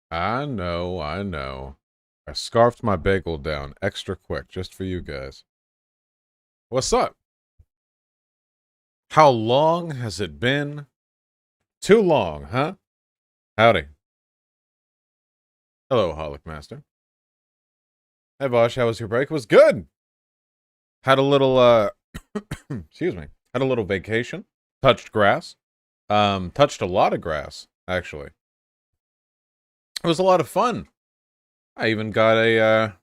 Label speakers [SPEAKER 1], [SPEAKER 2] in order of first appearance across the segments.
[SPEAKER 1] I know, I know. I scarfed my bagel down extra quick just for you guys. What's up? How long has it been? Too long, huh? Howdy. Hello, Holic Master. Hey, Vosh, how was your break? It was good. Had a little, excuse me. Had a little vacation. Touched grass. Touched a lot of grass, actually. It was a lot of fun. I even got a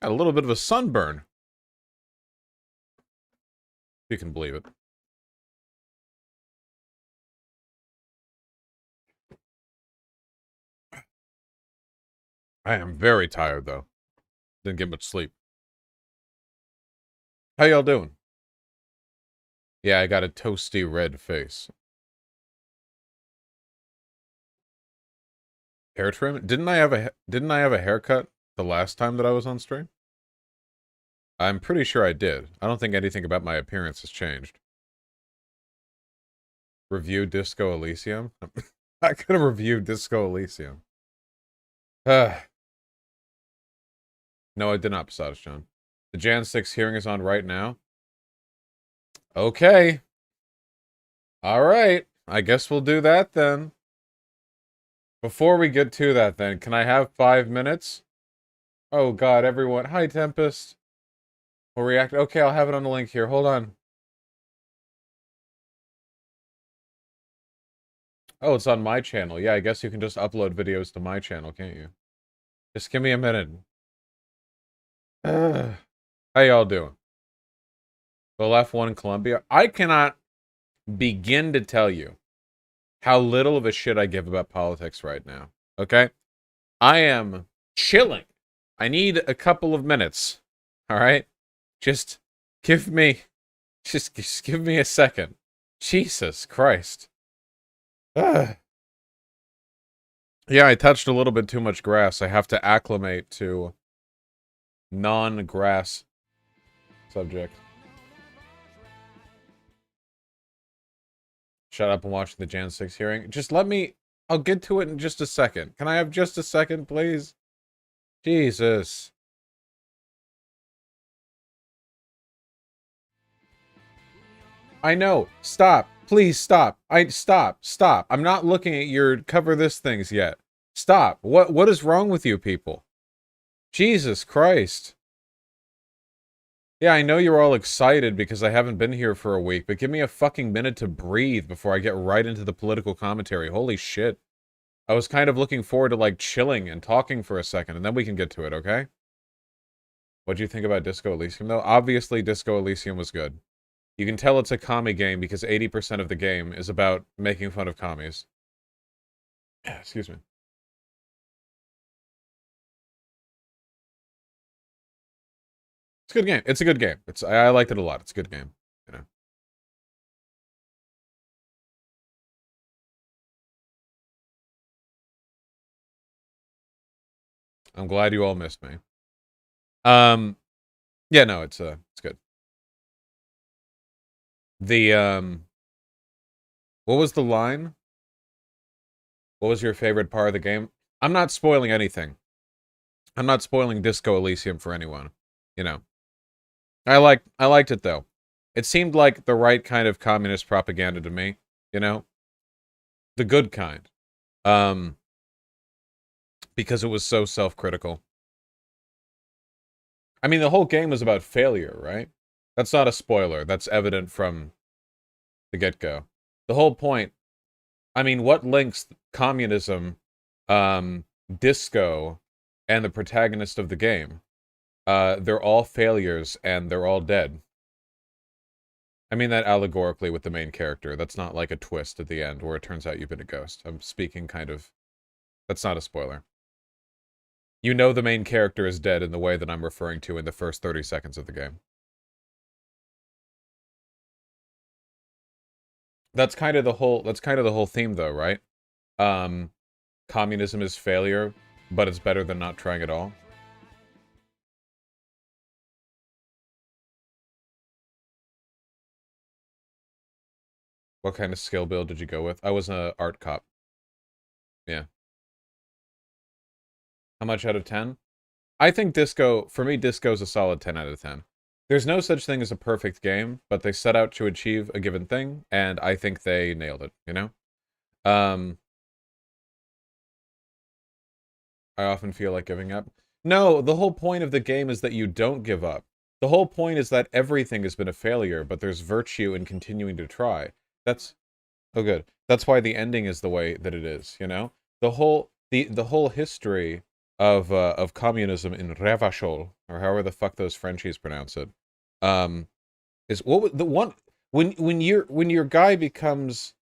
[SPEAKER 1] little bit of a sunburn. If you can believe it. I am very tired, though. Didn't get much sleep. How y'all doing? Yeah, I got a toasty red face. Hair trim? Didn't I have a haircut the last time that I was on stream? I'm pretty sure I did. I don't think anything about my appearance has changed. Review Disco Elysium? I could have reviewed Disco Elysium. No, I did not, Posadas John. The Jan 6 hearing is on right now. Okay. Alright. I guess we'll do that then. Before we get to that then, can I have 5 minutes? Oh god, everyone. Hi, Tempest. We'll react. Okay, I'll have it on the link here. Hold on. Oh, it's on my channel. Yeah, I guess you can just upload videos to my channel, can't you? Just give me a minute. How y'all doing? Well, F1 Columbia. I cannot begin to tell you how little of a shit I give about politics right now. Okay? I am chilling. I need a couple of minutes. All right? Just give me just give me a second. Jesus Christ. Ugh. Yeah, I touched a little bit too much grass. I have to acclimate to non-grass subject. Shut up and watch the Jan 6 hearing. Just let me... I'll get to it in just a second. Can I have just a second, please? Jesus. I know. Stop. Please stop. Stop. I'm not looking at your cover this things yet. Stop. What is wrong with you people? Jesus Christ. Yeah, I know you're all excited because I haven't been here for a week, but give me a fucking minute to breathe before I get right into the political commentary. Holy shit. I was kind of looking forward to, like, chilling and talking for a second, and then we can get to it, okay? What do you think about Disco Elysium, though? Obviously, Disco Elysium was good. You can tell it's a commie game because 80% of the game is about making fun of commies. Excuse me. It's a good game. It's a good game. I liked it a lot. It's a good game, you know. I'm glad you all missed me. Um, yeah, no, it's good. The, what was the line? What was your favorite part of the game? I'm not spoiling anything. I'm not spoiling Disco Elysium for anyone, you know. I liked it though. It seemed like the right kind of communist propaganda to me, you know? The good kind. Um, because it was so self-critical. I mean, the whole game was about failure, right? That's not a spoiler. That's evident from the get-go. The whole point, I mean, what links communism, disco, and the protagonist of the game? They're all failures and they're all dead. I mean that allegorically with the main character. That's not like a twist at the end where it turns out you've been a ghost. I'm speaking kind of... That's not a spoiler. You know the main character is dead in the way that I'm referring to in the first 30 seconds of the game. That's kind of the whole theme though, right? Um, Communism is failure, but it's better than not trying at all. What kind of skill build did you go with? I was an art cop. Yeah. How much out of 10? I think Disco, for me, Disco's a solid 10 out of 10. There's no such thing as a perfect game, but they set out to achieve a given thing, and I think they nailed it, you know? I often feel like giving up. No, the whole point of the game is that you don't give up. The whole point is that everything has been a failure, but there's virtue in continuing to try. That's oh good. That's why the ending is the way that it is, you know? The whole history of communism in Revachol, or however the fuck those Frenchies pronounce it, um, is what was the one when your guy becomes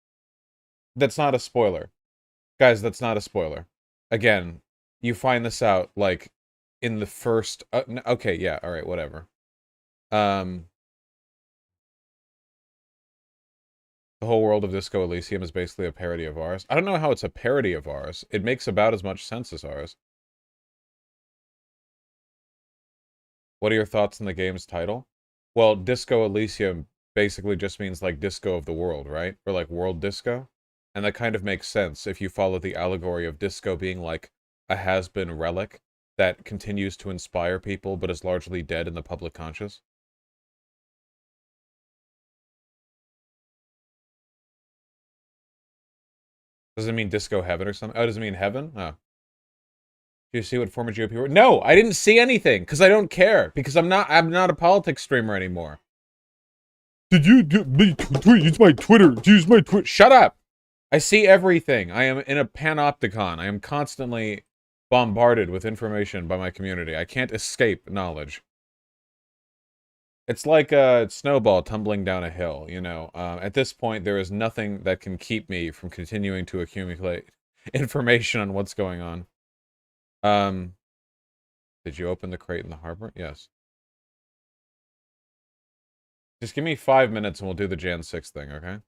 [SPEAKER 1] that's not a spoiler. Guys, that's not a spoiler. Again, you find this out like in the first okay, yeah, all right, whatever. Um the whole world of Disco Elysium is basically a parody of ours. I don't know how it's a parody of ours. It makes about as much sense as ours. What are your thoughts on the game's title? Well, Disco Elysium basically just means like disco of the world, right? Or like world disco. And that kind of makes sense if you follow the allegory of disco being like a has-been relic that continues to inspire people but is largely dead in the public conscious. Does it mean disco heaven or something? Oh, does it mean heaven? Oh. Do you see what former GOP were? No, I didn't see anything because I don't care because I'm not a politics streamer anymore. Did you use my Twitter? Use my Twitter? Shut up! I see everything. I am in a panopticon. I am constantly bombarded with information by my community. I can't escape knowledge. It's like a snowball tumbling down a hill, you know. At this point, there is nothing that can keep me from continuing to accumulate information on what's going on. Did you open the crate in the harbor? Yes. Just give me 5 minutes and we'll do the Jan 6 thing, okay?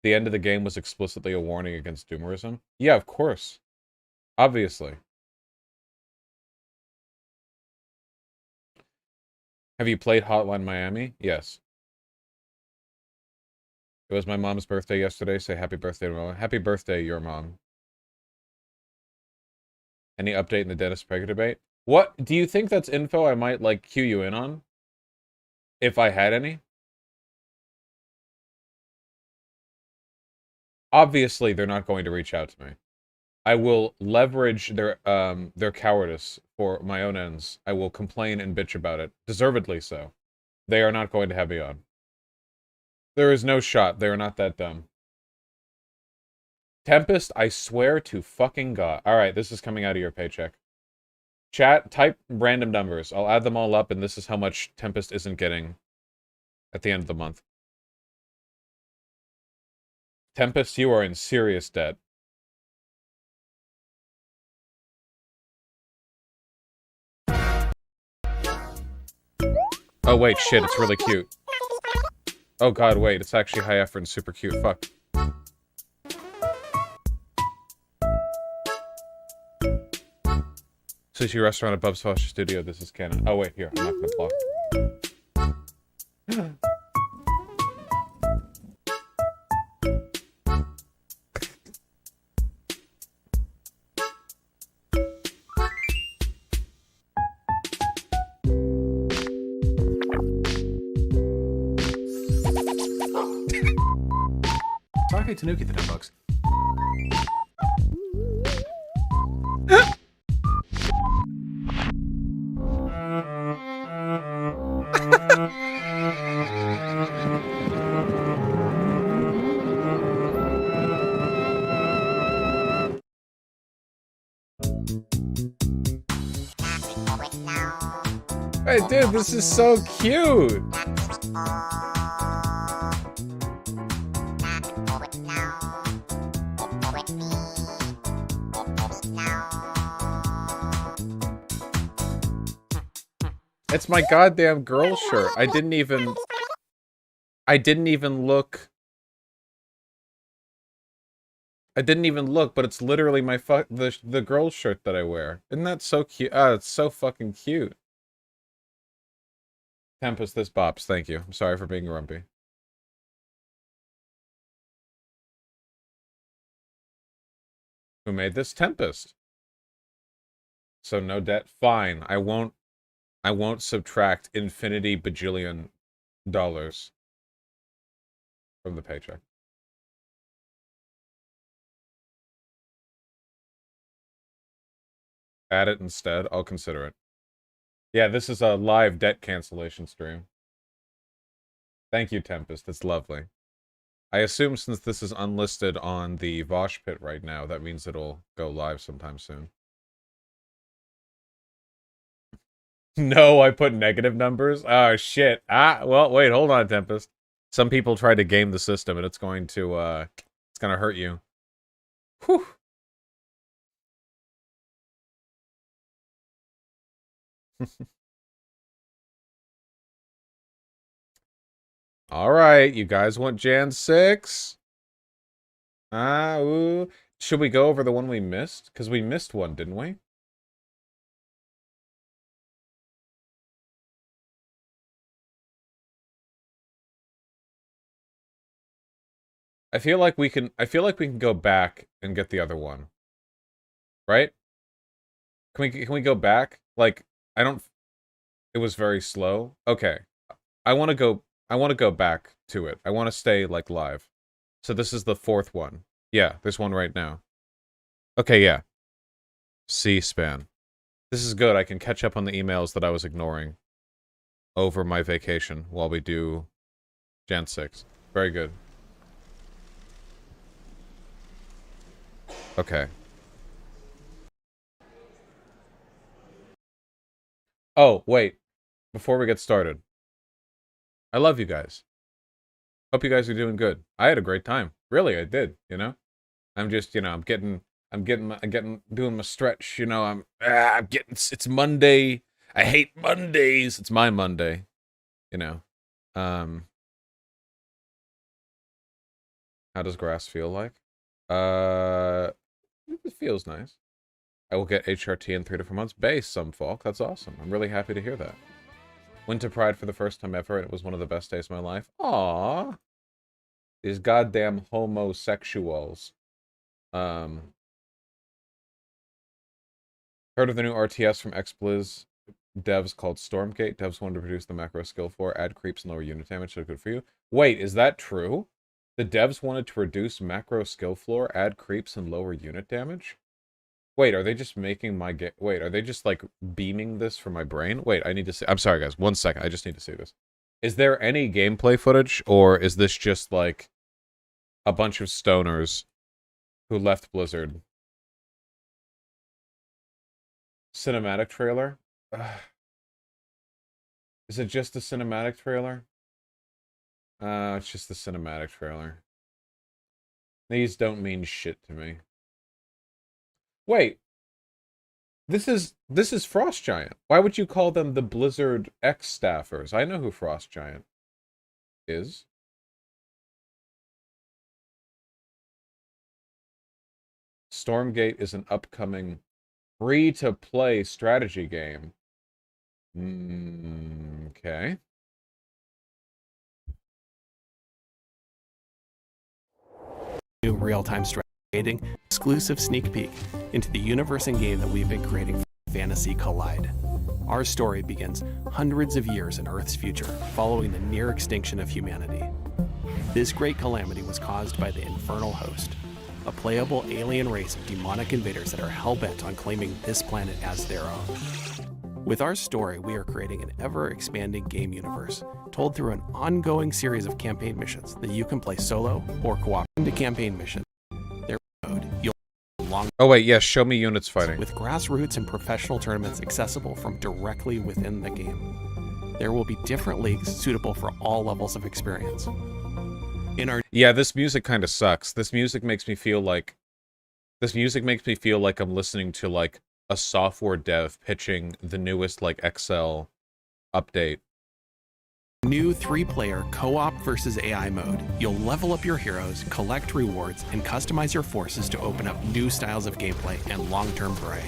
[SPEAKER 1] The end of the game was explicitly a warning against doomerism? Yeah, of course. Obviously. Have you played Hotline Miami? Yes. It was my mom's birthday yesterday. Say happy birthday to mom. Happy birthday, your mom. Any update in the Dennis Prager debate? What? Do you think that's info I might, like, cue you in on? If I had any? Obviously, they're not going to reach out to me. I will leverage their cowardice for my own ends. I will complain and bitch about it. Deservedly so. They are not going to have me on. There is no shot. They are not that dumb. Tempest, I swear to fucking God. Alright, this is coming out of your paycheck. Chat, type random numbers. I'll add them all up, and this is how much Tempest isn't getting at the end of the month. Tempest, you are in serious debt. Oh, wait, shit, it's really cute. Oh god, wait, it's actually high effort and super cute. Fuck. Sushi restaurant above Sasha Studio, this is canon. Oh wait, here, I'm not gonna block. Sorry, Tanuki, the $10. Hey, dude, this is so cute. It's my goddamn girl shirt. I didn't even look. I didn't even look, but it's literally my the girl shirt that I wear. Isn't that so cute? Ah, it's so fucking cute. Tempest, this bops. Thank you. I'm sorry for being grumpy. Who made this? Tempest. So no debt. Fine. I won't subtract infinity bajillion dollars from the paycheck. Add it instead. I'll consider it. Yeah, this is a live debt cancellation stream. Thank you, Tempest. It's lovely. I assume since this is unlisted on the Vosh Pit right now, that means it'll go live sometime soon. No, I put negative numbers? Oh, shit. Well, wait, hold on, Tempest. Some people try to game the system, and it's going to hurt you. Whew. Alright, you guys want Jan 6? Ooh. Should we go over the one we missed? Because we missed one, didn't we? I feel like we can go back and get the other one. Right? Can we go back? Like, it was very slow. Okay. I want to go back to it. I want to stay like live. So this is the fourth one. Yeah, there's one right now. Okay, yeah. C-SPAN. This is good. I can catch up on the emails that I was ignoring over my vacation while we do Jan 6. Very good. Okay. Oh, wait. Before we get started. I love you guys. Hope you guys are doing good. I had a great time. Really, I did, you know? I'm just, you know, I'm doing my stretch, you know, it's Monday. I hate Mondays. It's my Monday, you know. How does grass feel like? It feels nice. I will get HRT in 3 to 4 months. Base, some folk. That's awesome. I'm really happy to hear that. Went to Pride for the first time ever, and it was one of the best days of my life. Aww. These goddamn homosexuals. Heard of the new RTS from XBlizz devs called Stormgate? Devs wanted to produce the macro skill for add creeps and lower unit damage, so good for you. Wait, is that true? The devs wanted to reduce macro skill floor, add creeps, and lower unit damage? Wait, are they just making my game? Wait, are they just, like, beaming this from my brain? Wait, I need to see. I'm sorry, guys. 1 second. I just need to see this. Is there any gameplay footage, or is this just, like, a bunch of stoners who left Blizzard? Cinematic trailer? Is it just a cinematic trailer? It's just the cinematic trailer. These don't mean shit to me. Wait. This is Frost Giant. Why would you call them the Blizzard X staffers? I know who Frost Giant is. Stormgate is an upcoming free-to-play strategy game. Okay.
[SPEAKER 2] New real-time strategy, exclusive sneak peek into the universe and game that we've been creating for Fantasy Collide. Our story begins hundreds of years in Earth's future, following the near extinction of humanity. This great calamity was caused by the Infernal Host, a playable alien race of demonic invaders that are hell-bent on claiming this planet as their own. With our story, we are creating an ever-expanding game universe, told through an ongoing series of campaign missions that you can play solo or co-op. Into campaign mission, their mode, you'll long.
[SPEAKER 1] Oh wait, yes, show me units fighting.
[SPEAKER 2] With grassroots and professional tournaments accessible from directly within the game. There will be different leagues suitable for all levels of experience.
[SPEAKER 1] Yeah, this music kind of sucks. This music makes me feel like I'm listening to, like, a software dev pitching the newest, like, Excel update.
[SPEAKER 2] New 3-player co-op versus AI mode. You'll level up your heroes, collect rewards, and customize your forces to open up new styles of gameplay and long-term variety.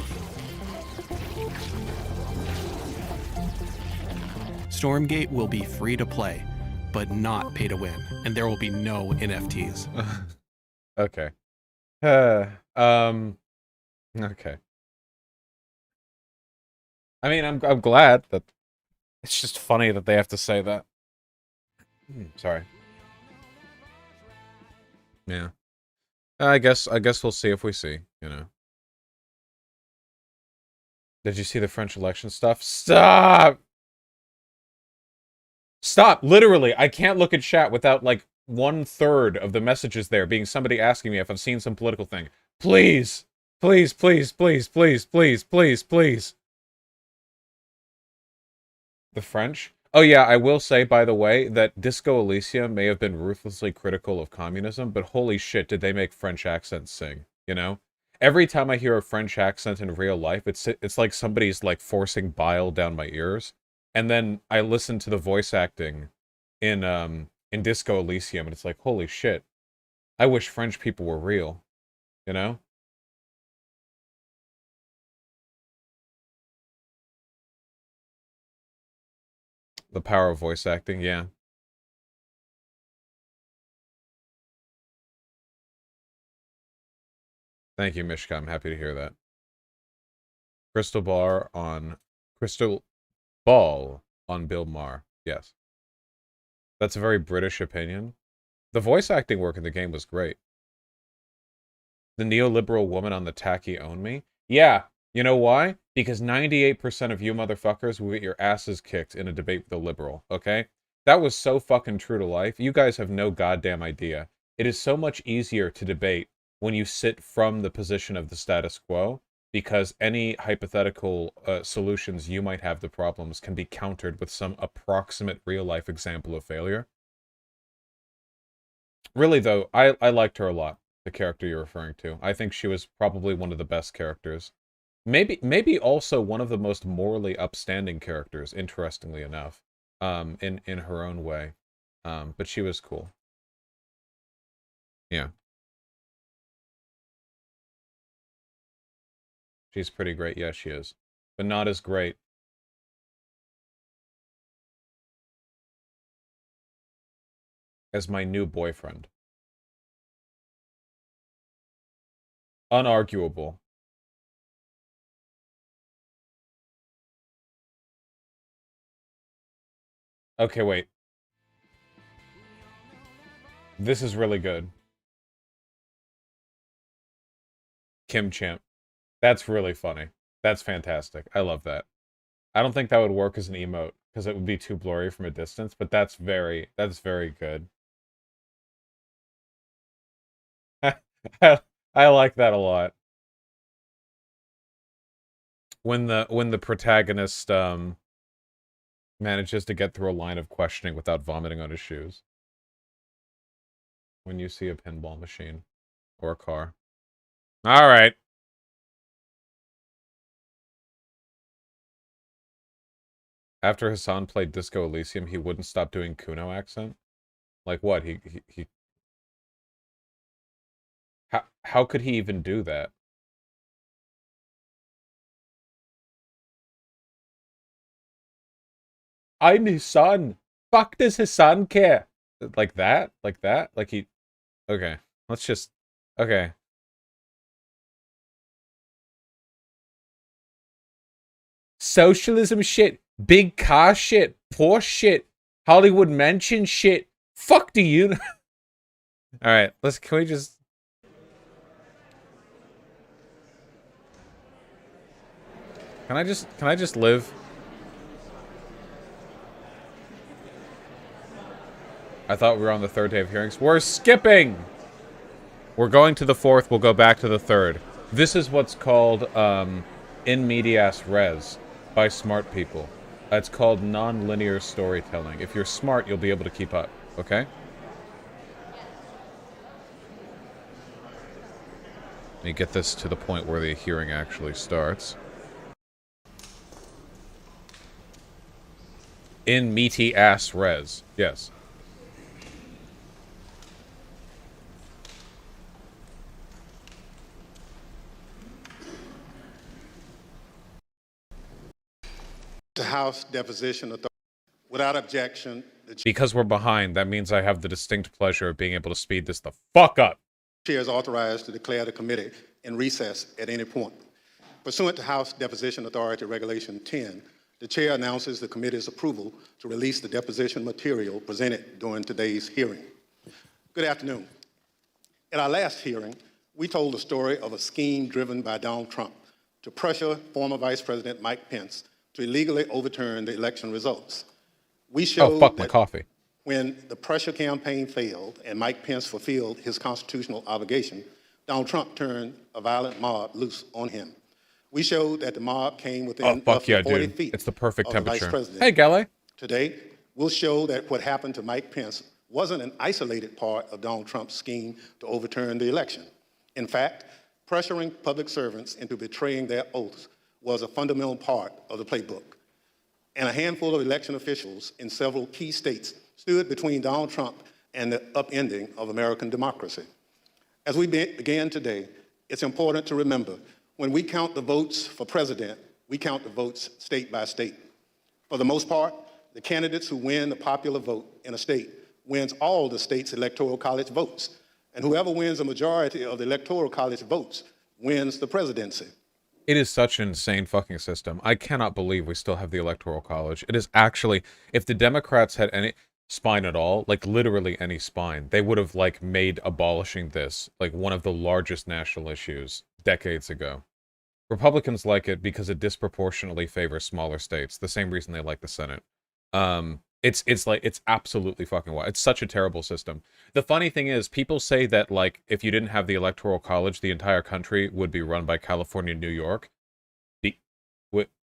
[SPEAKER 2] Stormgate will be free to play, but not pay to win, and there will be no NFTs.
[SPEAKER 1] Okay. Okay. I mean, I'm glad that it's just funny that they have to say that. Sorry. Yeah. I guess we'll see if we see, you know. Did you see the French election stuff? Stop! Stop! Literally, I can't look at chat without, like, 1/3 of the messages there being somebody asking me if I've seen some political thing. Please! Please, please, please, please, please, please, please. The French? Oh yeah, I will say, by the way, that Disco Elysium may have been ruthlessly critical of communism, but holy shit, did they make French accents sing, you know? Every time I hear a French accent in real life, it's like somebody's, like, forcing bile down my ears. And then I listen to the voice acting in Disco Elysium, and it's like, holy shit. I wish French people were real, you know? The power of voice acting, yeah. Thank you, Mishka. I'm happy to hear that. Crystal Ball on Bill Maher. Yes. That's a very British opinion. The voice acting work in the game was great. The neoliberal woman on the tacky own me? Yeah. You know why? Because 98% of you motherfuckers will get your asses kicked in a debate with a liberal, okay? That was so fucking true to life. You guys have no goddamn idea. It is so much easier to debate when you sit from the position of the status quo, because any hypothetical solutions you might have to problems can be countered with some approximate real-life example of failure. Really, though, I liked her a lot, the character you're referring to. I think she was probably one of the best characters. Maybe also one of the most morally upstanding characters, interestingly enough, in her own way. But she was cool. Yeah. She's pretty great. Yes, she is. But not as great as my new boyfriend. Unarguable. Okay, wait. This is really good. Kim Champ. That's really funny. That's fantastic. I love that. I don't think that would work as an emote, because it would be too blurry from a distance, but that's very good. I like that a lot. When the protagonist manages to get through a line of questioning without vomiting on his shoes. When you see a pinball machine or a car. All right. After Hassan played Disco Elysium, he wouldn't stop doing Kuno accent? Like what? He How could he even do that? I'm his son. Fuck does Hassan care? Like that? Like that? Like he... Okay. Let's just... Okay. Socialism shit. Big car shit. Porsche shit. Hollywood mansion shit. Fuck do you... Alright, can we just... Can I just live? I thought we were on the 3rd day of hearings. We're skipping! We're going to the 4th, we'll go back to the 3rd. This is what's called, in medias res, by smart people. It's called non-linear storytelling. If you're smart, you'll be able to keep up, okay? Let me get this to the point where the hearing actually starts. In meaty ass res, yes.
[SPEAKER 3] The House deposition authority without objection.
[SPEAKER 1] Because we're behind, that means I have the distinct pleasure of being able to speed this the fuck up.
[SPEAKER 3] Chair is authorized to declare the committee in recess at any point. Pursuant to House Deposition Authority Regulation 10, the chair announces the committee's approval to release the deposition material presented during today's hearing. Good afternoon. At our last hearing, we told the story of a scheme driven by Donald Trump to pressure former Vice President Mike Pence to illegally overturn the election results. We showed
[SPEAKER 1] Oh, fuck my
[SPEAKER 3] that
[SPEAKER 1] coffee.
[SPEAKER 3] when the pressure campaign failed and Mike Pence fulfilled his constitutional obligation, Donald Trump turned a violent mob loose on him. We showed that the mob came within
[SPEAKER 1] Oh, fuck yeah,
[SPEAKER 3] 40
[SPEAKER 1] dude.
[SPEAKER 3] feet
[SPEAKER 1] It's the perfect
[SPEAKER 3] of the Vice
[SPEAKER 1] temperature.
[SPEAKER 3] President.
[SPEAKER 1] Hey, Gale.
[SPEAKER 3] Today, we'll show that what happened to Mike Pence wasn't an isolated part of Donald Trump's scheme to overturn the election. In fact, pressuring public servants into betraying their oaths was a fundamental part of the playbook. And a handful of election officials in several key states stood between Donald Trump and the upending of American democracy. As we begin today, it's important to remember, when we count the votes for president, we count the votes state by state. For the most part, the candidates who win the popular vote in a state wins all the state's electoral college votes. And whoever wins a majority of the electoral college votes wins the presidency.
[SPEAKER 1] It is such an insane fucking system. I cannot believe we still have the Electoral College. It is actually, if the Democrats had any spine at all, like literally any spine, they would have like made abolishing this like one of the largest national issues decades ago. Republicans like it because it disproportionately favors smaller states, the same reason they like the Senate. It's absolutely fucking wild. It's such a terrible system. The funny thing is, people say that like if you didn't have the Electoral College, the entire country would be run by California and New York.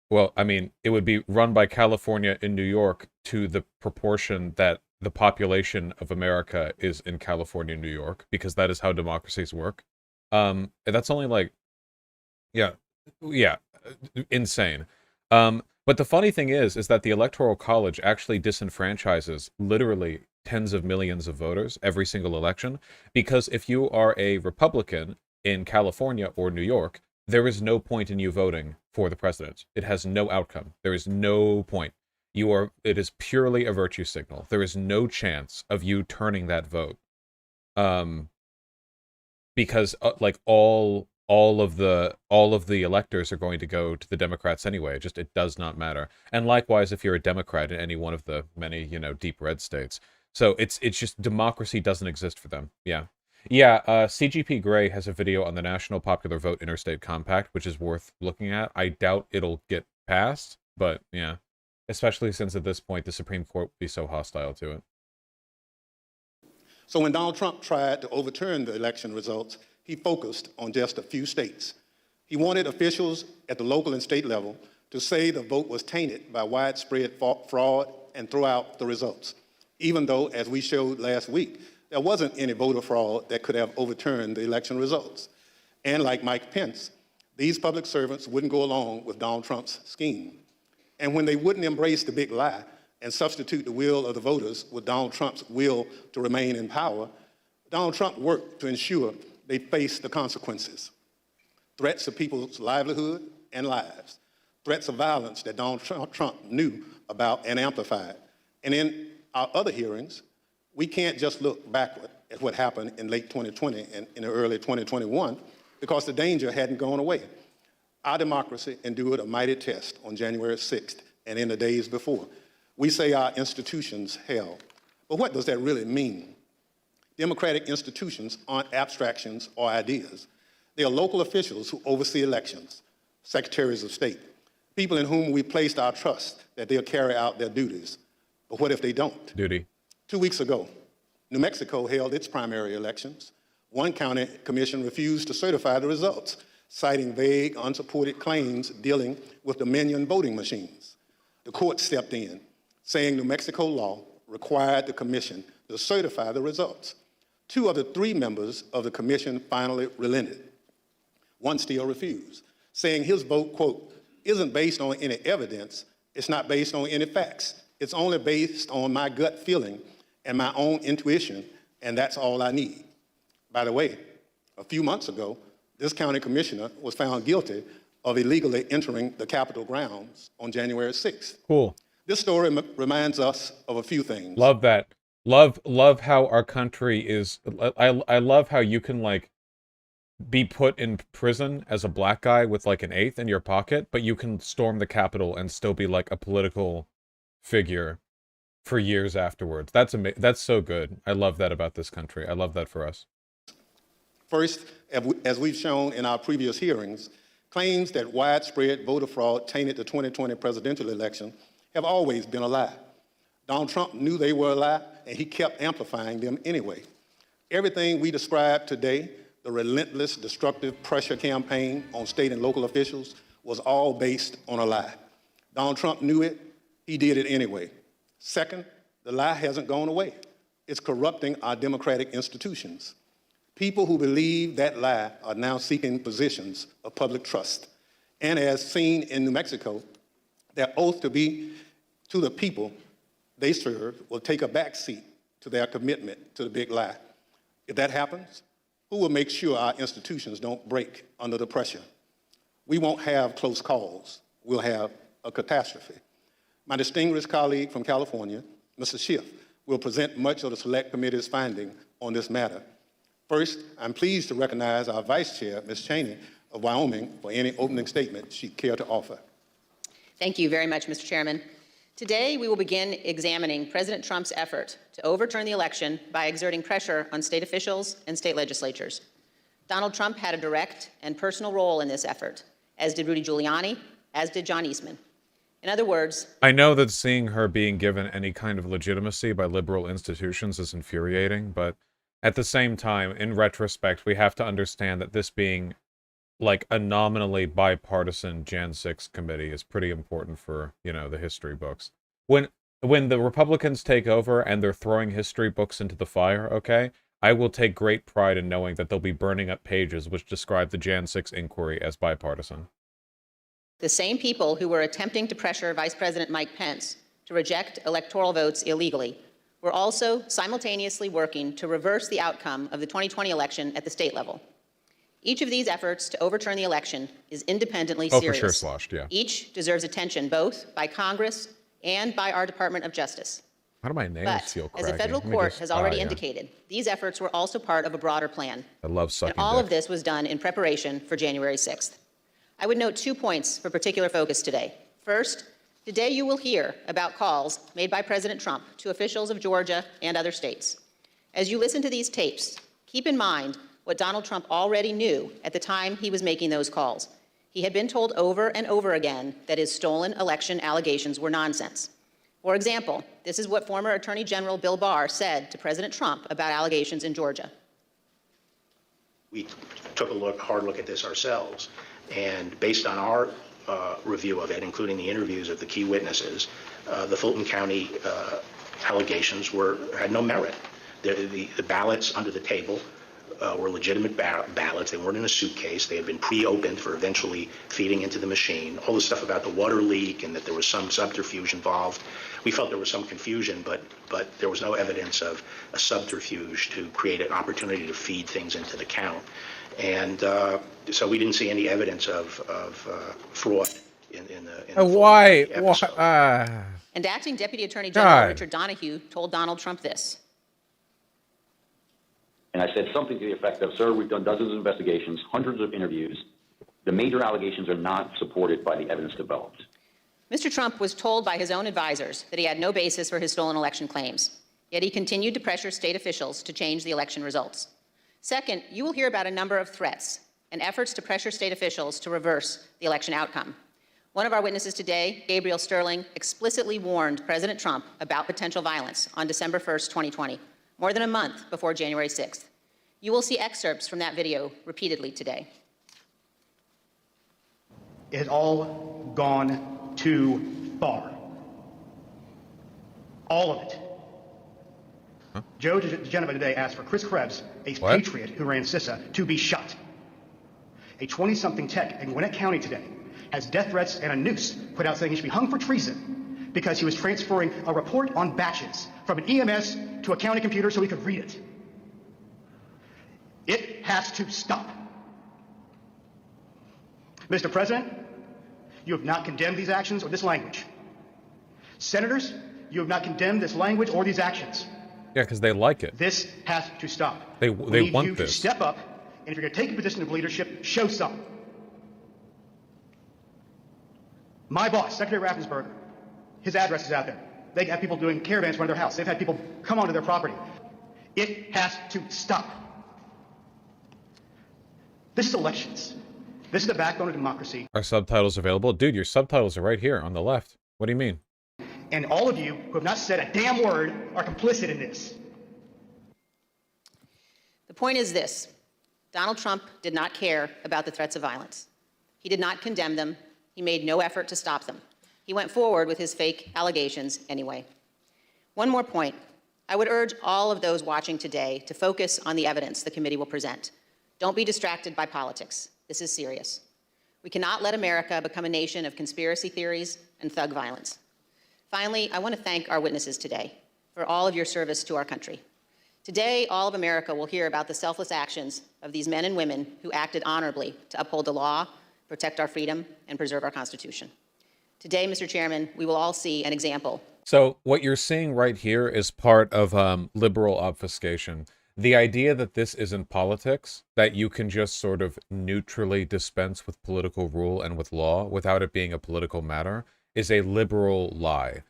[SPEAKER 1] Well, I mean, it would be run by California and New York to the proportion that the population of America is in California and New York, because that is how democracies work. And that's only like, yeah, insane. But the funny thing is that the Electoral College actually disenfranchises literally tens of millions of voters every single election, because if you are a Republican in California or New York, there is no point in you voting for the president. It has no outcome. There is no point. It is purely a virtue signal. There is no chance of you turning that vote. Because like all of the electors are going to go to the Democrats anyway. It does not matter. And likewise, if you're a Democrat in any one of the many, deep red states. So it's just democracy doesn't exist for them. Yeah. CGP Grey has a video on the National Popular Vote Interstate Compact, which is worth looking at. I doubt it'll get passed, but yeah. Especially since at this point the Supreme Court would be so hostile to it.
[SPEAKER 3] So when Donald Trump tried to overturn the election results, he focused on just a few states. He wanted officials at the local and state level to say the vote was tainted by widespread fraud and throw out the results, even though, as we showed last week, there wasn't any voter fraud that could have overturned the election results. And like Mike Pence, these public servants wouldn't go along with Donald Trump's scheme. And when they wouldn't embrace the big lie and substitute the will of the voters with Donald Trump's will to remain in power, Donald Trump worked to ensure they face the consequences. Threats of people's livelihood and lives. Threats of violence that Donald Trump knew about and amplified. And in our other hearings, we can't just look backward at what happened in late 2020 and in early 2021, because the danger hadn't gone away. Our democracy endured a mighty test on January 6th and in the days before. We say our institutions held, but what does that really mean? Democratic institutions aren't abstractions or ideas. They are local officials who oversee elections, secretaries of state, people in whom we placed our trust that they'll carry out their duties. But what if they don't?
[SPEAKER 1] Duty.
[SPEAKER 3] 2 weeks ago, New Mexico held its primary elections. One county commission refused to certify the results, citing vague, unsupported claims dealing with Dominion voting machines. The court stepped in, saying New Mexico law required the commission to certify the results. 2 of the 3 members of the commission finally relented. One still refused, saying his vote, quote, isn't based on any evidence, it's not based on any facts, it's only based on my gut feeling and my own intuition, and that's all I need. By the way, a few months ago, this county commissioner was found guilty of illegally entering the Capitol grounds on January 6th.
[SPEAKER 1] Cool.
[SPEAKER 3] This story reminds us of a few things.
[SPEAKER 1] Love that. Love how our country is. I love how you can like be put in prison as a black guy with like an eighth in your pocket, but you can storm the Capitol and still be like a political figure for years afterwards. That's so good. I love that about this country. I love that for us.
[SPEAKER 3] First, as we've shown in our previous hearings, claims that widespread voter fraud tainted the 2020 presidential election have always been a lie. Donald Trump knew they were a lie, and he kept amplifying them anyway. Everything we described today, the relentless, destructive pressure campaign on state and local officials, was all based on a lie. Donald Trump knew it, he did it anyway. Second, the lie hasn't gone away. It's corrupting our democratic institutions. People who believe that lie are now seeking positions of public trust. And as seen in New Mexico, their oath to be to the people they serve will take a backseat to their commitment to the big lie. If that happens, who will make sure our institutions don't break under the pressure? We won't have close calls. We'll have a catastrophe. My distinguished colleague from California, Mr. Schiff, will present much of the Select Committee's finding on this matter. First, I'm pleased to recognize our Vice Chair, Ms. Cheney of Wyoming, for any opening statement she'd care to offer.
[SPEAKER 4] Thank you very much, Mr. Chairman. Today, we will begin examining President Trump's effort to overturn the election by exerting pressure on state officials and state legislatures. Donald Trump had a direct and personal role in this effort, as did Rudy Giuliani, as did John Eastman. In other words,
[SPEAKER 1] I know that seeing her being given any kind of legitimacy by liberal institutions is infuriating, but at the same time, in retrospect, we have to understand that this being like a nominally bipartisan Jan 6 committee is pretty important for, you know, the history books. When the Republicans take over and they're throwing history books into the fire, okay, I will take great pride in knowing that they'll be burning up pages which describe the Jan 6 inquiry as bipartisan.
[SPEAKER 4] the same people who were attempting to pressure Vice President Mike Pence to reject electoral votes illegally were also simultaneously working to reverse the outcome of the 2020 election at the state level. Each of these efforts to overturn the election is independently serious.
[SPEAKER 1] For sure, sloshed, yeah.
[SPEAKER 4] Each deserves attention both by Congress and by our Department of Justice.
[SPEAKER 1] How do my nails
[SPEAKER 4] But,
[SPEAKER 1] feel
[SPEAKER 4] as
[SPEAKER 1] craggy?
[SPEAKER 4] a federal
[SPEAKER 1] Let me
[SPEAKER 4] court
[SPEAKER 1] just-
[SPEAKER 4] has already
[SPEAKER 1] yeah.
[SPEAKER 4] indicated, these efforts were also part of a broader plan.
[SPEAKER 1] I love sucking
[SPEAKER 4] And all of
[SPEAKER 1] dick.
[SPEAKER 4] this was done in preparation for January 6th. I would note 2 points for particular focus today. First, today you will hear about calls made by President Trump to officials of Georgia and other states. As you listen to these tapes, keep in mind what Donald Trump already knew at the time he was making those calls. He had been told over and over again that his stolen election allegations were nonsense. For example, this is what former Attorney General Bill Barr said to President Trump about allegations in Georgia.
[SPEAKER 5] We took a hard look at this ourselves, and based on our review of it, including the interviews of the key witnesses, the Fulton County allegations had no merit. The ballots under the table were legitimate ballots. They weren't in a suitcase. They had been pre-opened for eventually feeding into the machine. All the stuff about the water leak and that there was some subterfuge involved. We felt there was some confusion, but there was no evidence of a subterfuge to create an opportunity to feed things into the count. And so we didn't see any evidence of fraud in the
[SPEAKER 1] Why?
[SPEAKER 5] episode.
[SPEAKER 4] And Acting Deputy Attorney General Richard Donahue told Donald Trump this.
[SPEAKER 6] And I said something to the effect of, sir, we've done dozens of investigations, hundreds of interviews. The major allegations are not supported by the evidence developed.
[SPEAKER 4] Mr. Trump was told by his own advisors that he had no basis for his stolen election claims, yet he continued to pressure state officials to change the election results. Second, you will hear about a number of threats and efforts to pressure state officials to reverse the election outcome. One of our witnesses today, Gabriel Sterling, explicitly warned President Trump about potential violence on December 1st, 2020, more than a month before January 6th. You will see excerpts from that video repeatedly today.
[SPEAKER 7] It has all gone too far. All of it. Joe DeGenova today asked for Chris Krebs, a patriot who ran CISA, to be shot. A 20-something tech in Gwinnett County today has death threats and a noose put out saying he should be hung for treason because he was transferring a report on batches from an EMS to a county computer so he could read it. It has to stop. Mr. President, you have not condemned these actions or this language. Senators, you have not condemned this language or these actions.
[SPEAKER 1] Yeah, because they like it.
[SPEAKER 7] This has to stop.
[SPEAKER 1] They
[SPEAKER 7] we need
[SPEAKER 1] want
[SPEAKER 7] you
[SPEAKER 1] this.
[SPEAKER 7] to step up And if you're going to take a position of leadership, show some. My boss, Secretary Raffensperger, his address is out there. They have people doing caravans in front of their house. They've had people come onto their property. It has to stop. This is elections. This is the backbone of democracy.
[SPEAKER 1] Are subtitles available? Dude, your subtitles are right here on the left. What do you mean?
[SPEAKER 7] And all of you who have not said a damn word are complicit in this.
[SPEAKER 4] The point is this: Donald Trump did not care about the threats of violence. He did not condemn them. He made no effort to stop them. He went forward with his fake allegations anyway. One more point. I would urge all of those watching today to focus on the evidence the committee will present. Don't be distracted by politics. This is serious. We cannot let America become a nation of conspiracy theories and thug violence. Finally, I want to thank our witnesses today for all of your service to our country. Today, all of America will hear about the selfless actions of these men and women who acted honorably to uphold the law, protect our freedom, and preserve our Constitution. Today, Mr. Chairman, we will all see an example.
[SPEAKER 1] So what you're seeing right here is part of liberal obfuscation. The idea that this isn't politics, that you can just sort of neutrally dispense with political rule and with law without it being a political matter, is a liberal lie.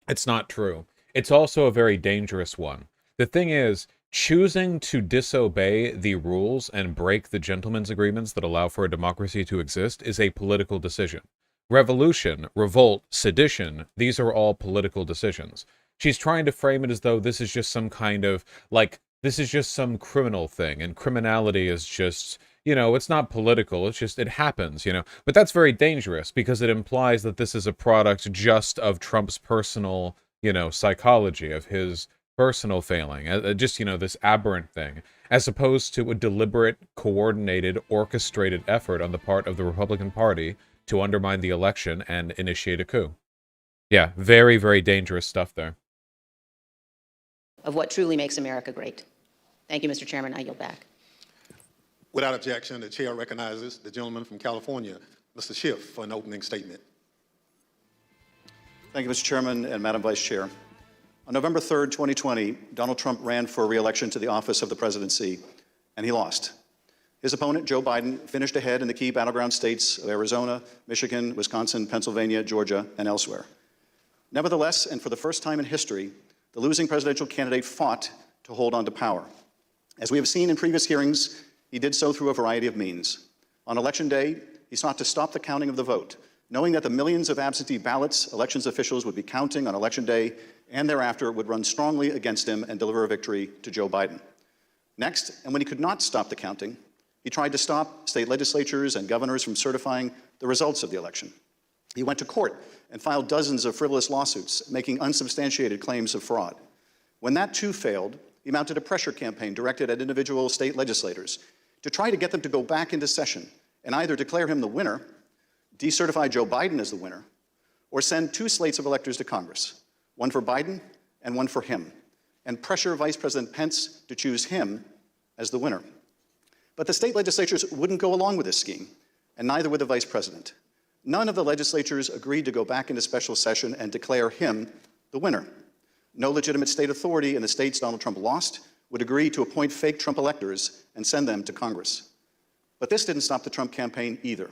[SPEAKER 1] It's not true. It's also a very dangerous one. The thing is, choosing to disobey the rules and break the gentlemen's agreements that allow for a democracy to exist is a political decision. Revolution, revolt, sedition, these are all political decisions. She's trying to frame it as though this is just some kind of, like, this is just some criminal thing, and criminality is just, you know, it's not political, it's just, it happens, you know. But that's very dangerous, because it implies that this is a product just of Trump's personal, you know, psychology, of his personal failing, just, you know, this aberrant thing, as opposed to a deliberate, coordinated, orchestrated effort on the part of the Republican Party to undermine the election and initiate a coup. Yeah, very, very dangerous stuff there.
[SPEAKER 4] Of what truly makes America great. Thank you, Mr. Chairman. I yield back.
[SPEAKER 3] Without objection, the chair recognizes the gentleman from California, Mr. Schiff, for an opening statement.
[SPEAKER 8] Thank you, Mr. Chairman and Madam Vice Chair. On November 3rd, 2020, Donald Trump ran for re-election to the office of the presidency, and he lost. His opponent, Joe Biden, finished ahead in the key battleground states of Arizona, Michigan, Wisconsin, Pennsylvania, Georgia, and elsewhere. Nevertheless, and for the first time in history, the losing presidential candidate fought to hold on to power. As we have seen in previous hearings, he did so through a variety of means. On Election Day, he sought to stop the counting of the vote, knowing that the millions of absentee ballots elections officials would be counting on Election Day and thereafter would run strongly against him and deliver a victory to Joe Biden. Next, and when he could not stop the counting, he tried to stop state legislatures and governors from certifying the results of the election. He went to court and filed dozens of frivolous lawsuits, making unsubstantiated claims of fraud. When that too failed, he mounted a pressure campaign directed at individual state legislators to try to get them to go back into session and either declare him the winner, decertify Joe Biden as the winner, or send two slates of electors to Congress, one for Biden and one for him, and pressure Vice President Pence to choose him as the winner. But the state legislatures wouldn't go along with this scheme, and neither would the vice president. None of the legislatures agreed to go back into special session and declare him the winner. No legitimate state authority in the states Donald Trump lost would agree to appoint fake Trump electors and send them to Congress. But this didn't stop the Trump campaign either.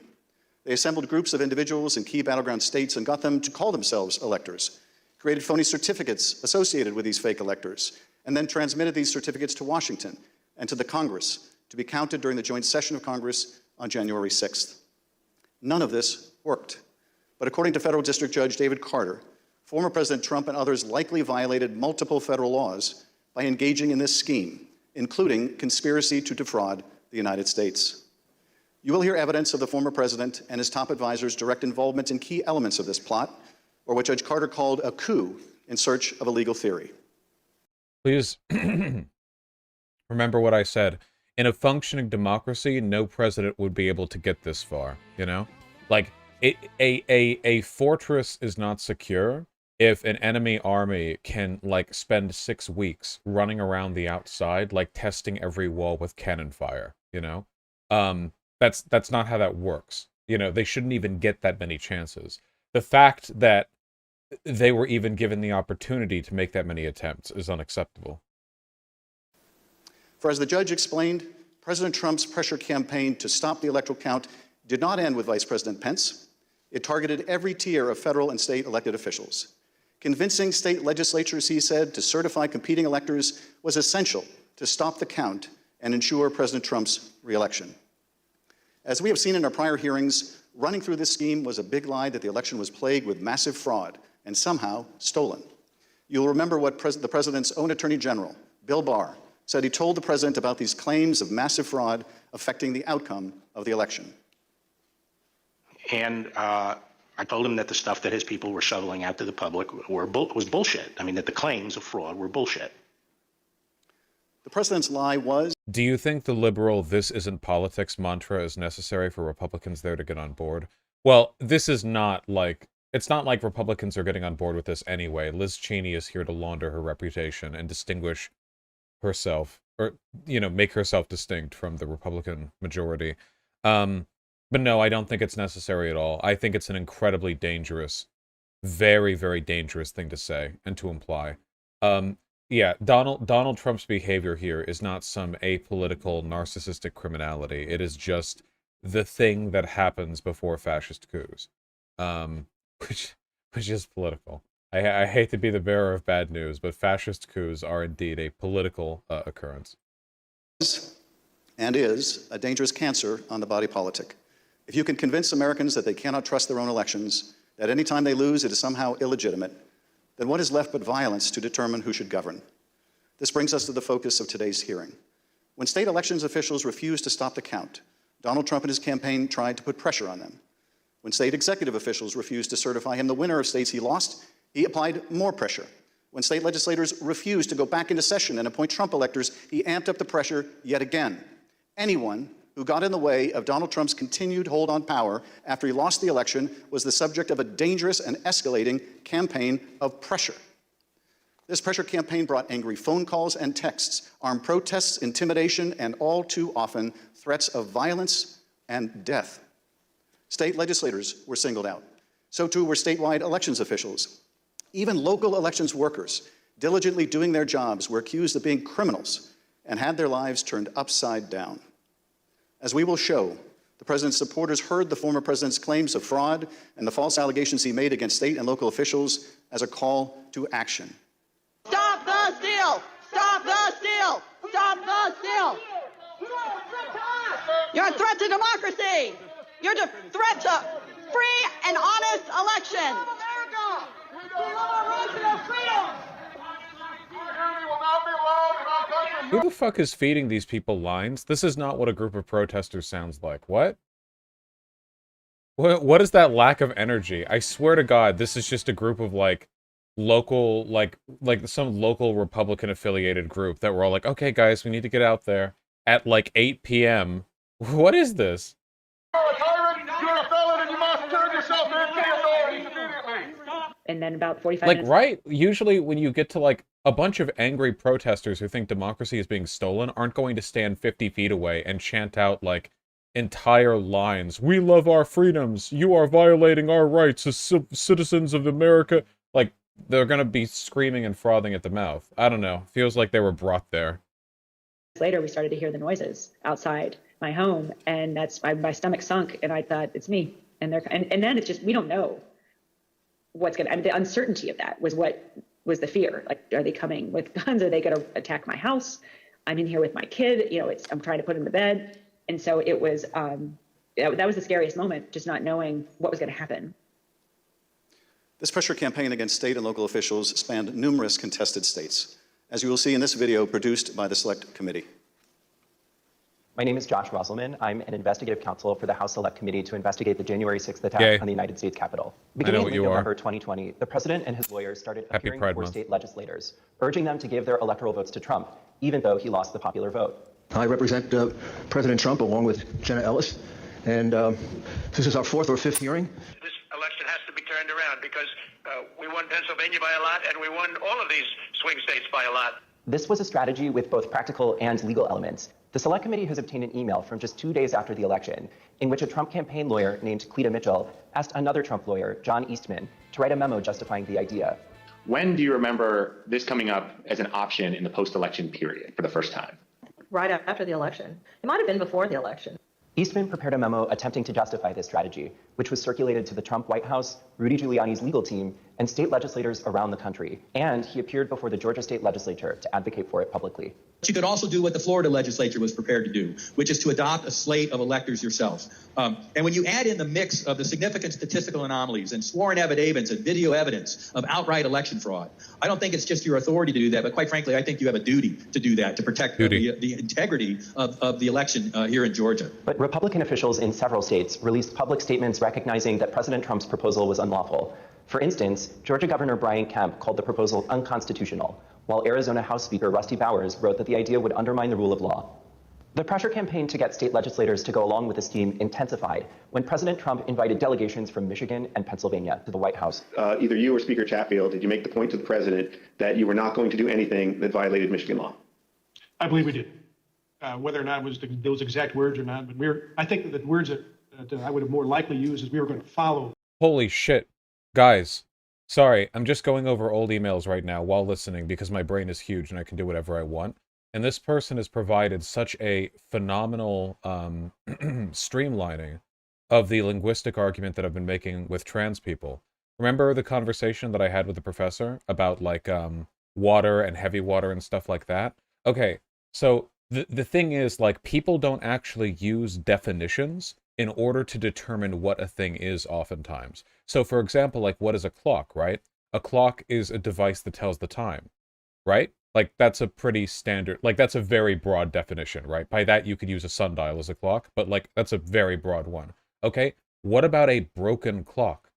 [SPEAKER 8] They assembled groups of individuals in key battleground states and got them to call themselves electors, created phony certificates associated with these fake electors, and then transmitted these certificates to Washington and to the Congress to be counted during the joint session of Congress on January 6th. None of this worked. But according to Federal District Judge David Carter, former President Trump and others likely violated multiple federal laws by engaging in this scheme, including conspiracy to defraud the United States. You will hear evidence of the former president and his top advisors' direct involvement in key elements of this plot, or what Judge Carter called a coup in search of a legal theory.
[SPEAKER 1] Please remember what I said. In a functioning democracy, no president would be able to get this far, you know? Like, a fortress is not secure if an enemy army can, like, spend 6 weeks running around the outside, like, testing every wall with cannon fire, you know? That's not how that works. You know, they shouldn't even get that many chances. The fact that they were even given the opportunity to make that many attempts is unacceptable.
[SPEAKER 8] For as the judge explained, President Trump's pressure campaign to stop the electoral count did not end with Vice President Pence. It targeted every tier of federal and state elected officials. Convincing state legislatures, he said, to certify competing electors was essential to stop the count and ensure President Trump's reelection. As we have seen in our prior hearings, running through this scheme was a big lie that the election was plagued with massive fraud and somehow stolen. You'll remember what the president's own Attorney General, Bill Barr, said he told the president about these claims of massive fraud affecting the outcome of the election.
[SPEAKER 5] And I told him that the stuff that his people were shoveling out to the public was bullshit. I mean, that the claims of fraud were bullshit.
[SPEAKER 8] The president's lie was...
[SPEAKER 1] Do you think the liberal "this isn't politics" mantra is necessary for Republicans there to get on board? Well, this is not like... It's not like Republicans are getting on board with this anyway. Liz Cheney is here to launder her reputation and distinguish herself, or, you know, make herself distinct from the Republican majority. But no, I don't think it's necessary at all. I think it's an incredibly dangerous, very, very dangerous thing to say and to imply. Yeah, Donald Trump's behavior here is not some apolitical, narcissistic criminality. It is just the thing that happens before fascist coups, which is political. I hate to be the bearer of bad news, but fascist coups are indeed a political occurrence.
[SPEAKER 8] And is a dangerous cancer on the body politic. If you can convince Americans that they cannot trust their own elections, that any time they lose it is somehow illegitimate, then what is left but violence to determine who should govern? This brings us to the focus of today's hearing. When state elections officials refused to stop the count, Donald Trump and his campaign tried to put pressure on them. When state executive officials refused to certify him the winner of states he lost, he applied more pressure. When state legislators refused to go back into session and appoint Trump electors, he amped up the pressure yet again. Anyone who got in the way of Donald Trump's continued hold on power after he lost the election was the subject of a dangerous and escalating campaign of pressure. This pressure campaign brought angry phone calls and texts, armed protests, intimidation, and all too often, threats of violence and death. State legislators were singled out. So too were statewide elections officials. Even local elections workers, diligently doing their jobs, were accused of being criminals and had their lives turned upside down. As we will show, the president's supporters heard the former president's claims of fraud and the false allegations he made against state and local officials as a call to action.
[SPEAKER 9] Stop the steal! Stop the steal! Stop the steal! You're a threat to democracy! You're a threat to free and honest election!
[SPEAKER 1] Who the fuck is feeding these people lines? This is not what a group of protesters sounds like. What? What is that lack of energy? I swear to God, this is just a group of, like, local, like some local Republican affiliated group that were all like, okay, guys, we need to get out there at, like, 8 p.m. What is this?
[SPEAKER 10] And then about 45
[SPEAKER 1] like,
[SPEAKER 10] minutes...
[SPEAKER 1] right? Usually when you get to, like, a bunch of angry protesters who think democracy is being stolen aren't going to stand 50 feet away and chant out, like, entire lines. We love our freedoms. You are violating our rights as citizens of America. Like, they're going to be screaming and frothing at the mouth. I don't know. Feels like they were brought there.
[SPEAKER 10] Later, we started to hear the noises outside my home, and that's my stomach sunk, and I thought, it's me. And then it's just, we don't know what's going to, I mean, the uncertainty of that was what was the fear. Like, are they coming with guns? Are they going to attack my house? I'm in here with my kid, you know, I'm trying to put him to bed. And so it was, that was the scariest moment, just not knowing what was going to happen.
[SPEAKER 8] This pressure campaign against state and local officials spanned numerous contested states, as you will see in this video produced by the Select Committee.
[SPEAKER 11] My name is Josh Russellman. I'm an investigative counsel for the House Select Committee to investigate the January 6th attack on the United States Capitol. Beginning in November 2020, the president and his lawyers started appearing before state legislators, urging them to give their electoral votes to Trump, even though he lost the popular vote.
[SPEAKER 12] I represent President Trump along with Jenna Ellis, and this is our fourth or fifth hearing.
[SPEAKER 13] This election has to be turned around because we won Pennsylvania by a lot, and we won all of these swing states by a lot.
[SPEAKER 11] This was a strategy with both practical and legal elements. The Select Committee has obtained an email from just 2 days after the election in which a Trump campaign lawyer named Cleta Mitchell asked another Trump lawyer, John Eastman, to write a memo justifying the idea.
[SPEAKER 14] When do you remember this coming up as an option in the post-election period for the first time?
[SPEAKER 9] right after the election. It might have been before the election.
[SPEAKER 11] Eastman prepared a memo attempting to justify this strategy, which was circulated to the Trump White House, Rudy Giuliani's legal team, and state legislators around the country. And he appeared before the Georgia state legislature to advocate for it publicly.
[SPEAKER 14] You could also do what the Florida legislature was prepared to do, which is to adopt a slate of electors yourselves. And when you add in the mix of the significant statistical anomalies and sworn affidavits and video evidence of outright election fraud, I don't think it's just your authority to do that, but quite frankly, I think you have a duty to do that, to protect the integrity of the election here in Georgia.
[SPEAKER 11] But Republican officials in several states released public statements recognizing that President Trump's proposal was unlawful. For instance, Georgia Governor Brian Kemp called the proposal unconstitutional, while Arizona House Speaker Rusty Bowers wrote that the idea would undermine the rule of law. The pressure campaign to get state legislators to go along with the scheme intensified when President Trump invited delegations from Michigan and Pennsylvania to the White House.
[SPEAKER 15] Either you or Speaker Chatfield, did you make the point to the president that you were not going to do anything that violated Michigan law?
[SPEAKER 16] I believe we did. Whether or not it was those exact words or not, but I think that the words that I would have more likely used is we were going to follow.
[SPEAKER 1] Holy shit. Guys, sorry, I'm just going over old emails right now while listening because my brain is huge and I can do whatever I want. And this person has provided such a phenomenal streamlining of the linguistic argument that I've been making with trans people. Remember the conversation that I had with the professor about like water and heavy water and stuff like that? Okay, so the thing is, like, people don't actually use definitions in order to determine what a thing is oftentimes. So for example, like, what is a clock, right? A clock is a device that tells the time, right? Like, that's a pretty standard, like, that's a very broad definition, right? By that, you could use a sundial as a clock, but, like, that's a very broad one. Okay, what about a broken clock?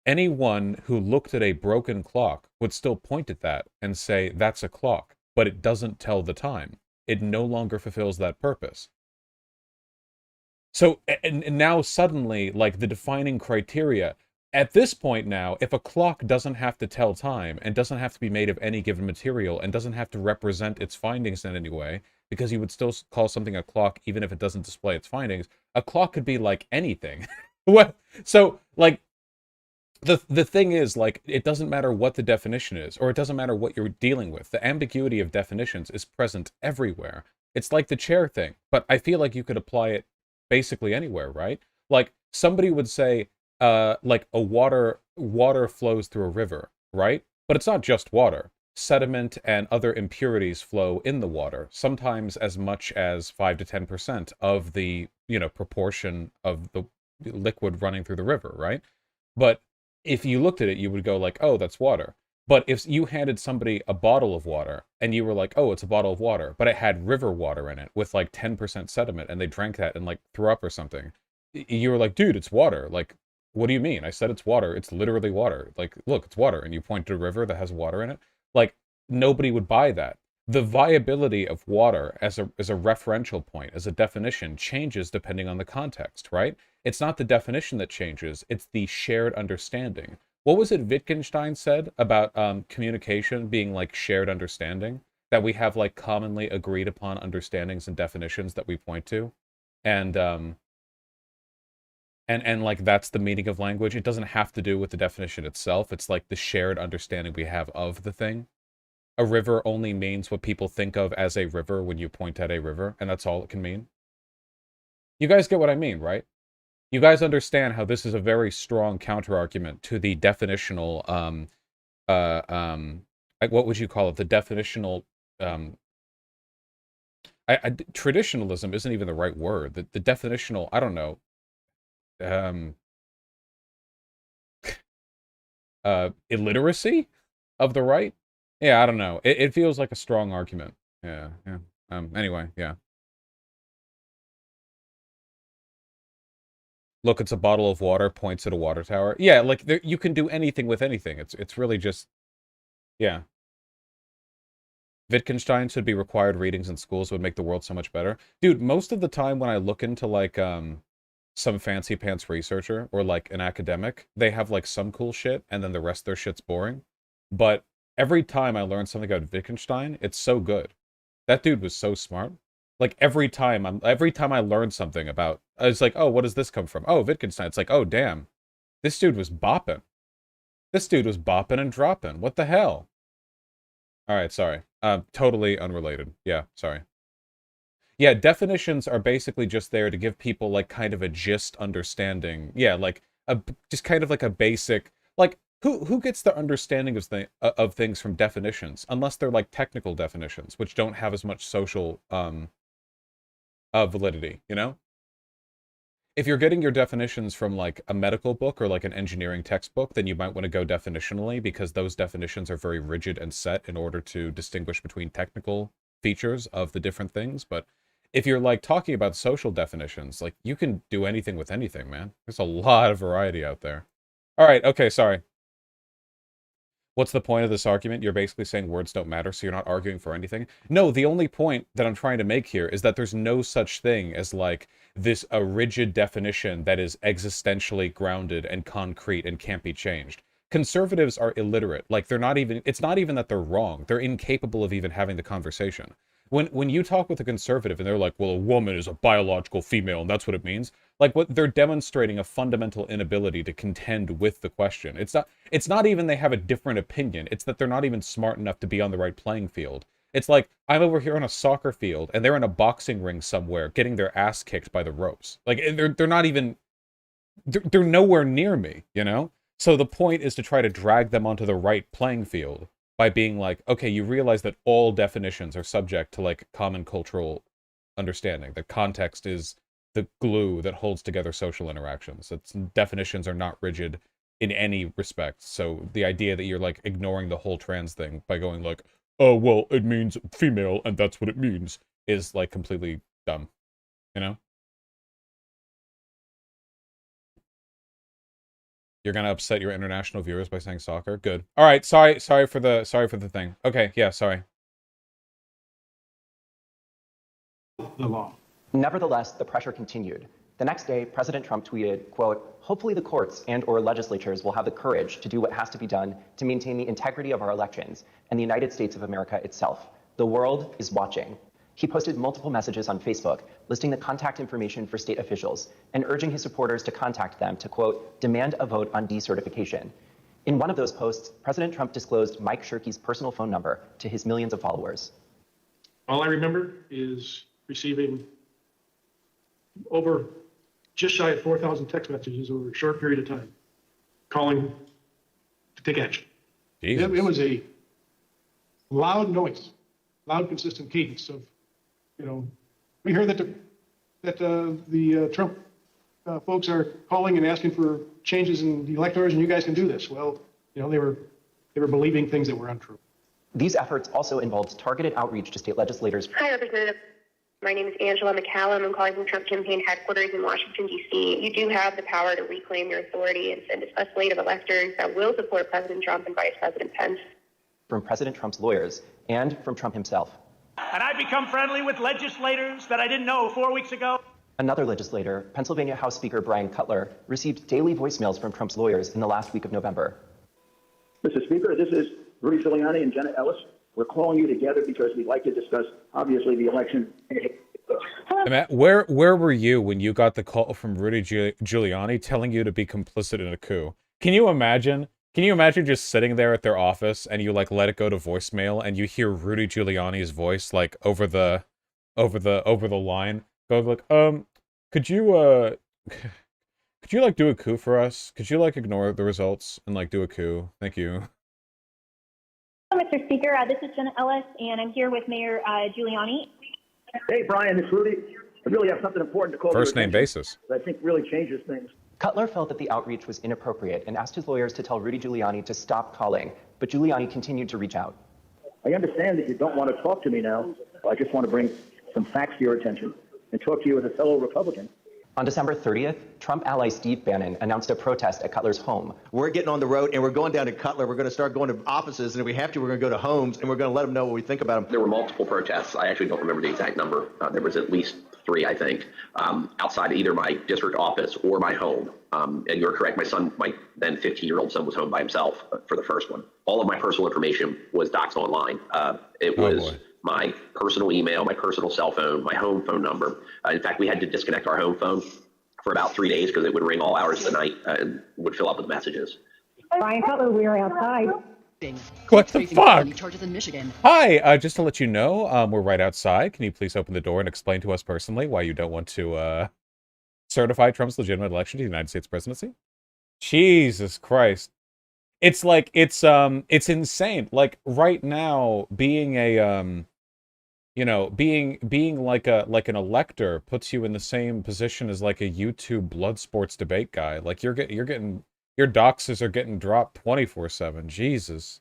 [SPEAKER 1] Anyone who looked at a broken clock would still point at that and say, that's a clock, but it doesn't tell the time. It no longer fulfills that purpose. So, and now suddenly, like, the defining criteria, at this point now, if a clock doesn't have to tell time, and doesn't have to be made of any given material, and doesn't have to represent its findings in any way, because you would still call something a clock even if it doesn't display its findings, a clock could be, like, anything. So, like, the thing is, like, it doesn't matter what the definition is, or it doesn't matter what you're dealing with. The ambiguity of definitions is present everywhere. It's like the chair thing, but I feel like you could apply it basically anywhere, right? Like, somebody would say, like, water flows through a river, right? But it's not just water. Sediment and other impurities flow in the water, sometimes as much as 5 to 10% of the, proportion of the liquid running through the river, right? But if you looked at it, you would go like, oh, that's water. But if you handed somebody a bottle of water and you were like, oh, it's a bottle of water, but it had river water in it with like 10% sediment and they drank that and like threw up or something, you were like, dude, it's water. Like, what do you mean? I said it's water. It's literally water. Like, look, it's water. And you point to a river that has water in it. Like, nobody would buy that. The viability of water as a referential point, as a definition, changes depending on the context, right? It's not the definition that changes, it's the shared understanding. What was it Wittgenstein said about communication being like shared understanding? That we have like commonly agreed upon understandings and definitions that we point to? And like that's the meaning of language. It doesn't have to do with the definition itself. It's like the shared understanding we have of the thing. A river only means what people think of as a river when you point at a river, and that's all it can mean. You guys get what I mean, right? You guys understand how this is a very strong counter-argument to the definitional, what would you call it? The definitional, traditionalism isn't even the right word. The definitional, I don't know, illiteracy of the right? Yeah, I don't know. It feels like a strong argument. Yeah. Anyway, yeah. Look, it's a bottle of water, points at a water tower. Yeah, like, you can do anything with anything. It's really just... Yeah. Wittgenstein should be required readings in schools. Would make the world so much better. Dude, most of the time when I look into, like, some fancy pants researcher, or, like, an academic, they have, like, some cool shit, and then the rest of their shit's boring. But every time I learn something about Wittgenstein, it's so good. That dude was so smart. Like, every time I learn something about, it's like, oh, what does this come from? Oh, Wittgenstein. It's like, oh, damn. This dude was bopping. This dude was bopping and dropping. What the hell? All right, sorry. Totally unrelated. Yeah, sorry. Yeah, definitions are basically just there to give people like kind of a gist understanding. Yeah, like just kind of like a basic, like who gets the understanding of things from definitions, unless they're like technical definitions, which don't have as much social validity, you know? If you're getting your definitions from like a medical book or like an engineering textbook, then you might want to go definitionally, because those definitions are very rigid and set in order to distinguish between technical features of the different things. But if you're like talking about social definitions, like you can do anything with anything, man. There's a lot of variety out there. All right, okay, sorry. What's the point of this argument? You're basically saying words don't matter, so you're not arguing for anything? No, the only point that I'm trying to make here is that there's no such thing as like a rigid definition that is existentially grounded and concrete and can't be changed. Conservatives are illiterate. Like it's not even that they're wrong. They're incapable of even having the conversation. When you talk with a conservative and they're like, well, a woman is a biological female and that's what it means. Like what they're demonstrating a fundamental inability to contend with the question. It's not even they have a different opinion. It's that they're not even smart enough to be on the right playing field. It's like I'm over here on a soccer field and they're in a boxing ring somewhere getting their ass kicked by the ropes. Like they're not even, they're nowhere near me, you know? So the point is to try to drag them onto the right playing field by being like, okay, you realize that all definitions are subject to like common cultural understanding. That context is the glue that holds together social interactions. Definitions are not rigid in any respect. So the idea that you're like ignoring the whole trans thing by going like, oh, well, it means female and that's what it means, is like completely dumb, you know? You're gonna upset your international viewers by saying soccer? Good. All right, sorry for the thing. Okay, yeah, sorry.
[SPEAKER 16] The law.
[SPEAKER 11] Nevertheless, the pressure continued. The next day, President Trump tweeted, quote, hopefully the courts and/or legislatures will have the courage to do what has to be done to maintain the integrity of our elections and the United States of America itself. The world is watching. He posted multiple messages on Facebook listing the contact information for state officials and urging his supporters to contact them to, quote, demand a vote on decertification. In one of those posts, President Trump disclosed Mike Shirkey's personal phone number to his millions of followers.
[SPEAKER 16] All I remember is receiving over just shy of 4,000 text messages over a short period of time, calling to take action. It was a loud noise, loud, consistent cadence of, you know, we heard that the Trump folks are calling and asking for changes in the electors, and you guys can do this. Well, you know, they were believing things that were untrue.
[SPEAKER 11] These efforts also involved targeted outreach to state legislators.
[SPEAKER 17] Hi, Representative. My name is Angela McCallum. I'm calling from Trump campaign headquarters in Washington, D.C. You do have the power to reclaim your authority and send a slate of electors that will support President Trump and Vice President Pence.
[SPEAKER 11] From President Trump's lawyers and from Trump himself.
[SPEAKER 18] And I've become friendly with legislators that I didn't know 4 weeks ago.
[SPEAKER 11] Another legislator, Pennsylvania House Speaker Brian Cutler, received daily voicemails from Trump's lawyers in the last week of November.
[SPEAKER 19] Mr. Speaker, this is Rudy Giuliani and Jenna Ellis. We're calling you together because we'd like to discuss, obviously, the election.
[SPEAKER 1] Matt, where were you when you got the call from Rudy Giuliani telling you to be complicit in a coup? Can you imagine? Can you imagine just sitting there at their office and you like let it go to voicemail and you hear Rudy Giuliani's voice like over the line going like, could you like do a coup for us? Could you like ignore the results and like do a coup? Thank you.
[SPEAKER 20] Hello, Mr. Speaker. This is Jenna Ellis, and I'm here with Mayor Giuliani.
[SPEAKER 19] Hey, Brian, it's Rudy. I really have something important to call
[SPEAKER 1] First name basis.
[SPEAKER 19] I think really changes things.
[SPEAKER 11] Cutler felt that the outreach was inappropriate and asked his lawyers to tell Rudy Giuliani to stop calling, but Giuliani continued to reach out.
[SPEAKER 19] I understand that you don't want to talk to me now. I just want to bring some facts to your attention and talk to you as a fellow Republican.
[SPEAKER 11] On December 30th, Trump ally Steve Bannon announced a protest at Cutler's home.
[SPEAKER 21] We're getting on the road and we're going down to Cutler. We're going to start going to offices, and if we have to, we're going to go to homes and we're going to let them know what we think about them.
[SPEAKER 6] There were multiple protests. I actually don't remember the exact number. There was at least 3, I think, outside either my district office or my home. And you're correct, my son, my then 15-year-old son, was home by himself for the first one. All of my personal information was doxed online. It was my personal email, my personal cell phone, my home phone number. In fact, we had to disconnect our home phone for about 3 days because it would ring all hours of the night and would fill up with messages.
[SPEAKER 20] Brian Cutler, we are outside.
[SPEAKER 1] What the fuck? Hi, just to let you know, we're right outside. Can you please open the door and explain to us personally why you don't want to certify Trump's legitimate election to the United States presidency? Jesus Christ. It's like, it's insane. Like, right now, being a, you know, being like an elector puts you in the same position as like a YouTube blood sports debate guy. Like, you're getting, your doxes are getting dropped 24/7. Jesus.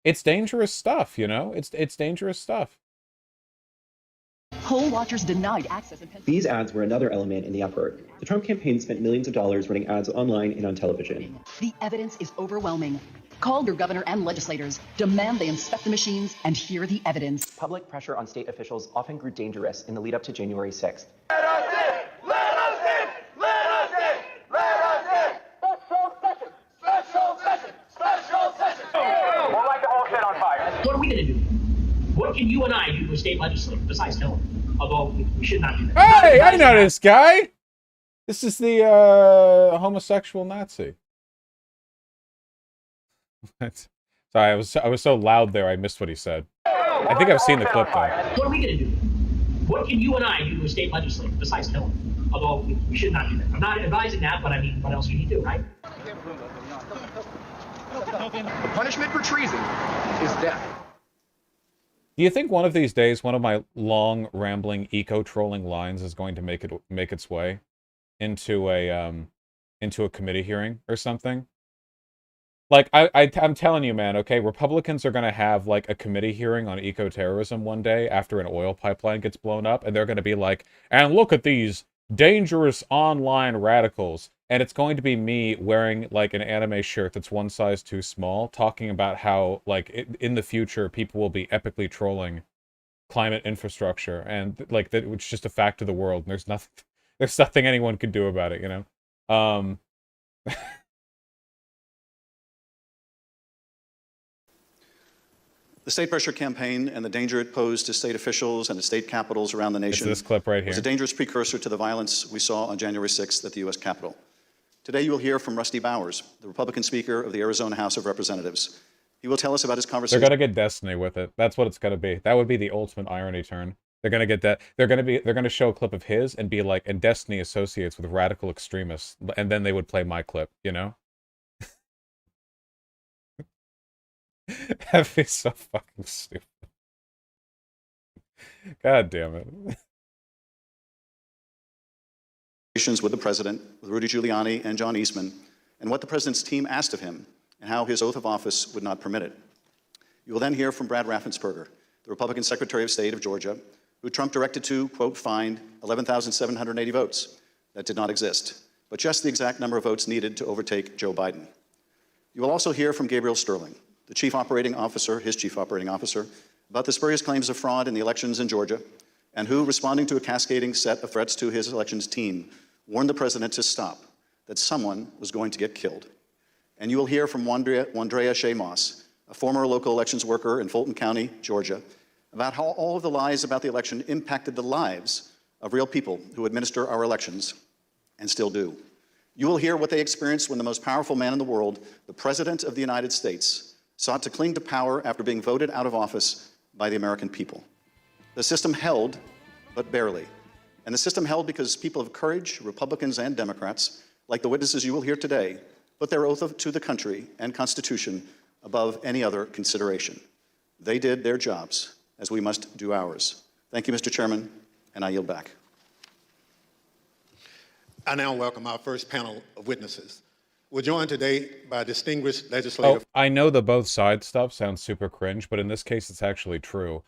[SPEAKER 1] It's dangerous stuff, you know? It's dangerous stuff.
[SPEAKER 2] Poll watchers denied access. These ads were another element in the effort. The Trump campaign spent millions of dollars running ads online and on television. The evidence is overwhelming. Call your governor and legislators. Demand they inspect the machines and hear the evidence.
[SPEAKER 11] Public pressure on state officials often grew dangerous in the lead up to January 6th.
[SPEAKER 13] Let us in! Let us in! Let us in! Let us in! Special session! Special session! Special session! We'll light the whole shit on fire.
[SPEAKER 22] What are we going to do? What can you and I do to a state legislature besides tell them? Although we should not do that.
[SPEAKER 1] Hey, I know this guy. This is the homosexual Nazi. Sorry, I was so loud there I missed what he said. I think I've seen the clip though.
[SPEAKER 22] What are we going to do? What can you and I do to a state legislature besides tell them? Although we should not do that. I'm not advising that, but I mean, what else can you do, right?
[SPEAKER 23] The punishment for treason is death.
[SPEAKER 1] Do you think one of these days one of my long rambling eco-trolling lines is going to make its way into a committee hearing or something? Like I'm telling you, man, okay, Republicans are going to have like a committee hearing on eco-terrorism one day after an oil pipeline gets blown up, and they're going to be like, and look at these dangerous online radicals. And it's going to be me wearing like an anime shirt that's one size too small, talking about how like in the future people will be epically trolling climate infrastructure, and like that it's just a fact of the world, and there's nothing anyone can do about it, you know.
[SPEAKER 8] The state pressure campaign and the danger it posed to state officials and to state capitals around the nation
[SPEAKER 1] this clip right here
[SPEAKER 8] was a dangerous precursor to the violence we saw on January 6th at the U.S. Capitol. Today you will hear from Rusty Bowers, the Republican Speaker of the Arizona House of Representatives. He will tell us about his conversation.
[SPEAKER 1] They're going to get Destiny with it. That's what it's going to be. That would be the ultimate irony turn. They're going to get that. They're going to show a clip of his and be like, and Destiny associates with radical extremists. And then they would play my clip, you know? That'd be so fucking stupid. God damn it.
[SPEAKER 8] With the president, with Rudy Giuliani and John Eastman, and what the president's team asked of him, and how his oath of office would not permit it. You will then hear from Brad Raffensperger, the Republican Secretary of State of Georgia, who Trump directed to, quote, find 11,780 votes. That did not exist, but just the exact number of votes needed to overtake Joe Biden. You will also hear from Gabriel Sterling, the chief operating officer, his chief operating officer, about the spurious claims of fraud in the elections in Georgia, and who, responding to a cascading set of threats to his elections team, warned the president to stop, that someone was going to get killed. And you will hear from Wandrea Shea Moss, a former local elections worker in Fulton County, Georgia, about how all of the lies about the election impacted the lives of real people who administer our elections, and still do. You will hear what they experienced when the most powerful man in the world, the President of the United States, sought to cling to power after being voted out of office by the American people. The system held, but barely. And the system held because people of courage, Republicans and Democrats, like the witnesses you will hear today, put their oath to the country and Constitution above any other consideration. They did their jobs, as we must do ours. Thank you, Mr. Chairman, and I yield back.
[SPEAKER 3] I now welcome our first panel of witnesses. We're joined today by distinguished legislative...
[SPEAKER 1] I know the both sides stuff sounds super cringe, but in this case, it's actually true.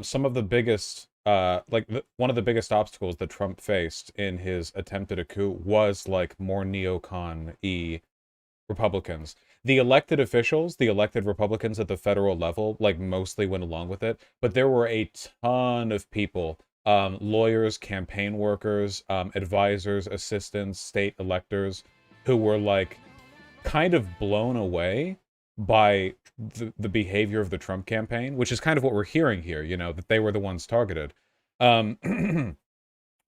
[SPEAKER 1] Some of the biggest, one of the biggest obstacles that Trump faced in his attempt at a coup was, like, more neocon-y Republicans. The elected officials, the elected Republicans at the federal level, like, mostly went along with it, but there were a ton of people, lawyers, campaign workers, advisors, assistants, state electors, who were like kind of blown away by the behavior of the Trump campaign, which is kind of what we're hearing here, you know, that they were the ones targeted.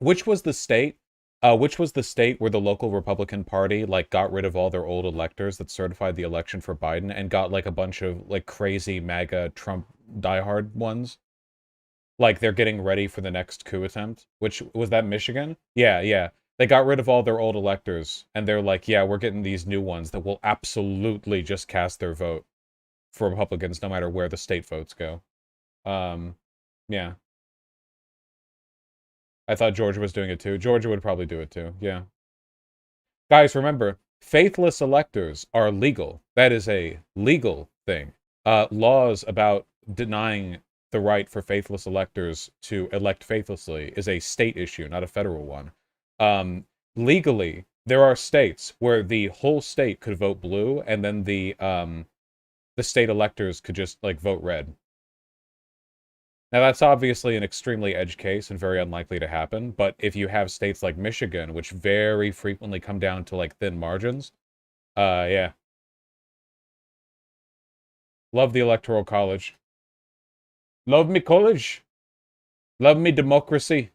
[SPEAKER 1] Which was the state Which was the state where the local Republican Party like got rid of all their old electors that certified the election for Biden and got like a bunch of like crazy MAGA Trump diehard ones? Like they're getting ready for the next coup attempt. Which was that Michigan? Yeah. They got rid of all their old electors and they're like, yeah, we're getting these new ones that will absolutely just cast their vote for Republicans no matter where the state votes go. Yeah. I thought Georgia was doing it too. Georgia would probably do it too. Yeah. Guys, remember, faithless electors are legal. That is a legal thing. Laws about denying the right for faithless electors to elect faithlessly is a state issue, not a federal one. Legally, there are states where the whole state could vote blue, and then the state electors could just like vote red. Now that's obviously an extremely edge case and very unlikely to happen, but if you have states like Michigan, which very frequently come down to like thin margins, yeah. Love the Electoral College. Love me college. Love me democracy.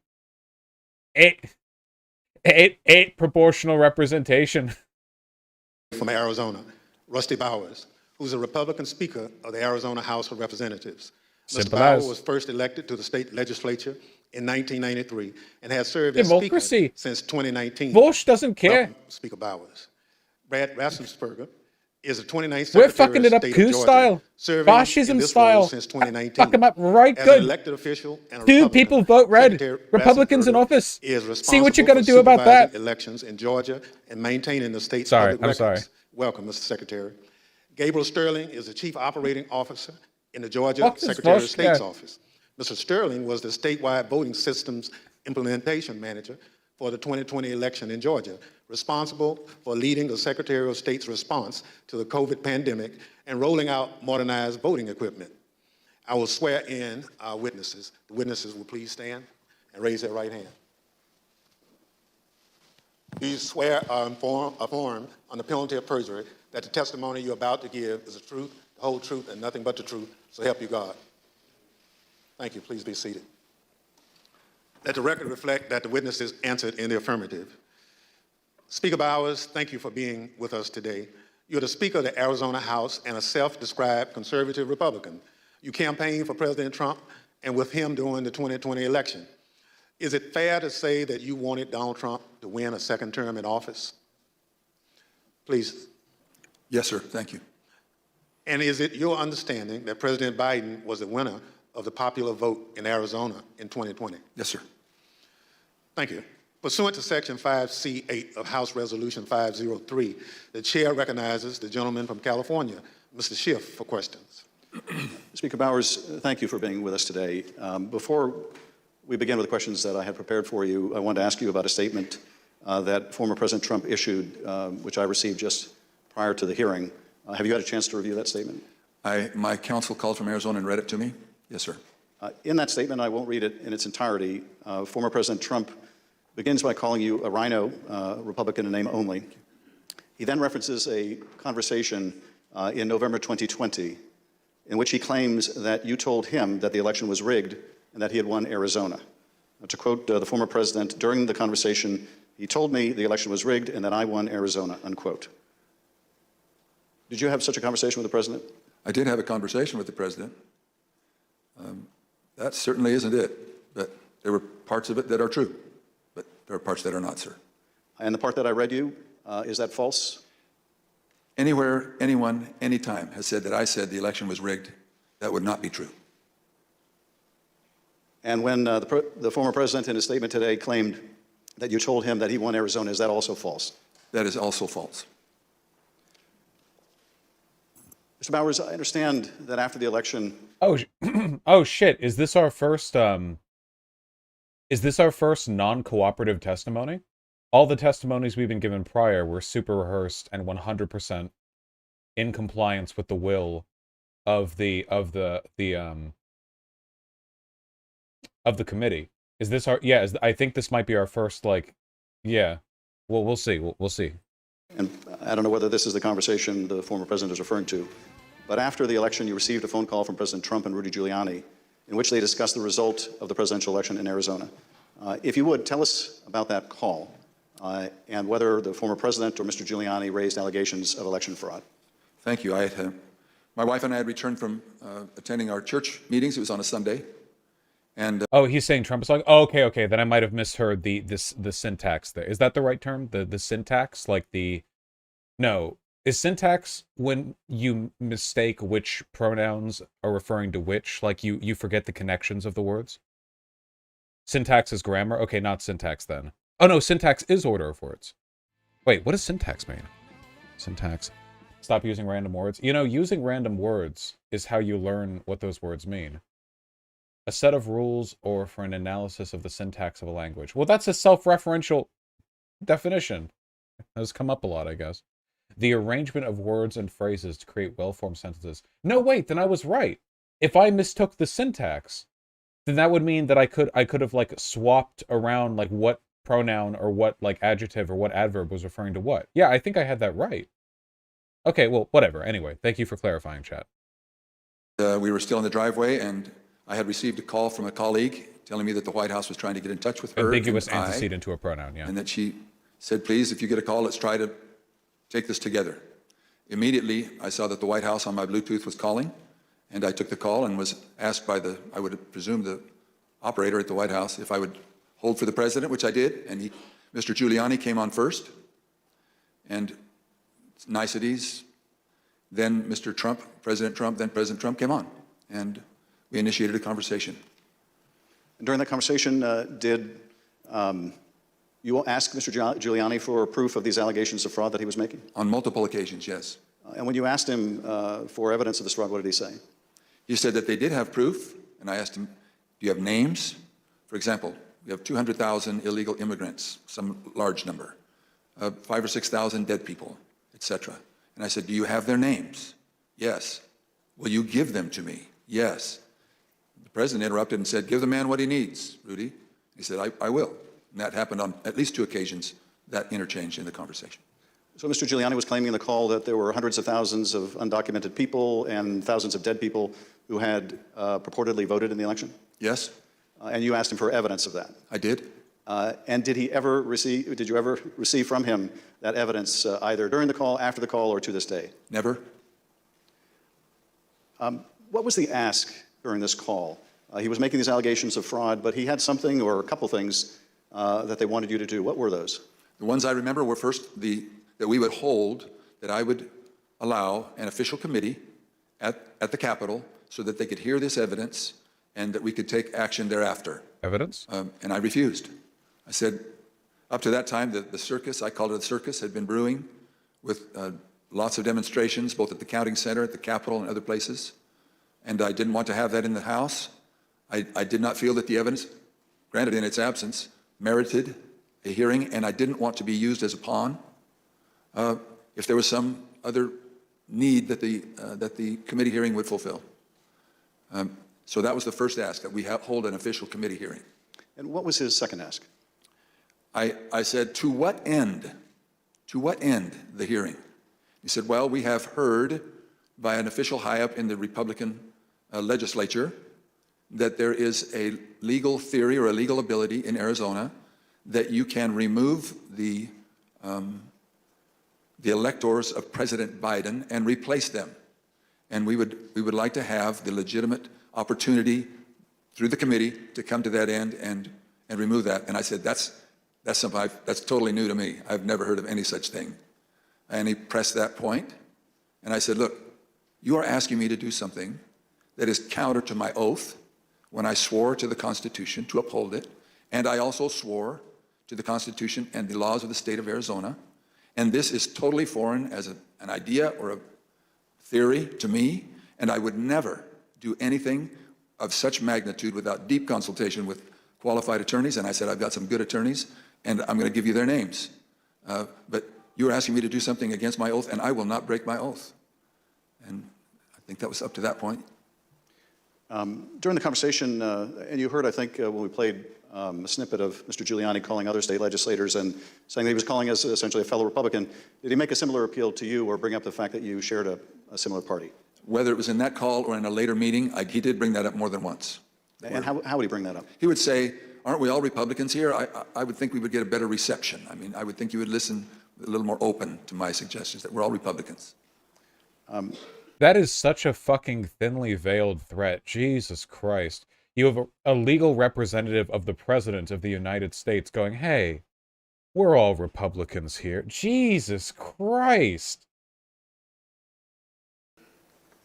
[SPEAKER 1] Eight proportional representation.
[SPEAKER 3] From Arizona, Rusty Bowers, who's a Republican Speaker of the Arizona House of Representatives. Mr. Bowers was first elected to the state legislature in 1993 and has served as Speaker since 2019.
[SPEAKER 1] Bush doesn't care.
[SPEAKER 3] Welcome, Speaker Bowers. Brad Raffensperger is the 29th
[SPEAKER 1] We're
[SPEAKER 3] Secretary
[SPEAKER 1] fucking it up
[SPEAKER 3] of State
[SPEAKER 1] coup
[SPEAKER 3] of Georgia,
[SPEAKER 1] style,
[SPEAKER 3] serving
[SPEAKER 1] fascism
[SPEAKER 3] in this
[SPEAKER 1] style.
[SPEAKER 3] role since 2019.
[SPEAKER 1] Fuck him up right
[SPEAKER 3] As
[SPEAKER 1] good.
[SPEAKER 3] an elected official and a
[SPEAKER 1] Two
[SPEAKER 3] Republican,
[SPEAKER 1] people vote red.
[SPEAKER 3] Secretary
[SPEAKER 1] Republicans in
[SPEAKER 3] Raffensperger
[SPEAKER 1] office.
[SPEAKER 3] is
[SPEAKER 1] See what you're
[SPEAKER 3] responsible
[SPEAKER 1] gonna
[SPEAKER 3] for
[SPEAKER 1] do about that.
[SPEAKER 3] supervising elections in Georgia and maintaining the state's
[SPEAKER 1] Sorry,
[SPEAKER 3] public
[SPEAKER 1] I'm
[SPEAKER 3] records.
[SPEAKER 1] sorry.
[SPEAKER 3] Welcome, Mr. Secretary. Gabriel Sterling is the Chief Operating Officer in the Georgia
[SPEAKER 1] Fuck this
[SPEAKER 3] Secretary of
[SPEAKER 1] Bush
[SPEAKER 3] State's
[SPEAKER 1] guy.
[SPEAKER 3] office. Mr. Sterling was the statewide voting systems implementation manager for the 2020 election in Georgia, responsible for leading the Secretary of State's response to the COVID pandemic and rolling out modernized voting equipment. I will swear in our witnesses. The witnesses will please stand and raise their right hand. These swear are affirmed on the penalty of perjury that the testimony you're about to give is the truth, the whole truth, and nothing but the truth, so help you God. Thank you. Please be seated. Let the record reflect that the witnesses answered in the affirmative. Speaker Bowers, thank you for being with us today. You're the Speaker of the Arizona House and a self-described conservative Republican. You campaigned for President Trump and with him during the 2020 election. Is it fair to say that you wanted Donald Trump to win a second term in office? Please.
[SPEAKER 4] Yes, sir. Thank you.
[SPEAKER 3] And is it your understanding that President Biden was the winner of the popular vote in Arizona in 2020?
[SPEAKER 4] Yes, sir.
[SPEAKER 3] Thank you. Pursuant to Section 5C8 of House Resolution 503, the chair recognizes the gentleman from California, Mr. Schiff, for questions.
[SPEAKER 8] Speaker Bowers, thank you for being with us today. Before we begin with the questions that I had prepared for you, I wanted to ask you about a statement that former President Trump issued, which I received just prior to the hearing. Have you had a chance to review that statement?
[SPEAKER 4] My counsel called from Arizona and read it to me. Yes, sir.
[SPEAKER 8] In that statement, I won't read it in its entirety. Former President Trump begins by calling you a rhino, Republican in name only. He then references a conversation in November 2020 in which he claims that you told him that the election was rigged and that he had won Arizona. To quote the former president, during the conversation, he told me the election was rigged and that I won Arizona, unquote. Did you have such a conversation with the president?
[SPEAKER 4] I did have a conversation with the president. That certainly isn't it, but there were parts of it that are true, but there are parts that are not, sir.
[SPEAKER 8] And the part that I read you, is that false?
[SPEAKER 4] Anywhere, anyone, anytime has said that I said the election was rigged, that would not be true.
[SPEAKER 8] And when the former president in his statement today claimed that you told him that he won Arizona, is that also false?
[SPEAKER 4] That is also false.
[SPEAKER 8] Mr. Bowers, I understand that after the election...
[SPEAKER 1] Oh shit, is this our first non-cooperative testimony? All the testimonies we've been given prior were super rehearsed and 100% in compliance with the will of the committee. Is this our I think this might be our first Well, we'll see. We'll see.
[SPEAKER 8] And I don't know whether this is the conversation the former president is referring to, but after the election, you received a phone call from President Trump and Rudy Giuliani in which they discussed the result of the presidential election in Arizona. If you would, tell us about that call and whether the former president or Mr. Giuliani raised allegations of election fraud.
[SPEAKER 4] Thank you. My wife and I had returned from attending our church meetings. It was on a Sunday. And
[SPEAKER 1] oh, he's saying Trump is like, oh, okay. Then I might have misheard the syntax there. Is that the right term? The syntax? Like no. Is syntax when you mistake which pronouns are referring to which? Like you forget the connections of the words? Syntax is grammar? Okay, not syntax then. Oh no, syntax is order of words. Wait, what does syntax mean? Syntax. Stop using random words. You know, using random words is how you learn what those words mean. A set of rules or for an analysis of the syntax of a language. Well, that's a self-referential definition. Those come up a lot, I guess. The arrangement of words and phrases to create well-formed sentences. No, wait, then I was right. If I mistook the syntax, then that would mean that I could have like swapped around like what pronoun or what like adjective or what adverb was referring to what. Yeah, I think I had that right. Okay, well, whatever. Anyway, thank you for clarifying, chat.
[SPEAKER 4] We were still in the driveway, and I had received a call from a colleague telling me that the White House was trying to get in touch with her.
[SPEAKER 1] Ambiguous antecedent to a pronoun, yeah.
[SPEAKER 4] And that she said, please, if you get a call, let's try to take this together. Immediately, I saw that the White House on my Bluetooth was calling, and I took the call and was asked by I would presume the operator at the White House, if I would hold for the president, which I did, and Mr. Giuliani came on first, and niceties, then Mr. Trump, President Trump came on, and we initiated a conversation.
[SPEAKER 8] And during that conversation, did you ask Mr. Giuliani for proof of these allegations of fraud that he was making?
[SPEAKER 4] On multiple occasions, yes.
[SPEAKER 8] And when you asked him for evidence of this fraud, what did he say?
[SPEAKER 4] He said that they did have proof, and I asked him, do you have names? For example, we have 200,000 illegal immigrants, some large number, 5,000 or 6,000 dead people, etc. And I said, do you have their names? Yes. Will you give them to me? Yes. The president interrupted and said, give the man what he needs, Rudy. He said, I will. And that happened on at least 2 occasions, that interchange in the conversation.
[SPEAKER 8] So Mr. Giuliani was claiming in the call that there were hundreds of thousands of undocumented people and thousands of dead people who had purportedly voted in the election?
[SPEAKER 4] Yes.
[SPEAKER 8] And you asked him for evidence of that?
[SPEAKER 4] I did.
[SPEAKER 8] And did you ever receive from him that evidence either during the call, after the call, or to this day?
[SPEAKER 4] Never.
[SPEAKER 8] What was the ask during this call? He was making these allegations of fraud, but he had something or a couple things that they wanted you to do. What were those?
[SPEAKER 4] The ones I remember were first that we would hold, that I would allow an official committee at the Capitol so that they could hear this evidence and that we could take action thereafter.
[SPEAKER 1] Evidence?
[SPEAKER 4] And I refused. I said, up to that time, the circus, I called it a circus, had been brewing with lots of demonstrations, both at the counting center, at the Capitol, and other places. And I didn't want to have that in the House. I did not feel that the evidence, granted in its absence, merited a hearing, and I didn't want to be used as a pawn if there was some other need that the committee hearing would fulfill. So that was the first ask, that we hold an official committee hearing.
[SPEAKER 8] And what was his second ask?
[SPEAKER 4] I said, to what end? To what end the hearing? He said, well, we have heard by an official high up in the Republican legislature that there is a legal theory or a legal ability in Arizona that you can remove the electors of President Biden and replace them. And we would like to have the legitimate opportunity through the committee to come to that end and remove that. And I said, that's something that's totally new to me. I've never heard of any such thing. And he pressed that point. And I said, look, you are asking me to do something that is counter to my oath when I swore to the Constitution to uphold it. And I also swore to the Constitution and the laws of the state of Arizona. And this is totally foreign as an idea or a theory to me. And I would never do anything of such magnitude without deep consultation with qualified attorneys. And I said, I've got some good attorneys, and I'm going to give you their names. But you're asking me to do something against my oath, and I will not break my oath. And I think that was up to that point.
[SPEAKER 8] During the conversation, and you heard, I think, when we played a snippet of Mr. Giuliani calling other state legislators and saying that he was calling us essentially a fellow Republican, did he make a similar appeal to you or bring up the fact that you shared a similar party?
[SPEAKER 4] Whether it was in that call or in a later meeting, he did bring that up more than once.
[SPEAKER 8] And how would he bring that up?
[SPEAKER 4] He would say, aren't we all Republicans here? I would think we would get a better reception. I mean, I would think you would listen a little more open to my suggestions that we're all Republicans.
[SPEAKER 1] That is such a fucking thinly veiled threat. Jesus Christ. You have a legal representative of the President of the United States going, hey, we're all Republicans here. Jesus Christ.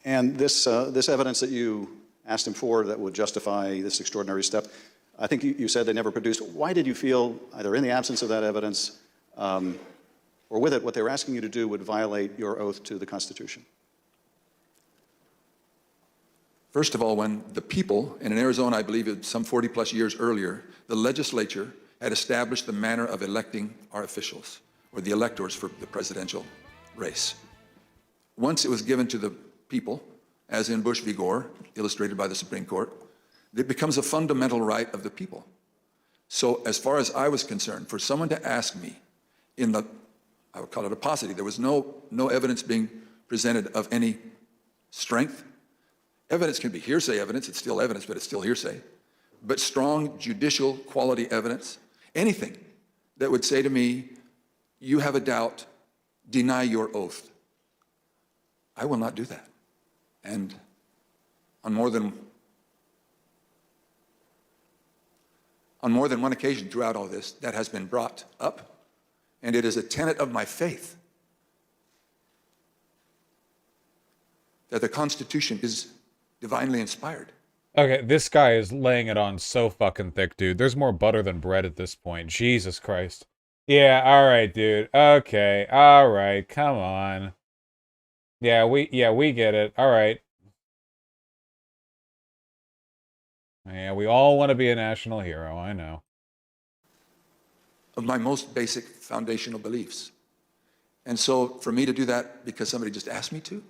[SPEAKER 8] And this evidence that you asked him for that would justify this extraordinary step, I think you said they never produced. Why did you feel, either in the absence of that evidence or with it, what they were asking you to do would violate your oath to the Constitution?
[SPEAKER 4] First of all, when the people, and in Arizona, I believe it some 40 plus years earlier, the legislature had established the manner of electing our officials, or the electors for the presidential race. Once it was given to the people, as in Bush v. Gore, illustrated by the Supreme Court, it becomes a fundamental right of the people. So as far as I was concerned, for someone to ask me in the, I would call it a paucity, there was no evidence being presented of any strength. Evidence can be hearsay evidence, it's still evidence, but it's still hearsay. But strong judicial quality evidence, anything that would say to me, you have a doubt, deny your oath. I will not do that. And on more than one occasion throughout all this, that has been brought up, and it is a tenet of my faith that the Constitution is divinely inspired.
[SPEAKER 1] Okay, this guy is laying it on so fucking thick, dude. There's more butter than bread at this point. Jesus Christ. Yeah, alright, dude. Okay, alright, come on. Yeah, we get it. Alright. Yeah, we all want to be a national hero, I know.
[SPEAKER 4] Of my most basic foundational beliefs. And so for me to do that because somebody just asked me to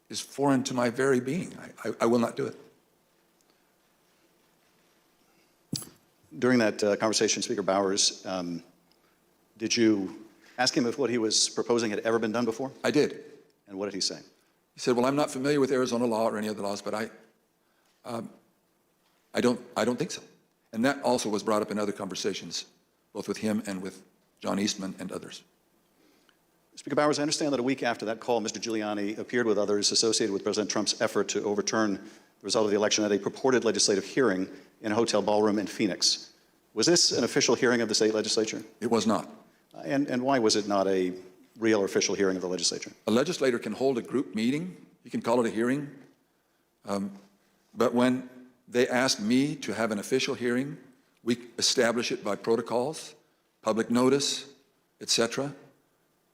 [SPEAKER 4] is foreign to my very being. I will not do it.
[SPEAKER 8] During that conversation, Speaker Bowers, did you ask him if what he was proposing had ever been done before?
[SPEAKER 4] I did.
[SPEAKER 8] And what did he say?
[SPEAKER 4] He said, well, I'm not familiar with Arizona law or any other laws, but I don't think so. And that also was brought up in other conversations, both with him and with John Eastman and others.
[SPEAKER 8] Speaker Bowers, I understand that a week after that call, Mr. Giuliani appeared with others associated with President Trump's effort to overturn the result of the election at a purported legislative hearing in a hotel ballroom in Phoenix. Was this an official hearing of the state legislature?
[SPEAKER 4] It was not.
[SPEAKER 8] And why was it not a real or official hearing of the legislature?
[SPEAKER 4] A legislator can hold a group meeting. You can call it a hearing. But when they asked me to have an official hearing, we establish it by protocols, public notice, etc.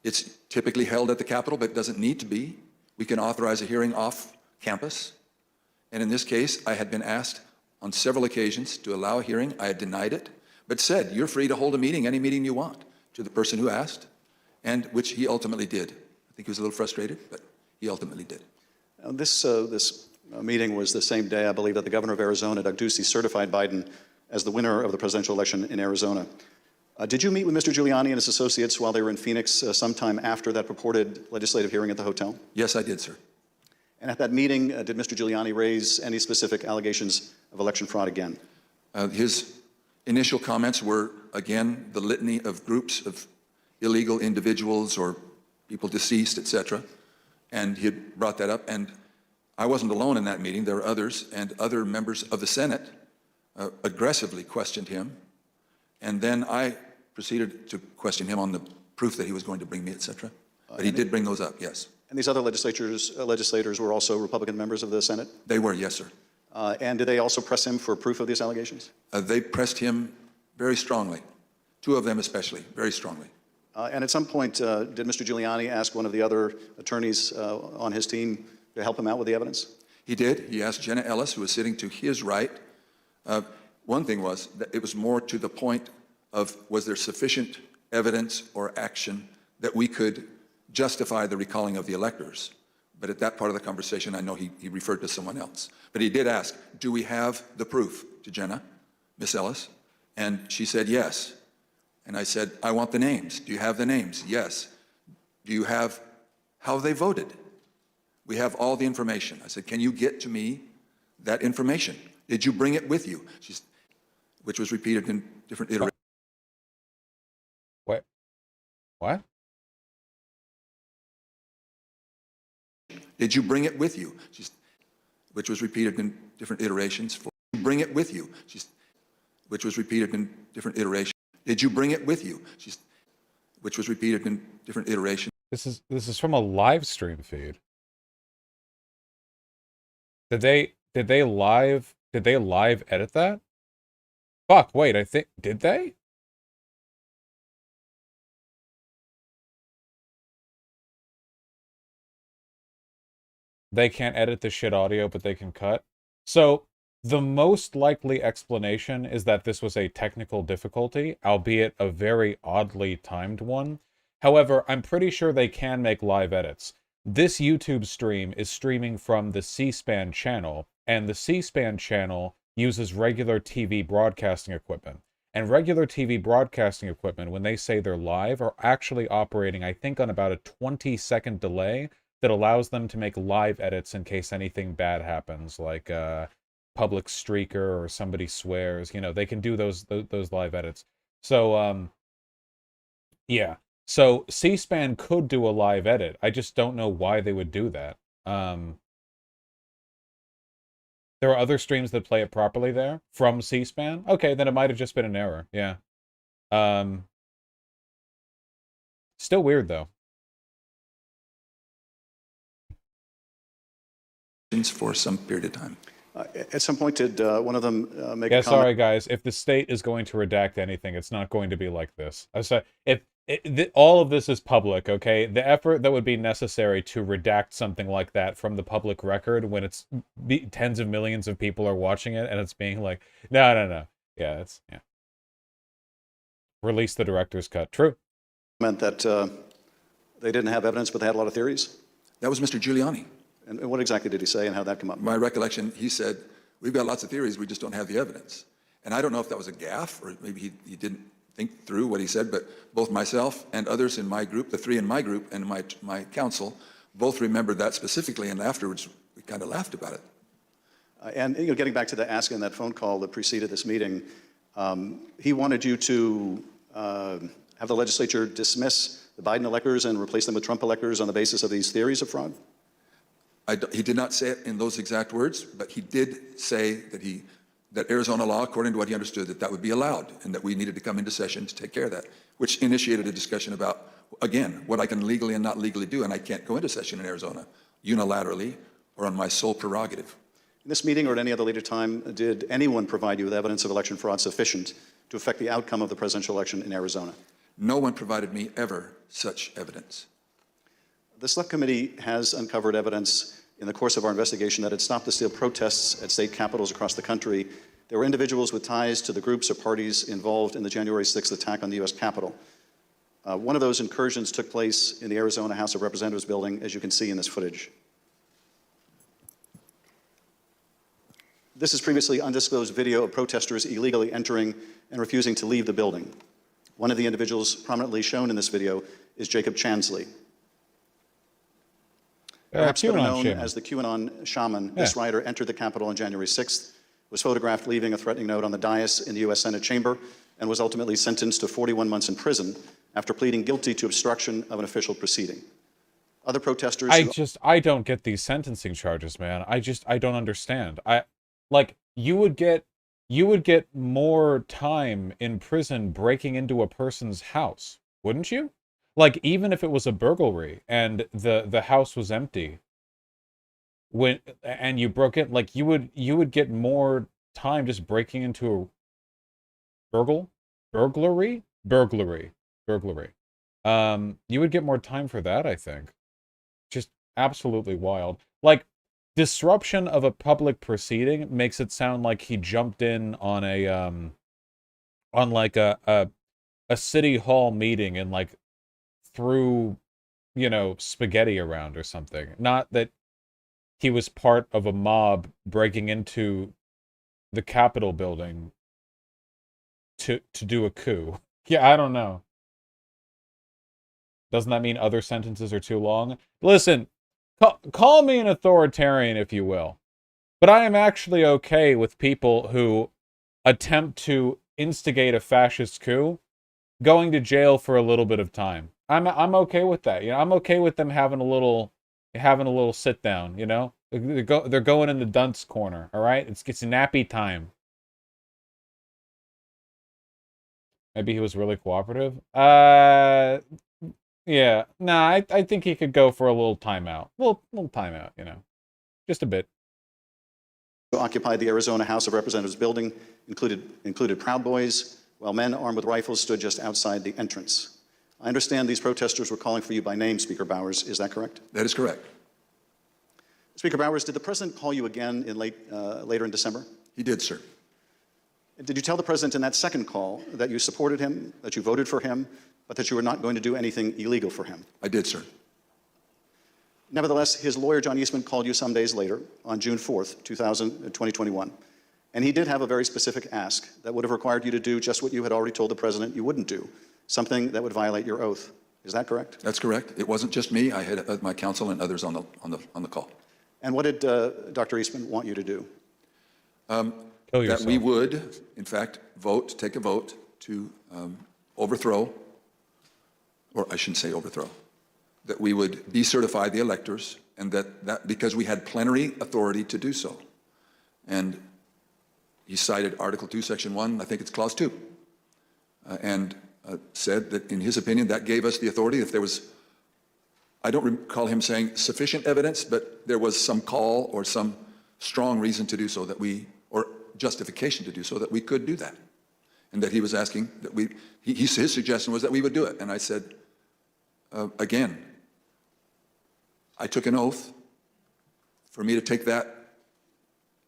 [SPEAKER 4] It's typically held at the Capitol, but it doesn't need to be. We can authorize a hearing off campus. And in this case, I had been asked on several occasions to allow a hearing. I had denied it, but said, you're free to hold a meeting, any meeting you want, to the person who asked, and which he ultimately did. I think he was a little frustrated, but he ultimately did.
[SPEAKER 8] This meeting was the same day, I believe, that the governor of Arizona, Doug Ducey, certified Biden as the winner of the presidential election in Arizona. Did you meet with Mr. Giuliani and his associates while they were in Phoenix sometime after that purported legislative hearing at the hotel?
[SPEAKER 4] Yes, I did, sir. And
[SPEAKER 8] at that meeting, did Mr. Giuliani raise any specific allegations of election fraud again?
[SPEAKER 4] His initial comments were, again, the litany of groups of illegal individuals or people deceased, etc. And he had brought that up. And I wasn't alone in that meeting. There were others, and other members of the Senate aggressively questioned him. And then I proceeded to question him on the proof that he was going to bring me, etc. But he did bring those up, yes.
[SPEAKER 8] And these other legislators were also Republican members of the Senate?
[SPEAKER 4] They were, yes, sir.
[SPEAKER 8] And did they also press him for proof of these allegations?
[SPEAKER 4] They pressed him very strongly, two of them especially, very strongly.
[SPEAKER 8] And at some point, did Mr. Giuliani ask one of the other attorneys on his team to help him out with the evidence?
[SPEAKER 4] He did. He asked Jenna Ellis, who was sitting to his right. One thing was that it was more to the point of, was there sufficient evidence or action that we could justify the recalling of the electors? But at that part of the conversation, I know he referred to someone else. But he did ask, do we have the proof, to Jenna, Miss Ellis? And she said yes. And I said, I want the names. Do you have the names? Yes. Do you have how they voted? We have all the information. I said, can you get to me that information? Did you bring it with you? which was repeated in different iterations.
[SPEAKER 1] What?
[SPEAKER 4] Did you bring it with you? Which was repeated in different iterations. Bring it with you. Which was repeated in different iterations. Did you bring it with you? Which was repeated in different iterations.
[SPEAKER 1] This is from a live stream feed. Did they live edit that? Fuck, wait, did they? They can't edit the shit audio, but they can cut. So, the most likely explanation is that this was a technical difficulty, albeit a very oddly timed one. However, I'm pretty sure they can make live edits. This YouTube stream is streaming from the C-SPAN channel, and the C-SPAN channel uses regular TV broadcasting equipment. And regular TV broadcasting equipment, when they say they're live, are actually operating, I think, on about a 20-second delay that allows them to make live edits in case anything bad happens, like public streaker or somebody swears. You know, they can do those live edits. So, yeah. So C-SPAN could do a live edit. I just don't know why they would do that. There are other streams that play it properly there from C-SPAN. Okay, then it might have just been an error. Yeah. Still weird though.
[SPEAKER 4] For some period of time.
[SPEAKER 8] At some point, did one of them make
[SPEAKER 1] a
[SPEAKER 8] comment?
[SPEAKER 1] Sorry, guys. If the state is going to redact anything, it's not going to be like this. All of this is public, okay? The effort that would be necessary to redact something like that from the public record when it's tens of millions of people are watching it and it's being like, no. Yeah, yeah. Release the director's cut. True.
[SPEAKER 8] Meant that they didn't have evidence, but they had a lot of theories?
[SPEAKER 4] That was Mr. Giuliani.
[SPEAKER 8] And what exactly did he say and how did that come up?
[SPEAKER 4] My recollection, he said, we've got lots of theories, we just don't have the evidence. And I don't know if that was a gaffe or maybe he didn't think through what he said, but both myself and others in my group, the three in my group and my council, both remembered that specifically, and afterwards we kind of laughed about it.
[SPEAKER 8] And getting back to the ask in that phone call that preceded this meeting, he wanted you to have the legislature dismiss the Biden electors and replace them with Trump electors on the basis of these theories of fraud?
[SPEAKER 4] He did not say it in those exact words, but he did say that Arizona law, according to what he understood, that would be allowed and that we needed to come into session to take care of that, which initiated a discussion about, again, what I can legally and not legally do, and I can't go into session in Arizona unilaterally or on my sole prerogative.
[SPEAKER 8] In this meeting or at any other later time, did anyone provide you with evidence of election fraud sufficient to affect the outcome of the presidential election in Arizona?
[SPEAKER 4] No one provided me ever such evidence.
[SPEAKER 8] The Select Committee has uncovered evidence in the course of our investigation that had stopped the steal protests at state capitals across the country. There were individuals with ties to the groups or parties involved in the January 6th attack on the U.S. Capitol. One of those incursions took place in the Arizona House of Representatives building, as you can see in this footage. This is previously undisclosed video of protesters illegally entering and refusing to leave the building. One of the individuals prominently shown in this video is Jacob Chansley. Perhaps better known as the QAnon shaman, this rider entered the Capitol on January 6th, was photographed leaving a threatening note on the dais in the U.S. Senate chamber, and was ultimately sentenced to 41 months in prison after pleading guilty to obstruction of an official proceeding. Other protesters...
[SPEAKER 1] I don't get these sentencing charges, man. I don't understand. You would get more time in prison breaking into a person's house, wouldn't you? Like, even if it was a burglary and the house was empty, and you broke it, like, you would get more time just breaking into a burglary. You would get more time for that, I think. Just absolutely wild. Like, disruption of a public proceeding makes it sound like he jumped in on a city hall meeting and like threw, spaghetti around or something. Not that he was part of a mob breaking into the Capitol building to do a coup. Yeah, I don't know. Doesn't that mean other sentences are too long? Listen, call me an authoritarian if you will, but I am actually okay with people who attempt to instigate a fascist coup, going to jail for a little bit of time. I'm okay with that. You know, I'm okay with them having a little sit down. You know, they're going in the dunce corner. All right, it's nappy time. Maybe he was really cooperative. Yeah. Nah, I think he could go for a little timeout. Little timeout. You know, just a bit.
[SPEAKER 8] Occupied the Arizona House of Representatives building, included Proud Boys, while men armed with rifles stood just outside the entrance. I understand these protesters were calling for you by name, Speaker Bowers. Is that correct?
[SPEAKER 4] That is correct.
[SPEAKER 8] Speaker Bowers, did the president call you again in later in December?
[SPEAKER 4] He did, sir.
[SPEAKER 8] Did you tell the president in that second call that you supported him, that you voted for him, but that you were not going to do anything illegal for him?
[SPEAKER 4] I did, sir.
[SPEAKER 8] Nevertheless, his lawyer, John Eastman, called you some days later, on June 4th, 2021, and he did have a very specific ask that would have required you to do just what you had already told the president you wouldn't do, something that would violate your oath. Is that correct?
[SPEAKER 4] That's correct. It wasn't just me. I had my counsel and others on the call.
[SPEAKER 8] And what did Dr. Eastman want you to do?
[SPEAKER 4] That we would, in fact, take a vote to overthrow, or I shouldn't say overthrow, that we would decertify the electors, and that because we had plenary authority to do so. And he cited Article 2, Section 1, I think it's Clause 2, and said that, in his opinion, that gave us the authority if there was, I don't recall him saying sufficient evidence, but there was some call or some strong reason to do so that we, or justification to do so that we could do that. And that he was asking that his suggestion was that we would do it. And I said, again, I took an oath. For me to take that,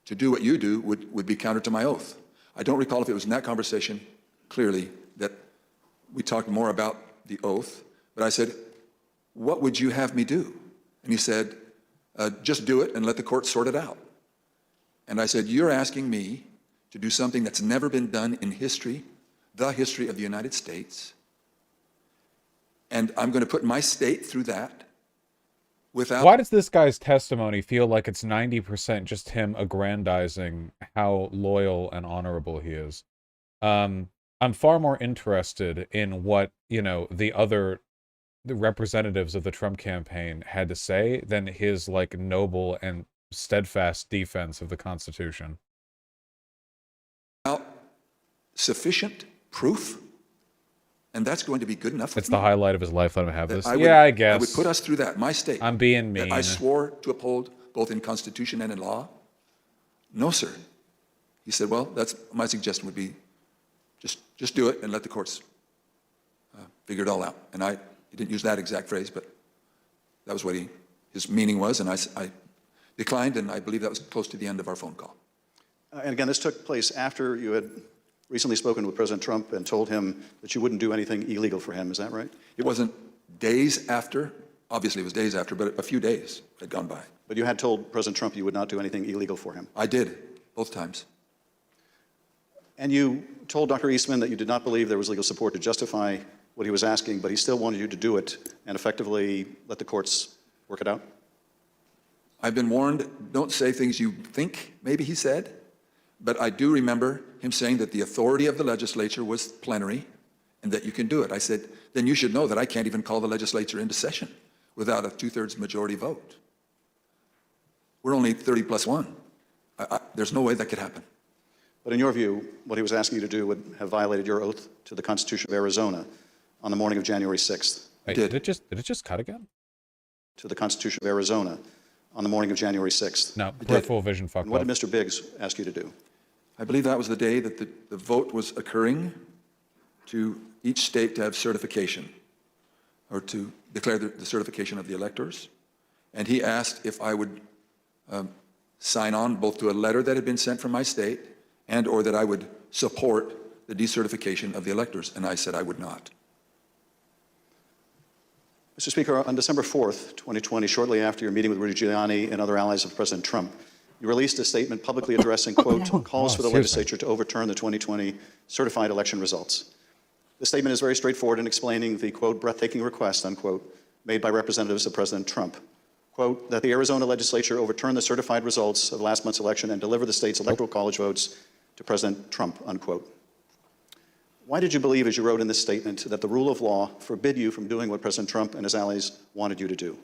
[SPEAKER 4] to do what you do, would be counter to my oath. I don't recall if it was in that conversation, clearly, that we talked more about the oath, but I said, what would you have me do? And he said, just do it and let the court sort it out. And I said, you're asking me to do something that's never been done in history, the history of the United States, and I'm going to put my state through that without...
[SPEAKER 1] Why does this guy's testimony feel like it's 90% just him aggrandizing how loyal and honorable he is? I'm far more interested in what, you know, the representatives of the Trump campaign had to say than his, like, noble and steadfast defense of the Constitution.
[SPEAKER 4] Without sufficient proof, and that's going to be good enough.
[SPEAKER 1] It's the highlight of his life. Let him have this.
[SPEAKER 4] I
[SPEAKER 1] I guess.
[SPEAKER 4] I would put us through that. My state.
[SPEAKER 1] I'm being mean.
[SPEAKER 4] That I swore to uphold both in Constitution and in law. No, sir. He said, well, that's my suggestion would be just do it and let the courts figure it all out. And he didn't use that exact phrase, but that was what his meaning was. And I declined, and I believe that was close to the end of our phone call.
[SPEAKER 8] And again, this took place after you had recently spoken with President Trump and told him that you wouldn't do anything illegal for him. Is that right?
[SPEAKER 4] It wasn't days after. Obviously, it was days after, but a few days had gone by.
[SPEAKER 8] But you had told President Trump you would not do anything illegal for him.
[SPEAKER 4] I did, both times.
[SPEAKER 8] And you told Dr. Eastman that you did not believe there was legal support to justify what he was asking, but he still wanted you to do it and effectively let the courts work it out?
[SPEAKER 4] I've been warned, don't say things you think, maybe he said, but I do remember him saying that the authority of the legislature was plenary and that you can do it. I said, then you should know that I can't even call the legislature into session without a 2/3 majority vote. We're only 30 plus 1. There's no way that could happen.
[SPEAKER 8] But in your view, what he was asking you to do would have violated your oath to the Constitution of Arizona on the morning of January 6th.
[SPEAKER 1] Wait, did it just cut again?
[SPEAKER 8] To the Constitution of Arizona on the morning of January 6th.
[SPEAKER 1] No, peripheral vision fucked up.
[SPEAKER 8] What did Mr. Biggs ask you to do?
[SPEAKER 4] I believe that was the day that the vote was occurring to each state to have certification or to declare the certification of the electors. And he asked if I would sign on both to a letter that had been sent from my state and or that I would support the decertification of the electors. And I said I would not.
[SPEAKER 8] Mr. Speaker, on December 4th, 2020, shortly after your meeting with Rudy Giuliani and other allies of President Trump, you released a statement publicly addressing, quote, calls for the legislature to overturn the 2020 certified election results. The statement is very straightforward in explaining the, quote, breathtaking request, unquote, made by representatives of President Trump. Quote, that the Arizona legislature overturn the certified results of last month's election and deliver the state's electoral college votes to President Trump, unquote. Why did you believe, as you wrote in this statement, that the rule of law forbid you from doing what President Trump and his allies wanted you to do?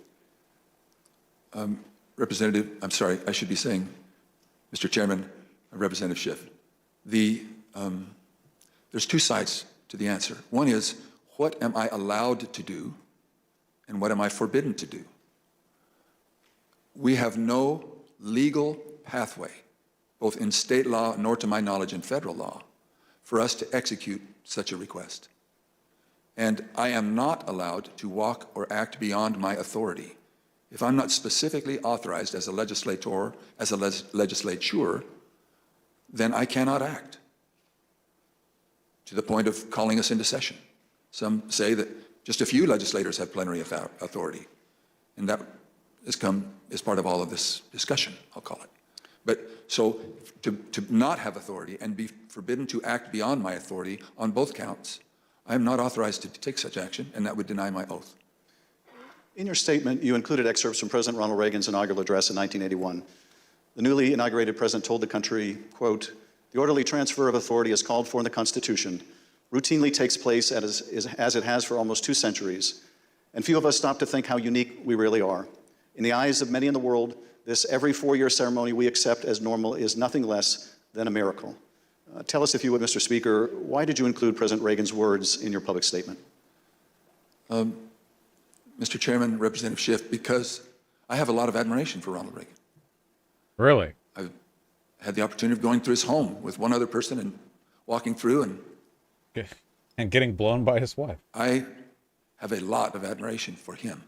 [SPEAKER 4] Representative, I'm sorry, I should be saying, Mr. Chairman, Representative Schiff, there's two sides to the answer. One is, what am I allowed to do, and what am I forbidden to do? We have no legal pathway, both in state law nor to my knowledge in federal law, for us to execute such a request. And I am not allowed to walk or act beyond my authority. If I'm not specifically authorized as a legislator, as a legislature, then I cannot act, to the point of calling us into session. Some say that just a few legislators have plenary authority, and that has come as part of all of this discussion, I'll call it. But so to not have authority and be forbidden to act beyond my authority on both counts, I am not authorized to take such action, and that would deny my oath.
[SPEAKER 8] In your statement, you included excerpts from President Ronald Reagan's inaugural address in 1981. The newly inaugurated president told the country, quote, "The orderly transfer of authority as called for in the Constitution routinely takes place as it has for almost 2 centuries, and few of us stop to think how unique we really are. In the eyes of many in the world, this every 4-year ceremony we accept as normal is nothing less than a miracle." Tell us, if you would, Mr. Speaker, why did you include President Reagan's words in your public statement?
[SPEAKER 4] Mr. Chairman, Representative Schiff, because I have a lot of admiration for Ronald Reagan.
[SPEAKER 1] Really?
[SPEAKER 4] I've had the opportunity of going through his home with one other person and walking through
[SPEAKER 1] and getting blown by his wife.
[SPEAKER 4] I have a lot of admiration for him.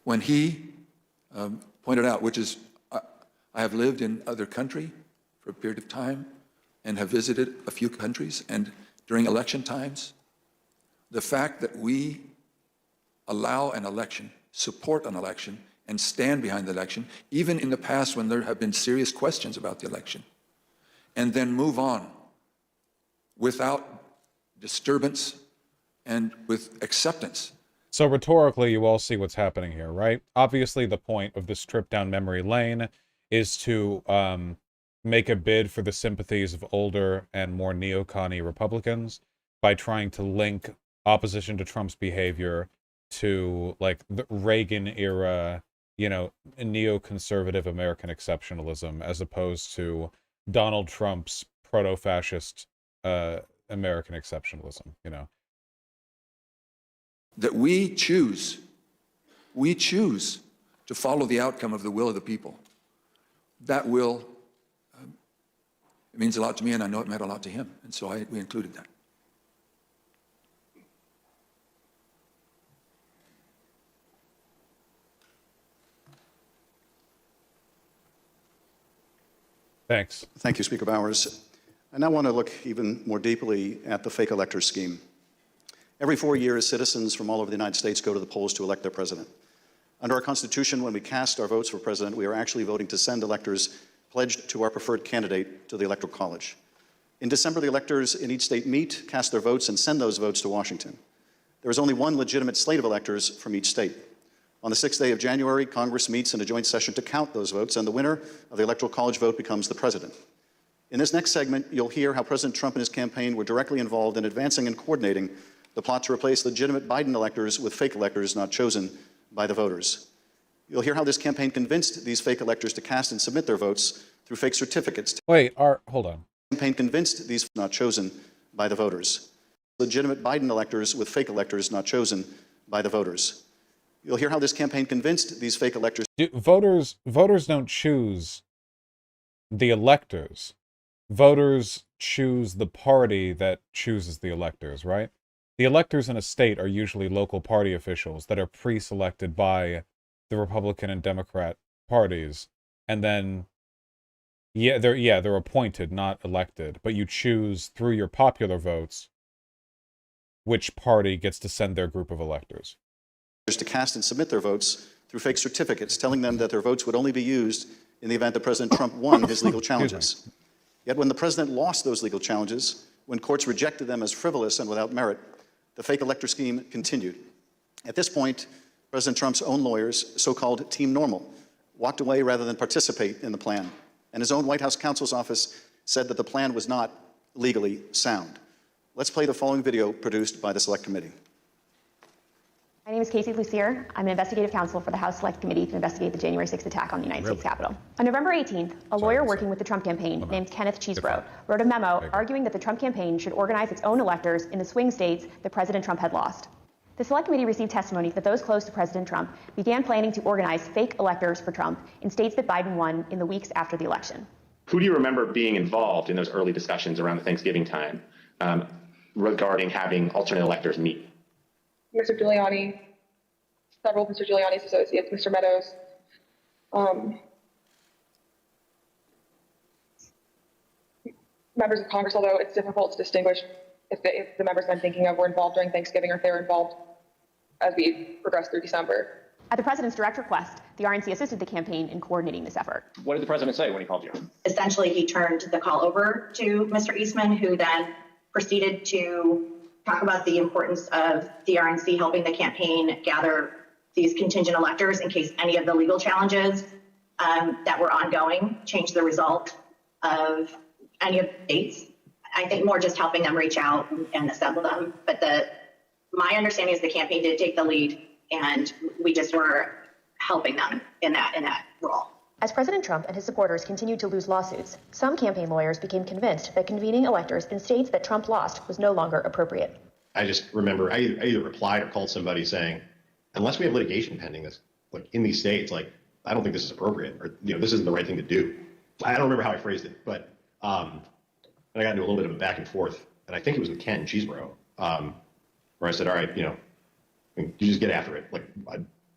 [SPEAKER 4] When he pointed out, which is, I have lived in other country for a period of time and have visited a few countries, and during election times, the fact that we allow an election, support an election, and stand behind the election, even in the past when there have been serious questions about the election, and then move on without disturbance and with acceptance.
[SPEAKER 1] So rhetorically, you all see what's happening here, right? Obviously, the point of this trip down memory lane is to make a bid for the sympathies of older and more neocon Republicans by trying to link opposition to Trump's behavior to, like, the Reagan era, you know, neoconservative American exceptionalism, as opposed to Donald Trump's proto-fascist American exceptionalism, you know.
[SPEAKER 4] That we choose to follow the outcome of the will of the people. That will, it means a lot to me, and I know it meant a lot to him, and so we included that.
[SPEAKER 1] Thanks.
[SPEAKER 8] Thank you, Speaker Bowers. I now want to look even more deeply at the fake elector scheme. Every 4 years, citizens from all over the United States go to the polls to elect their president. Under our Constitution, when we cast our votes for president, we are actually voting to send electors pledged to our preferred candidate to the Electoral College. In December, the electors in each state meet, cast their votes, and send those votes to Washington. There is only one legitimate slate of electors from each state. On the 6th day of January, Congress meets in a joint session to count those votes, and the winner of the Electoral College vote becomes the president. In this next segment, you'll hear how President Trump and his campaign were directly involved in advancing and coordinating the plot to replace legitimate Biden electors with fake electors not chosen by the voters. You'll hear how this campaign convinced these fake electors to cast and submit their votes through fake certificates.
[SPEAKER 1] Wait, hold on.
[SPEAKER 8] The campaign convinced these not chosen by the voters. Legitimate Biden electors with fake electors not chosen by the voters. You'll hear how this campaign convinced these fake electors.
[SPEAKER 1] Voters don't choose the electors. Voters choose the party that chooses the electors, right? The electors in a state are usually local party officials that are pre-selected by the Republican and Democrat parties, and then they're appointed, not elected, but you choose through your popular votes which party gets to send their group of electors.
[SPEAKER 8] To cast and submit their votes through fake certificates, telling them that their votes would only be used in the event that President Trump won his legal challenges. Yet when the president lost those legal challenges, when courts rejected them as frivolous and without merit, the fake elector scheme continued. At this point, President Trump's own lawyers, so-called Team Normal, walked away rather than participate in the plan. and his own White House counsel's office said that the plan was not legally sound. Let's play the following video produced by the Select Committee.
[SPEAKER 5] My name is Casey Lucier. I'm an investigative counsel for the House Select Committee to investigate the January 6th attack on the United States Capitol. On November 18th, a lawyer working with the Trump campaign named Kenneth Chesebro wrote a memo arguing that the Trump campaign should organize its own electors in the swing states that President Trump had lost. The Select Committee received testimony that those close to President Trump began planning to organize fake electors for Trump in states that Biden won in the weeks after the election.
[SPEAKER 15] Who do you remember being involved in those early discussions around the Thanksgiving time regarding having alternate electors meet?
[SPEAKER 7] Mr. Giuliani, several of Mr. Giuliani's associates, Mr. Meadows, members of Congress, although it's difficult to distinguish if the members I'm thinking of were involved during Thanksgiving or if they were involved as we progress through December.
[SPEAKER 5] At the president's direct request, the RNC assisted the campaign in coordinating this effort.
[SPEAKER 15] What did the president say when he called you?
[SPEAKER 10] Essentially, he turned the call over to Mr. Eastman, who then proceeded to talk about the importance of the RNC helping the campaign gather these contingent electors in case any of the legal challenges that were ongoing changed the result of any of the states. I think more just helping them reach out and assemble them. But my understanding is the campaign did take the lead, and we just were helping them in that role.
[SPEAKER 5] As President Trump and his supporters continued to lose lawsuits, some campaign lawyers became convinced that convening electors in states that Trump lost was no longer appropriate.
[SPEAKER 24] I just remember I either replied or called somebody saying, unless we have litigation pending this, like in these states, like, I don't think this is appropriate, or, this isn't the right thing to do. I don't remember how I phrased it, but I got into a little bit of a back and forth, and I think it was with Ken Chesebro, where I said, all right, you just get after it. Like,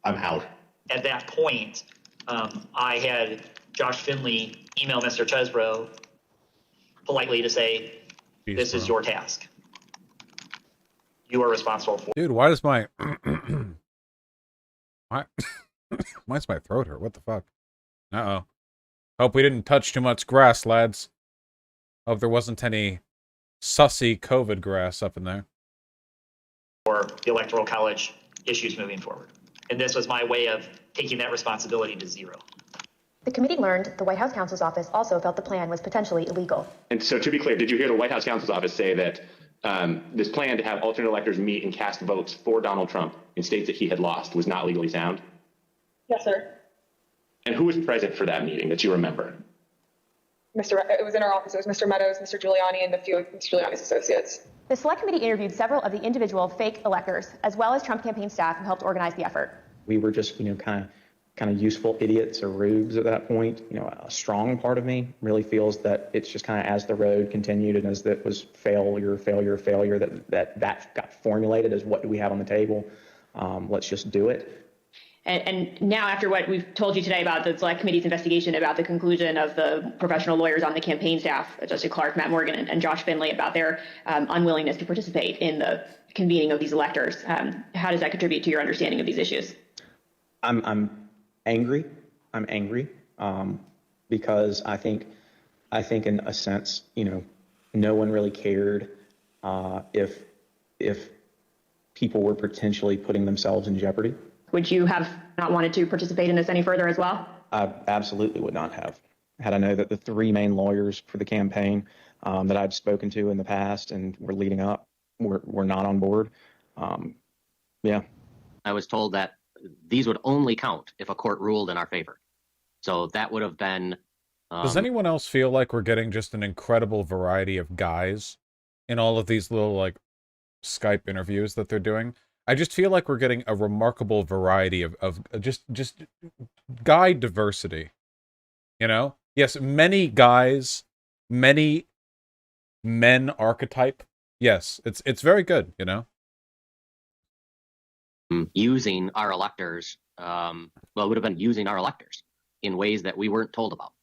[SPEAKER 24] I'm out.
[SPEAKER 25] At that point, I had Josh Finley email Mr. Chesebro politely to say, this is your task. You are responsible for.
[SPEAKER 1] Dude, why does my why's my throat hurt? What the fuck? Uh-oh. Hope we didn't touch too much grass, lads. Hope there wasn't any sussy COVID grass up in there.
[SPEAKER 25] For the Electoral College issues moving forward. And this was my way of taking that responsibility to zero.
[SPEAKER 5] The committee learned the White House counsel's office also felt the plan was potentially illegal.
[SPEAKER 15] And so to be clear, did you hear the White House counsel's office say that this plan to have alternate electors meet and cast votes for Donald Trump in states that he had lost was not legally sound?
[SPEAKER 7] Yes, sir.
[SPEAKER 15] And who was present for that meeting that you remember?
[SPEAKER 7] It was in our office. It was Mr. Meadows, Mr. Giuliani, and a few of Mr. Giuliani's associates.
[SPEAKER 5] The Select Committee interviewed several of the individual fake electors, as well as Trump campaign staff who helped organize the effort.
[SPEAKER 26] We were just, kind of useful idiots or rubes at that point. A strong part of me really feels that it's just kind of as the road continued and as that was failure, that got formulated as what do we have on the table? Let's just do it.
[SPEAKER 5] And now, after what we've told you today about the Select Committee's investigation about the conclusion of the professional lawyers on the campaign staff, Justice Clark, Matt Morgan, and Josh Finley, about their unwillingness to participate in the convening of these electors, how does that contribute to your understanding of these issues?
[SPEAKER 26] I'm angry. I'm angry because I think in a sense, no one really cared if people were potentially putting themselves in jeopardy.
[SPEAKER 5] Would you have not wanted to participate in this any further as well?
[SPEAKER 26] I absolutely would not have. Had I known that the three main lawyers for the campaign that I've spoken to in the past and were leading up were not on board. Yeah.
[SPEAKER 27] I was told that these would only count if a court ruled in our favor. So that would have been...
[SPEAKER 1] Does anyone else feel like we're getting just an incredible variety of guys in all of these little, Skype interviews that they're doing? I just feel like we're getting a remarkable variety of just guy diversity. Yes, many guys, many men archetype. Yes, it's very good,
[SPEAKER 27] Using our electors, it would have been using our electors in ways that we weren't told about,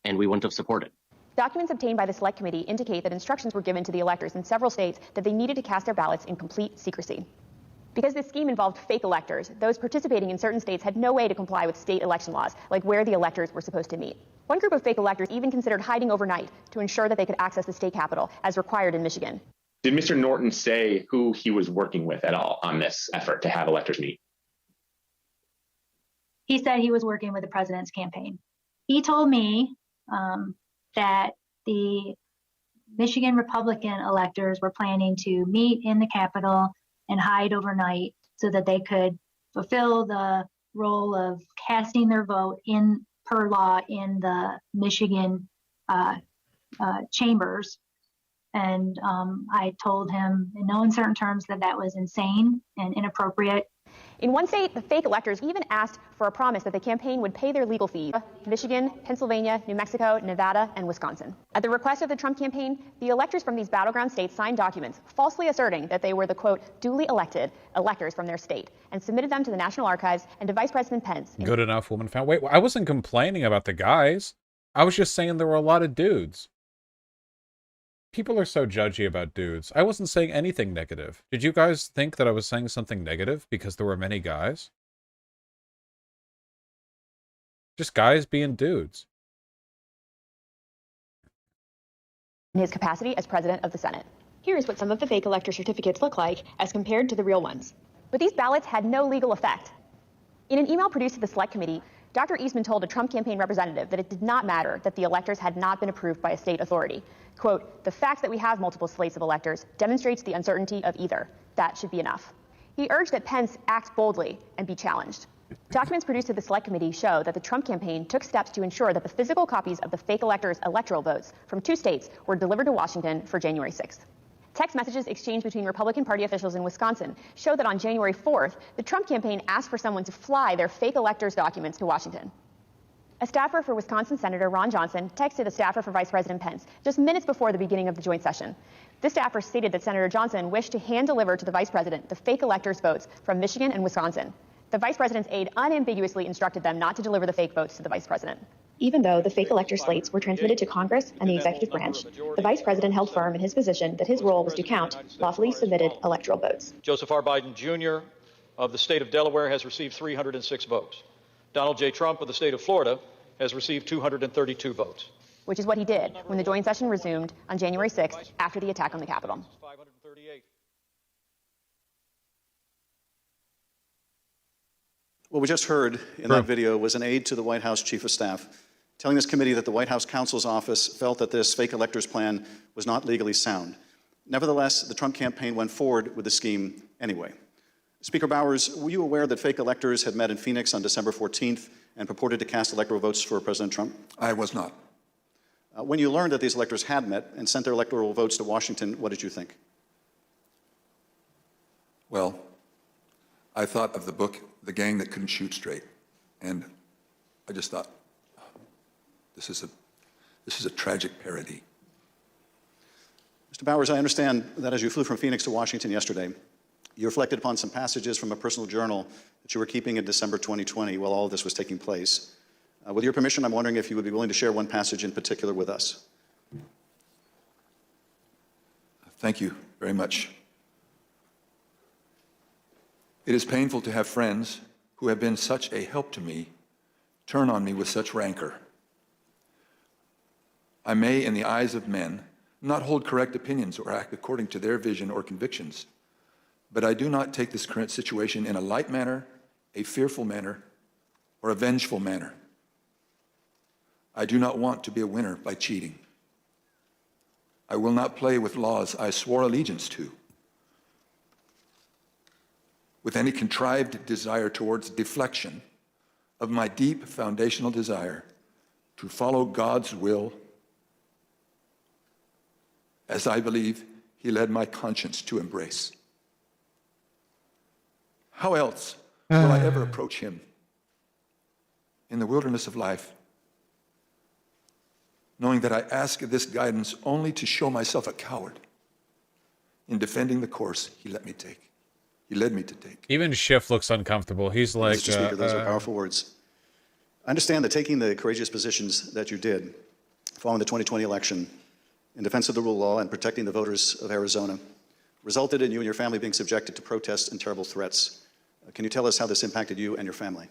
[SPEAKER 27] and we wouldn't have supported.
[SPEAKER 5] Documents obtained by the Select Committee indicate that instructions were given to the electors in several states that they needed to cast their ballots in complete secrecy. Because this scheme involved fake electors, those participating in certain states had no way to comply with state election laws, like where the electors were supposed to meet. One group of fake electors even considered hiding overnight to ensure that they could access the state capitol, as required in Michigan.
[SPEAKER 15] Did Mr. Norton say who he was working with at all on this effort to have electors meet?
[SPEAKER 20] He said he was working with the president's campaign. he told me that the Michigan Republican electors were planning to meet in the Capitol and hide overnight so that they could fulfill the role of casting their vote in per law in the Michigan chambers. And I told him in no uncertain terms that that was insane and inappropriate.
[SPEAKER 5] In one state, the fake electors even asked for a promise that the campaign would pay their legal fees. Michigan, Pennsylvania, New Mexico, Nevada, and Wisconsin. At the request of the Trump campaign, the electors from these battleground states signed documents falsely asserting that they were the, quote, duly elected electors from their state and submitted them to the National Archives and to Vice President Pence.
[SPEAKER 1] Good enough woman found. Wait, I wasn't complaining about the guys. I was just saying there were a lot of dudes. People are so judgy about dudes. I wasn't saying anything negative. Did you guys think that I was saying something negative because there were many guys? Just guys being dudes.
[SPEAKER 5] In his capacity as president of the Senate. Here is what some of the fake elector certificates look like as compared to the real ones. But these ballots had no legal effect. In an email produced to the Select Committee, Dr. Eastman told a Trump campaign representative that it did not matter that the electors had not been approved by a state authority. Quote, the fact that we have multiple slates of electors demonstrates the uncertainty of either. That should be enough. He urged that Pence act boldly and be challenged. Documents produced to the Select Committee show that the Trump campaign took steps to ensure that the physical copies of the fake electors' electoral votes from 2 states were delivered to Washington for January 6th. Text messages exchanged between Republican Party officials in Wisconsin show that on January 4th, the Trump campaign asked for someone to fly their fake electors' documents to Washington. A staffer for Wisconsin Senator Ron Johnson texted a staffer for Vice President Pence just minutes before the beginning of the joint session. The staffer stated that Senator Johnson wished to hand deliver to the vice president the fake electors' votes from Michigan and Wisconsin. The vice president's aide unambiguously instructed them not to deliver the fake votes to the vice president. Even though the fake elector slates were transmitted to Congress and the executive branch, the vice president held firm in his position that his role was to count lawfully submitted electoral votes.
[SPEAKER 9] Joseph R. Biden, Jr. of the state of Delaware has received 306 votes. Donald J. Trump of the state of Florida has received 232 votes.
[SPEAKER 5] Which is what he did when the joint session resumed on January 6th after the attack on the Capitol.
[SPEAKER 9] 538.
[SPEAKER 8] What we just heard in that video was an aide to the White House Chief of Staff telling this committee that the White House counsel's office felt that this fake electors plan was not legally sound. Nevertheless, the Trump campaign went forward with the scheme anyway. Speaker Bowers, were you aware that fake electors had met in Phoenix on December 14th and purported to cast electoral votes for President Trump?
[SPEAKER 4] I was not.
[SPEAKER 8] When you learned that these electors had met and sent their electoral votes to Washington, what did you think?
[SPEAKER 4] Well, I thought of the book, The Gang That Couldn't Shoot Straight, and I just thought, this is a tragic parody.
[SPEAKER 8] Mr. Bowers, I understand that as you flew from Phoenix to Washington yesterday, you reflected upon some passages from a personal journal that you were keeping in December 2020 while all of this was taking place. With your permission, I'm wondering if you would be willing to share one passage in particular with us.
[SPEAKER 4] Thank you very much. It is painful to have friends who have been such a help to me turn on me with such rancor. I may, in the eyes of men, not hold correct opinions or act according to their vision or convictions, but I do not take this current situation in a light manner, a fearful manner, or a vengeful manner. I do not want to be a winner by cheating. I will not play with laws I swore allegiance to, with any contrived desire towards deflection of my deep foundational desire to follow God's will as I believe He led my conscience to embrace. How else will I ever approach Him in the wilderness of life, knowing that I ask this guidance only to show myself a coward in defending the course He let me take. He led me to take.
[SPEAKER 1] Even Schiff looks uncomfortable. He's like,
[SPEAKER 8] Mr. Speaker, those are powerful words. I understand that taking the courageous positions that you did following the 2020 election in defense of the rule of law and protecting the voters of Arizona resulted in you and your family being subjected to protests and terrible threats. Can you tell us how this impacted you and your family?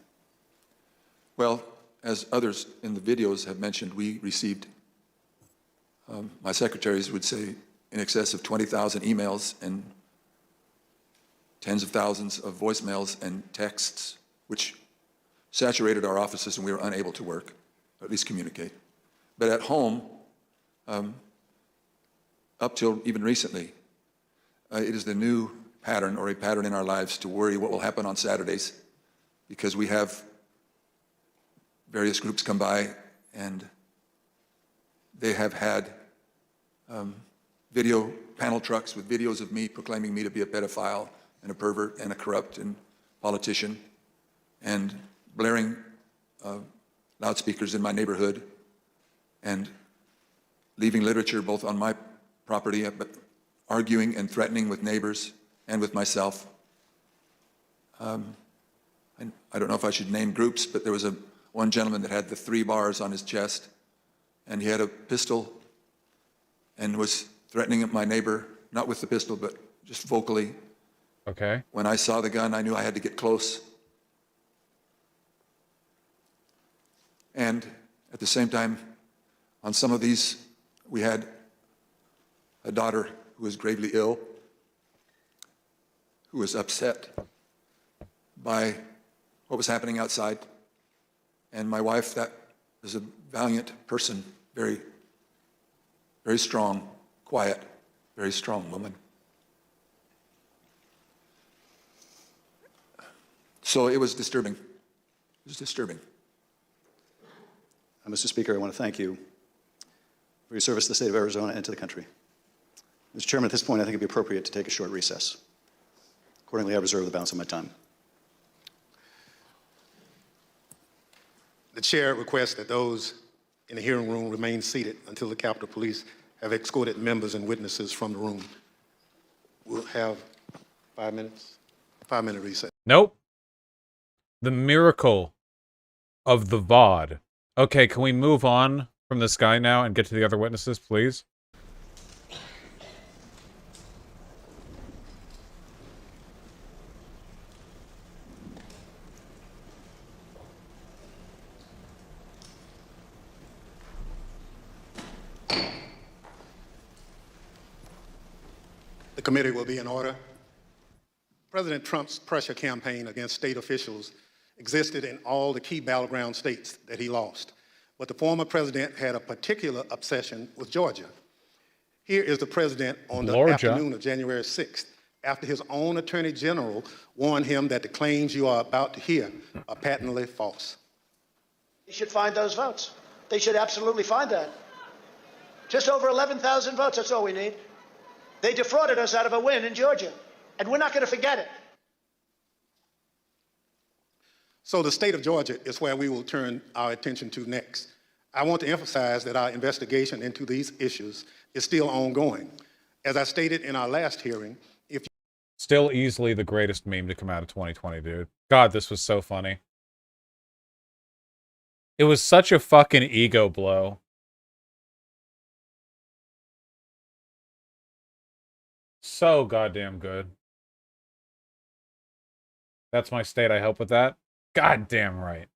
[SPEAKER 4] Well, as others in the videos have mentioned, we received, my secretaries would say, in excess of 20,000 emails and tens of thousands of voicemails and texts, which saturated our offices and we were unable to work. or at least communicate. But at home, up till even recently, it is the new pattern or a pattern in our lives to worry what will happen on Saturdays, because we have various groups come by and they have had video panel trucks with videos of me proclaiming me to be a pedophile and a pervert and a corrupt and politician, and blaring loudspeakers in my neighborhood and leaving literature both on my property, but arguing and threatening with neighbors and with myself. And I don't know if I should name groups, but there was one gentleman that had the 3 bars on his chest, and he had a pistol and was threatening my neighbor, not with the pistol, but just vocally.
[SPEAKER 1] Okay.
[SPEAKER 4] When I saw the gun, I knew I had to get close. And at the same time, on some of these, we had a daughter who was gravely ill, who was upset by what was happening outside. And my wife, that was a valiant person, very, very strong, quiet, very strong woman. So it was disturbing. It was disturbing.
[SPEAKER 8] Mr. Speaker, I want to thank you for your service to the state of Arizona and to the country. Mr. Chairman, at this point, I think it would be appropriate to take a short recess. Accordingly, I reserve the balance of my time.
[SPEAKER 3] The chair requests that those in the hearing room remain seated until the Capitol Police have escorted members and witnesses from the room. We'll have 5 minutes, 5-minute recess.
[SPEAKER 1] Nope. The miracle of the VOD. Okay, can we move on from this guy now and get to the other witnesses, please?
[SPEAKER 3] The committee will be in order. President Trump's pressure campaign against state officials existed in all the key battleground states that he lost, but the former president had a particular obsession with Georgia. Here is the president on the afternoon of January 6th, after his own attorney general warned him that the claims you are about to hear are patently false.
[SPEAKER 12] They should find those votes. They should absolutely find that. Just over 11,000 votes, that's all we need. They defrauded us out of a win in Georgia, and we're not going to forget it.
[SPEAKER 3] So the state of Georgia is where we will turn our attention to next. I want to emphasize that our investigation into these issues is still ongoing. As I stated in our last hearing,
[SPEAKER 1] Still easily the greatest meme to come out of 2020, dude. God, this was so funny. It was such a fucking ego blow. So goddamn good. That's my state, I help with that. Goddamn right.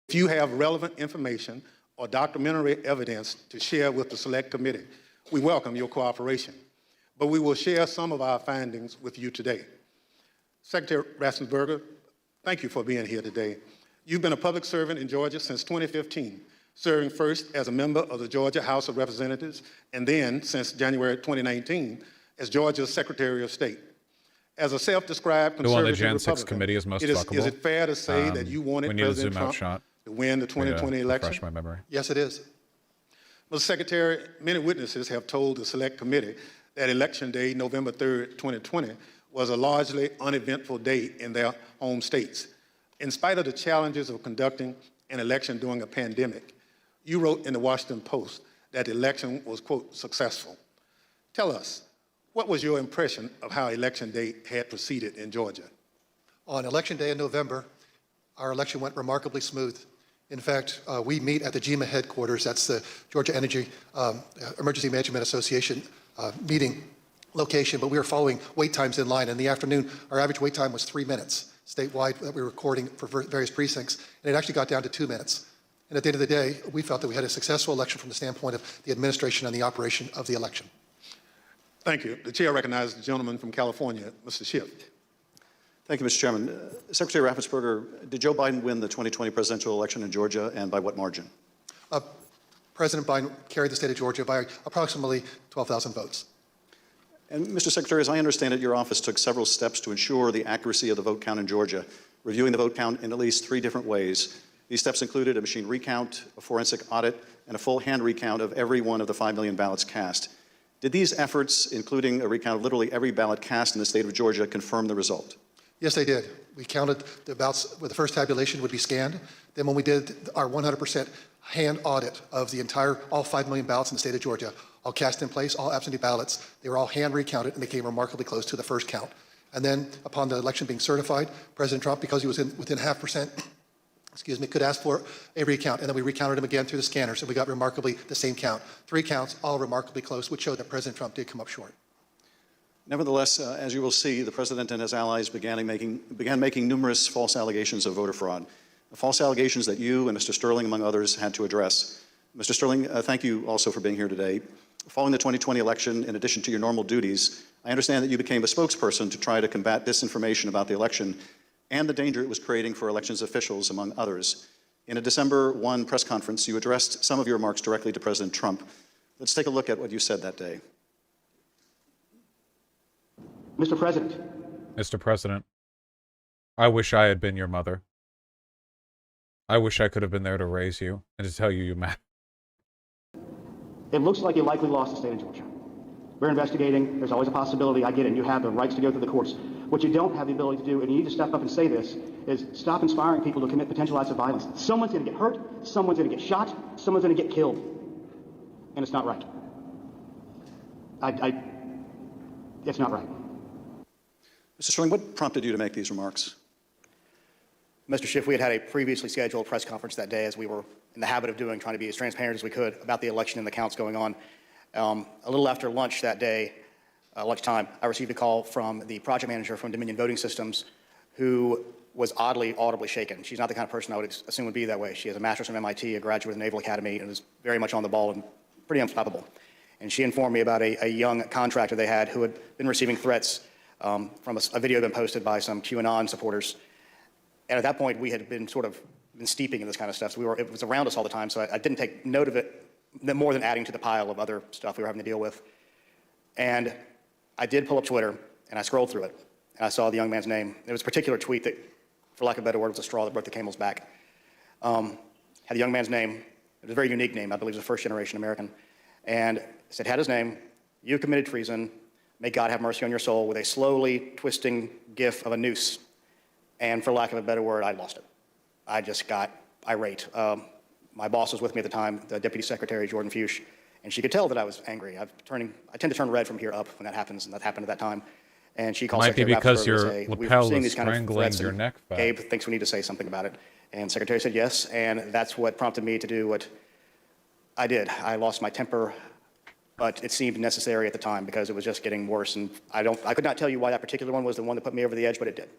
[SPEAKER 3] If you have relevant information or documentary evidence to share with the Select Committee, we welcome your cooperation, but we will share some of our findings with you today. Secretary Raffensperger, thank you for being here today. You've been a public servant in Georgia since 2015, serving first as a member of the Georgia House of Representatives, and then, since January 2019, as Georgia's Secretary of State. As a self-described conservative
[SPEAKER 1] Jan 6
[SPEAKER 3] Republican,
[SPEAKER 1] committee is most
[SPEAKER 3] is
[SPEAKER 1] fuckable.
[SPEAKER 3] it fair to say that you wanted President Trump to win the 2020 election?
[SPEAKER 1] Refresh my memory.
[SPEAKER 12] Yes, it is.
[SPEAKER 3] Mr. Secretary, many witnesses have told the Select Committee that Election Day, November 3rd, 2020, was a largely uneventful day in their home states. In spite of the challenges of conducting an election during a pandemic, you wrote in the Washington Post that the election was, quote, successful. Tell us, what was your impression of how Election Day had proceeded in Georgia?
[SPEAKER 12] On Election Day in November, our election went remarkably smooth. In fact, we meet at the GEMA headquarters. That's the Georgia Energy Emergency Management Association meeting location, but we were following wait times in line. In the afternoon, our average wait time was 3 minutes statewide that we were recording for various precincts, and it actually got down to 2 minutes. And at the end of the day, we felt that we had a successful election from the standpoint of the administration and the operation of the election.
[SPEAKER 3] Thank you. The chair recognizes the gentleman from California, Mr. Schiff.
[SPEAKER 8] Thank you, Mr. Chairman. Secretary Raffensperger, did Joe Biden win the 2020 presidential election in Georgia, and by what margin?
[SPEAKER 12] President Biden carried the state of Georgia by approximately 12,000 votes.
[SPEAKER 8] And Mr. Secretary, as I understand it, your office took several steps to ensure the accuracy of the vote count in Georgia, reviewing the vote count in at least 3 different ways. These steps included a machine recount, a forensic audit, and a full hand recount of every one of the 5 million ballots cast. Did these efforts, including a recount of literally every ballot cast in the state of Georgia, confirm the result?
[SPEAKER 12] Yes, they did. We counted the ballots where the first tabulation would be scanned. Then when we did our 100% hand audit of the all 5 million ballots in the state of Georgia, all cast in place, all absentee ballots, they were all hand recounted and they came remarkably close to the first count. And then upon the election being certified, President Trump, because he was within 0.5%, could ask for a recount. And then we recounted them again through the scanners and we got remarkably the same count. 3 counts, all remarkably close, which showed that President Trump did come up short.
[SPEAKER 8] Nevertheless, as you will see, the president and his allies began making numerous false allegations of voter fraud, false allegations that you and Mr. Sterling, among others, had to address. Mr. Sterling, thank you also for being here today. Following the 2020 election, in addition to your normal duties, I understand that you became a spokesperson to try to combat disinformation about the election and the danger it was creating for elections officials, among others. In a December 1 press conference, you addressed some of your remarks directly to President Trump. Let's take a look at what you said that day.
[SPEAKER 6] Mr. President.
[SPEAKER 1] Mr. President, I wish I had been your mother. I wish I could have been there to raise you and to tell you you matter.
[SPEAKER 6] It looks like you likely lost the state of Georgia. We're investigating. There's always a possibility. I get it. And you have the rights to go through the courts. What you don't have the ability to do, and you need to step up and say this, is stop inspiring people to commit potential acts of violence. Someone's going to get hurt. Someone's going to get shot. Someone's going to get killed. And it's not right. It's not right.
[SPEAKER 8] Mr. Sterling, what prompted you to make these remarks?
[SPEAKER 6] Mr. Schiff, we had a previously scheduled press conference that day, as we were in the habit of doing, trying to be as transparent as we could about the election and the counts going on. A little after lunch that day, lunchtime, I received a call from the project manager from Dominion Voting Systems, who was oddly, audibly shaken. She's not the kind of person I would assume would be that way. She has a master's from MIT, a graduate of the Naval Academy, and is very much on the ball and pretty unstoppable. And she informed me about a young contractor they had who had been receiving threats from a video that had been posted by some QAnon supporters. And at that point, we had been been steeping in this kind of stuff. So it was around us all the time, so I didn't take note of it more than adding to the pile of other stuff we were having to deal with. And I did pull up Twitter, and I scrolled through it, and I saw the young man's name. There was a particular tweet that, for lack of a better word, was a straw that broke the camel's back. Had the young man's name. It was a very unique name. I believe it was a first-generation American. And it said, had his name, "You committed treason. May God have mercy on your soul," with a slowly twisting gif of a noose. And for lack of a better word, I lost it. I just got irate. My boss was with me at the time, the Deputy Secretary, Jordan Fuchs, and she could tell that I was angry. I tend to turn red from here up when that happens, and that happened at that time. And she called
[SPEAKER 1] Secretary
[SPEAKER 6] Raffensperger
[SPEAKER 1] because
[SPEAKER 6] to
[SPEAKER 1] your
[SPEAKER 6] say,
[SPEAKER 1] lapel is strangling your neck back.
[SPEAKER 6] Gabe thinks we need to say something about it. And the Secretary said yes, and that's what prompted me to do what I did. I lost my temper, but it seemed necessary at the time because it was just getting worse. And I could not tell you why that particular one was the one that put me over the edge, but it did.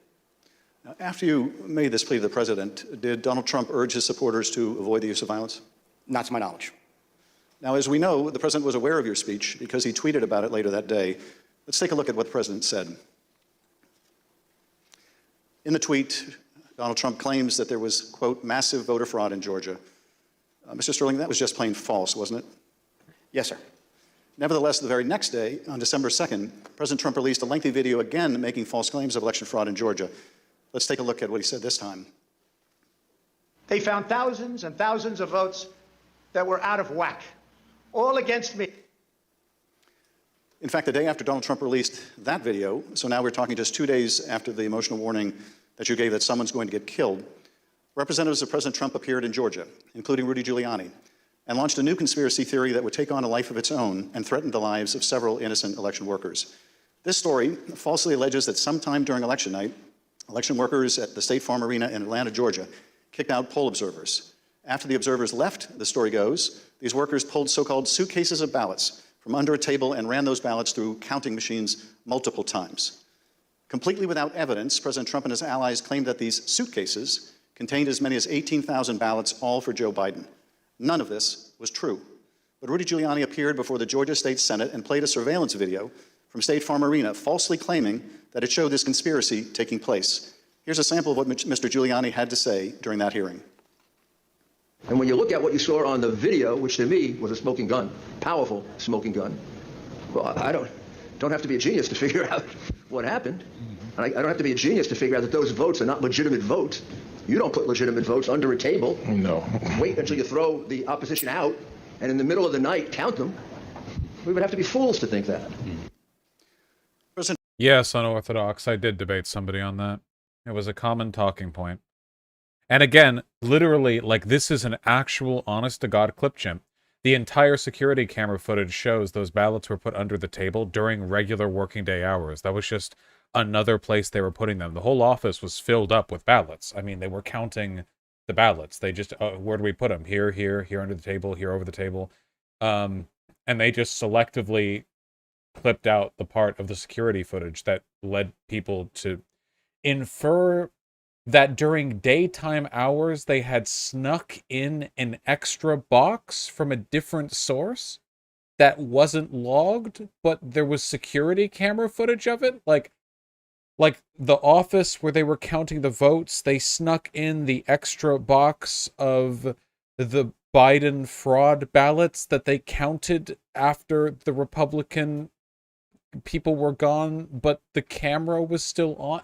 [SPEAKER 8] Now, after you made this plea to the president, did Donald Trump urge his supporters to avoid the use of violence?
[SPEAKER 6] Not to my knowledge.
[SPEAKER 8] Now, as we know, the president was aware of your speech because he tweeted about it later that day. Let's take a look at what the president said. In the tweet, Donald Trump claims that there was, quote, massive voter fraud in Georgia. Mr. Sterling, that was just plain false, wasn't it?
[SPEAKER 6] Yes, sir.
[SPEAKER 8] Nevertheless, the very next day, on December 2nd, President Trump released a lengthy video again making false claims of election fraud in Georgia. Let's take a look at what he said this time.
[SPEAKER 22] They found thousands and thousands of votes that were out of whack, all against me.
[SPEAKER 8] In fact, the day after Donald Trump released that video, so now we're talking just 2 days after the emotional warning that you gave that someone's going to get killed, representatives of President Trump appeared in Georgia, including Rudy Giuliani, and launched a new conspiracy theory that would take on a life of its own and threaten the lives of several innocent election workers. This story falsely alleges that sometime during election night, election workers at the State Farm Arena in Atlanta, Georgia, kicked out poll observers. After the observers left, the story goes, these workers pulled so-called suitcases of ballots from under a table and ran those ballots through counting machines multiple times. Completely without evidence, President Trump and his allies claimed that these suitcases contained as many as 18,000 ballots, all for Joe Biden. None of this was true. But Rudy Giuliani appeared before the Georgia State Senate and played a surveillance video from State Farm Arena, falsely claiming that it showed this conspiracy taking place. Here's a sample of what Mr. Giuliani had to say during that hearing.
[SPEAKER 2] And when you look at what you saw on the video, which to me was a smoking gun, powerful smoking gun, well, I don't have to be a genius to figure out what happened. And I don't have to be a genius to figure out that those votes are not legitimate votes. You don't put legitimate votes under a table.
[SPEAKER 14] No.
[SPEAKER 2] Wait until you throw the opposition out, and in the middle of the night, count them. We would have to be fools to think that.
[SPEAKER 1] Yes, unorthodox. I did debate somebody on that. It was a common talking point. And again, literally, like, this is an actual honest-to-God clip chimp. The entire security camera footage shows those ballots were put under the table during regular working day hours. That was just another place they were putting them. The whole office was filled up with ballots. I mean, they were counting the ballots. They just, where do we put them? Here, here, here under the table, here over the table. And they just selectively clipped out the part of the security footage that led people to infer that during daytime hours they had snuck in an extra box from a different source that wasn't logged, but there was security camera footage of it. Like the office where they were counting the votes, they snuck in the extra box of the Biden fraud ballots that they counted after the Republican people were gone, but the camera was still on.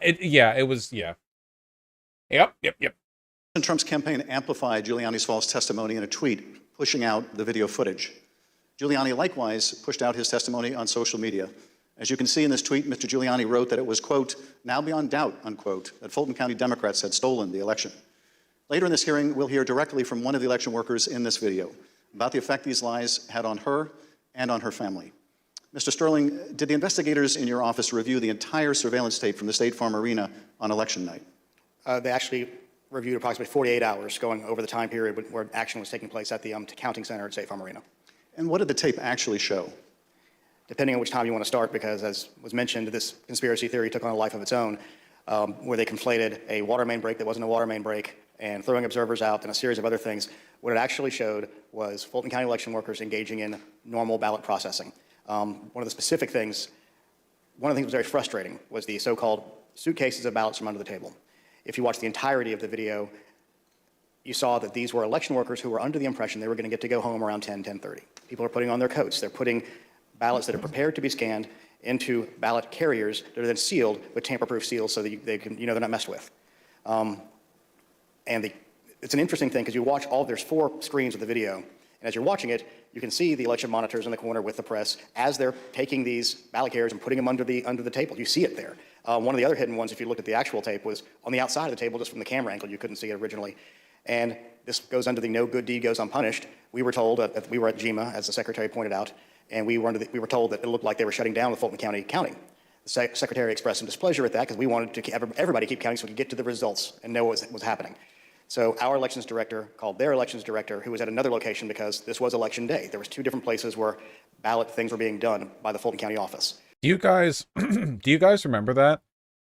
[SPEAKER 1] Yep.
[SPEAKER 8] President Trump's campaign amplified Giuliani's false testimony in a tweet, pushing out the video footage. Giuliani likewise pushed out his testimony on social media. As you can see in this tweet, Mr. Giuliani wrote that it was, quote, now beyond doubt, unquote, that Fulton County Democrats had stolen the election. Later in this hearing, we'll hear directly from one of the election workers in this video about the effect these lies had on her and on her family. Mr. Sterling, did the investigators in your office review the entire surveillance tape from the State Farm Arena on election night?
[SPEAKER 6] They actually reviewed approximately 48 hours going over the time period where action was taking place at the counting center at State Farm Arena.
[SPEAKER 8] And what did the tape actually show?
[SPEAKER 6] Depending on which time you want to start, because as was mentioned, this conspiracy theory took on a life of its own, where they conflated a water main break that wasn't a water main break and throwing observers out and a series of other things. What it actually showed was Fulton County election workers engaging in normal ballot processing. One of the specific things, one of the things that was very frustrating was the so-called suitcases of ballots from under the table. If you watch the entirety of the video, you saw that these were election workers who were under the impression they were going to get to go home around 10:30. People are putting on their coats. They're putting ballots that are prepared to be scanned into ballot carriers that are then sealed with tamper-proof seals so that they can, they're not messed with. It's an interesting thing because you watch there's 4 screens of the video, and as you're watching it, you can see the election monitors in the corner with the press as they're taking these ballot carriers and putting them under the table. You see it there. One of the other hidden ones, if you looked at the actual tape, was on the outside of the table, just from the camera angle. You couldn't see it originally. And this goes under the no good deed goes unpunished. We were told that we were at GEMA, as the secretary pointed out, and we were told that it looked like they were shutting down the Fulton County counting. The secretary expressed some displeasure at that because we wanted to everybody keep counting so we could get to the results and know what was happening. So our elections director called their elections director, who was at another location because this was election day. There was 2 different places where ballot things were being done by the Fulton County office.
[SPEAKER 1] Do you guys remember that?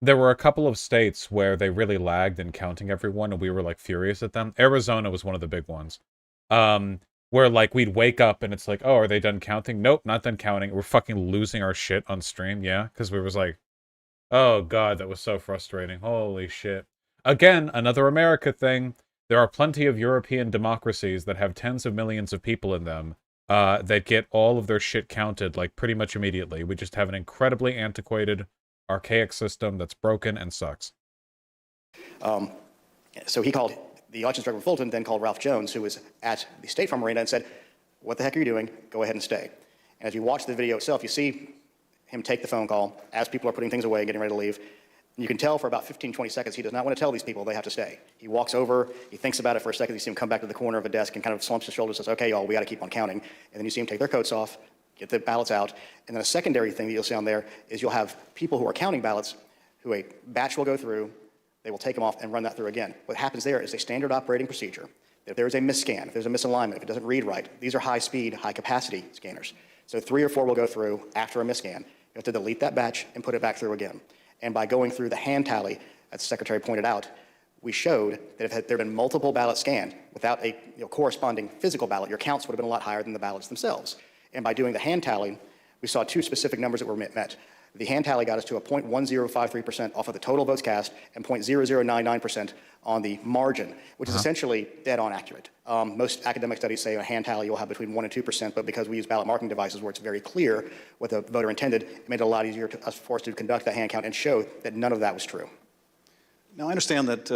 [SPEAKER 1] There were a couple of states where they really lagged in counting everyone, and we were like furious at them. Arizona was one of the big ones. Where like we'd wake up and it's like, oh, are they done counting? Nope, not done counting. We're fucking losing our shit on stream, yeah? Because we was like, oh god, that was so frustrating. Holy shit. Again, another America thing. There are plenty of European democracies that have tens of millions of people in them that get all of their shit counted like pretty much immediately. We just have an incredibly antiquated, archaic system that's broken and sucks.
[SPEAKER 6] So he called the elections director of Fulton, then called Ralph Jones, who was at the State Farm Arena, and said, what the heck are you doing? Go ahead and stay. And as you watch the video itself, you see him take the phone call as people are putting things away, getting ready to leave. And you can tell for about 15, 20 seconds, he does not want to tell these people they have to stay. He walks over, he thinks about it for a second, you see him come back to the corner of a desk and kind of slumps his shoulders and says, okay, y'all, we got to keep on counting. And then you see him take their coats off, get the ballots out. And then a secondary thing that you'll see on there is you'll have people who are counting ballots who a batch will go through, they will take them off and run that through again. What happens there is a standard operating procedure. If there's a misscan, if there's a misalignment, if it doesn't read right, these are high-speed, high-capacity scanners. So 3 or 4 will go through after a misscan. You have to delete that batch and put it back through again. And by going through the hand tally, as the secretary pointed out, we showed that if there had been multiple ballots scanned without a corresponding physical ballot, your counts would have been a lot higher than the ballots themselves. And by doing the hand tally, we saw 2 specific numbers that were met. The hand tally got us to a 0.1053% off of the total votes cast and 0.0099% on the margin, which is essentially dead on accurate. Most academic studies say a hand tally you'll have between 1% and 2%, but because we use ballot marking devices where it's very clear what the voter intended, it made it a lot easier for us to conduct the hand count and show that none of that was true.
[SPEAKER 8] Now, I understand that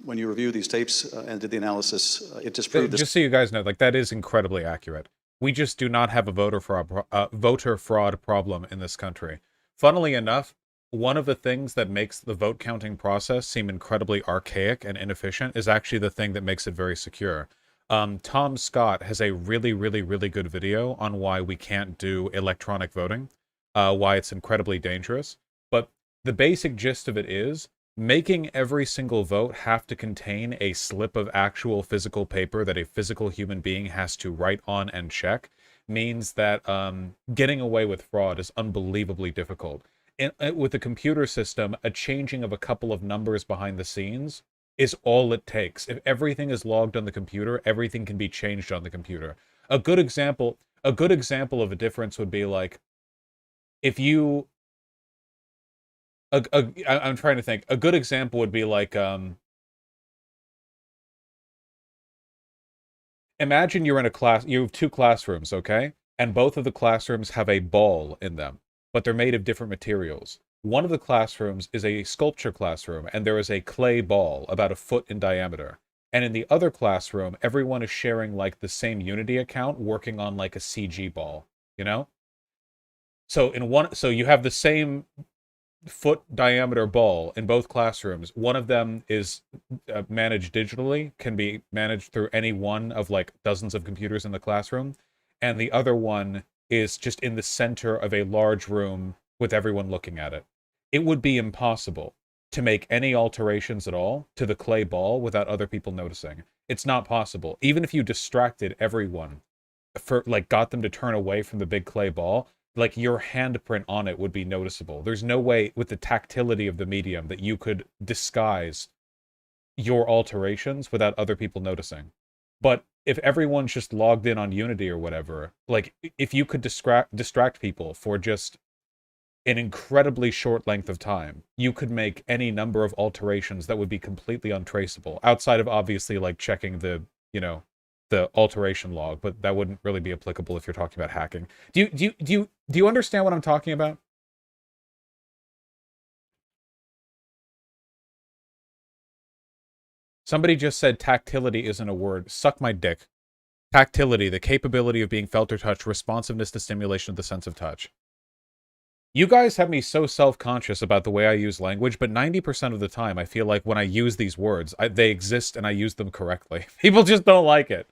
[SPEAKER 8] when you reviewed these tapes and did the analysis, it disproved this.
[SPEAKER 1] Just so you guys know, like, that is incredibly accurate. We just do not have a voter fraud problem in this country. Funnily enough, one of the things that makes the vote counting process seem incredibly archaic and inefficient is actually the thing that makes it very secure. Tom Scott has a really, really, really good video on why we can't do electronic voting, why it's incredibly dangerous. But the basic gist of it is, making every single vote have to contain a slip of actual physical paper that a physical human being has to write on and check means that getting away with fraud is unbelievably difficult. With the computer system, a changing of a couple of numbers behind the scenes is all it takes. If everything is logged on the computer, everything can be changed on the computer. A good example of a difference would be like, if you... I'm trying to think. A good example would be like, imagine you're in a class, you have two classrooms, okay? And both of the classrooms have a ball in them, but they're made of different materials. One of the classrooms is a sculpture classroom, and there is a clay ball about 1 foot in diameter. And in the other classroom, everyone is sharing like the same Unity account, working on like a CG ball, you know? So you have the same foot diameter ball in both classrooms. One of them is managed digitally, can be managed through any one of like dozens of computers in the classroom, and the other one is just in the center of a large room with everyone looking at it. It would be impossible to make any alterations at all to the clay ball without other people noticing. It's not possible. Even if you distracted everyone, got them to turn away from the big clay ball, like your handprint on it would be noticeable. There's no way with the tactility of the medium that you could disguise your alterations without other people noticing. But if everyone's just logged in on Unity or whatever, like if you could distract people for just an incredibly short length of time, you could make any number of alterations that would be completely untraceable, outside of obviously like checking the, the alteration log, but that wouldn't really be applicable if you're talking about hacking. Do you understand what I'm talking about? Somebody just said tactility isn't a word. Suck my dick. Tactility, the capability of being felt or touched, responsiveness to stimulation of the sense of touch. You guys have me so self-conscious about the way I use language, but 90% of the time I feel like when I use these words, they exist and I use them correctly. People just don't like it.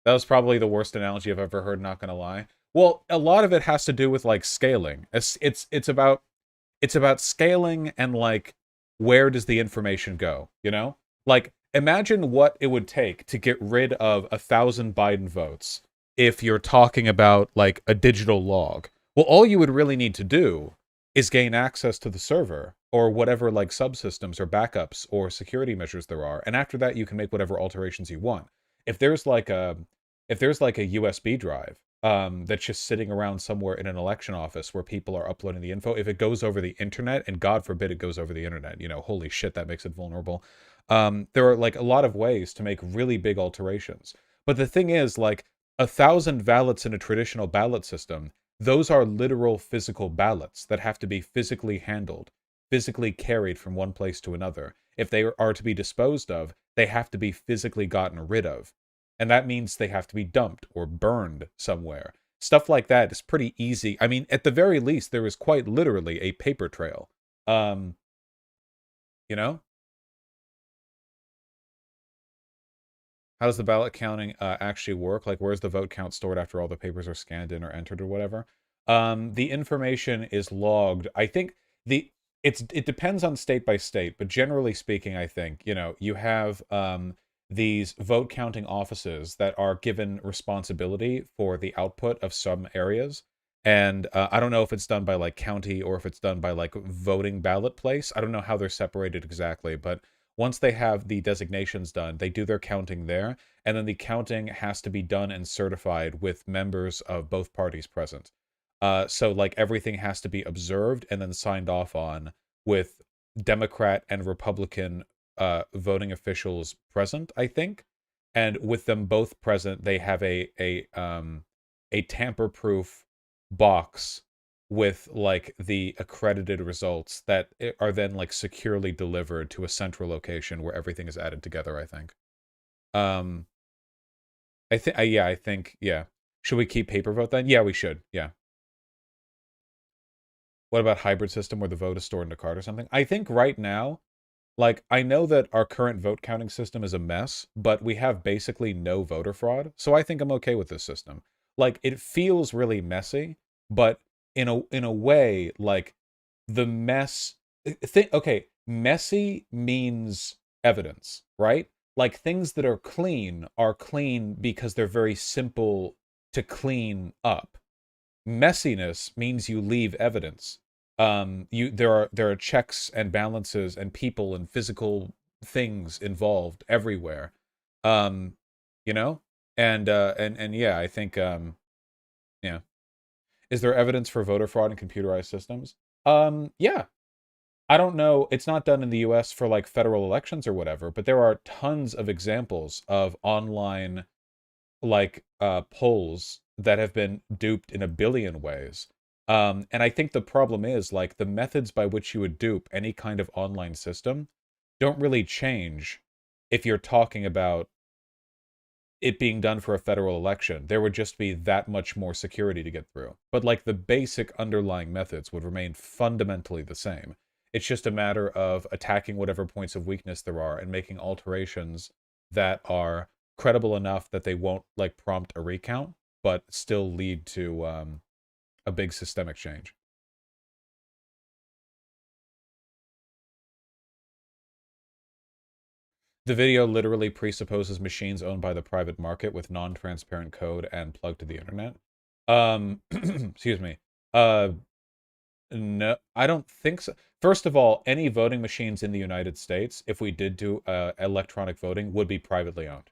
[SPEAKER 1] That was probably the worst analogy I've ever heard, not gonna lie. Well, a lot of it has to do with like scaling. It's about scaling and like where does the information go, you know? Like imagine what it would take to get rid of 1,000 Biden votes if you're talking about like a digital log. Well, all you would really need to do is gain access to the server or whatever like subsystems or backups or security measures there are, and after that you can make whatever alterations you want. If there's like a USB drive that's just sitting around somewhere in an election office where people are uploading the info, if it goes over the internet, and God forbid it goes over the internet, holy shit, that makes it vulnerable. There are like a lot of ways to make really big alterations. But the thing is, like 1,000 ballots in a traditional ballot system, those are literal physical ballots that have to be physically handled, physically carried from one place to another. If they are to be disposed of, they have to be physically gotten rid of. And that means they have to be dumped or burned somewhere. Stuff like that is pretty easy. I mean, at the very least, there is quite literally a paper trail. You know? How does the ballot counting actually work? Like, where's the vote count stored after all the papers are scanned in or entered or whatever? The information is logged. I think it depends on state by state, but generally speaking, I think, you have these vote counting offices that are given responsibility for the output of some areas. And I don't know if it's done by like county or if it's done by like voting ballot place. I don't know how they're separated exactly, but once they have the designations done, they do their counting there, and then the counting has to be done and certified with members of both parties present. So like everything has to be observed and then signed off on with Democrat and Republican voting officials present, I think. And with them both present, they have a tamper-proof box with like the accredited results that are then like securely delivered to a central location where everything is added together, I think. I think, yeah. Should we keep paper vote then? Yeah, we should. Yeah. What about hybrid system where the vote is stored in a card or something? I think right now, like, I know that our current vote counting system is a mess, but we have basically no voter fraud. So I think I'm okay with this system. Like, it feels really messy, but in a way, like, the mess... Okay, messy means evidence, right? Like, things that are clean because they're very simple to clean up. Messiness means you leave evidence. There are checks and balances and people and physical things involved everywhere. You know? And yeah, I think yeah. Is there evidence for voter fraud in computerized systems? Yeah. I don't know, it's not done in the US for like federal elections or whatever, but there are tons of examples of online like polls that have been duped in a billion ways. And I think the problem is like the methods by which you would dupe any kind of online system don't really change if you're talking about it being done for a federal election. There would just be that much more security to get through. But like the basic underlying methods would remain fundamentally the same. It's just a matter of attacking whatever points of weakness there are and making alterations that are credible enough that they won't like prompt a recount, but still lead to a big systemic change. The video literally presupposes machines owned by the private market with non-transparent code and plugged to the internet. Excuse me. No, I don't think so. First of all, any voting machines in the United States, if we did do electronic voting, would be privately owned.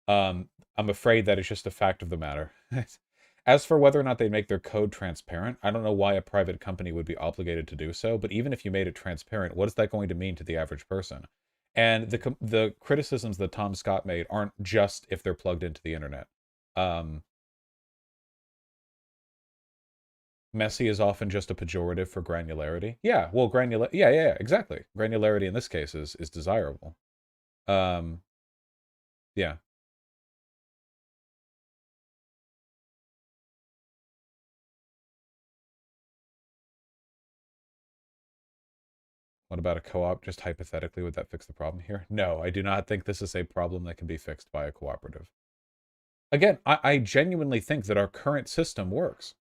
[SPEAKER 1] I'm afraid that is just a fact of the matter. As for whether or not they make their code transparent, I don't know why a private company would be obligated to do so, but even if you made it transparent, what is that going to mean to the average person? And the criticisms that Tom Scott made aren't just if they're plugged into the internet. Messy is often just a pejorative for granularity. Yeah, well, yeah, exactly. Granularity in this case is desirable. Yeah. What about a co-op? Just hypothetically, would that fix the problem here? No, I do not think this is a problem that can be fixed by a cooperative. Again, I genuinely think that our current system works.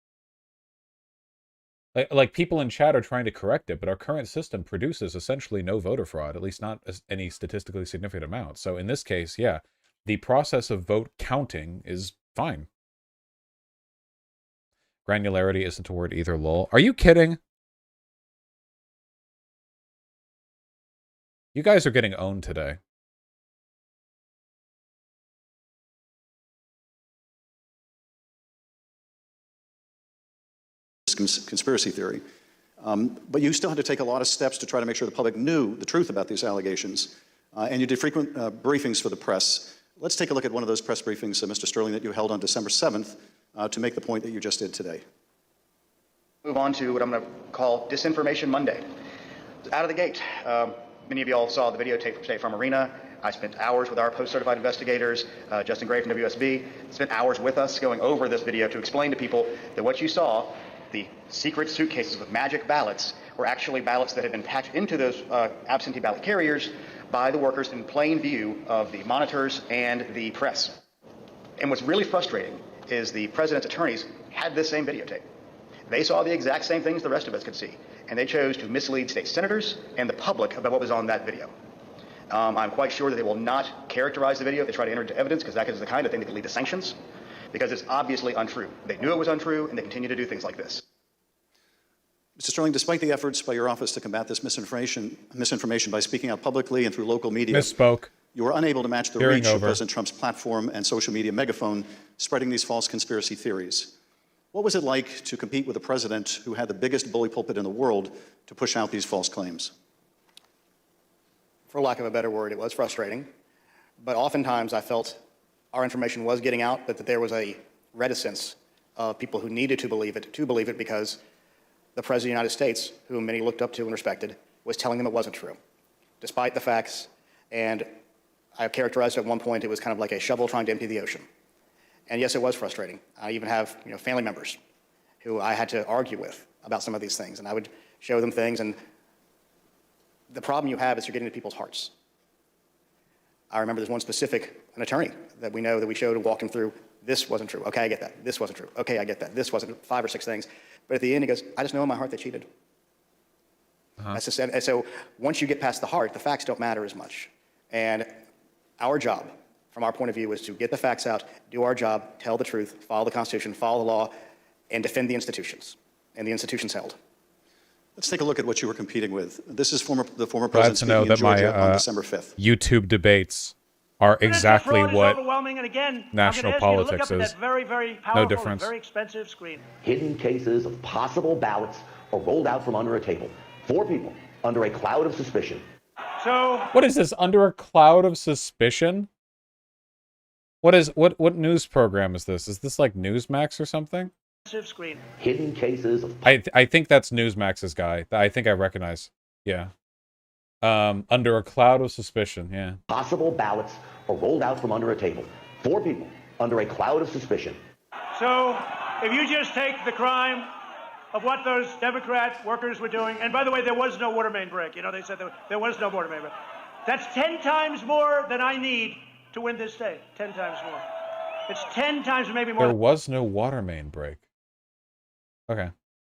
[SPEAKER 1] Like people in chat are trying to correct it, but our current system produces essentially no voter fraud, at least not any statistically significant amount. So in this case, yeah, the process of vote counting is fine. Granularity isn't a word either, lol. Are you kidding? You guys are getting owned today.
[SPEAKER 8] Conspiracy theory. But you still had to take a lot of steps to try to make sure the public knew the truth about these allegations. And you did frequent briefings for the press. Let's take a look at one of those press briefings, Mr. Sterling, that you held on December 7th to make the point that you just did today.
[SPEAKER 6] Move on to what I'm going to call Disinformation Monday. Out of the gate, many of you all saw the videotape from State Farm Arena. I spent hours with our post-certified investigators, Justin Gray from WSB, spent hours with us going over this video to explain to people that what you saw, the secret suitcases with magic ballots, were actually ballots that had been packed into those absentee ballot carriers by the workers in plain view of the monitors and the press. And what's really frustrating is the president's attorneys had this same videotape. They saw the exact same things the rest of us could see, and they chose to mislead state senators and the public about what was on that video. I'm quite sure that they will not characterize the video if they try to enter into evidence, because that is the kind of thing that could lead to sanctions, because it's obviously untrue. They knew it was untrue, and they continue to do things like this.
[SPEAKER 8] Mr. Sterling, despite the efforts by your office to combat this misinformation by speaking out publicly and through local media,
[SPEAKER 1] misspoke.
[SPEAKER 8] You were unable to match the reach of President Trump's platform and social media megaphone spreading these false conspiracy theories. What was it like to compete with a president who had the biggest bully pulpit in the world to push out these false claims?
[SPEAKER 6] For lack of a better word, it was frustrating. But oftentimes I felt our information was getting out, but that there was a reticence of people who needed to believe it because the President of the United States, whom many looked up to and respected, was telling them it wasn't true, despite the facts. And I characterized it at one point, it was kind of like a shovel trying to empty the ocean. And yes, it was frustrating. I even have family members who I had to argue with about some of these things, and I would show them things, and the problem you have is you're getting to people's hearts. I remember there's one specific, an attorney that we know that we showed and walked him through, this wasn't true, okay, I get that, this wasn't true, okay, I get that, this wasn't, 5 or 6 things. But at the end he goes, I just know in my heart they cheated. That's just, and so once you get past the heart, the facts don't matter as much. And our job, from our point of view, is to get the facts out, do our job, tell the truth, follow the Constitution, follow the law, and defend the institutions, and the institutions held.
[SPEAKER 8] Let's take a look at what you were competing with. This is the former
[SPEAKER 1] Glad
[SPEAKER 8] president
[SPEAKER 1] to know
[SPEAKER 8] speaking in
[SPEAKER 1] that
[SPEAKER 8] Georgia on
[SPEAKER 1] my
[SPEAKER 8] December 5th.
[SPEAKER 1] YouTube debates are exactly what
[SPEAKER 22] overwhelming. And again,
[SPEAKER 1] national
[SPEAKER 22] I'm gonna ask you to
[SPEAKER 1] politics
[SPEAKER 22] look up
[SPEAKER 1] is.
[SPEAKER 22] at that very, very powerful,
[SPEAKER 1] No difference.
[SPEAKER 22] very expensive screen.
[SPEAKER 11] Hidden cases of possible ballots are rolled out from under a table. 4 people under a cloud of suspicion.
[SPEAKER 22] So
[SPEAKER 1] What is this? Under a cloud of suspicion? What news program is this? Is this like Newsmax or something?
[SPEAKER 22] screen.
[SPEAKER 11] Hidden cases of
[SPEAKER 1] I think that's Newsmax's guy. I think I recognize. Yeah. Under a cloud of suspicion. Yeah.
[SPEAKER 11] possible ballots are rolled out from under a table. 4 people under a cloud of suspicion.
[SPEAKER 22] So if you just take the crime of what those Democrat workers were doing, and by the way, there was no water main break. They said there was no water main break. That's 10 times more than I need to win this state. 10 times more. It's 10 times, maybe more
[SPEAKER 1] There was no water main break. Okay.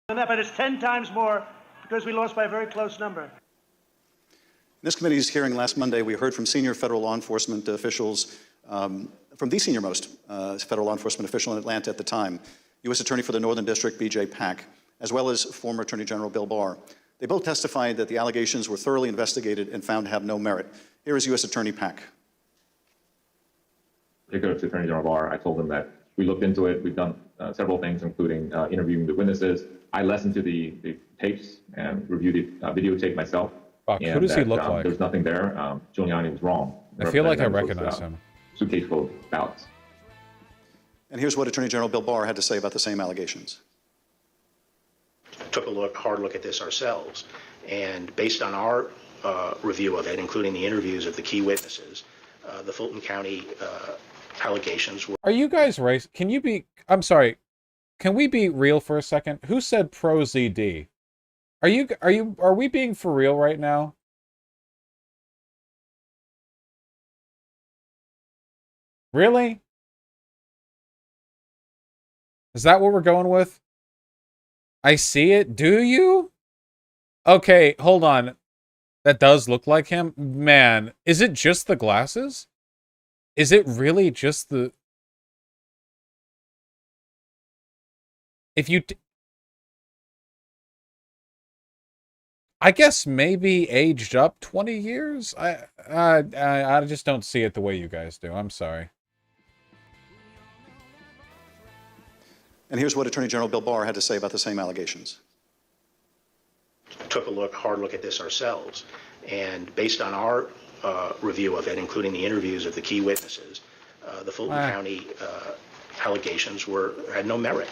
[SPEAKER 22] than that, but it's 10 times more because we lost by a very close number.
[SPEAKER 8] In this committee's hearing last Monday, we heard from senior federal law enforcement officials, from the senior-most federal law enforcement official in Atlanta at the time, U.S. Attorney for the Northern District, B.J. Pack, as well as former Attorney General Bill Barr. They both testified that the allegations were thoroughly investigated and found to have no merit. Here is U.S. Attorney Pack.
[SPEAKER 14] Particular to Attorney General Barr, I told him that we looked into it. We've done several things, including interviewing the witnesses. I listened to the tapes and reviewed the videotape myself.
[SPEAKER 1] Fuck, who does he look like?
[SPEAKER 14] There's nothing there. Giuliani was wrong.
[SPEAKER 1] I feel like I recognize him.
[SPEAKER 14] Suitcase full of ballots.
[SPEAKER 8] And here's what Attorney General Bill Barr had to say about the same allegations.
[SPEAKER 16] Took a hard look at this ourselves, and based on our review of it, including the interviews of the key witnesses, the Fulton County allegations were...
[SPEAKER 1] Are you guys racist? Can you be... I'm sorry. Can we be real for a second? Who said pro ZD? Are we being for real right now? Really? Is that what we're going with? I see it. Do you? Okay, hold on. That does look like him. Man, is it just the glasses? Is it really just the... If you... I guess maybe aged up 20 years? I just don't see it the way you guys do. I'm sorry.
[SPEAKER 8] And here's what Attorney General Bill Barr had to say about the same allegations.
[SPEAKER 16] Took a hard look at this ourselves, and based on our review of it, including the interviews of the key witnesses, the Fulton County allegations had no merit.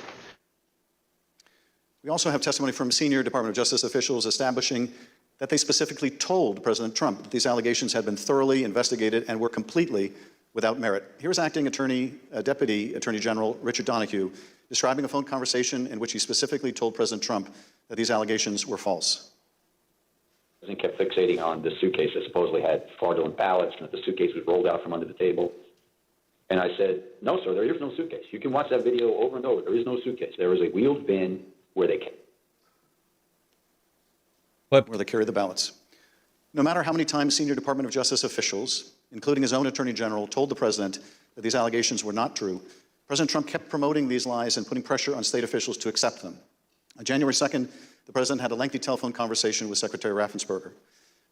[SPEAKER 8] We also have testimony from senior Department of Justice officials establishing that they specifically told President Trump that these allegations had been thoroughly investigated and were completely without merit. Here's Acting Deputy Attorney General Richard Donoghue describing a phone conversation in which he specifically told President Trump that these allegations were false.
[SPEAKER 17] The president kept fixating on the suitcase that supposedly had fraudulent ballots and that the suitcase was rolled out from under the table. And I said, no, sir, there is no suitcase. You can watch that video over and over. There is no suitcase. There is a wheeled bin where they
[SPEAKER 8] carry the ballots. No matter how many times senior Department of Justice officials, including his own Attorney General, told the president that these allegations were not true, President Trump kept promoting these lies and putting pressure on state officials to accept them. On January 2nd, the president had a lengthy telephone conversation with Secretary Raffensperger.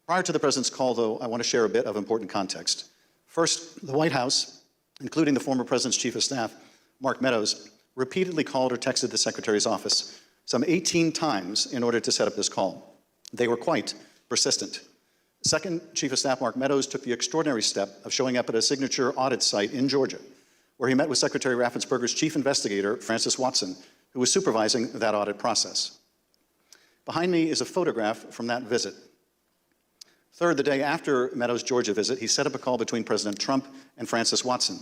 [SPEAKER 8] Prior to the president's call, though, I want to share a bit of important context. First, the White House, including the former president's chief of staff, Mark Meadows, repeatedly called or texted the secretary's office some 18 times in order to set up this call. They were quite persistent. Second Chief of Staff Mark Meadows took the extraordinary step of showing up at a signature audit site in Georgia, where he met with Secretary Raffensperger's chief investigator, Francis Watson, who was supervising that audit process. Behind me is a photograph from that visit. Third, the day after Meadows' Georgia visit, he set up a call between President Trump and Francis Watson.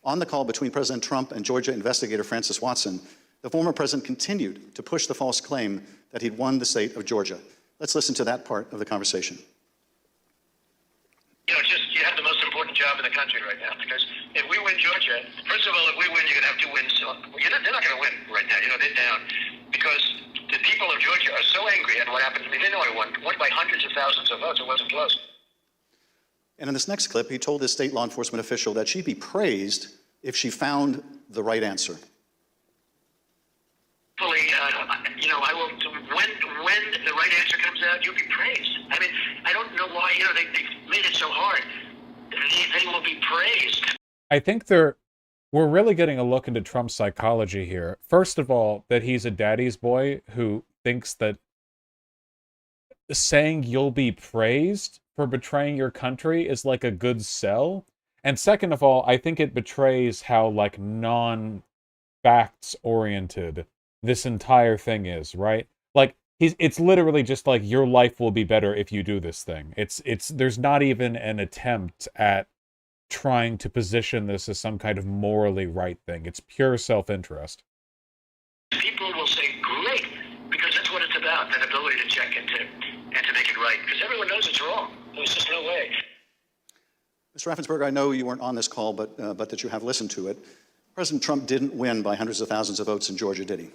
[SPEAKER 8] On the call between President Trump and Georgia investigator Francis Watson, the former president continued to push the false claim that he'd won the state of Georgia. Let's listen to that part of the conversation.
[SPEAKER 10] You know, you have the most important job in the country right now, because if we win Georgia, first of all, if we win, you're going to have 2 wins. So they're not going to win right now. You know, they're down because the people of Georgia are so angry at what happened. I mean, they know I won by hundreds of thousands of votes. It wasn't close.
[SPEAKER 8] And in this next clip, he told his state law enforcement official that she'd be praised if she found the right answer.
[SPEAKER 10] Fully, you know, I will. When the right answer comes out, you'll be praised. I mean, I don't know why. You know, they made it so hard. They will be praised.
[SPEAKER 1] I think we're really getting a look into Trump's psychology here. First of all, that he's a daddy's boy who thinks that saying you'll be praised for betraying your country is like a good sell. And second of all, I think it betrays how like non-facts oriented this entire thing is, right? Like it's literally just like your life will be better if you do this thing. There's not even an attempt at trying to position this as some kind of morally right thing. It's pure self-interest.
[SPEAKER 10] People will say great, because that's what it's about, that ability to check and to make it right, because everyone knows it's wrong. There's just no way.
[SPEAKER 8] Mr. Raffensperger, I know you weren't on this call, but that you have listened to it. President Trump didn't win by hundreds of thousands of votes in Georgia, did he?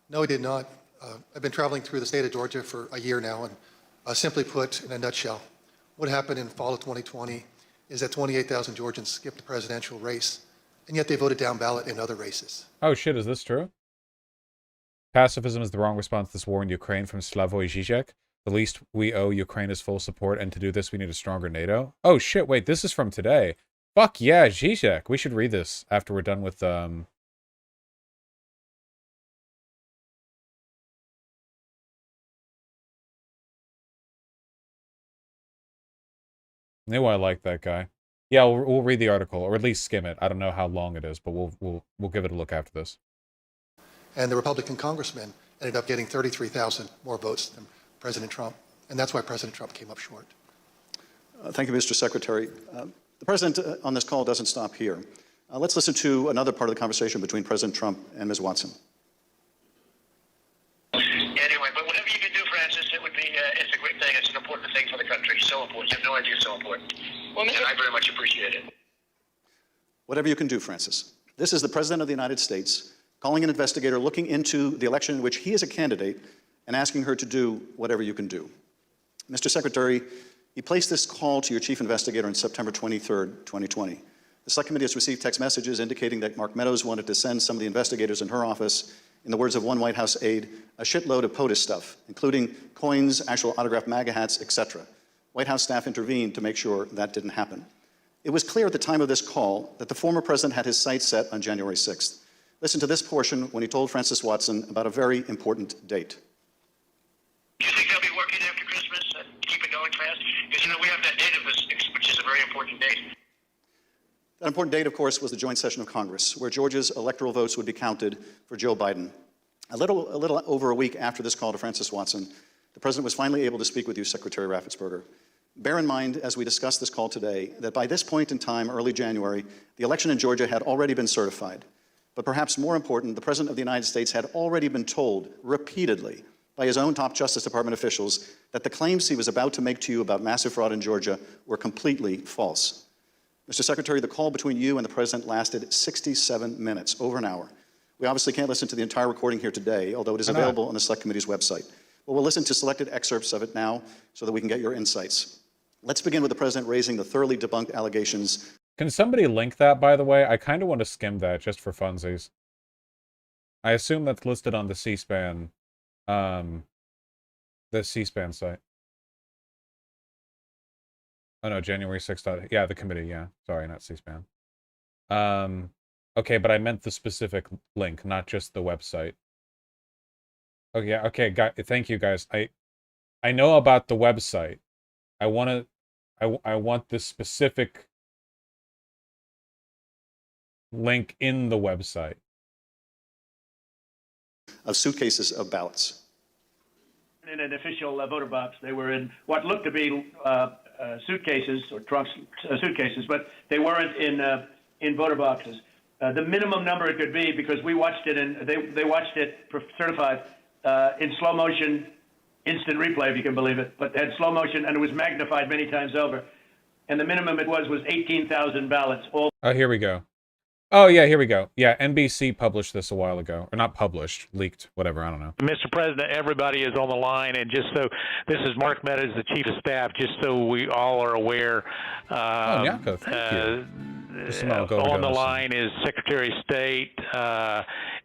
[SPEAKER 12] No, he did not. I've been traveling through the state of Georgia for a year now, and simply put, in a nutshell, what happened in fall of 2020 is that 28,000 Georgians skipped the presidential race, and yet they voted down ballot in other races.
[SPEAKER 1] Oh shit, is this true? Pacifism is the wrong response to this war in Ukraine from Slavoj Žižek. The least we owe Ukraine is full support, and to do this we need a stronger NATO. Oh shit, wait, this is from today. Fuck yeah, Zizek. We should read this after we're done with Knew I like that guy. Yeah, we'll read the article, or at least skim it. I don't know how long it is, but we'll give it a look after this.
[SPEAKER 12] And the Republican congressman ended up getting 33,000 more votes than President Trump, and that's why President Trump came up short.
[SPEAKER 8] Thank you, Mr. Secretary. The president on this call doesn't stop here. Let's listen to another part of the conversation between President Trump and Ms. Watson.
[SPEAKER 10] Anyway, but whatever you can do, Francis, it would be, it's a great thing. It's an important thing for the country. So important. You have no idea so important. Well, and I very much appreciate it.
[SPEAKER 8] Whatever you can do, Francis. This is the President of the United States calling an investigator looking into the election in which he is a candidate and asking her to do whatever you can do. Mr. Secretary, you placed this call to your chief investigator on September 23rd, 2020. The Select Committee has received text messages indicating that Mark Meadows wanted to send some of the investigators in her office, in the words of one White House aide, a shitload of POTUS stuff, including coins, actual autographed MAGA hats, etc. White House staff intervened to make sure that didn't happen. It was clear at the time of this call that the former president had his sights set on January 6th. Listen to this portion when he told Francis Watson about a very important date.
[SPEAKER 10] Do you think they'll be working after Christmas and keep it going fast? Because, you know, we have that date of the 6th, which is a very important date.
[SPEAKER 8] That important date, of course, was the joint session of Congress, where Georgia's electoral votes would be counted for Joe Biden. A little over a week after this call to Francis Watson, the president was finally able to speak with you, Secretary Raffensperger. Bear in mind, as we discuss this call today, that by this point in time, early January, the election in Georgia had already been certified. But perhaps more important, the President of the United States had already been told repeatedly by his own top Justice Department officials that the claims he was about to make to you about massive fraud in Georgia were completely false. Mr. Secretary, the call between you and the President lasted 67 minutes, over an hour. We obviously can't listen to the entire recording here today, although it is available on the Select Committee's website. But we'll listen to selected excerpts of it now so that we can get your insights. Let's begin with the President raising the thoroughly debunked allegations.
[SPEAKER 1] Can somebody link that, by the way? I kind of want to skim that just for funsies. I assume that's listed on the C-SPAN, site. Oh no, January 6th. Yeah, the committee, yeah. Sorry, not C-SPAN. Okay, but I meant the specific link, not just the website. Okay, okay, thank you guys. I know about the website. I want the specific link in the website.
[SPEAKER 8] Of suitcases of ballots.
[SPEAKER 22] In an official voter box. They were in what looked to be suitcases or trunks, suitcases, but they weren't in voter boxes. The minimum number it could be, because we watched it and they watched it certified in slow motion, instant replay, if you can believe it, but had slow motion and it was magnified many times over. And the minimum it was 18,000 ballots. All.
[SPEAKER 1] Oh, here we go. Oh, yeah, here we go. Yeah, NBC published this a while ago. Or not published, leaked, whatever, I don't know.
[SPEAKER 13] Mr. President, everybody is on the line, and just so, this is Mark Meadows, the Chief of Staff, just so we all are aware.
[SPEAKER 1] Nyako, thank you.
[SPEAKER 13] On the line is Secretary of State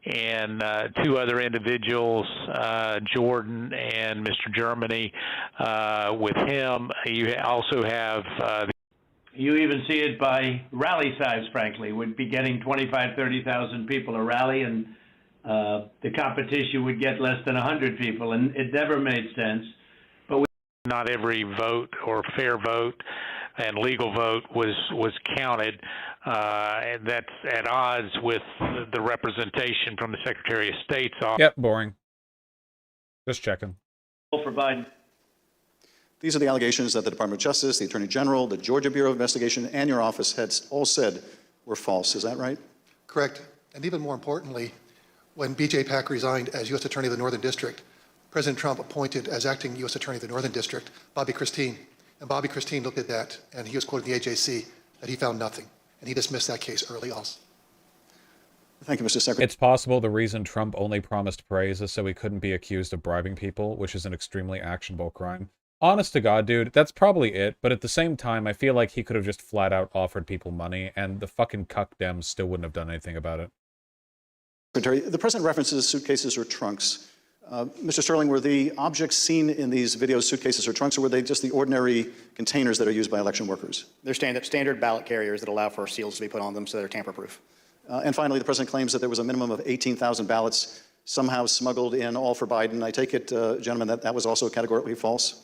[SPEAKER 13] and two other individuals, Jordan and Mr. Germany. With him, you also have...
[SPEAKER 22] You even see it by rally size, frankly. Would be getting 25,000, 30,000 people a rally, and the competition would get less than 100 people, and it never made sense. But
[SPEAKER 13] not every vote or fair vote and legal vote was counted, and that's at odds with the representation from the Secretary of State's office.
[SPEAKER 1] Yep, boring. Just checking.
[SPEAKER 22] For Biden.
[SPEAKER 8] These are the allegations that the Department of Justice, the Attorney General, the Georgia Bureau of Investigation, and your office had all said were false. Is that right?
[SPEAKER 12] Correct. And even more importantly, when B.J. Pack resigned as U.S. Attorney of the Northern District, President Trump appointed as acting U.S. Attorney of the Northern District Bobby Christine. And Bobby Christine looked at that, and he was quoting the AJC that he found nothing. And he dismissed that case early on.
[SPEAKER 8] Thank you, Mr. Secretary.
[SPEAKER 1] It's possible the reason Trump only promised praise is so he couldn't be accused of bribing people, which is an extremely actionable crime. Honest to God, dude, that's probably it, but at the same time, I feel like he could have just flat out offered people money, and the fucking cuck Dems still wouldn't have done anything about it.
[SPEAKER 8] Secretary, the President references suitcases or trunks. Mr. Sterling, were the objects seen in these videos suitcases or trunks, or were they just the ordinary containers that are used by election workers?
[SPEAKER 6] They're standard ballot carriers that allow for seals to be put on them so they're tamper-proof.
[SPEAKER 8] And finally, the President claims that there was a minimum of 18,000 ballots somehow smuggled in, all for Biden. I take it, gentlemen, that was also categorically false?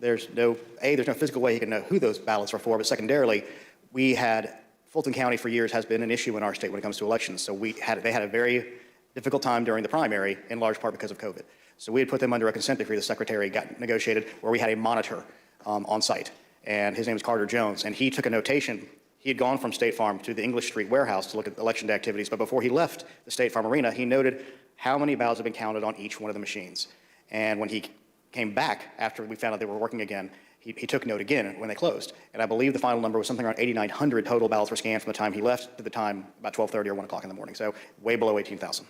[SPEAKER 6] There's no physical way he can know who those ballots are for, but secondarily, Fulton County for years has been an issue in our state when it comes to elections. So they had a very difficult time during the primary, in large part because of COVID. So we had put them under a consent decree the Secretary got negotiated, where we had a monitor on site. And his name is Carter Jones. And he took a notation. He had gone from State Farm to the English Street warehouse to look at election day activities. But before he left the State Farm arena, he noted how many ballots had been counted on each one of the machines. And when he came back after we found out they were working again, he took note again when they closed. And I believe the final number was something around 8,900 total ballots were scanned from the time he left to the time about 12:30 or 1 o'clock in the morning. So way below 18,000.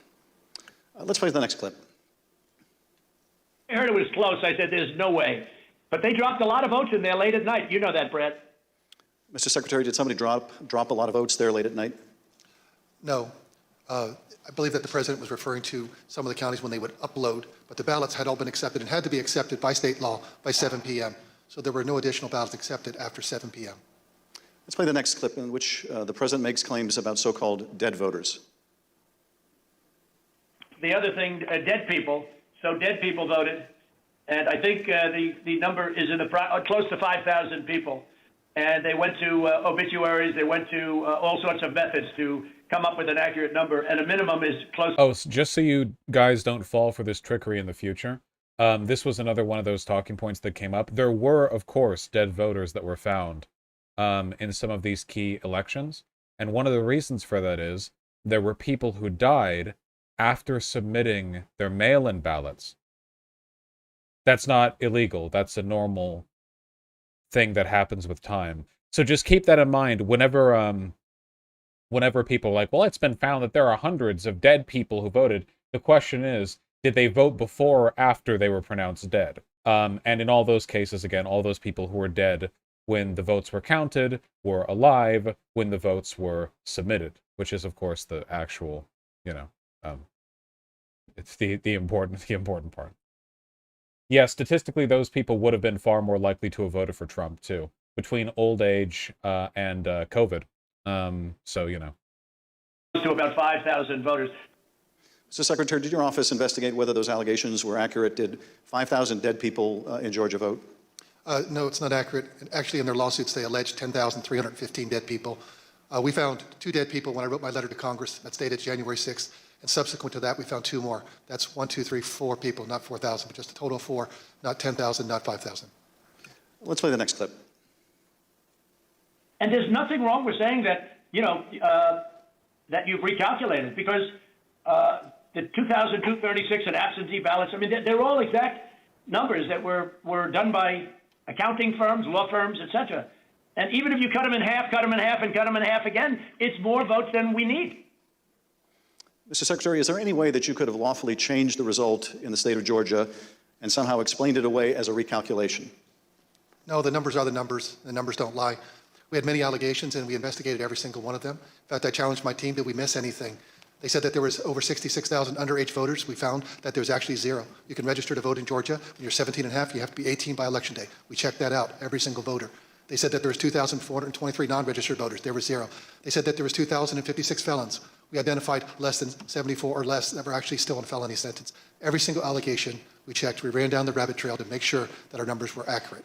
[SPEAKER 8] Let's play the next clip.
[SPEAKER 22] I heard it was close. I said, there's no way. But they dropped a lot of votes in there late at night. You know that, Brett.
[SPEAKER 8] Mr. Secretary, did somebody drop a lot of votes there late at night?
[SPEAKER 12] No. I believe that the president was referring to some of the counties when they would upload, but the ballots had all been accepted and had to be accepted by state law by 7 p.m. So there were no additional ballots accepted after 7 p.m.
[SPEAKER 8] Let's play the next clip in which the president makes claims about so-called dead voters.
[SPEAKER 22] The other thing, dead people. So dead people voted, and I think the number is in close to 5,000 people. And they went to obituaries. They went to all sorts of methods to come up with an accurate number, and a minimum is close.
[SPEAKER 1] Oh, just so you guys don't fall for this trickery in the future, this was another one of those talking points that came up. There were, of course, dead voters that were found in some of these key elections, and one of the reasons for that is there were people who died after submitting their mail-in ballots. That's not illegal. That's a normal thing that happens with time. So just keep that in mind whenever people are like, well, it's been found that there are hundreds of dead people who voted. The question is, did they vote before or after they were pronounced dead? And in all those cases, again, all those people who were dead when the votes were counted were alive when the votes were submitted, which is, of course, the actual, it's the important part. Yeah, statistically, those people would have been far more likely to have voted for Trump, too, between old age and COVID. So,
[SPEAKER 22] to about 5,000 voters.
[SPEAKER 8] Mr. Secretary, did your office investigate whether those allegations were accurate? Did 5,000 dead people in Georgia vote?
[SPEAKER 12] No, it's not accurate. Actually, in their lawsuits, they allege 10,315 dead people. We found 2 dead people when I wrote my letter to Congress. That's dated January 6th. And subsequent to that, we found 2 more. That's 1, 2, 3, 4 people, not 4,000, but just a total of 4, not 10,000, not 5,000.
[SPEAKER 8] Let's play the next clip.
[SPEAKER 22] And there's nothing wrong with saying that, that you've recalculated, because the 2,236 and absentee ballots, I mean, they're all exact numbers that were done by accounting firms, law firms, et cetera. And even if you cut them in half, cut them in half, and cut them in half again, it's more votes than we need.
[SPEAKER 8] Mr. Secretary, is there any way that you could have lawfully changed the result in the state of Georgia and somehow explained it away as a recalculation?
[SPEAKER 12] No, the numbers are the numbers. The numbers don't lie. We had many allegations, and we investigated every single one of them. In fact, I challenged my team, did we miss anything? They said that there was over 66,000 underage voters. We found that there was actually 0. You can register to vote in Georgia. When you're 17 and a half, you have to be 18 by Election Day. We checked that out, every single voter. They said that there was 2,423 non-registered voters. There was 0. They said that there was 2,056 felons. We identified less than 74 or less that were actually still in felony sentence. Every single allegation we checked. We ran down the rabbit trail to make sure that our numbers were accurate.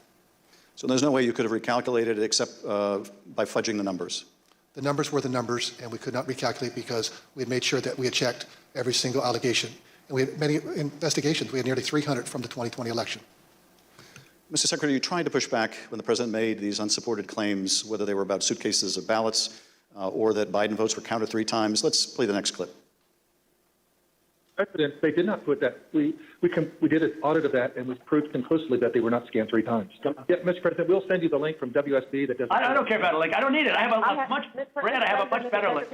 [SPEAKER 8] So there's no way you could have recalculated it except by fudging the numbers?
[SPEAKER 12] The numbers were the numbers, and we could not recalculate because we had made sure that we had checked every single allegation. And we had many investigations. We had nearly 300 from the 2020 election.
[SPEAKER 8] Mr. Secretary, you tried to push back when the president made these unsupported claims, whether they were about suitcases of ballots or that Biden votes were counted 3 times. Let's play the next clip.
[SPEAKER 7] President, they did not put that. We did an audit of that, and was proved conclusively that they were not scanned 3 times. Yeah, Mr. President, we'll send you the link from WSB that does.
[SPEAKER 22] I don't care about a link. I don't need it. I have a much better link.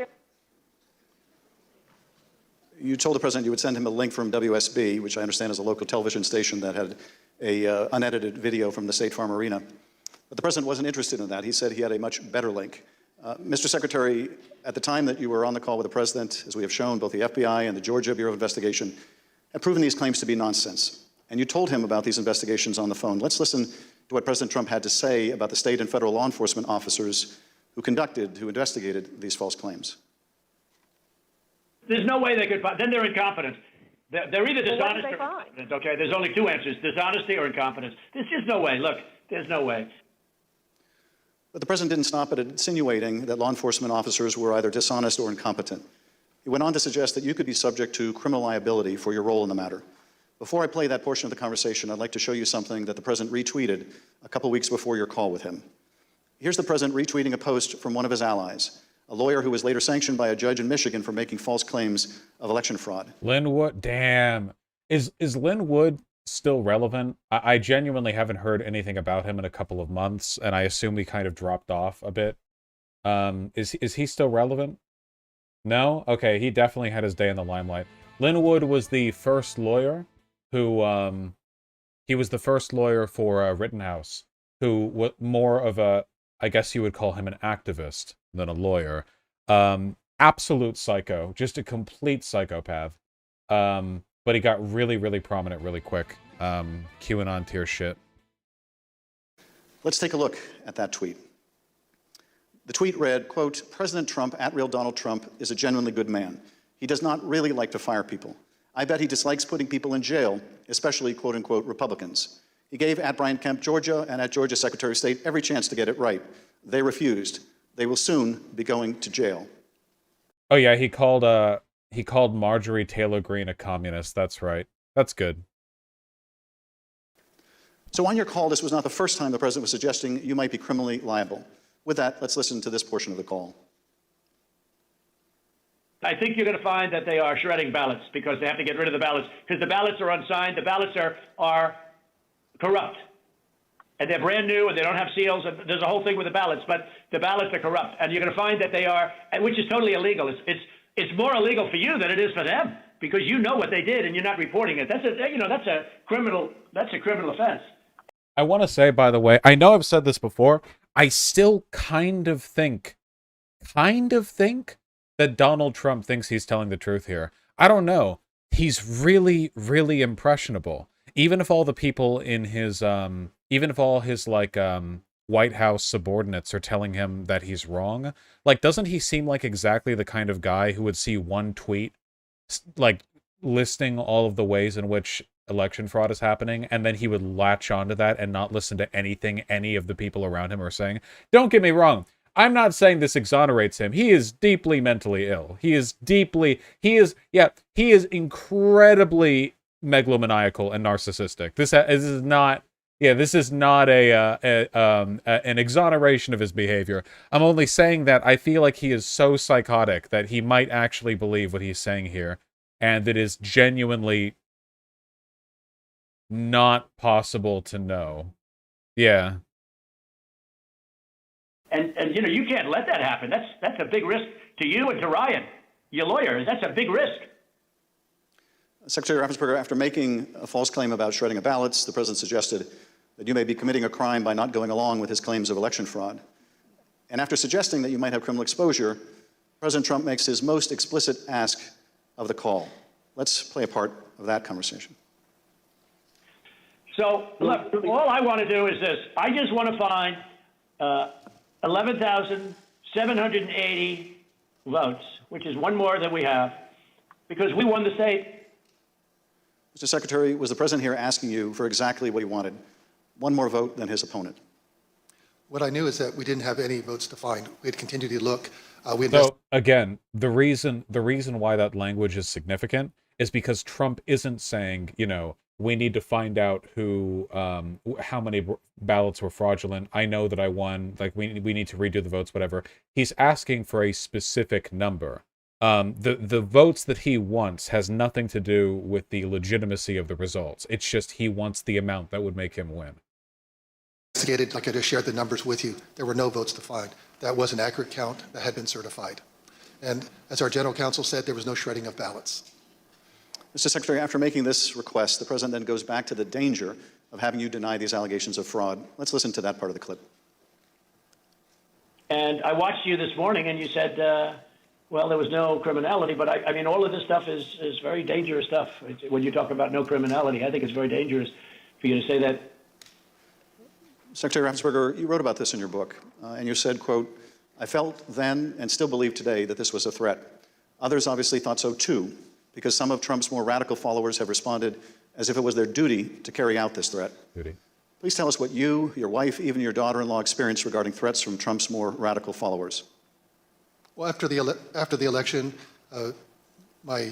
[SPEAKER 8] You told the president you would send him a link from WSB, which I understand is a local television station that had a unedited video from the State Farm Arena. But the president wasn't interested in that. He said he had a much better link. Mr. Secretary, at the time that you were on the call with the president, as we have shown, both the FBI and the Georgia Bureau of Investigation have proven these claims to be nonsense. And you told him about these investigations on the phone. Let's listen to what President Trump had to say about the state and federal law enforcement officers who investigated these false claims.
[SPEAKER 22] There's no way they could. Then they're incompetent. They're either dishonest or incompetent. Okay, there's only 2 answers: dishonesty or incompetence. There's just no way. Look, there's no way.
[SPEAKER 8] But the president didn't stop at insinuating that law enforcement officers were either dishonest or incompetent. He went on to suggest that you could be subject to criminal liability for your role in the matter. Before I play that portion of the conversation, I'd like to show you something that the president retweeted a couple weeks before your call with him. Here's the president retweeting a post from one of his allies, a lawyer who was later sanctioned by a judge in Michigan for making false claims of election fraud.
[SPEAKER 1] Lin Wood, damn. Is Lin Wood still relevant? I genuinely haven't heard anything about him in a couple of months, and I assume he kind of dropped off a bit. Is he still relevant? No? Okay, he definitely had his day in the limelight. Lin Wood was the first lawyer who, he was the first lawyer for Rittenhouse, who was more of a, I guess you would call him an activist than a lawyer. Absolute psycho, just a complete psychopath. But he got really, really prominent really quick. QAnon tier shit.
[SPEAKER 8] Let's take a look at that tweet. The tweet read, quote, President Trump, @real Donald Trump, is a genuinely good man. He does not really like to fire people. I bet he dislikes putting people in jail, especially, quote unquote, Republicans. He gave @Brian Kemp, Georgia, and @Georgia Secretary of State every chance to get it right. They refused. They will soon be going to jail.
[SPEAKER 1] Oh yeah, he called Marjorie Taylor Greene a communist. That's right. That's good.
[SPEAKER 8] So on your call, this was not the first time the president was suggesting you might be criminally liable. With that, let's listen to this portion of the call.
[SPEAKER 22] I think you're going to find that they are shredding ballots because they have to get rid of the ballots because the ballots are unsigned. The ballots are corrupt. And they're brand new and they don't have seals. And there's a whole thing with the ballots, but the ballots are corrupt. And you're going to find that they are, which is totally illegal. It's more illegal for you than it is for them because you know what they did and you're not reporting it. That's a criminal offense.
[SPEAKER 1] I want to say, by the way, I know I've said this before. I still kind of think that Donald Trump thinks he's telling the truth here. I don't know. He's really, really impressionable. Even if all the people in his, even if all his, like, White House subordinates are telling him that he's wrong. Like, doesn't he seem like exactly the kind of guy who would see one tweet, like, listing all of the ways in which election fraud is happening, and then he would latch onto that and not listen to anything any of the people around him are saying? Don't get me wrong. I'm not saying this exonerates him. He is deeply mentally ill. He is incredibly megalomaniacal and narcissistic. This is not an exoneration of his behavior. I'm only saying that I feel like he is so psychotic that he might actually believe what he's saying here, and that is genuinely not possible to know. Yeah.
[SPEAKER 22] And you can't let that happen. That's a big risk to you and to Ryan, your lawyer. That's a big risk.
[SPEAKER 8] Secretary Raffensperger, after making a false claim about shredding of ballots, the president suggested that you may be committing a crime by not going along with his claims of election fraud. And after suggesting that you might have criminal exposure, President Trump makes his most explicit ask of the call. Let's play a part of that conversation.
[SPEAKER 22] So, look, all I want to do is this. I just want to find 11,780 votes, which is one more than we have, because we won the state.
[SPEAKER 8] Mr. Secretary, was the president here asking you for exactly what he wanted? One more vote than his opponent.
[SPEAKER 12] What I knew is that we didn't have any votes to find. We had continued to look.
[SPEAKER 1] So again, the reason why that language is significant is because Trump isn't saying, we need to find out how many ballots were fraudulent. I know that I won. Like, we need to redo the votes, whatever. He's asking for a specific number. The votes that he wants has nothing to do with the legitimacy of the results. It's just he wants the amount that would make him win.
[SPEAKER 12] Investigated, like I just shared the numbers with you, there were no votes to find. That was an accurate count that had been certified. And as our general counsel said, there was no shredding of ballots.
[SPEAKER 8] Mr. Secretary, after making this request, the president then goes back to the danger of having you deny these allegations of fraud. Let's listen to that part of the clip.
[SPEAKER 22] And I watched you this morning, and you said, well, there was no criminality. But I mean, all of this stuff is very dangerous stuff. When you talk about no criminality, I think it's very dangerous for you to say that.
[SPEAKER 8] Secretary Raffensperger, you wrote about this in your book, and you said, quote, I felt then and still believe today that this was a threat. Others obviously thought so too, because some of Trump's more radical followers have responded as if it was their duty to carry out this threat. Please tell us what you, your wife, even your daughter-in-law experienced regarding threats from Trump's more radical followers.
[SPEAKER 12] Well, after the election, my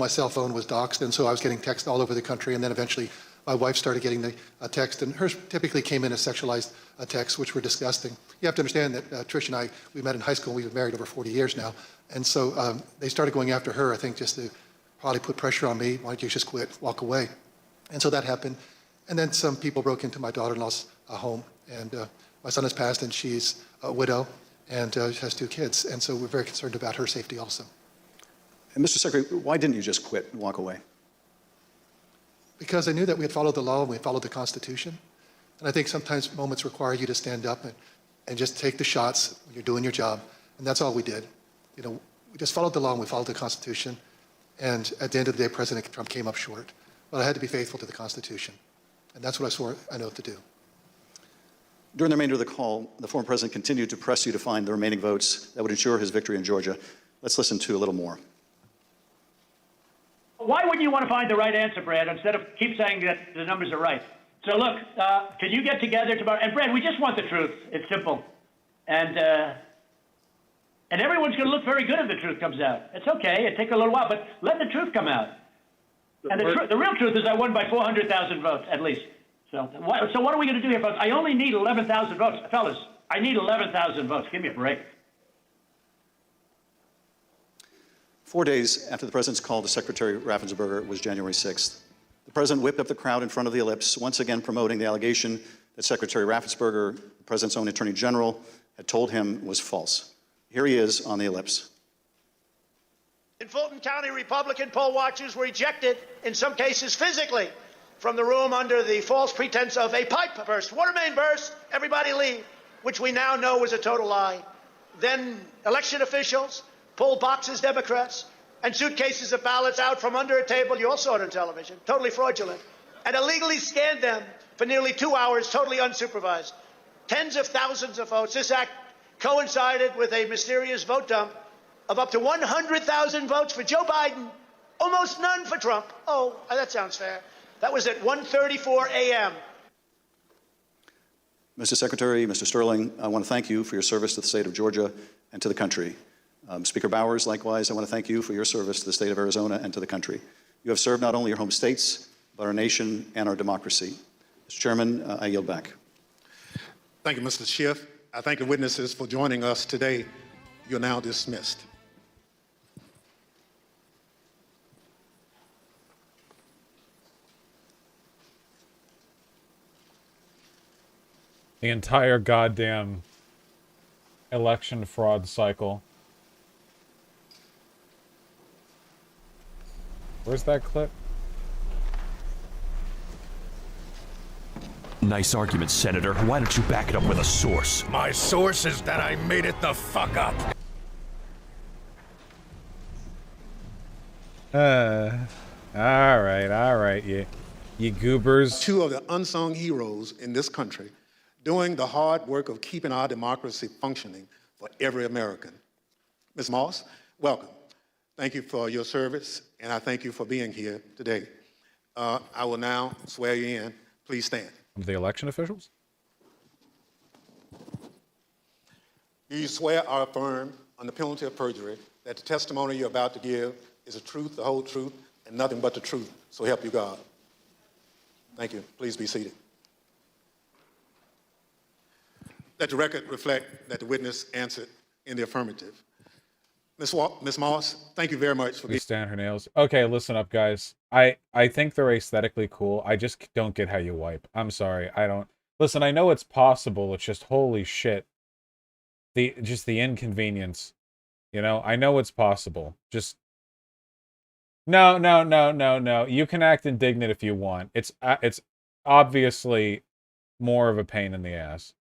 [SPEAKER 12] cell phone was doxxed, and so I was getting texts all over the country, and then eventually my wife started getting the text, and hers typically came in as sexualized texts, which were disgusting. You have to understand that Trish and I, we met in high school, we've been married over 40 years now, and so they started going after her, I think, just to probably put pressure on me. Why don't you just quit, walk away? And so that happened. And then some people broke into my daughter-in-law's home, and my son has passed, and she's a widow, and has 2 kids, and so we're very concerned about her safety also.
[SPEAKER 8] And Mr. Secretary, why didn't you just quit and walk away?
[SPEAKER 12] Because I knew that we had followed the law and we had followed the Constitution. And I think sometimes moments require you to stand up and just take the shots when you're doing your job. And that's all we did. We just followed the law and we followed the Constitution. And at the end of the day, President Trump came up short. But I had to be faithful to the Constitution. And that's what I swore an oath to do.
[SPEAKER 8] During the remainder of the call, the former president continued to press you to find the remaining votes that would ensure his victory in Georgia. Let's listen to a little more.
[SPEAKER 22] Why wouldn't you want to find the right answer, Brad, instead of keep saying that the numbers are right? So look, can you get together tomorrow? And Brad, we just want the truth. It's simple. And everyone's going to look very good if the truth comes out. It's okay. It takes a little while, but let the truth come out. And the real truth is I won by 400,000 votes, at least. So what are we going to do here, folks? I only need 11,000 votes. Fellas, I need 11,000 votes. Give me a break.
[SPEAKER 8] 4 days after the president's call to Secretary Raffensperger was January 6th. The president whipped up the crowd in front of the ellipse, once again promoting the allegation that Secretary Raffensperger, the president's own attorney general, had told him was false. Here he is on the ellipse.
[SPEAKER 22] In Fulton County, Republican poll watchers were ejected, in some cases physically, from the room under the false pretense of a pipe burst, water main burst, everybody leave, which we now know was a total lie. Then election officials pulled boxes, Democrats, and suitcases of ballots out from under a table, you all saw it on television, totally fraudulent, and illegally scanned them for nearly 2 hours, totally unsupervised. tens of thousands of votes. This act coincided with a mysterious vote dump of up to 100,000 votes for Joe Biden, almost none for Trump. Oh, that sounds fair. That was at 1:34 a.m.
[SPEAKER 8] Mr. Secretary, Mr. Sterling, I want to thank you for your service to the state of Georgia and to the country. Speaker Bowers, likewise, I want to thank you for your service to the state of Arizona and to the country. You have served not only your home states, but our nation and our democracy. Mr. Chairman, I yield back.
[SPEAKER 3] Thank you, Mr. Schiff. I thank the witnesses for joining us today. You're now dismissed.
[SPEAKER 1] The entire goddamn election fraud cycle. Where's that clip?
[SPEAKER 18] Nice argument, Senator. Why don't you back it up with a source?
[SPEAKER 19] My source is that I made it the fuck up.
[SPEAKER 1] All right, you goobers.
[SPEAKER 3] Two of the unsung heroes in this country doing the hard work of keeping our democracy functioning for every American. Ms. Moss, welcome. Thank you for your service, and I thank you for being here today. I will now swear you in. Please stand.
[SPEAKER 1] The election officials?
[SPEAKER 3] Do you swear or affirm on the penalty of perjury that the testimony you're about to give is the truth, the whole truth, and nothing but the truth, so help you God? Thank you. Please be seated. Let the record reflect that the witness answered in the affirmative. Ms. Moss, thank you very much for being...
[SPEAKER 1] Stand her nails. Okay, listen up, guys. I think they're aesthetically cool. I just don't get how you wipe. I'm sorry. I don't... Listen, I know it's possible. It's just holy shit. The inconvenience. You know, I know it's possible. Just... No. You can act indignant if you want. It's obviously more of a pain in the ass.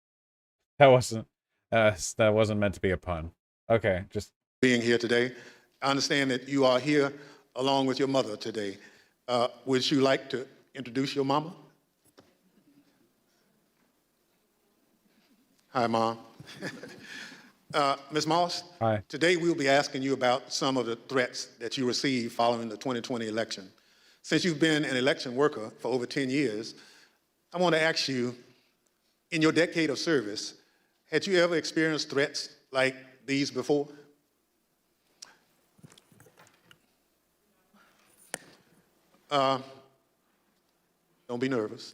[SPEAKER 1] That wasn't meant to be a pun. Okay, just...
[SPEAKER 3] being here today. I understand that you are here along with your mother today. Would you like to introduce your mama? Hi, Mom. Ms. Moss,
[SPEAKER 1] hi.
[SPEAKER 3] Today we'll be asking you about some of the threats that you received following the 2020 election. Since you've been an election worker for over 10 years, I want to ask you, in your decade of service, had you ever experienced threats like these before? Don't be nervous.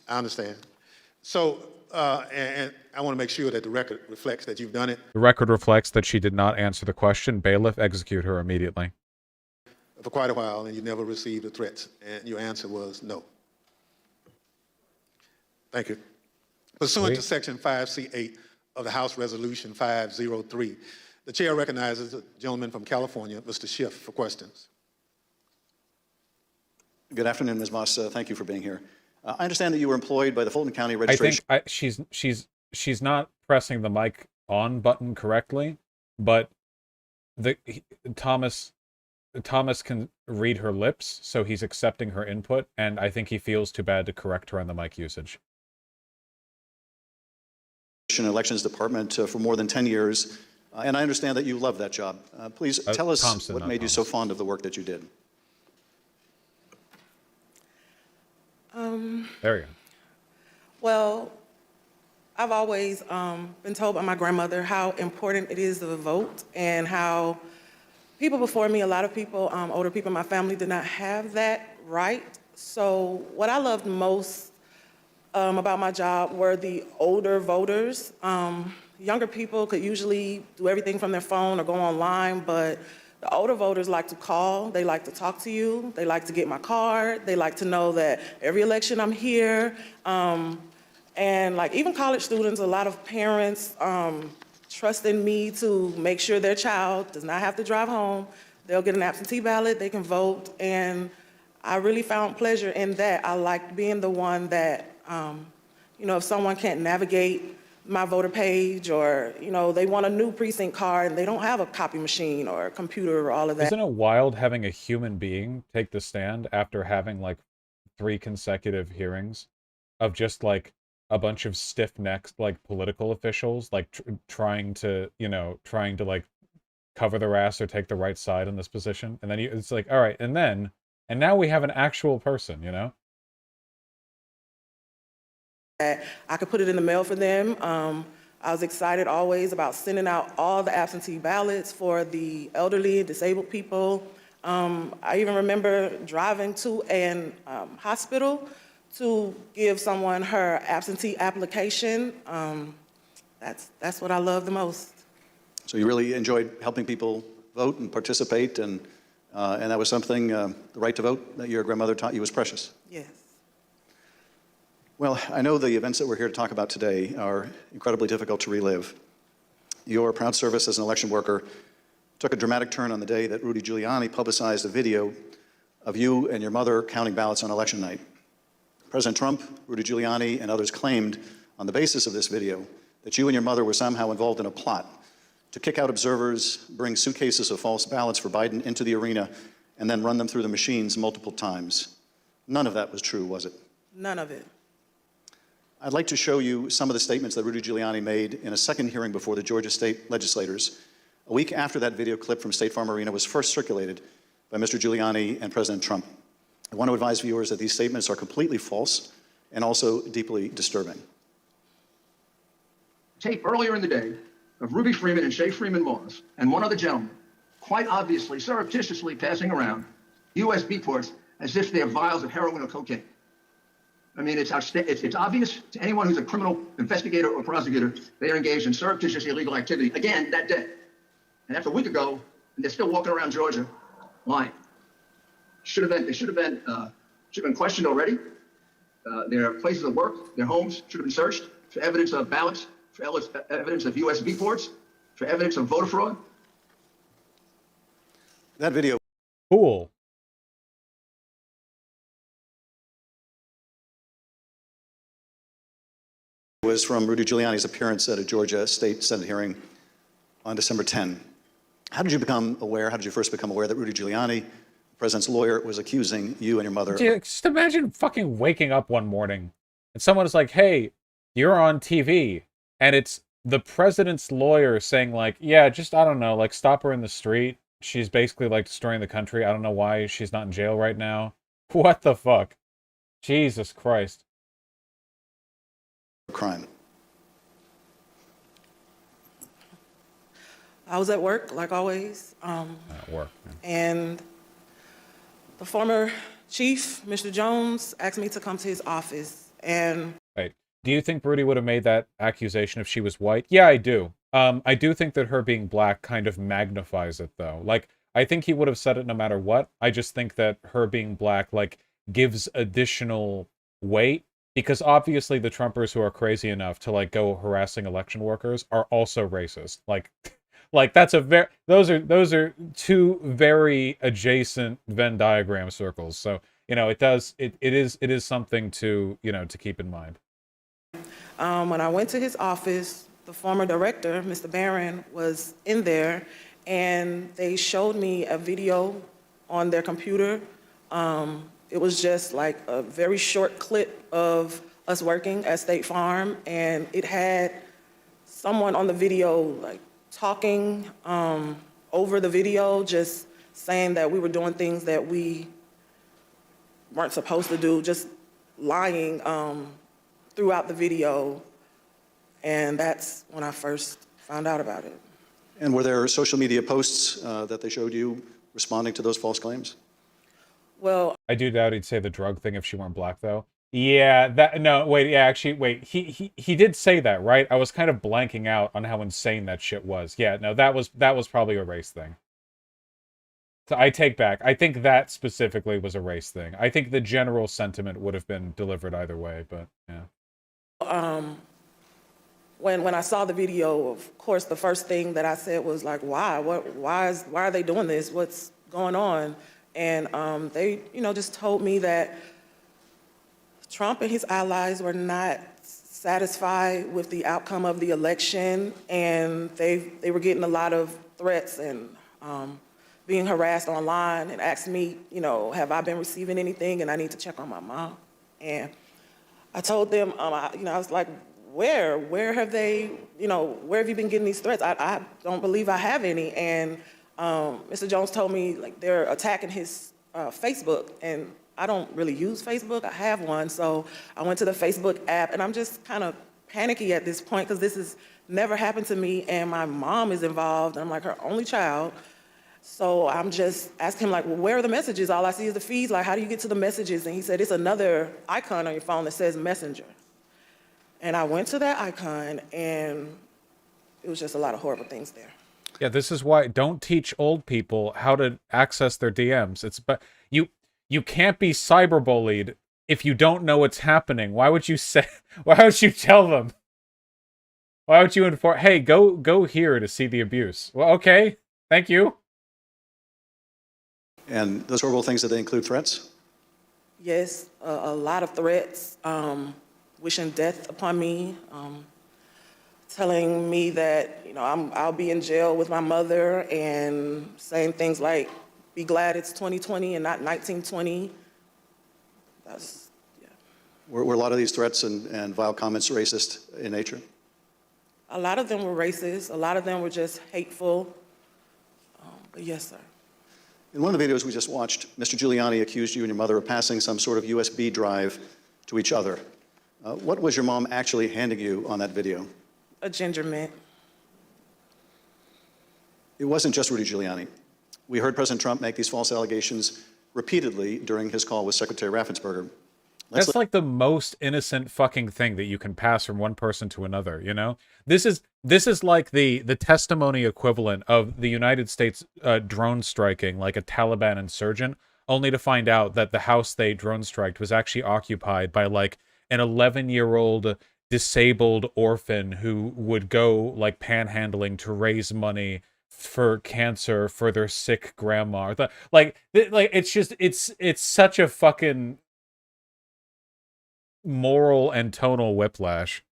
[SPEAKER 3] I understand. So, and I want to make sure that the record reflects that you've done it.
[SPEAKER 1] The record reflects that she did not answer the question. Bailiff, execute her immediately.
[SPEAKER 3] For quite a while, and you never received the threats, and your answer was no. Thank you. Pursuant to Section 5C8 of the House Resolution 503, the chair recognizes the gentleman from California, Mr. Schiff, for questions.
[SPEAKER 8] Good afternoon, Ms. Moss. Thank you for being here. I understand that you were employed by the Fulton County Registration.
[SPEAKER 1] I think she's not pressing the mic on button correctly, but Thomas can read her lips, so he's accepting her input, and I think he feels too bad to correct her on the mic usage.
[SPEAKER 8] Elections Department for more than 10 years, and I understand that you love that job. Please tell us
[SPEAKER 1] Thompson,
[SPEAKER 8] what made you so fond of the work that you did.
[SPEAKER 1] There you go.
[SPEAKER 21] Well, I've always been told by my grandmother how important it is to vote, and how people before me, a lot of people, older people in my family, did not have that right. So what I loved most about my job were the older voters. Younger people could usually do everything from their phone or go online, but the older voters like to call, they like to talk to you, they like to get my card, they like to know that every election I'm here. And like even college students, a lot of parents trust in me to make sure their child does not have to drive home. They'll get an absentee ballot, they can vote, and I really found pleasure in that. I liked being the one that, if someone can't navigate my voter page, or, they want a new precinct card and they don't have a copy machine or a computer or all of that.
[SPEAKER 1] Isn't it wild having a human being take the stand after having like 3 consecutive hearings of just like a bunch of stiff-necked like political officials like trying to like cover their ass or take the right side in this position, and then it's like, all right, and now we have an actual person, you know.
[SPEAKER 21] I could put it in the mail for them. I was excited always about sending out all the absentee ballots for the elderly and disabled people. I even remember driving to an hospital to give someone her absentee application. That's what I love the most.
[SPEAKER 8] So you really enjoyed helping people vote and participate, and that was something, the right to vote that your grandmother taught you was precious.
[SPEAKER 21] Yes.
[SPEAKER 8] Well, I know the events that we're here to talk about today are incredibly difficult to relive. Your proud service as an election worker took a dramatic turn on the day that Rudy Giuliani publicized a video of you and your mother counting ballots on election night. President Trump, Rudy Giuliani, and others claimed on the basis of this video that you and your mother were somehow involved in a plot to kick out observers, bring suitcases of false ballots for Biden into the arena, and then run them through the machines multiple times. None of that was true, was it?
[SPEAKER 21] None of it.
[SPEAKER 8] I'd like to show you some of the statements that Rudy Giuliani made in a second hearing before the Georgia state legislators, a week after that video clip from State Farm Arena was first circulated by Mr. Giuliani and President Trump. I want to advise viewers that these statements are completely false and also deeply disturbing.
[SPEAKER 2] Tape earlier in the day of Ruby Freeman and Shay Freeman Moss and one other gentleman, quite obviously, surreptitiously passing around USB ports as if they're vials of heroin or cocaine. I mean, it's obvious to anyone who's a criminal investigator or prosecutor, they are engaged in surreptitious illegal activity, again, that day. And that's a week ago, and they're still walking around Georgia lying. They should have been questioned already. Their places of work, their homes should have been searched for evidence of ballots, for evidence of USB ports, for evidence of voter fraud.
[SPEAKER 8] That video.
[SPEAKER 1] Cool.
[SPEAKER 8] Was from Rudy Giuliani's appearance at a Georgia State Senate hearing on December 10. How did you first become aware that Rudy Giuliani, the president's lawyer, was accusing you and your mother?
[SPEAKER 1] Just imagine fucking waking up one morning and someone is like, hey, you're on TV. And it's the president's lawyer saying like, yeah, just, I don't know, like stop her in the street. She's basically like destroying the country. I don't know why she's not in jail right now. What the fuck? Jesus Christ.
[SPEAKER 8] Crime.
[SPEAKER 21] I was at work, like always.
[SPEAKER 1] At work. Man.
[SPEAKER 21] And the former chief, Mr. Jones, asked me to come to his office. And
[SPEAKER 1] Wait, do you think Rudy would have made that accusation if she was white? Yeah, I do. I do think that her being black kind of magnifies it, though. Like, I think he would have said it no matter what. I just think that her being black, like, gives additional weight. Because obviously the Trumpers who are crazy enough to like go harassing election workers are also racist. Like that's a those are two very adjacent Venn diagram circles. So, you know, it is something to, you know, to keep in mind.
[SPEAKER 21] when I went to his office, the former director, Mr. Barron, was in there, and they showed me a video on their computer. It was just like a very short clip of us working at State Farm, and it had someone on the video like talking over the video, just saying that we were doing things that we weren't supposed to do, just lying throughout the video. And that's when I first found out about it.
[SPEAKER 8] And were there social media posts that they showed you responding to those false claims?
[SPEAKER 21] Well,
[SPEAKER 1] I do doubt he'd say the drug thing if she weren't black, though. Yeah, he did say that, right? I was kind of blanking out on how insane that shit was. Yeah, no, that was probably a race thing. So I take back. I think that specifically was a race thing. I think the general sentiment would have been delivered either way, but yeah.
[SPEAKER 21] When I saw the video, of course, the first thing that I said was like, why? Why are they doing this? What's going on? And they, just told me that Trump and his allies were not satisfied with the outcome of the election, and they were getting a lot of threats and being harassed online, and asked me, have I been receiving anything, and I need to check on my mom. And I told them, I was like, where have they, where have you been getting these threats? I don't believe I have any. And Mr. Jones told me like they're attacking his Facebook, and I don't really use Facebook. I have one, so I went to the Facebook app, and I'm just kind of panicky at this point because this has never happened to me, and my mom is involved. I'm like her only child. So I'm just asking him, like, well, where are the messages? All I see is the feeds. Like, how do you get to the messages? And he said, it's another icon on your phone that says Messenger. And I went to that icon, and it was just a lot of horrible things there.
[SPEAKER 1] Yeah, this is why don't teach old people how to access their DMs. But you can't be cyberbullied if you don't know what's happening. Why would you tell them? Why would you inform, hey, go here to see the abuse? Well, okay, thank you.
[SPEAKER 8] And those horrible things, did they include threats?
[SPEAKER 21] Yes, a lot of threats, wishing death upon me, telling me that, I'll be in jail with my mother, and saying things like, be glad it's 2020 and not 1920.
[SPEAKER 8] Were a lot of these threats and vile comments racist in nature?
[SPEAKER 21] A lot of them were racist. A lot of them were just hateful. But yes, sir.
[SPEAKER 8] In one of the videos we just watched, Mr. Giuliani accused you and your mother of passing some sort of USB drive to each other. What was your mom actually handing you on that video?
[SPEAKER 21] A ginger mint.
[SPEAKER 8] It wasn't just Rudy Giuliani. We heard President Trump make these false allegations repeatedly during his call with Secretary Raffensperger.
[SPEAKER 1] That's like the most innocent fucking thing that you can pass from one person to another, This is like the testimony equivalent of the United States drone striking like a Taliban insurgent, only to find out that the house they drone striked was actually occupied by like an 11-year-old disabled orphan who would go like panhandling to raise money for cancer for their sick grandma. It's such a fucking moral and tonal whiplash.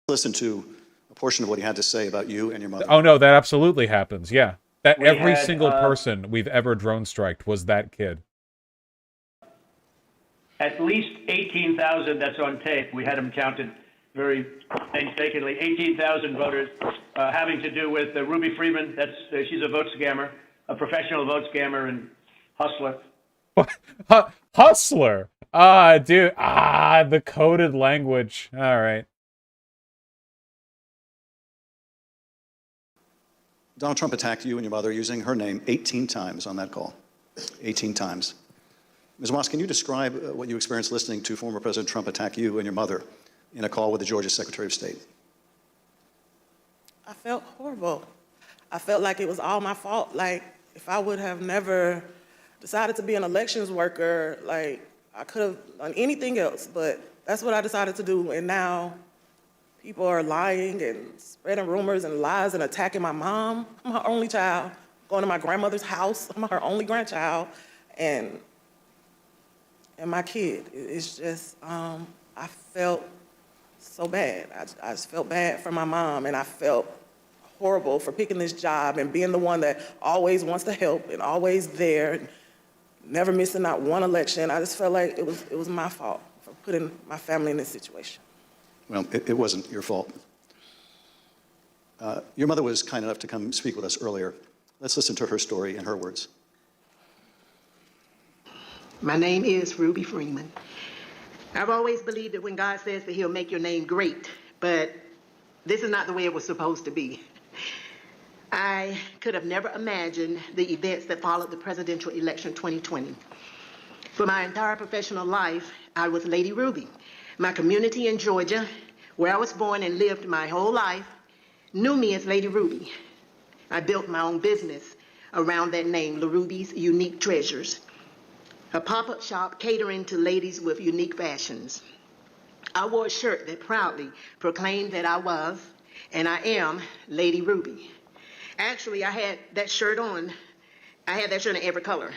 [SPEAKER 8] Listen to a portion of what he had to say about you and your mother.
[SPEAKER 1] Oh no, that absolutely happens. Yeah, that
[SPEAKER 22] We
[SPEAKER 1] every
[SPEAKER 22] had,
[SPEAKER 1] single person we've ever drone striked was that kid.
[SPEAKER 22] At least 18,000, that's on tape. We had them counted very painstakingly. 18,000 voters having to do with Ruby Freeman. She's a vote scammer, a professional vote scammer and hustler.
[SPEAKER 1] Hustler. Dude. The coded language. All right.
[SPEAKER 8] Donald Trump attacked you and your mother using her name 18 times on that call. 18 times. Ms. Moss, can you describe what you experienced listening to former President Trump attack you and your mother in a call with the Georgia Secretary of State?
[SPEAKER 21] I felt horrible. I felt like it was all my fault. Like, if I would have never decided to be an elections worker, like, I could have done anything else, but that's what I decided to do. And now people are lying and spreading rumors and lies and attacking my mom. I'm her only child. Going to my grandmother's house. I'm her only grandchild. And my kid. It's just, I felt so bad. I just felt bad for my mom, and I felt horrible for picking this job and being the one that always wants to help and always there, and never missing not one election. I just felt like it was my fault for putting my family in this situation.
[SPEAKER 8] Well, it wasn't your fault. Your mother was kind enough to come speak with us earlier. Let's listen to her story in her words.
[SPEAKER 15] My name is Ruby Freeman. I've always believed that when God says that he'll make your name great, but this is not the way it was supposed to be. I could have never imagined the events that followed the presidential election 2020. For my entire professional life, I was Lady Ruby. My community in Georgia, where I was born and lived my whole life, knew me as Lady Ruby. I built my own business around that name, La Ruby's Unique Treasures, a pop-up shop catering to ladies with unique fashions. I wore a shirt that proudly proclaimed that I was, and I am, Lady Ruby. Actually, I had that shirt on. I had that shirt in every color.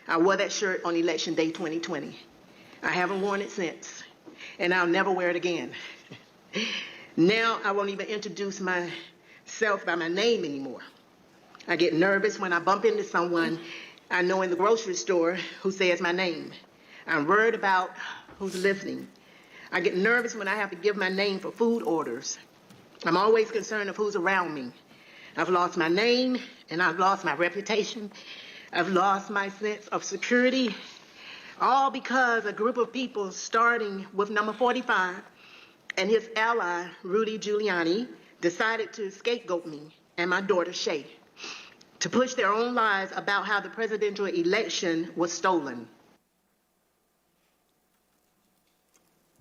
[SPEAKER 15] I wore that shirt on Election Day 2020. I haven't worn it since, and I'll never wear it again. Now, I won't even introduce myself by my name anymore. I get nervous when I bump into someone I know in the grocery store who says my name. I'm worried about who's listening. I get nervous when I have to give my name for food orders. I'm always concerned of who's around me. I've lost my name, and I've lost my reputation. I've lost my sense of security, all because a group of people, starting with number 45 and his ally, Rudy Giuliani, decided to scapegoat me and my daughter, Shay, to push their own lies about how the presidential election was stolen.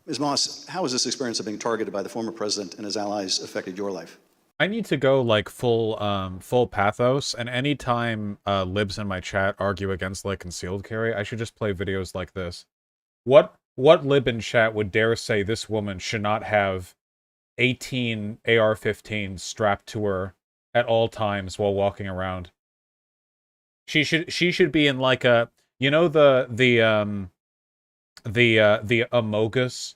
[SPEAKER 8] Ms. Moss, how has this experience of being targeted by the former president and his allies affected your life?
[SPEAKER 1] I need to go like full pathos, and anytime libs in my chat argue against like concealed carry, I should just play videos like this. What lib in chat would dare say this woman should not have 18 AR-15s strapped to her at all times while walking around? She should be in like a, you know, the Amogus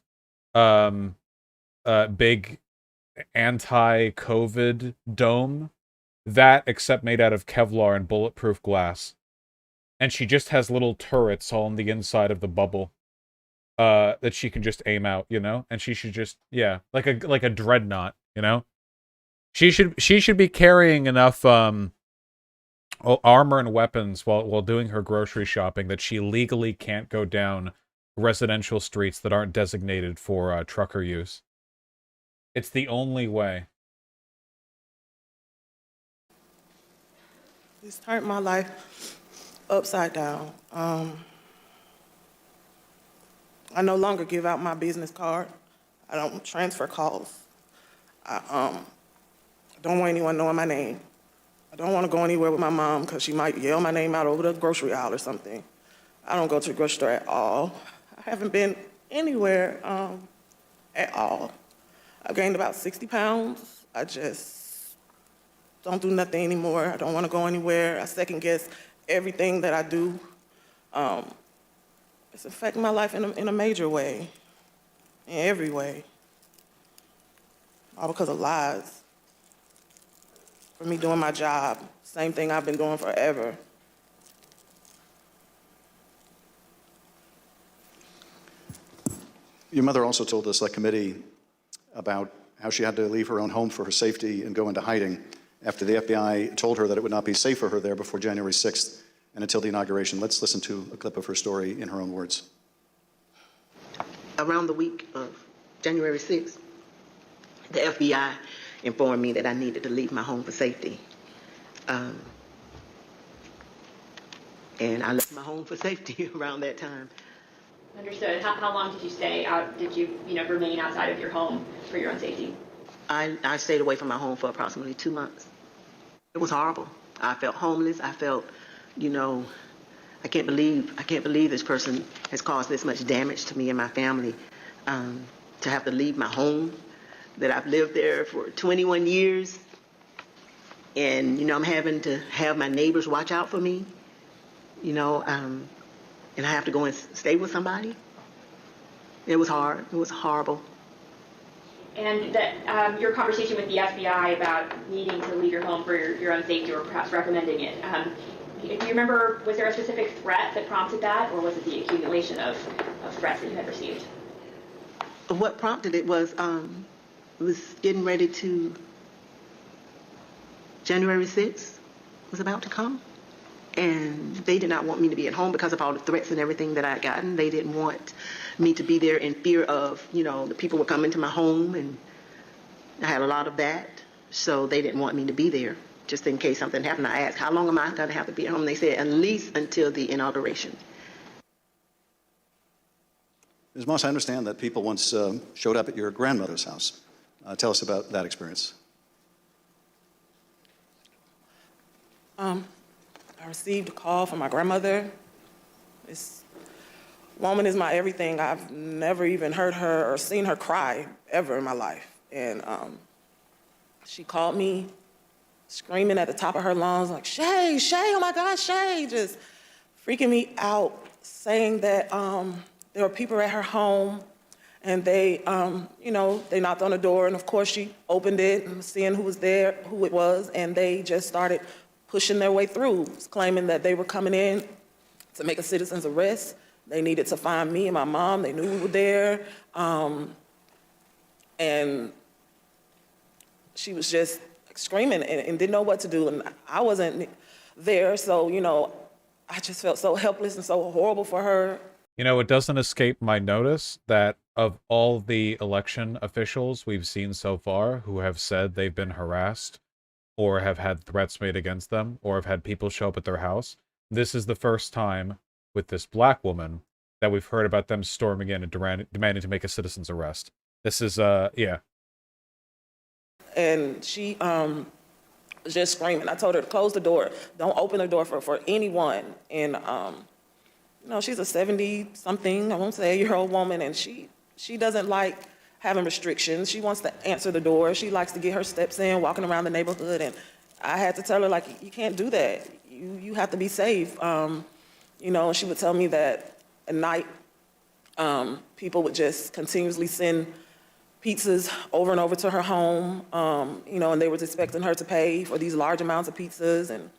[SPEAKER 1] big anti-COVID dome, that except made out of Kevlar and bulletproof glass, and she just has little turrets all on the inside of the bubble that she can just aim out, you know, and she should just, yeah, like a dreadnought, you know. She should be carrying enough armor and weapons while doing her grocery shopping that she legally can't go down residential streets that aren't designated for trucker use. It's the only way.
[SPEAKER 21] It's turned my life upside down. I no longer give out my business card. I don't transfer calls. I don't want anyone knowing my name. I don't want to go anywhere with my mom because she might yell my name out over the grocery aisle or something. I don't go to the grocery store at all. I haven't been anywhere at all. I've gained about 60 pounds. I just don't do nothing anymore. I don't want to go anywhere. I second guess everything that I do. It's affecting my life in a major way, in every way. All because of lies. For me doing my job, same thing I've been doing forever.
[SPEAKER 8] Your mother also told us at committee about how she had to leave her own home for her safety and go into hiding after the FBI told her that it would not be safe for her there before January 6th and until the inauguration. Let's listen to a clip of her story in her own words.
[SPEAKER 15] Around the week of January 6th, the FBI informed me that I needed to leave my home for safety. And I left my home for safety around that time.
[SPEAKER 5] Understood. How long did you stay out? Did you remain outside of your home for your own safety?
[SPEAKER 15] I stayed away from my home for approximately 2 months. It was horrible. I felt homeless. I felt, I can't believe this person has caused this much damage to me and my family. To have to leave my home, that I've lived there for 21 years, and I'm having to have my neighbors watch out for me, and I have to go and stay with somebody. It was hard. It was horrible.
[SPEAKER 5] And that your conversation with the FBI about needing to leave your home for your own safety, or perhaps recommending it, do you remember, was there a specific threat that prompted that, or was it the accumulation of threats that you had received?
[SPEAKER 15] What prompted it was getting ready to, January 6th was about to come. And they did not want me to be at home because of all the threats and everything that I had gotten. They didn't want me to be there in fear of, the people would come into my home, and I had a lot of that. So they didn't want me to be there, just in case something happened. I asked, how long am I going to have to be at home? They said, at least until the inauguration.
[SPEAKER 8] Ms. Moss, I understand that people once showed up at your grandmother's house. Tell us about that experience.
[SPEAKER 21] I received a call from my grandmother. This woman is my everything. I've never even heard her or seen her cry ever in my life. And she called me screaming at the top of her lungs, like, Shay, oh my God, Shay, just freaking me out, saying that there were people at her home, and they, they knocked on the door, and of course she opened it and seeing who was there, who it was, and they just started pushing their way through, claiming that they were coming in to make a citizen's arrest, They needed to find me and my mom. They knew we were there. And she was just screaming and didn't know what to do. And I wasn't there, so, you know, I just felt so helpless and so horrible for her.
[SPEAKER 1] You know, it doesn't escape my notice that of all the election officials we've seen so far who have said they've been harassed or have had threats made against them or have had people show up at their house, this is the first time with this black woman that we've heard about them storming in and demanding to make a citizen's arrest. This is, yeah.
[SPEAKER 21] And she was just screaming. I told her to close the door. Don't open the door for anyone. And, you know, she's a 70-something, I won't say a-year-old woman, and she doesn't like having restrictions. She wants to answer the door. She likes to get her steps in, walking around the neighborhood. And I had to tell her, like, you can't do that. You have to be safe. You know, she would tell me that at night, people would just continuously send pizzas over and over to her home, you know, and they were expecting her to pay for these large amounts of pizzas. And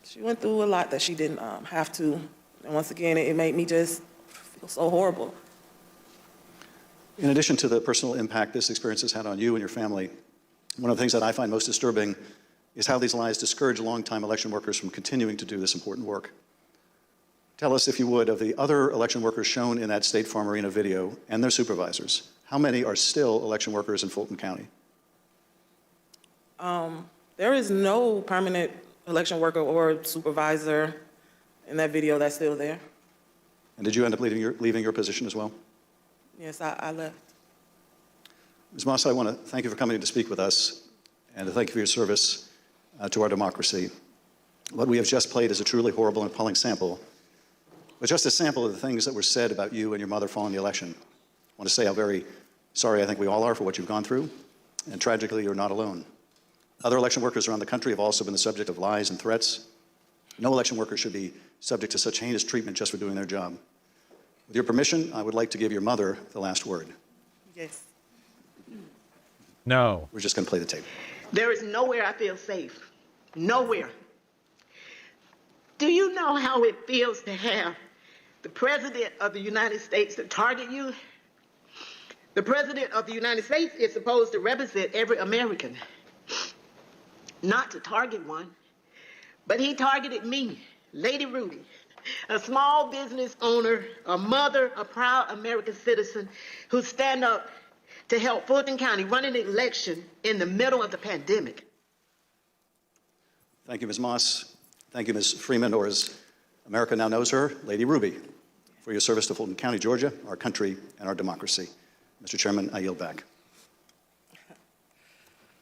[SPEAKER 21] she went through a lot that she didn't have to. And once again, it made me just feel so horrible.
[SPEAKER 8] In addition to the personal impact this experience has had on you and your family, one of the things that I find most disturbing is how these lies discourage longtime election workers from continuing to do this important work. Tell us, if you would, of the other election workers shown in that State Farm Arena video and their supervisors. How many are still election workers in Fulton County?
[SPEAKER 21] There is no permanent election worker or supervisor in that video that's still there.
[SPEAKER 8] And did you end up leaving your position as well?
[SPEAKER 21] Yes, I left.
[SPEAKER 8] Ms. Moss, I want to thank you for coming to speak with us and to thank you for your service to our democracy. What we have just played is a truly horrible and appalling sample, but just a sample of the things that were said about you and your mother following the election. I want to say how very sorry I think we all are for what you've gone through, and tragically, you're not alone. Other election workers around the country have also been the subject of lies and threats. No election worker should be subject to such heinous treatment just for doing their job. With your permission, I would like to give your mother the last word.
[SPEAKER 21] Yes.
[SPEAKER 1] No.
[SPEAKER 8] We're just going to play the tape.
[SPEAKER 15] There is nowhere I feel safe. Nowhere. Do you know how it feels to have the President of the United States to target you? The President of the United States is supposed to represent every American, not to target one. But he targeted me, Lady Ruby, a small business owner, a mother, a proud American citizen who stand up to help Fulton County run an election in the middle of the pandemic.
[SPEAKER 8] Thank you, Ms. Moss. Thank you, Ms. Freeman, or as America now knows her, Lady Ruby, for your service to Fulton County, Georgia, our country, and our democracy. Mr. Chairman, I yield back.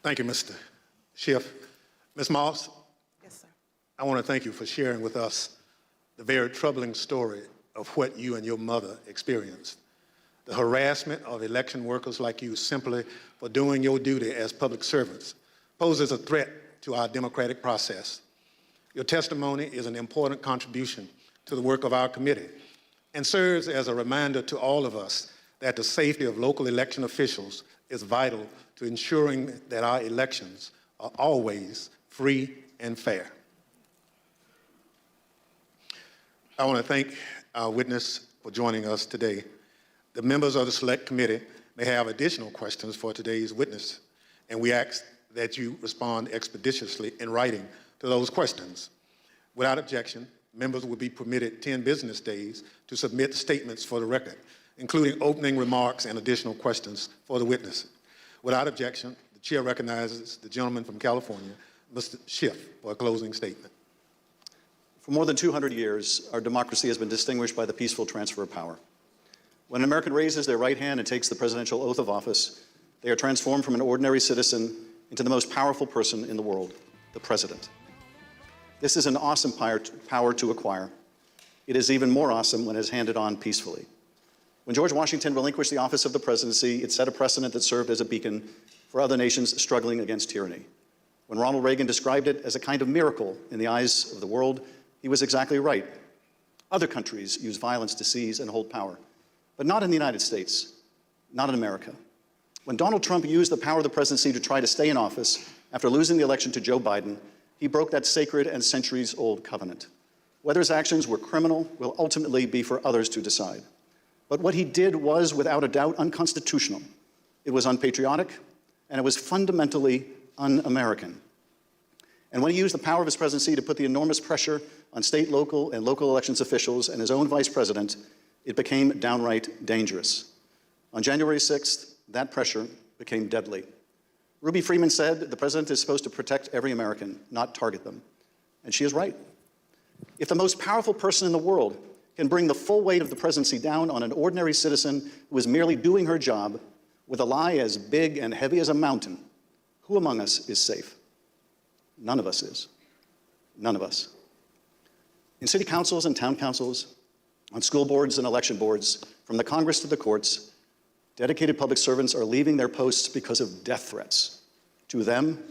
[SPEAKER 3] Thank you, Mr. Schiff. Ms. Moss?
[SPEAKER 21] Yes, sir.
[SPEAKER 3] I want to thank you for sharing with us the very troubling story of what you and your mother experienced. The harassment of election workers like you simply for doing your duty as public servants poses a threat to our democratic process. Your testimony is an important contribution to the work of our committee and serves as a reminder to all of us that the safety of local election officials is vital to ensuring that our elections are always free and fair. I want to thank our witness for joining us today. The members of the Select Committee may have additional questions for today's witness, and we ask that you respond expeditiously in writing to those questions. Without objection, members will be permitted 10 business days to submit statements for the record, including opening remarks and additional questions for the witness. Without objection, the chair recognizes the gentleman from California, Mr. Schiff, for a closing statement.
[SPEAKER 8] For more than 200 years, our democracy has been distinguished by the peaceful transfer of power. When an American raises their right hand and takes the presidential oath of office, they are transformed from an ordinary citizen into the most powerful person in the world, the president. This is an awesome power to acquire. It is even more awesome when it is handed on peacefully. When George Washington relinquished the office of the presidency, it set a precedent that served as a beacon for other nations struggling against tyranny. When Ronald Reagan described it as a kind of miracle in the eyes of the world, he was exactly right. Other countries use violence to seize and hold power, but not in the United States, not in America. When Donald Trump used the power of the presidency to try to stay in office after losing the election to Joe Biden, he broke that sacred and centuries-old covenant. Whether his actions were criminal will ultimately be for others to decide. But what he did was, without a doubt, unconstitutional. It was unpatriotic, and it was fundamentally un-American. And when he used the power of his presidency to put the enormous pressure on state, local, and local elections officials and his own vice president, it became downright dangerous. On January 6th, that pressure became deadly. Ruby Freeman said the president is supposed to protect every American, not target them. And she is right. If the most powerful person in the world can bring the full weight of the presidency down on an ordinary citizen who is merely doing her job with a lie as big and heavy as a mountain, who among us is safe? None of us is. None of us. In city councils and town councils, on school boards and election boards, from the Congress to the courts, dedicated public servants are leaving their posts because of death threats to them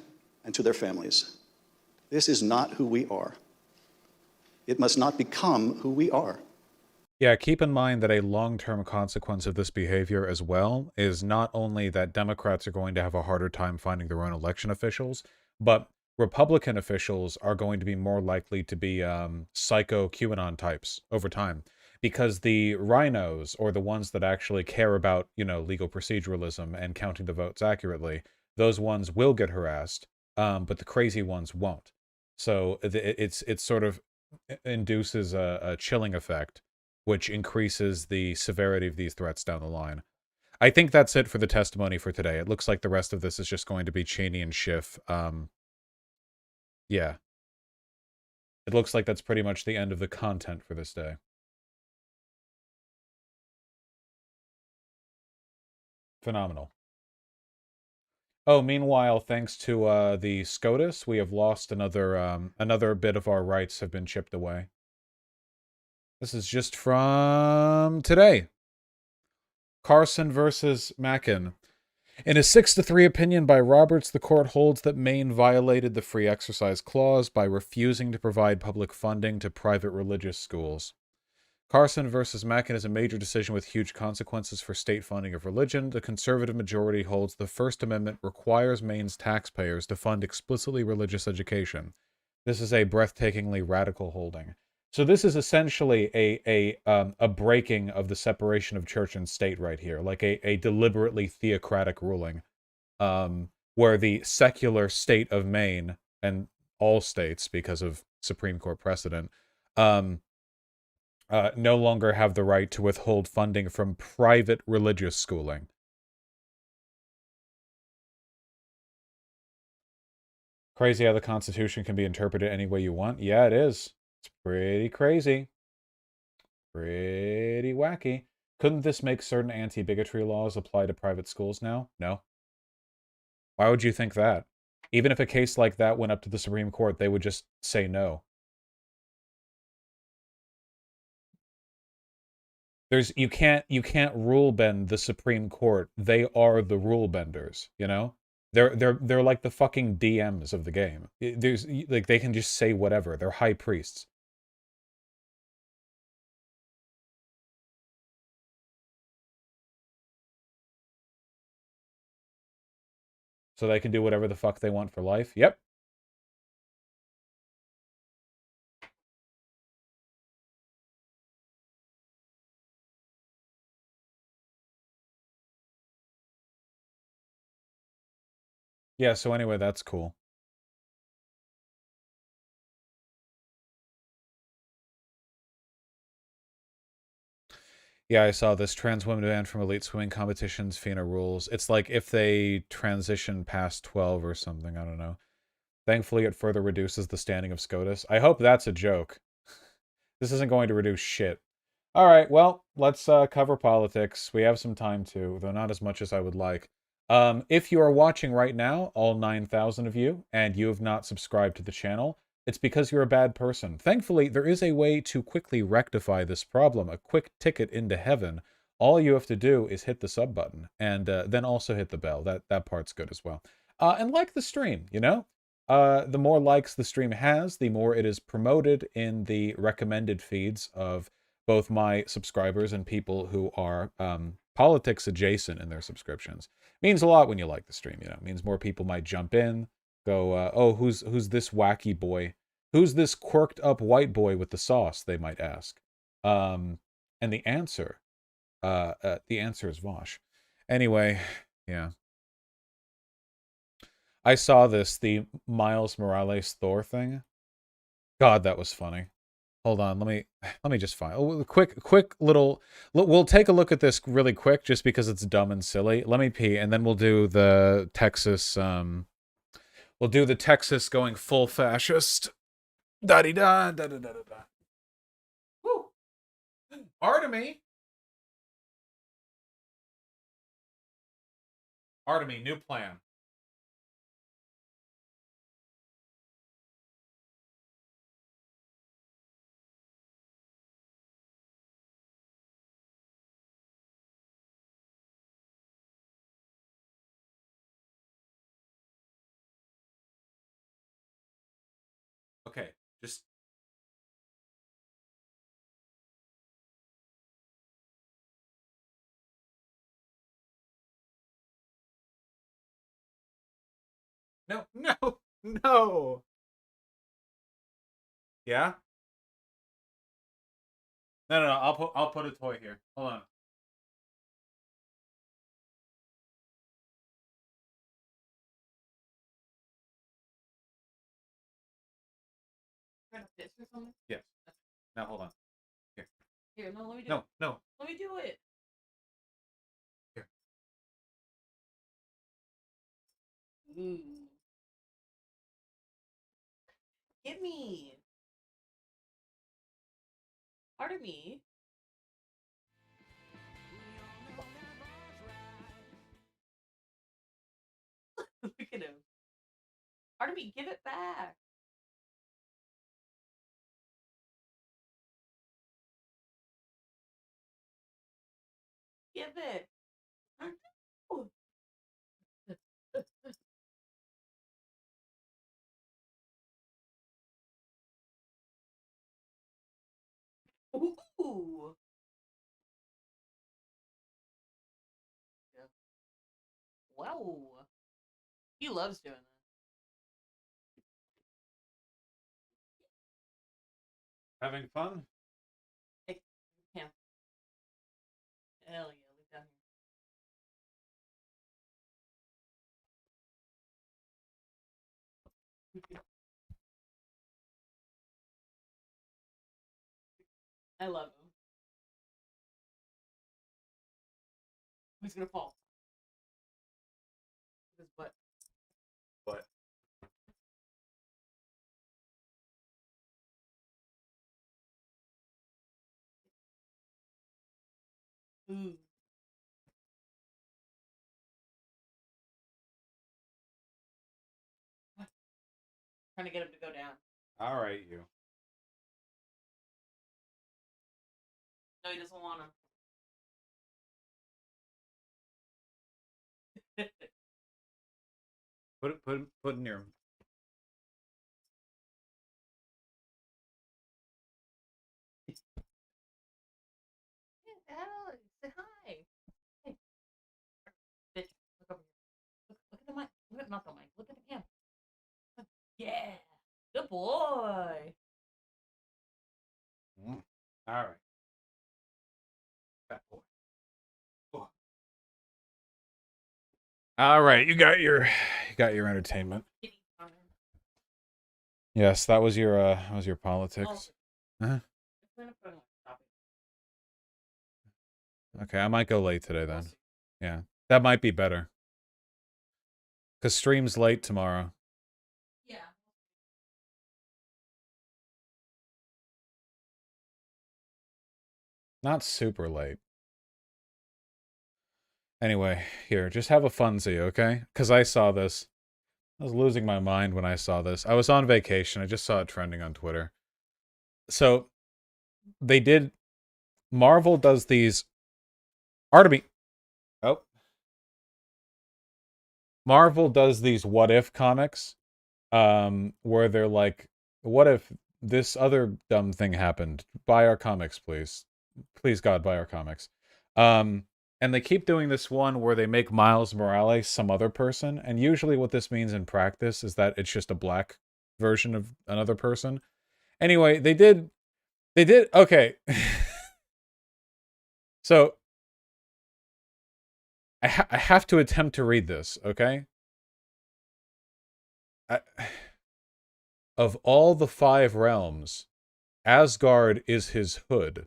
[SPEAKER 8] and to their families. This is not who we are. It must not become who we are.
[SPEAKER 1] Yeah, keep in mind that a long-term consequence of this behavior as well is not only that Democrats are going to have a harder time finding their own election officials, but Republican officials are going to be more likely to be psycho QAnon types over time, because the rhinos, or the ones that actually care about, legal proceduralism and counting the votes accurately, those ones will get harassed, but the crazy ones won't. So it's sort of induces a chilling effect, which increases the severity of these threats down the line. I think that's it for the testimony for today. It looks like the rest of this is just going to be Cheney and Schiff. Yeah. It looks like that's pretty much the end of the content for this day. Phenomenal. Oh, meanwhile, thanks to the SCOTUS, we have lost another bit of our rights have been chipped away. This is just from today. Carson versus Mackin. In a 6-3 opinion by Roberts, the court holds that Maine violated the free exercise clause by refusing to provide public funding to private religious schools. Carson versus Mackin is a major decision with huge consequences for state funding of religion. The conservative majority holds the First Amendment requires Maine's taxpayers to fund explicitly religious education. This is a breathtakingly radical holding. So this is essentially a breaking of the separation of church and state right here, like a deliberately theocratic ruling, where the secular state of Maine, and all states because of Supreme Court precedent, no longer have the right to withhold funding from private religious schooling. Crazy how the Constitution can be interpreted any way you want. Yeah, it is. It's pretty crazy. Pretty wacky. Couldn't this make certain anti-bigotry laws apply to private schools now? No. Why would you think that? Even if a case like that went up to the Supreme Court, they would just say no. You can't rule bend the Supreme Court. They are the rule benders, They're like the fucking DMs of the game. They can just say whatever. They're high priests. So they can do whatever the fuck they want for life? Yep. Yeah, so anyway, that's cool. Yeah, I saw this. Trans women banned from elite swimming competitions, FINA rules. It's like if they transition past 12 or something, I don't know. Thankfully, it further reduces the standing of SCOTUS. I hope that's a joke. This isn't going to reduce shit. All right, well, let's cover politics. We have some time to, though not as much as I would like. If you are watching right now, all 9,000 of you, and you have not subscribed to the channel, it's because you're a bad person. Thankfully, there is a way to quickly rectify this problem, a quick ticket into heaven. All you have to do is hit the sub button, and then also hit the bell. That part's good as well. And like the stream, the more likes the stream has, the more it is promoted in the recommended feeds of both my subscribers and people who are politics adjacent in their subscriptions. Means a lot when you like the stream, It means more people might jump in, go, oh, who's this wacky boy? Who's this quirked up white boy with the sauce, they might ask. And the answer is Vosh. Anyway, yeah. I saw the Miles Morales Thor thing. God, that was funny. Hold on, let me just find. Oh, quick little. We'll take a look at this really quick, just because it's dumb and silly. Let me pee, and then we'll do the Texas. We'll do the Texas going full fascist. Da da da da da da da. Woo. Artemy, new plan. Okay, just no. Yeah. No. I'll put a toy here. Hold on. Yes. Now hold on. Here.
[SPEAKER 9] Here, no, let me do
[SPEAKER 1] No,
[SPEAKER 9] it.
[SPEAKER 1] no.
[SPEAKER 9] Let me do it.
[SPEAKER 1] Here.
[SPEAKER 9] Ooh. Get me. Artemy. Look at him. Artemy, give it back. Give it. Ooh. Ooh. Wow. He loves doing that.
[SPEAKER 1] Having fun?
[SPEAKER 9] Hey, Cam. Hell yeah, look down here. I love him. Who's gonna fall? His butt.
[SPEAKER 1] What?
[SPEAKER 9] Ooh. Trying to get him to go down.
[SPEAKER 1] All right, you.
[SPEAKER 9] No, he doesn't want him.
[SPEAKER 1] Put in your.
[SPEAKER 9] Alex, say hi. Hey, bitch, look over here. Look at the mic. Look at not the mic. Look at the cam. Yeah, good boy.
[SPEAKER 1] All right. Fat boy. Oh. All right, you got your entertainment. Yes, that was your politics. Uh-huh. Okay, I might go late today then. Yeah, that might be better. Cause stream's late tomorrow.
[SPEAKER 9] Yeah.
[SPEAKER 1] Not super late. Anyway, here, just have a funzie, okay? Because I saw this. I was losing my mind when I saw this. I was on vacation. I just saw it trending on Twitter. So, Marvel does these... Artemy! Oh. Marvel does these what-if comics, where they're like, what if this other dumb thing happened? Buy our comics, please. Please, God, buy our comics. And they keep doing this one where they make Miles Morales some other person. And usually what this means in practice is that it's just a black version of another person. Anyway, they did, okay. So, I have to attempt to read this, okay? Of all the 5 realms, Asgard is his hood.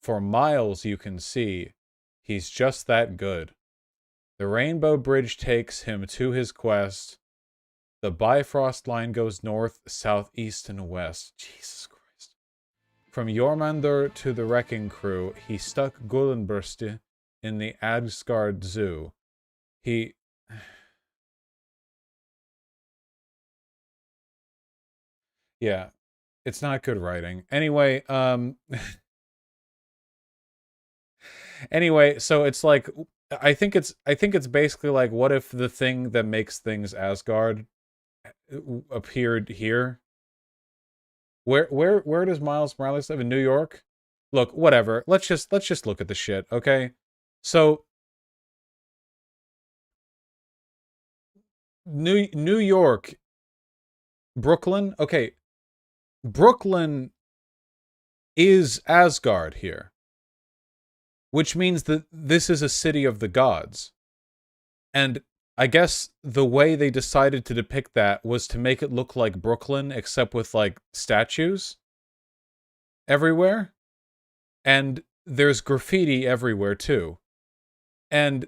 [SPEAKER 1] For miles you can see, he's just that good. The Rainbow Bridge takes him to his quest. The Bifrost line goes north, south, east, and west. Jesus Christ. From Jormungandr to the Wrecking Crew, he stuck Gullinbursti in the Asgard Zoo. He... Yeah, it's not good writing. Anyway, anyway, so it's like, I think it's basically like, what if the thing that makes things Asgard appeared here? Where does Miles Morales live? In New York? Look, whatever. Let's just look at the shit, okay? So New York, Brooklyn? Okay. Brooklyn is Asgard here. Which means that this is a city of the gods. And I guess the way they decided to depict that was to make it look like Brooklyn, except with, like, statues everywhere. And there's graffiti everywhere, too. And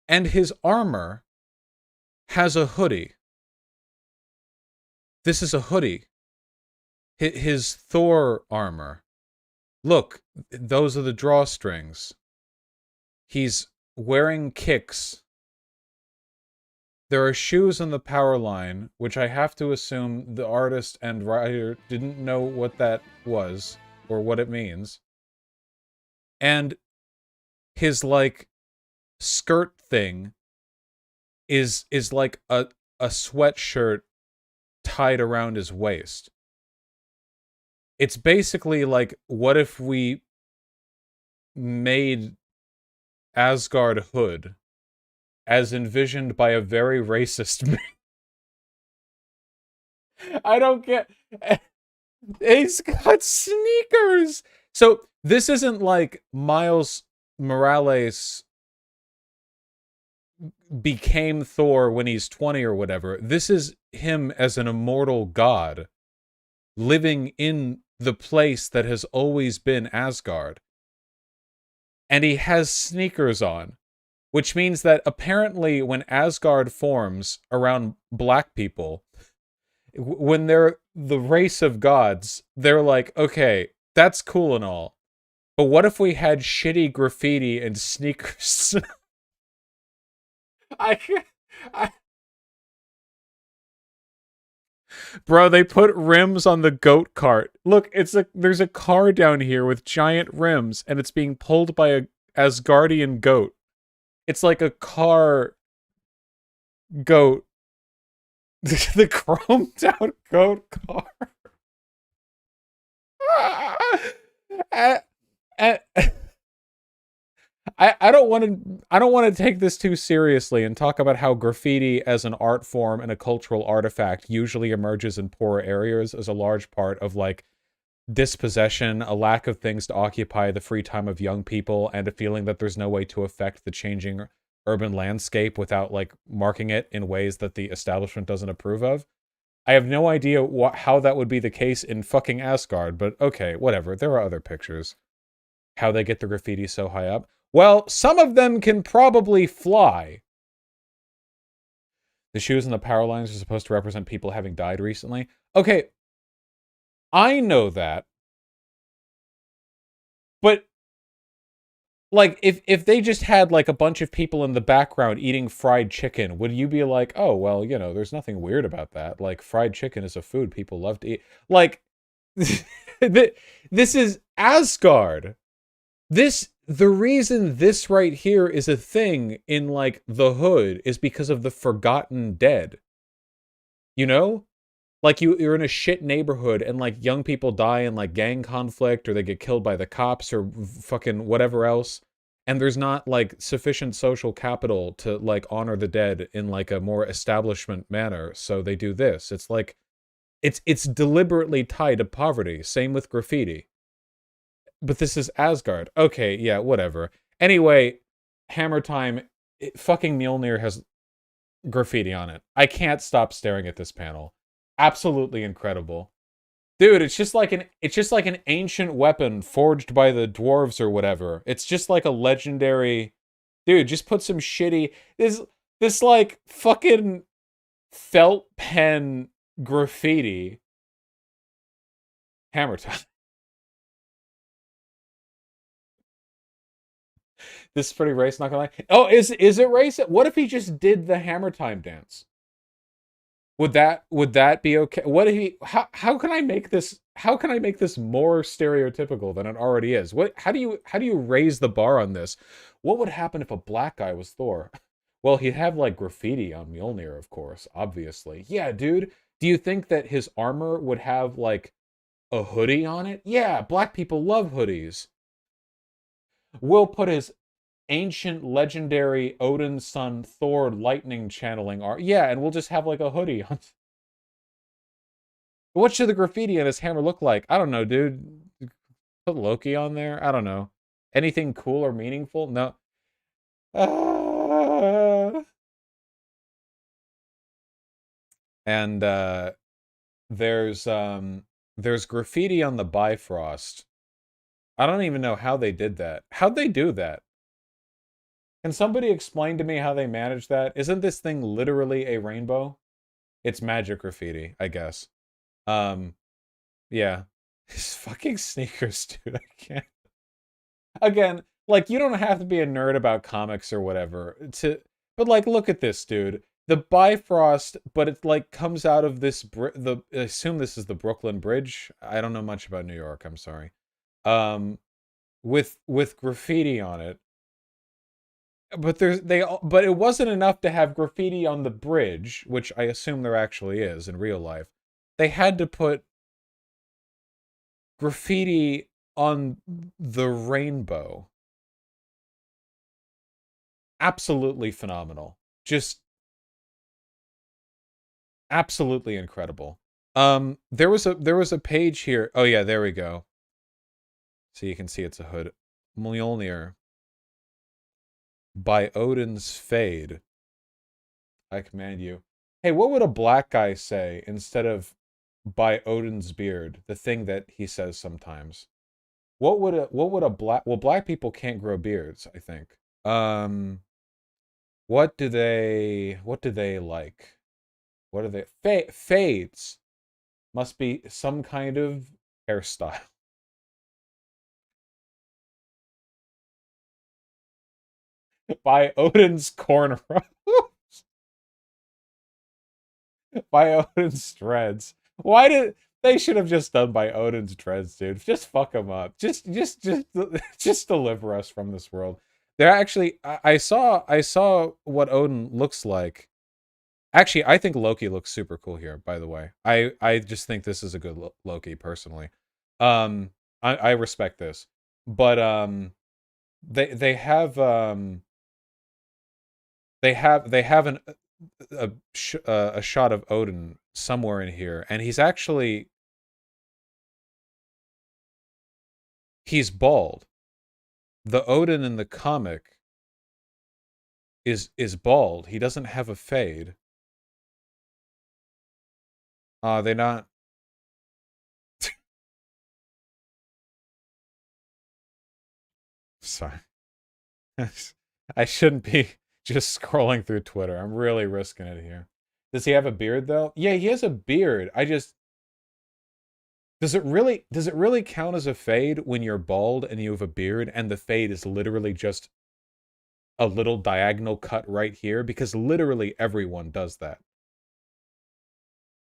[SPEAKER 1] his armor has a hoodie. This is a hoodie. His Thor armor. Look, those are the drawstrings. He's wearing kicks. There are shoes on the power line, which I have to assume the artist and writer didn't know what that was, or what it means. And his, like, skirt thing is like a sweatshirt tied around his waist. It's basically like, what if we made Asgard hood as envisioned by a very racist man? I don't get... He's got sneakers! So, this isn't like Miles Morales became Thor when he's 20 or whatever. This is him as an immortal god living in the place that has always been Asgard. And he has sneakers on, which means that apparently when Asgard forms around black people, when they're the race of gods, they're like, okay, that's cool and all, but what if we had shitty graffiti and sneakers? Bro, they put rims on the goat cart. Look, there's a car down here with giant rims, and it's being pulled by a Asgardian goat. It's like a car goat. The chromed out goat car. I don't want to take this too seriously and talk about how graffiti as an art form and a cultural artifact usually emerges in poorer areas as a large part of, like, dispossession, a lack of things to occupy the free time of young people, and a feeling that there's no way to affect the changing urban landscape without, like, marking it in ways that the establishment doesn't approve of. I have no idea how that would be the case in fucking Asgard, but okay, whatever. There are other pictures. How they get the graffiti so high up. Well, some of them can probably fly. The shoes and the power lines are supposed to represent people having died recently. Okay, I know that. But, like, if they just had, like, a bunch of people in the background eating fried chicken, would you be like, oh, well, you know, there's nothing weird about that. Like, fried chicken is a food people love to eat. Like, this is Asgard. The reason this right here is a thing in, like, the hood is because of the Forgotten Dead. You know? Like, you're in a shit neighborhood and, like, young people die in, like, gang conflict or they get killed by the cops or fucking whatever else. and there's not like sufficient social capital to like honor the dead in like a more establishment manner, so they do this. It's like it's deliberately tied to poverty. Same with graffiti. But this is Asgard. Okay, yeah, whatever. Anyway, Hammer Time, fucking Mjolnir has graffiti on it. I can't stop staring at this panel. Absolutely incredible. Dude, it's just like an ancient weapon forged by the dwarves or whatever. It's just like a legendary... Dude, just put some shitty... This like fucking felt pen graffiti. Hammer Time. This is pretty race, not gonna lie. Oh, is it race? What if he just did the Hammer Time dance? Would that be okay? What if he how can I make this more stereotypical than it already is? How do you raise the bar on this? What would happen if a black guy was Thor? Well, he'd have like graffiti on Mjolnir, of course, obviously. Yeah, dude. Do you think that his armor would have like a hoodie on it? Yeah, black people love hoodies. We'll put his ancient legendary Odin's son Thor lightning channeling art. Yeah, and we'll just have like a hoodie on. What should the graffiti on his hammer look like? I don't know, dude. Put Loki on there? I don't know. Anything cool or meaningful? No. And there's graffiti on the Bifrost. I don't even know how they did that. How'd they do that? Can somebody explain to me how they managed that? Isn't this thing literally a rainbow? It's magic graffiti, I guess. Yeah. His fucking sneakers, dude. I can't. Again, like, you don't have to be a nerd about comics or whatever but like, look at this, dude. The Bifrost, but it like comes out of this I assume this is the Brooklyn Bridge. I don't know much about New York, I'm sorry. With graffiti on it. But but it wasn't enough to have graffiti on the bridge, which I assume there actually is in real life. They had to put graffiti on the rainbow. Absolutely phenomenal. Just absolutely incredible. There was a page here. Oh yeah, there we go. So you can see it's a hood. Mjolnir. By Odin's Fade. I command you. Hey, what would a black guy say instead of by Odin's beard? The thing that he says sometimes. What would a black people can't grow beards, I think. What do they like? What are they? Fades. Must be some kind of hairstyle. By Odin's cornrows. By Odin's dreads. Why did they should have just done by Odin's dreads, dude? Just fuck them up. Just deliver us from this world. They're actually I saw what Odin looks like. Actually, I think Loki looks super cool here, by the way. I just think this is a good Loki personally. I respect this. But they have a shot of Odin somewhere in here, and he's bald. The Odin in the comic is bald. He doesn't have a fade. They not. Sorry. I shouldn't be just scrolling through Twitter. I'm really risking it here. Does he have a beard though? Yeah, he has a beard. Does it really count as a fade when you're bald and you have a beard and the fade is literally just a little diagonal cut right here? Because literally everyone does that.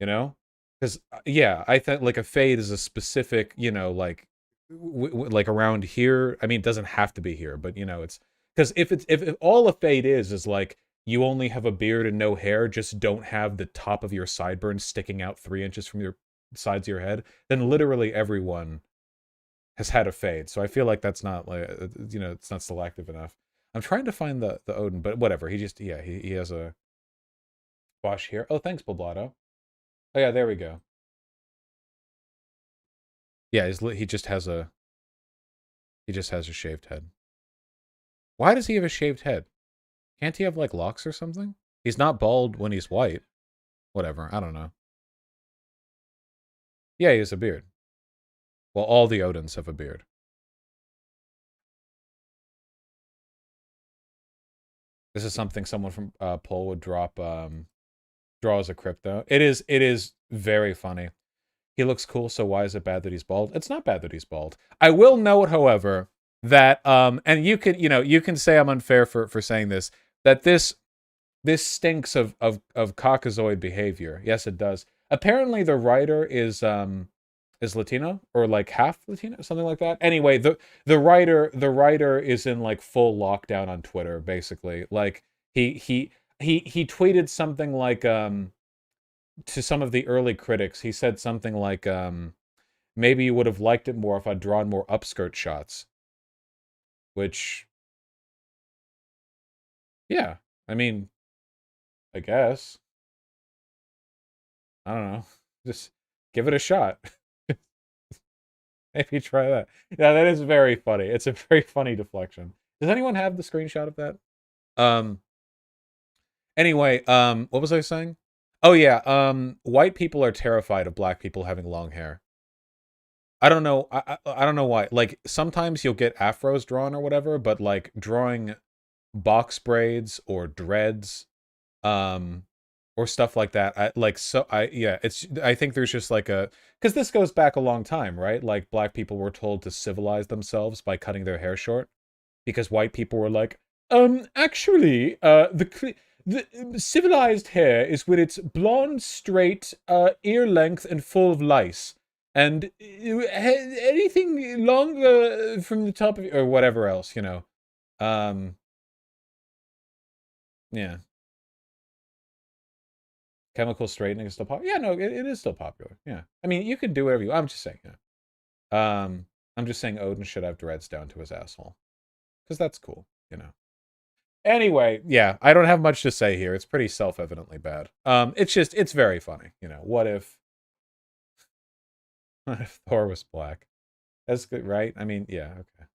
[SPEAKER 1] You know? Because yeah, I think like a fade is a specific, you know, like like around here. I mean, it doesn't have to be here, but you know, it's because if all a fade is like you only have a beard and no hair, just don't have the top of your sideburns sticking out 3 inches from your sides of your head, then literally everyone has had a fade. So I feel like that's not like, you know, it's not selective enough. I'm trying to find the Odin, but whatever. He just, yeah, he has a squash here. Oh, thanks, Poblado. Oh yeah, there we go. Yeah, he just has a shaved head. Why does he have a shaved head? Can't he have like locks or something? He's not bald when he's white. Whatever, I don't know. Yeah, he has a beard. Well, all the Odins have a beard. This is something someone from Poll would draw as a crypto. It is very funny. He looks cool, so why is it bad that he's bald? It's not bad that he's bald. I will note, however, that and you can say I'm unfair for saying this, that this stinks of caucasoid behavior. Yes, it does. Apparently the writer is Latino or like half Latino, something like that. Anyway, the writer is in like full lockdown on Twitter, basically. Like he tweeted something like to some of the early critics, he said something like maybe you would have liked it more if I'd drawn more upskirt shots. Which, yeah, I mean, I guess. I don't know. Just give it a shot. Maybe try that. Yeah, that is very funny. It's a very funny deflection. Does anyone have the screenshot of that? Anyway, what was I saying? Oh yeah, white people are terrified of black people having long hair. I don't know. I don't know why. Like sometimes you'll get afros drawn or whatever, but like drawing box braids or dreads, or stuff like that. I think there's just like because this goes back a long time, right? Like black people were told to civilize themselves by cutting their hair short, because white people were like, actually, the civilized hair is when it's blonde, straight, ear length, and full of lice. And anything longer from the top of or whatever else, you know. Yeah. Chemical straightening is still popular. Yeah, no, it is still popular. Yeah. I mean, you can do whatever you want. I'm just saying, yeah. I'm just saying Odin should have dreads down to his asshole. Because that's cool, you know. Anyway, yeah, I don't have much to say here. It's pretty self-evidently bad. It's very funny, you know. What if Thor was black? That's good, right? I mean, yeah, okay.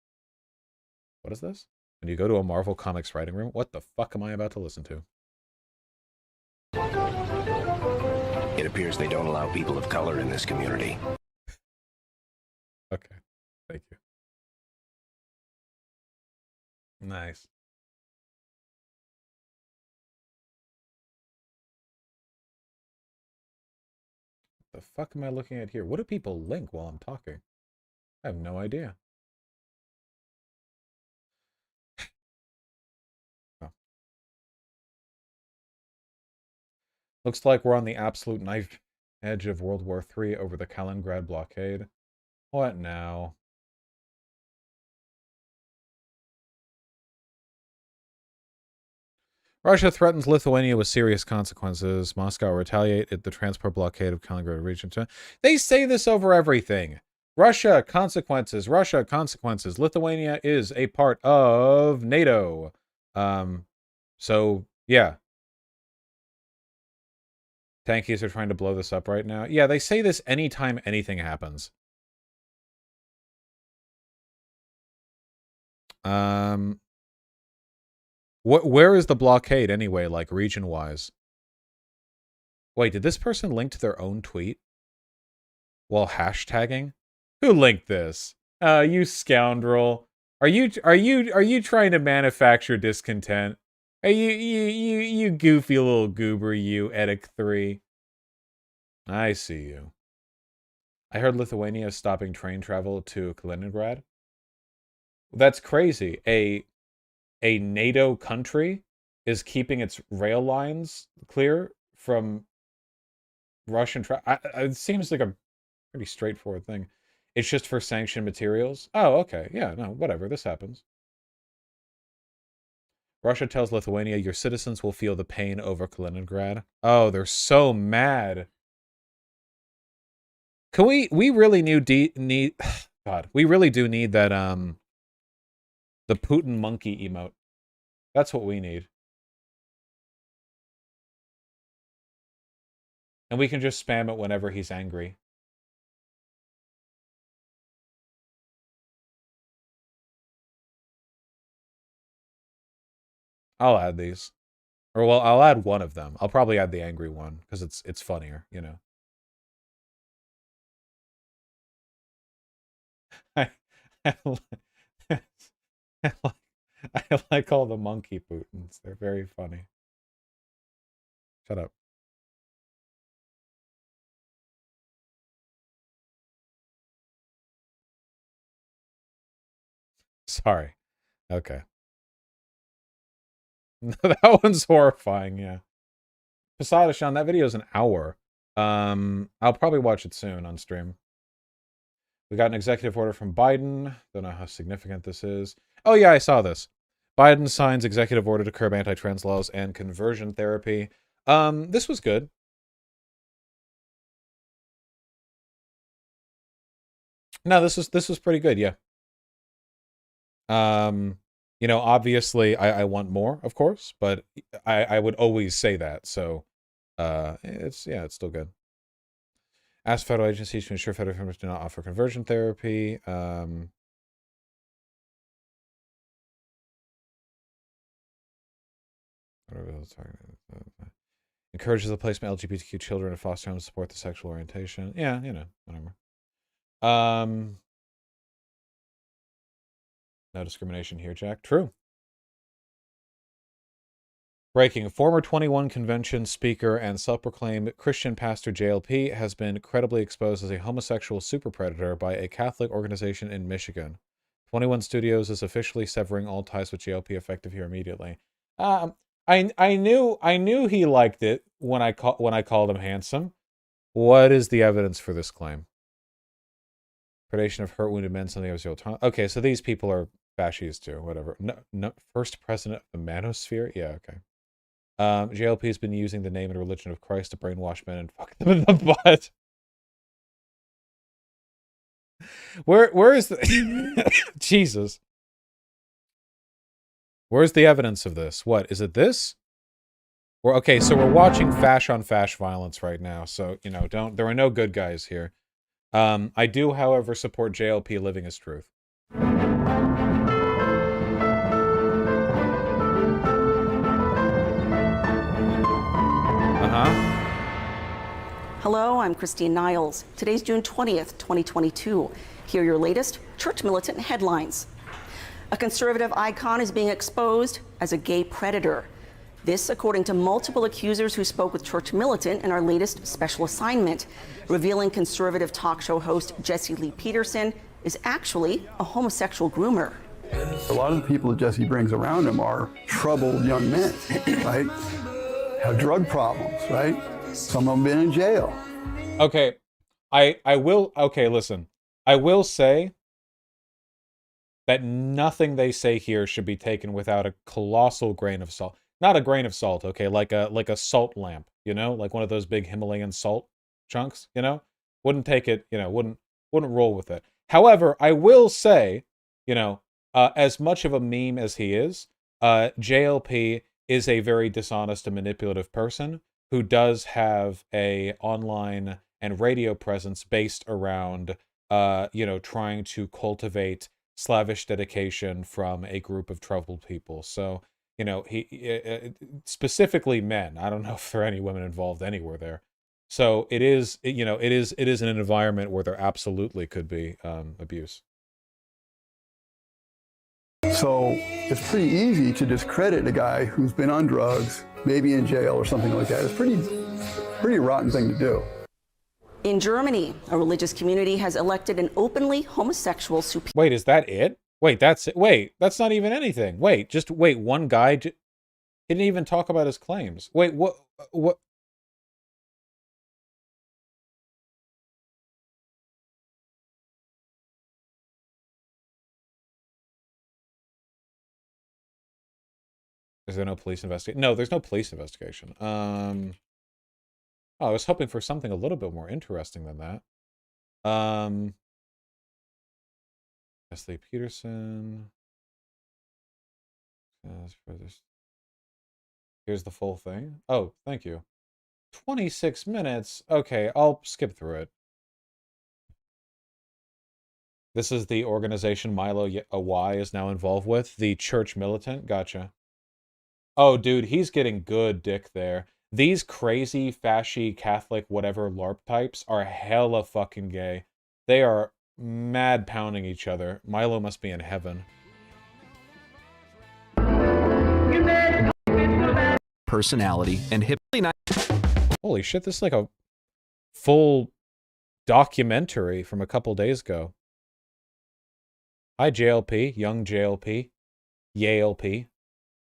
[SPEAKER 1] What is this? When you go to a Marvel Comics writing room, what the fuck am I about to listen to?
[SPEAKER 4] It appears they don't allow people of color in this community.
[SPEAKER 1] Okay, thank you. Nice. The fuck am I looking at here? What do people link while I'm talking? I have no idea. Oh. Looks like we're on the absolute knife edge of World War III over the Kaliningrad blockade. What now? Russia threatens Lithuania with serious consequences. Moscow will retaliate at the transport blockade of Kaliningrad region. They say this over everything. Russia, consequences. Russia, consequences. Lithuania is a part of NATO. So, yeah. Tankies are trying to blow this up right now. Yeah, they say this anytime anything happens. Where is the blockade anyway, like region-wise? Wait, did this person link to their own tweet while hashtagging? Who linked this? You scoundrel. Are you trying to manufacture discontent? Are you goofy little goober, you Edic3. I see you. I heard Lithuania is stopping train travel to Kaliningrad. That's crazy. A NATO country is keeping its rail lines clear from Russian it seems like a pretty straightforward thing. It's just for sanctioned materials. Oh, okay. Yeah, no, whatever. This happens. Russia tells Lithuania, your citizens will feel the pain over Kaliningrad. Oh, they're so mad. Can we really need God, we really do need that, the Putin monkey emote. That's what we need. And we can just spam it whenever he's angry. I'll add these. Or, well, I'll add one of them. I'll probably add the angry one, because it's funnier, you know. I like all the monkey Putins. They're very funny. Shut up. Sorry. Okay. That one's horrifying, yeah. Posada Sean, that video is an hour. I'll probably watch it soon on stream. We got an executive order from Biden. Don't know how significant this is. Oh, yeah, I saw this. Biden signs executive order to curb anti-trans laws and conversion therapy. This was good. No, this was pretty good, yeah. You know, obviously I want more, of course, but I would always say that. So it's still good. Ask federal agencies to ensure federal governments do not offer conversion therapy. Encourages the placement of LGBTQ children in foster homes to support the sexual orientation. Yeah, you know, whatever. No discrimination here, Jack. True. Breaking. Former 21 Convention speaker and self-proclaimed Christian pastor JLP has been credibly exposed as a homosexual super predator by a Catholic organization in Michigan. 21 Studios is officially severing all ties with JLP effective here immediately. I knew he liked it when I called him handsome. What is the evidence for this claim? Predation of hurt wounded men, something of zero tolerance. Okay, so these people are fascists too, whatever. No, first president of the manosphere? Yeah, okay. JLP has been using the name and religion of Christ to brainwash men and fuck them in the butt. Where is the Jesus? Where's the evidence of this? What is it? This? Okay, so we're watching fash on fash violence right now. So you know, there are no good guys here. I do, however, support JLP living his truth.
[SPEAKER 11] Hello, I'm Christine Niles. Today's June 20th, 2022. Here are your latest church militant headlines. A conservative icon is being exposed as a gay predator. This, according to multiple accusers who spoke with Church Militant in our latest special assignment, revealing conservative talk show host Jesse Lee Peterson is actually a homosexual groomer.
[SPEAKER 20] A lot of the people that Jesse brings around him are troubled young men, right? Have drug problems, right? Some of them been in jail.
[SPEAKER 1] Okay, listen. I will say that nothing they say here should be taken without a colossal grain of salt. Not a grain of salt, okay, like a salt lamp, you know, like one of those big Himalayan salt chunks, you know. Wouldn't take it, you know, wouldn't roll with it. However, I will say, you know, as much of a meme as he is, JLP is a very dishonest and manipulative person who does have a online and radio presence based around, you know, trying to cultivate slavish dedication from a group of troubled people. So, you know, he specifically men. I don't know if there are any women involved anywhere there. So it is, you know, it is an environment where there absolutely could be abuse.
[SPEAKER 20] So it's pretty easy to discredit a guy who's been on drugs, maybe in jail or something like that. It's pretty rotten thing to do.
[SPEAKER 11] In Germany, a religious community has elected an openly homosexual superior.
[SPEAKER 1] Wait, is that it? Wait, that's it. Wait, that's not even anything. Wait, just wait. One guy he didn't even talk about his claims. Wait, what? Is there no police investigation? No, there's no police investigation. Oh, I was hoping for something a little bit more interesting than that. Leslie Peterson. Here's the full thing. Oh, thank you. 26 minutes. Okay, I'll skip through it. This is the organization Milo Y is now involved with. The Church Militant. Gotcha. Oh, dude, he's getting good dick there. These crazy, fashy, Catholic, whatever LARP types are hella fucking gay. They are mad pounding each other. Milo must be in heaven.
[SPEAKER 14] Personality and hip.
[SPEAKER 1] Holy shit, this is like a full documentary from a couple days ago. Hi, JLP, young JLP, YLP.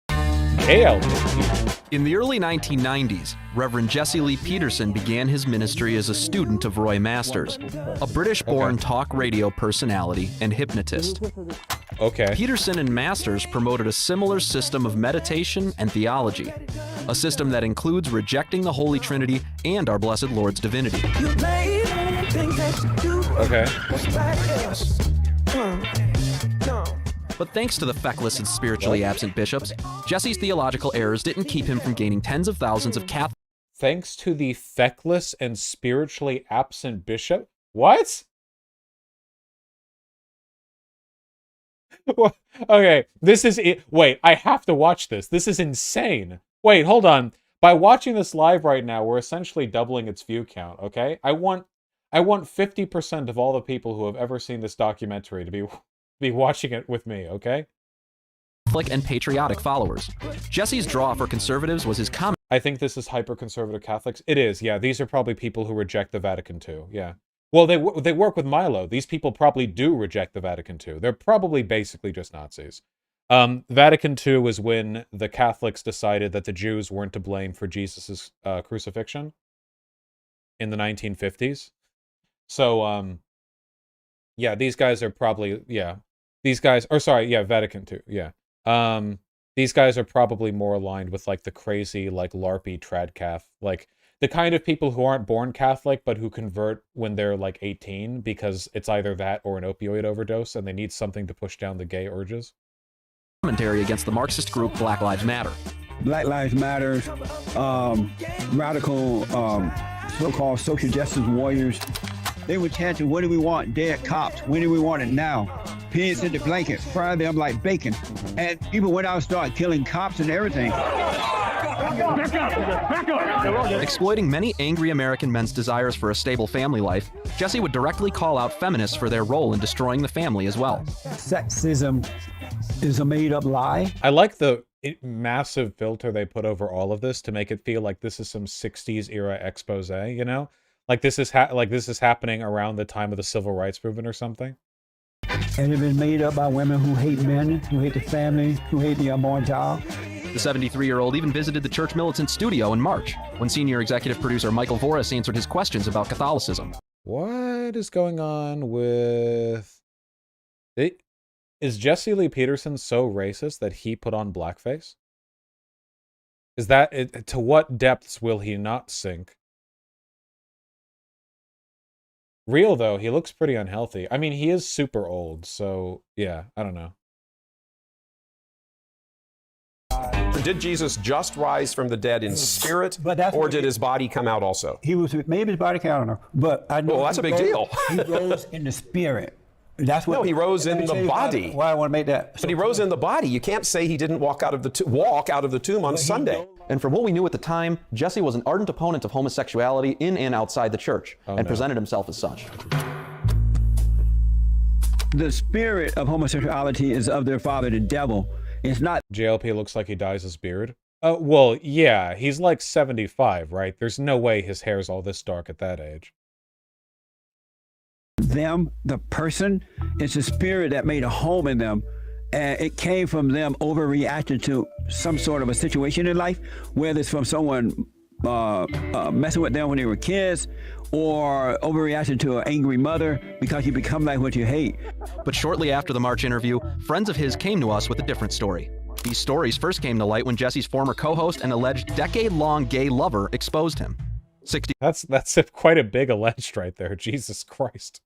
[SPEAKER 1] JLP.
[SPEAKER 14] In the early 1990s, Reverend Jesse Lee Peterson began his ministry as a student of Roy Masters, a British-born talk radio personality and hypnotist.
[SPEAKER 1] Okay.
[SPEAKER 14] Peterson and Masters promoted a similar system of meditation and theology, a system that includes rejecting the Holy Trinity and our Blessed Lord's divinity.
[SPEAKER 1] Okay.
[SPEAKER 14] But thanks to the feckless and spiritually absent bishops, Jesse's theological errors didn't keep him from gaining tens of thousands of Catholic.
[SPEAKER 1] Thanks to the feckless and spiritually absent bishop? What? Okay, this is it. Wait, I have to watch this. This is insane. Wait, hold on. By watching this live right now, we're essentially doubling its view count, okay? I want 50% of all the people who have ever seen this documentary to be watching it with me, okay?
[SPEAKER 14] Catholic and patriotic followers. Jesse's draw for conservatives was his comment.
[SPEAKER 1] I think this is hyper-conservative Catholics. It is, yeah. These are probably people who reject the Vatican II, yeah. Well, they work with Milo. These people probably do reject the Vatican II. They're probably basically just Nazis. Vatican II was when the Catholics decided that the Jews weren't to blame for Jesus' crucifixion in the 1950s. So, yeah, these guys are probably, yeah. These guys, or sorry, yeah, Vatican II, yeah. These guys are probably more aligned with, like, the crazy, like, LARPy tradcath, like, the kind of people who aren't born Catholic, but who convert when they're, like, 18, because it's either that or an opioid overdose, and they need something to push down the gay urges.
[SPEAKER 14] Commentary against the Marxist group Black Lives Matter.
[SPEAKER 16] Black Lives Matter, radical, so-called social justice warriors. They were chanting, what do we want? Dead cops. When do we want it now? Pigs in the blankets, fry them like bacon. And people went out and started killing cops and everything.
[SPEAKER 14] Exploiting many angry American men's desires for a stable family life, Jesse would directly call out feminists for their role in destroying the family as well.
[SPEAKER 16] Sexism is a made-up lie.
[SPEAKER 1] I like the massive filter they put over all of this to make it feel like this is some 60s era expose, you know? Like this is happening around the time of the civil rights movement or something.
[SPEAKER 16] And it's been made up by women who hate men, who hate the family, who hate the unborn child.
[SPEAKER 14] The 73-year-old even visited the Church Militant studio in March, when senior executive producer Michael Voris answered his questions about Catholicism.
[SPEAKER 1] What is going on with... Is Jesse Lee Peterson so racist that he put on blackface? Is that... To what depths will he not sink? Real, though, he looks pretty unhealthy. I mean, he is super old, so, yeah, I don't know.
[SPEAKER 23] Did Jesus just rise from the dead in spirit, or did his body come out also?
[SPEAKER 16] He was, maybe his body came out, I don't know. But I know
[SPEAKER 23] well, that's a big deal.
[SPEAKER 16] He rose in the spirit. That's what.
[SPEAKER 23] No, he rose in the body.
[SPEAKER 16] Why I want to make that.
[SPEAKER 23] But he rose in the body. You can't say he didn't walk out of the tomb on Sunday.
[SPEAKER 14] And from what we knew at the time, Jesse was an ardent opponent of homosexuality in and outside the church, presented himself as such.
[SPEAKER 16] The spirit of homosexuality is of their father, the devil. It's not.
[SPEAKER 1] JLP looks like he dyes his beard. Well, yeah, he's like 75, right? There's no way his hair's all this dark at that age.
[SPEAKER 16] Them, the person, it's a spirit that made a home in them. And it came from them overreacting to some sort of a situation in life, whether it's from someone messing with them when they were kids, or overreacting to an angry mother, because you become like what you hate.
[SPEAKER 14] But shortly after the March interview, friends of his came to us with a different story. These stories first came to light when Jesse's former co-host and alleged decade-long gay lover exposed him.
[SPEAKER 1] That's quite a big alleged right there. Jesus Christ.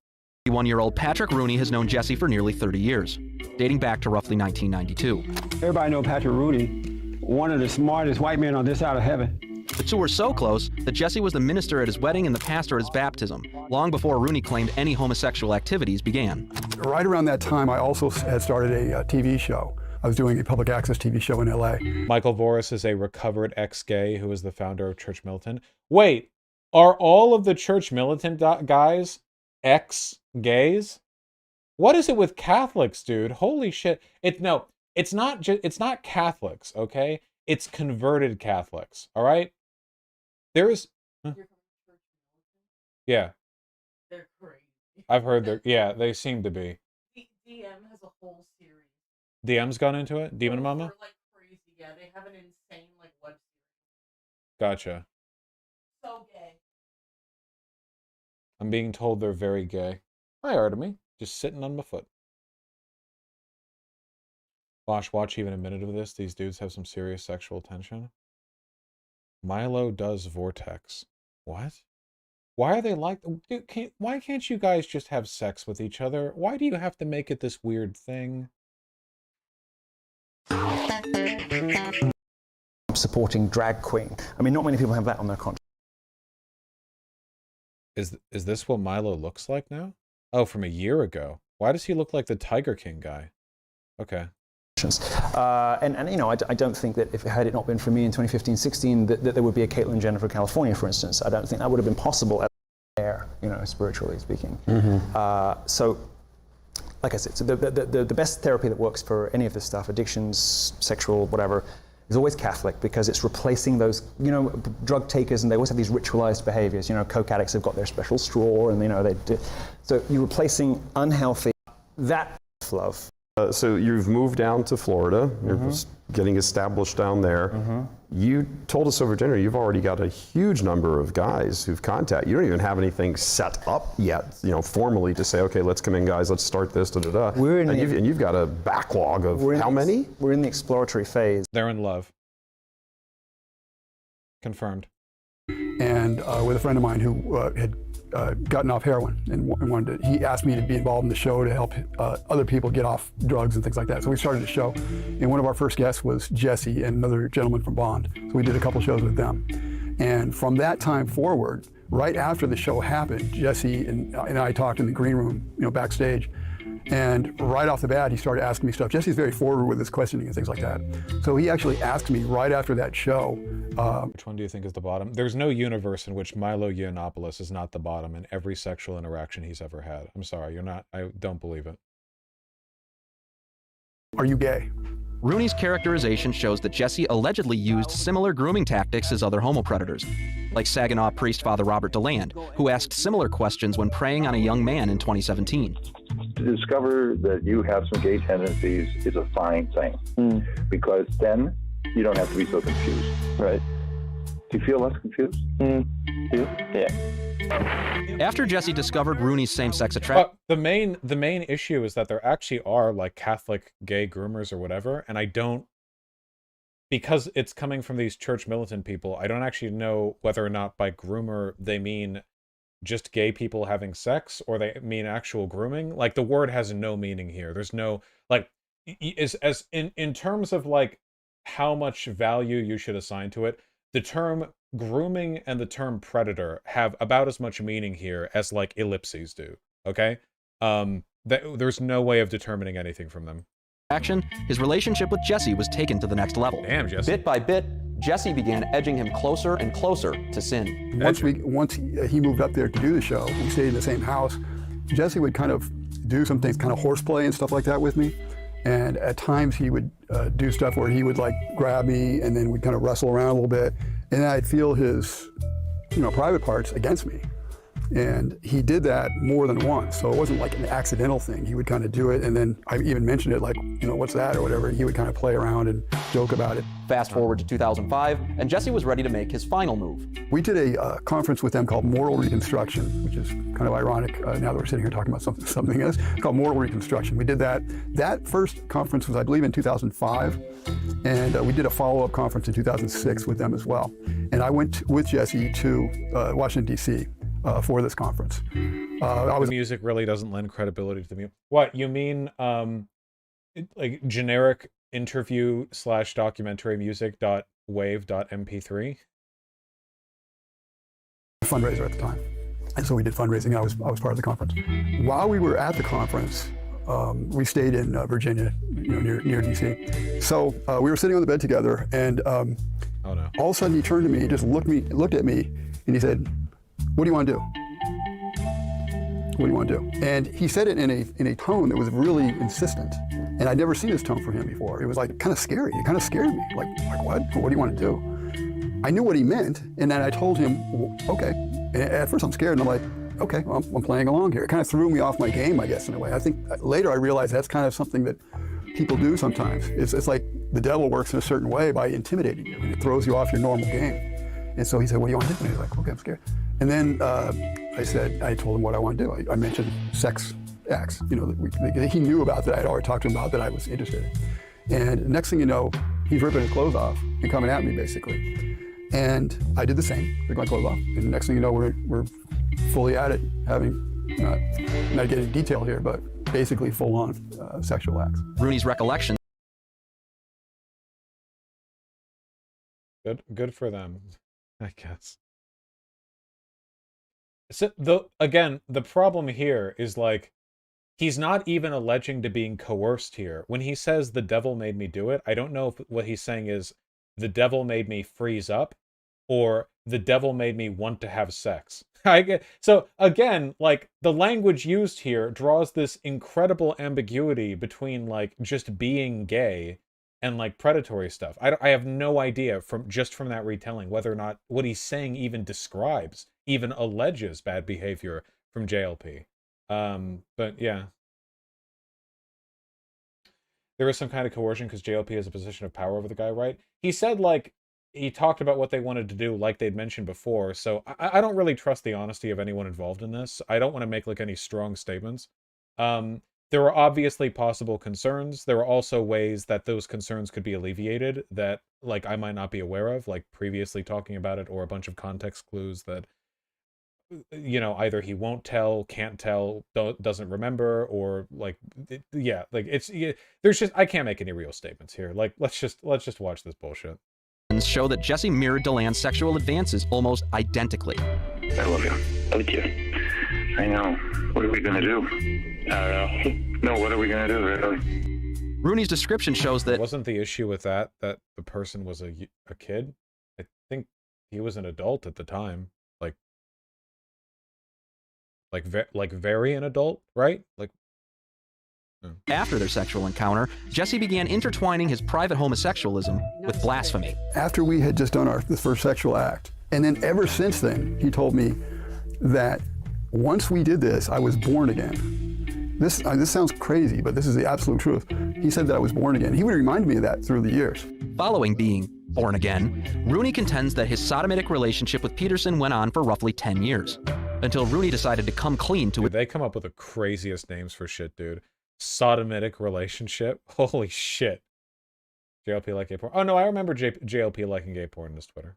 [SPEAKER 14] 21-year-old Patrick Rooney has known Jesse for nearly 30 years, dating back to roughly 1992.
[SPEAKER 16] Everybody know Patrick Rooney, one of the smartest white men on this side of heaven.
[SPEAKER 14] The two were so close that Jesse was the minister at his wedding and the pastor at his baptism, long before Rooney claimed any homosexual activities began.
[SPEAKER 20] Right around that time, I also had started a TV show. I was doing a public access TV show in LA.
[SPEAKER 1] Michael Voris is a recovered ex-gay who is the founder of Church Militant. Wait, are all of the Church Militant guys ex-gays? What is it with Catholics, dude? Holy shit. It's not Catholics, okay? It's converted Catholics, all right? There's... Huh? Yeah.
[SPEAKER 9] They're crazy.
[SPEAKER 1] I've heard they seem to be.
[SPEAKER 9] DM has a whole series.
[SPEAKER 1] DM's gone into it? Demon Mama?
[SPEAKER 9] They're like crazy, yeah. They have an insane like web series.
[SPEAKER 1] Gotcha.
[SPEAKER 9] So gay.
[SPEAKER 1] I'm being told they're very gay. Hi, Artemy. Just sitting on my foot. Watch even a minute of this. These dudes have some serious sexual tension. Milo does Vortex. What? Why are they like... Dude, why can't you guys just have sex with each other? Why do you have to make it this weird thing?
[SPEAKER 10] Supporting drag queen. I mean, not many people have that on their conscience.
[SPEAKER 1] Is this what Milo looks like now? Oh, from a year ago. Why does he look like the Tiger King guy? Okay.
[SPEAKER 10] And you know, I don't think that had it not been for me in 2015-16 that there would be a Caitlyn Jenner for California, for instance. I don't think that would have been possible there, you know, spiritually speaking. So, like I said, so the best therapy that works for any of this stuff, addictions, sexual, whatever, is always Catholic, because it's replacing those, you know, drug takers, and they always have these ritualized behaviors. You know, coke addicts have got their special straw, and you know they do. So you're replacing unhealthy, that love.
[SPEAKER 23] So you've moved down to Florida. You're getting established down there. You told us over dinner you've already got a huge number of guys who've contacted. You don't even have anything set up yet, you know, formally to say, okay, let's come in, guys, let's start this, da-da-da. And you've got a backlog of how many?
[SPEAKER 10] We're in the exploratory phase.
[SPEAKER 1] They're in love. Confirmed.
[SPEAKER 20] And with a friend of mine who had gotten off heroin and he asked me to be involved in the show to help other people get off drugs and things like that. So we started a show, and one of our first guests was Jesse and another gentleman from Bond. So we did a couple shows with them. And from that time forward, right after the show happened, Jesse and I talked in the green room, you know, backstage. And right off the bat, he started asking me stuff. Jesse's very forward with his questioning and things like that. So he actually asked me right after that show.
[SPEAKER 1] Which one do you think is the bottom? There's no universe in which Milo Yiannopoulos is not the bottom in every sexual interaction he's ever had. I'm sorry, you're not. I don't believe it.
[SPEAKER 20] Are you gay?
[SPEAKER 14] Rooney's characterization shows that Jesse allegedly used similar grooming tactics as other homo predators, like Saginaw priest Father Robert DeLand, who asked similar questions when preying on a young man in 2017.
[SPEAKER 13] To discover that you have some gay tendencies is a fine thing, because then you don't have to be so confused. Right. Do you feel less confused? Yeah.
[SPEAKER 14] After Jesse discovered Rooney's same-sex attraction,
[SPEAKER 1] the main issue is that there actually are like Catholic gay groomers or whatever, and I don't, because it's coming from these Church Militant people, I don't actually know whether or not by groomer they mean just gay people having sex or they mean actual grooming. Like, the word has no meaning here. There's no, like, in terms of like how much value you should assign to it, the term grooming and the term predator have about as much meaning here as like ellipses do, okay? There's no way of determining anything from them.
[SPEAKER 14] His relationship with Jesse was taken to the next level.
[SPEAKER 1] Damn, Jesse.
[SPEAKER 14] Bit by bit, Jesse began edging him closer and closer to sin.
[SPEAKER 20] Once he moved up there to do the show, we stayed in the same house. Jesse would kind of do some things, kind of horseplay and stuff like that with me. And at times he would do stuff where he would like grab me and then we'd kind of wrestle around a little bit. And I'd feel his, you know, private parts against me. And he did that more than once. So it wasn't like an accidental thing. He would kind of do it. And then I even mentioned it like, you know, what's that or whatever. And he would kind of play around and joke about it.
[SPEAKER 14] Fast forward to 2005, and Jesse was ready to make his final move.
[SPEAKER 20] We did a conference with them called Moral Reconstruction, which is kind of ironic now that we're sitting here talking about something else. It's called Moral Reconstruction. We did that. That first conference was, I believe, in 2005. And we did a follow-up conference in 2006 with them as well. And I went with Jesse to Washington, D.C. for this conference.
[SPEAKER 1] The music really doesn't lend credibility to the music. What, you mean like generic interview / documentary music.wave.mp3?
[SPEAKER 20] Fundraiser at the time. And so we did fundraising. I was part of the conference. While we were at the conference, we stayed in Virginia, near DC. So we were sitting on the bed together, and
[SPEAKER 1] oh no!
[SPEAKER 20] All of a sudden he turned to me, just looked at me, and he said, "What do you want to do? What do you want to do?" And he said it in a tone that was really insistent, and I'd never seen this tone from him before. It was like kind of scary. It kind of scared me. Like what? What do you want to do? I knew what he meant, and then I told him, okay. And at first I'm scared, and I'm like, okay, well, I'm playing along here. It kind of threw me off my game, I guess, in a way. I think later I realized that's kind of something that people do sometimes. It's like the devil works in a certain way by intimidating you, and it throws you off your normal game. And so he said, what do you want to do? And he's like, okay, I'm scared. And then I told him what I want to do. I mentioned sex acts, that he knew about, that I'd already talked to him about, that I was interested in. And next thing you know, he's ripping his clothes off and coming at me, basically. And I did the same, took my clothes off. And the next thing you know, we're fully at it, having, not getting detail here, but basically full-on sexual acts.
[SPEAKER 14] Rooney's recollection.
[SPEAKER 1] Good for them, I guess. So the problem here is, like, he's not even alleging to being coerced here. When he says the devil made me do it, I don't know if what he's saying is the devil made me freeze up, or the devil made me want to have sex. So again, like, the language used here draws this incredible ambiguity between, like, just being gay and, like, predatory stuff. I have no idea from that retelling whether or not what he's saying even describes, even alleges bad behavior from JLP. But yeah. There is some kind of coercion because JLP has a position of power over the guy, right? He said, like, he talked about what they wanted to do, like they'd mentioned before. So I don't really trust the honesty of anyone involved in this. I don't want to make, like, any strong statements. There were obviously possible concerns. There were also ways that those concerns could be alleviated that, like, I might not be aware of, like previously talking about it, or a bunch of context clues that, either he won't tell, can't tell, doesn't remember, or, like, yeah, like, there's just, I can't make any real statements here. Like, let's just watch this bullshit.
[SPEAKER 14] Show that Jesse mirrored DeLand's sexual advances almost identically.
[SPEAKER 13] I love you. I like you. I know. What are we going to do? I don't know. No, what are we going to do, really?
[SPEAKER 14] Rooney's description shows that...
[SPEAKER 1] Wasn't the issue with that the person was a kid? I think he was an adult at the time. Like very an adult, right? Like...
[SPEAKER 14] After their sexual encounter, Jesse began intertwining his private homosexualism with blasphemy.
[SPEAKER 20] After we had just done the first sexual act, and then ever since then, he told me that once we did this, I was born again. This sounds crazy, but this is the absolute truth. He said that I was born again. He would remind me of that through the years.
[SPEAKER 14] Following being born again, Rooney contends that his sodomitic relationship with Peterson went on for roughly 10 years, until Rooney decided to come clean to it.
[SPEAKER 1] They come up with the craziest names for shit, dude. Sodomitic relationship. Holy shit. JLP like gay porn. Oh no, I remember JLP liking gay porn in his Twitter.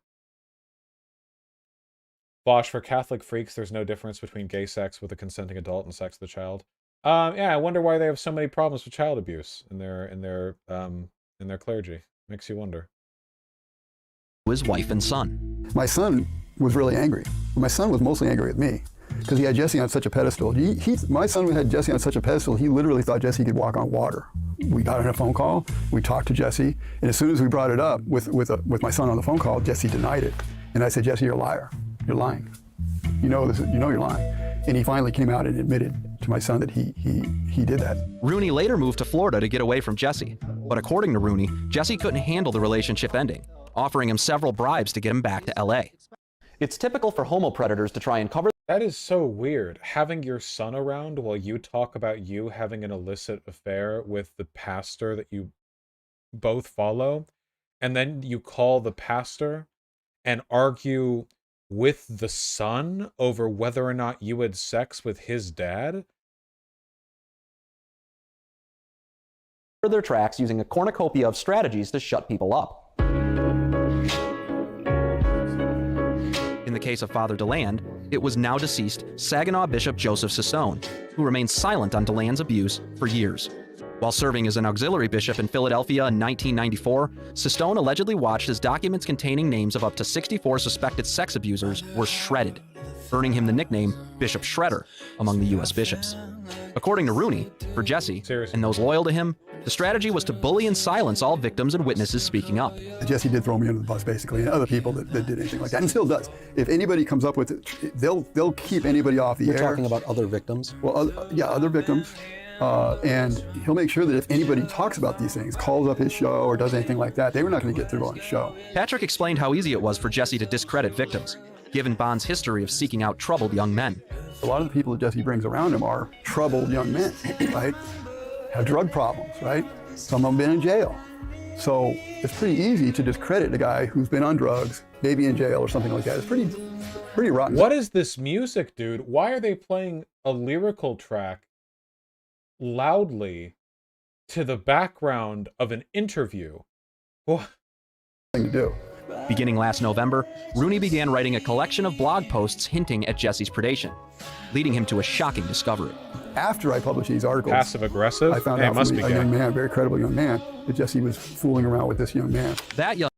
[SPEAKER 1] Bosch, for Catholic freaks, there's no difference between gay sex with a consenting adult and sex with a child. Yeah, I wonder why they have so many problems with child abuse in their clergy. Makes you wonder.
[SPEAKER 14] His wife and son.
[SPEAKER 20] My son was really angry. My son was mostly angry with me, because he had Jesse on such a pedestal. My son had Jesse on such a pedestal, he literally thought Jesse could walk on water. We got on a phone call, we talked to Jesse, and as soon as we brought it up with my son on the phone call, Jesse denied it. And I said, Jesse, you're a liar. You're lying. You know you're lying. And he finally came out and admitted to my son that he did that.
[SPEAKER 14] Rooney later moved to Florida to get away from Jesse. But according to Rooney, Jesse couldn't handle the relationship ending, offering him several bribes to get him back to LA.
[SPEAKER 6] It's typical for homo predators to try and cover.
[SPEAKER 1] That is so weird. Having your son around while you talk about you having an illicit affair with the pastor that you both follow, and then you call the pastor and argue with the son over whether or not you had sex with his dad?
[SPEAKER 6] Their tracks using a cornucopia of strategies to shut people up.
[SPEAKER 14] In the case of Father DeLand, it was now deceased Saginaw Bishop Joseph Sestone, who remained silent on DeLand's abuse for years. While serving as an auxiliary bishop in Philadelphia in 1994, Sestone allegedly watched as documents containing names of up to 64 suspected sex abusers were shredded, earning him the nickname Bishop Shredder among the U.S. bishops. According to Rooney, for Jesse and those loyal to him, the strategy was to bully and silence all victims and witnesses speaking up.
[SPEAKER 20] Jesse did throw me under the bus, basically, and other people that did anything like that, and still does. If anybody comes up with it, they'll keep anybody off the air.
[SPEAKER 6] You're talking about other victims?
[SPEAKER 20] Well, yeah, other victims. And he'll make sure that if anybody talks about these things, calls up his show or does anything like that, they were not going to get through on his show.
[SPEAKER 14] Patrick explained how easy it was for Jesse to discredit victims, given Bond's history of seeking out troubled young men.
[SPEAKER 20] A lot of the people that Jesse brings around him are troubled young men, right? Have drug problems, right? Some of them been in jail. So it's pretty easy to discredit a guy who's been on drugs, maybe in jail or something like that. It's pretty rotten.
[SPEAKER 1] What is this music, dude? Why are they playing a lyrical track loudly to the background of an interview? What
[SPEAKER 20] thing to do?
[SPEAKER 14] Beginning last November, Rooney began writing a collection of blog posts hinting at Jesse's predation, leading him to a shocking discovery.
[SPEAKER 20] After I published these articles,
[SPEAKER 1] passive-aggressive?
[SPEAKER 20] I found out from a young man, very credible young man, that Jesse was fooling around with this young man.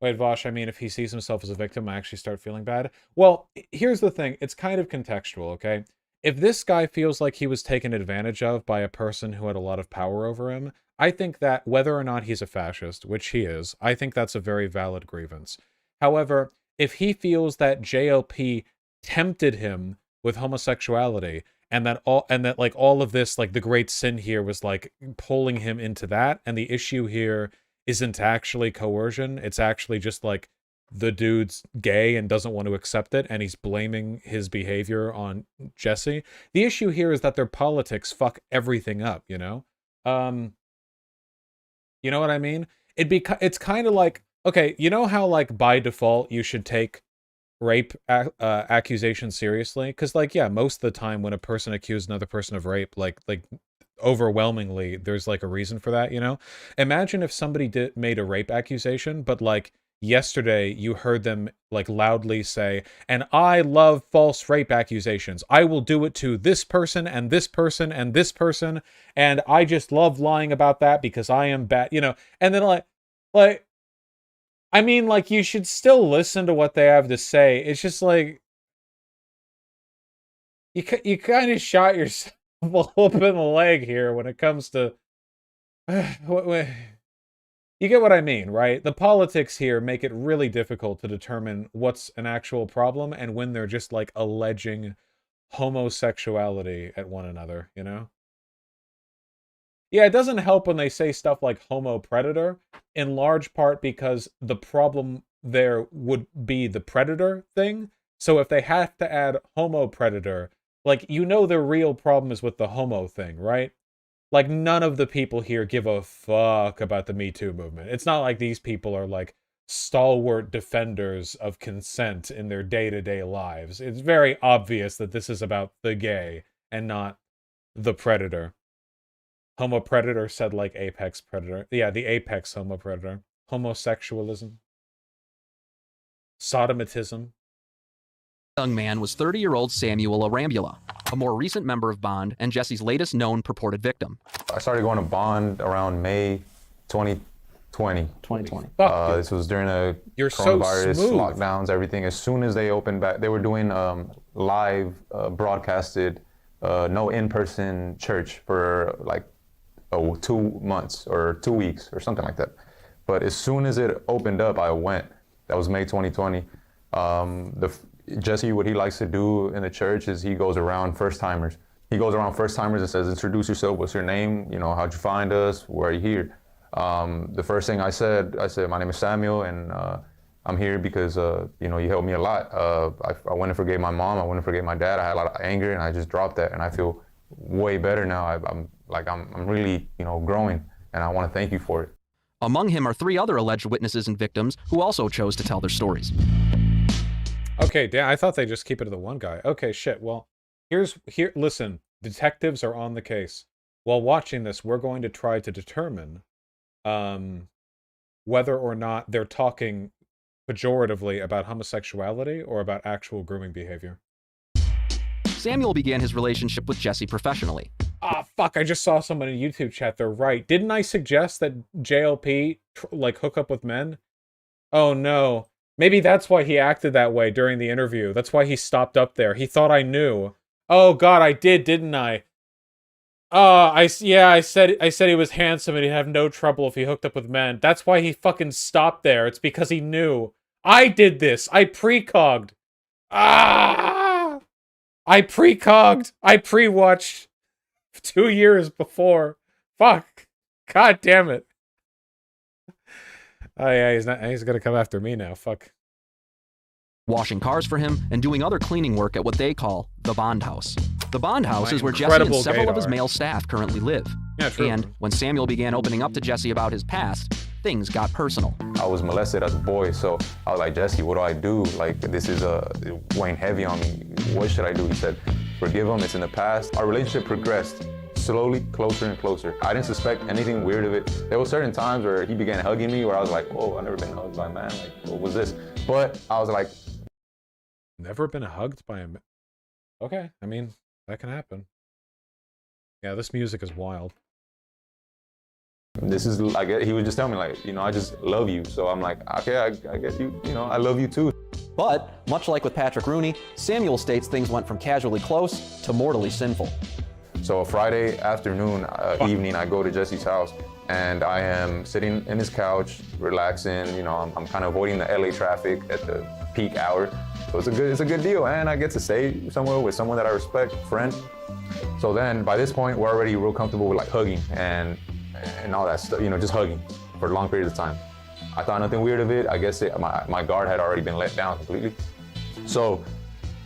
[SPEAKER 1] Wait, Vosh, I mean, if he sees himself as a victim, I actually start feeling bad. Well, here's the thing. It's kind of contextual, okay? If this guy feels like he was taken advantage of by a person who had a lot of power over him, I think that whether or not he's a fascist, which he is, I think that's a very valid grievance. However, if he feels that JLP tempted him with homosexuality and that all of this, like the great sin here was like pulling him into that, and the issue here isn't actually coercion, it's actually just like the dude's gay and doesn't want to accept it, and he's blaming his behavior on Jesse. The issue here is that their politics fuck everything up, you know? You know what I mean? It's kind of like, okay, you know how like by default you should take rape accusations seriously? Because like, yeah, most of the time when a person accuses another person of rape, like overwhelmingly there's like a reason for that, you know? Imagine if somebody made a rape accusation, but like yesterday you heard them like loudly say, and I love false rape accusations. I will do it to this person and this person and this person, and I just love lying about that because I am bad, you know? And then like I mean, like, you should still listen to what they have to say. It's just like you kind of shot yourself up in the leg here when it comes to you get what I mean, right? The politics here make it really difficult to determine what's an actual problem and when they're just like alleging homosexuality at one another, you know? Yeah, it doesn't help when they say stuff like homo predator, in large part because the problem there would be the predator thing. So if they have to add homo predator, like, you know, the real problem is with the homo thing, right? Like, none of the people here give a fuck about the Me Too movement. It's not like these people are like stalwart defenders of consent in their day-to-day lives. It's very obvious that this is about the gay and not the predator. Homo predator said like apex predator. Yeah, the apex homo predator. Homosexualism. Sodomatism.
[SPEAKER 14] Young man was 30-year-old Samuel Arambula, a more recent member of Bond and Jesse's latest known purported victim.
[SPEAKER 7] I started going to Bond around May 2020.
[SPEAKER 6] 2020.
[SPEAKER 7] This was during the coronavirus lockdowns, everything. As soon as they opened back, they were doing live broadcasted, no in-person church for like 2 months or 2 weeks or something like that. But as soon as it opened up, I went. That was May 2020. Jesse, what he likes to do in the church is he goes around first-timers. He goes around first-timers and says, introduce yourself, what's your name, you know, how'd you find us, where are you here? The first thing I said, my name is Samuel, and I'm here because, you know, you helped me a lot. I went and forgave my mom, I went and forgave my dad, I had a lot of anger, and I just dropped that, and I feel way better now. I'm really, you know, growing, and I want to thank you for it.
[SPEAKER 14] Among him are 3 other alleged witnesses and victims who also chose to tell their stories.
[SPEAKER 1] Okay, damn, I thought they just keep it to the one guy. Okay, shit, well, listen, detectives are on the case. While watching this, we're going to try to determine whether or not they're talking pejoratively about homosexuality or about actual grooming behavior.
[SPEAKER 14] Samuel began his relationship with Jesse professionally.
[SPEAKER 1] Ah, fuck, I just saw someone in YouTube chat. They're right. Didn't I suggest that JLP, like, hook up with men? Oh, no. Maybe that's why he acted that way during the interview. That's why he stopped up there. He thought I knew. Oh, God, I did, didn't I? I said he was handsome and he'd have no trouble if he hooked up with men. That's why he fucking stopped there. It's because he knew. I did this. I precogged. Ah! I precogged. I pre-watched 2 years before. Fuck. God damn it. Oh yeah, he's gonna come after me now. Fuck.
[SPEAKER 14] Washing cars for him and doing other cleaning work at what they call the Bond House. The Bond House is where Jesse and several of his male staff currently live.
[SPEAKER 1] Yeah, true.
[SPEAKER 14] And when Samuel began opening up to Jesse about his past, things got personal.
[SPEAKER 7] I was molested as a boy, so I was like, Jesse, what do I do? Like, this is weighing heavy on me. What should I do? He said, forgive him, it's in the past. Our relationship progressed slowly closer and closer. I didn't suspect anything weird of it. There were certain times where he began hugging me where I was like, whoa, I've never been hugged by a man. Like, what was this? But I was like,
[SPEAKER 1] never been hugged by a man. Okay, I mean, that can happen. Yeah, this music is wild.
[SPEAKER 7] This is, he would just tell me, like, you know, I just love you. So I'm like, okay, I guess you know, I love you too.
[SPEAKER 6] But, much like with Patrick Rooney, Samuel states things went from casually close to mortally sinful.
[SPEAKER 7] So a Friday afternoon, evening, I go to Jesse's house and I am sitting in his couch, relaxing. You know, I'm kind of avoiding the LA traffic at the peak hour. So it's a good deal. And I get to stay somewhere with someone that I respect, friend. So then by this point, we're already real comfortable with like hugging and all that stuff, you know, just hugging for long periods of time. I thought nothing weird of it. I guess my guard had already been let down completely. So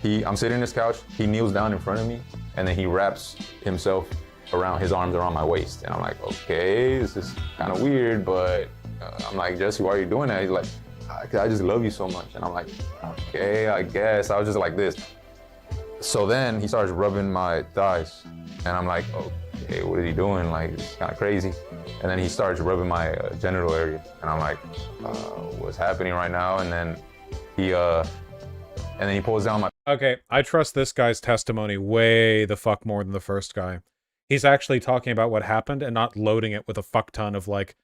[SPEAKER 7] I'm sitting in his couch, he kneels down in front of me, and then he wraps himself around, his arms around my waist. And I'm like, okay, this is kind of weird, but I'm like, Jesse, why are you doing that? He's like, I just love you so much. And I'm like, okay, I guess. I was just like this. So then he starts rubbing my thighs, and I'm like, okay, what is he doing? Like, it's kind of crazy. And then he starts rubbing my genital area, and I'm like, what's happening right now? And then he pulls down my.
[SPEAKER 1] Okay, I trust this guy's testimony way the fuck more than the first guy. He's actually talking about what happened and not loading it with a fuck ton of like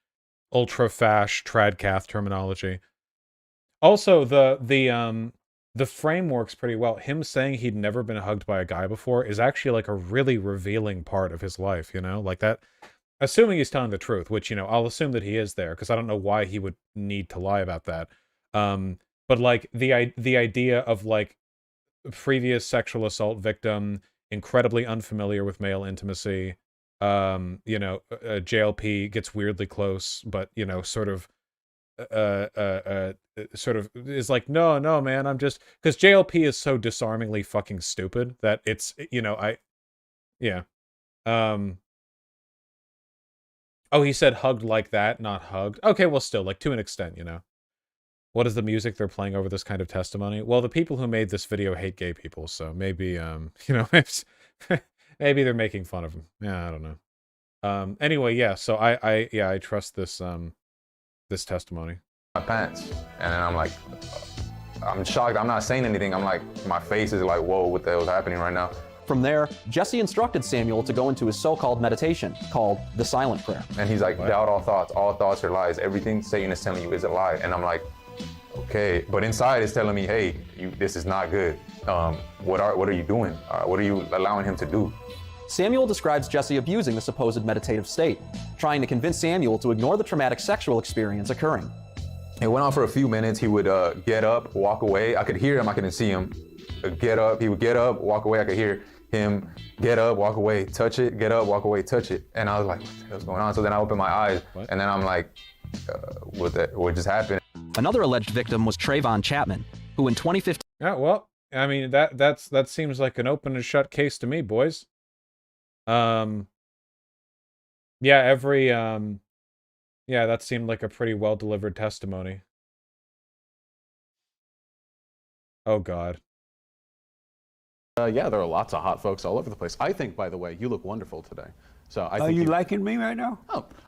[SPEAKER 1] ultra-fash tradcath terminology. Also, the framework's pretty well. Him saying he'd never been hugged by a guy before is actually like a really revealing part of his life, you know? Like that, assuming he's telling the truth, which, you know, I'll assume that he is there, because I don't know why he would need to lie about that. But like the idea of like previous sexual assault victim, incredibly unfamiliar with male intimacy, you know, JLP gets weirdly close, but, you know, sort of is like, no, man, I'm just, because JLP is so disarmingly fucking stupid that it's, you know, yeah. Oh, he said hugged like that, not hugged. Okay, well, still, like, to an extent, you know. What is the music they're playing over this kind of testimony? Well, the people who made this video hate gay people, so maybe, you know, maybe they're making fun of them. Yeah, I don't know. Anyway, yeah, so I trust this, this testimony.
[SPEAKER 7] My pants, and then I'm like, I'm shocked. I'm not saying anything. I'm like, my face is like, whoa, what the hell is happening right now?
[SPEAKER 6] From there, Jesse instructed Samuel to go into his so-called meditation, called the silent prayer.
[SPEAKER 7] And he's like, doubt all thoughts are lies. Everything Satan is telling you is a lie. And I'm like, okay, but inside it's telling me, hey, this is not good. What are you doing? What are you allowing him to do?
[SPEAKER 6] Samuel describes Jesse abusing the supposed meditative state, trying to convince Samuel to ignore the traumatic sexual experience occurring.
[SPEAKER 7] It went on for a few minutes. He would get up, walk away. I could hear him, I couldn't see him. Get up, he would get up, walk away. I could hear him get up, walk away, touch it, get up, walk away, touch it. And I was like, what the hell's going on? So then I opened my eyes, and then I'm like, what just happened?
[SPEAKER 14] Another alleged victim was Trayvon Chapman, who in 2015...
[SPEAKER 1] Yeah, well, I mean, that seems like an open and shut case to me, boys. Yeah, yeah, that seemed like a pretty well-delivered testimony. Oh, God.
[SPEAKER 12] Yeah, there are lots of hot folks all over the place. I think, by the way, you look wonderful today. So I
[SPEAKER 16] Are
[SPEAKER 12] think
[SPEAKER 16] you liking me right now?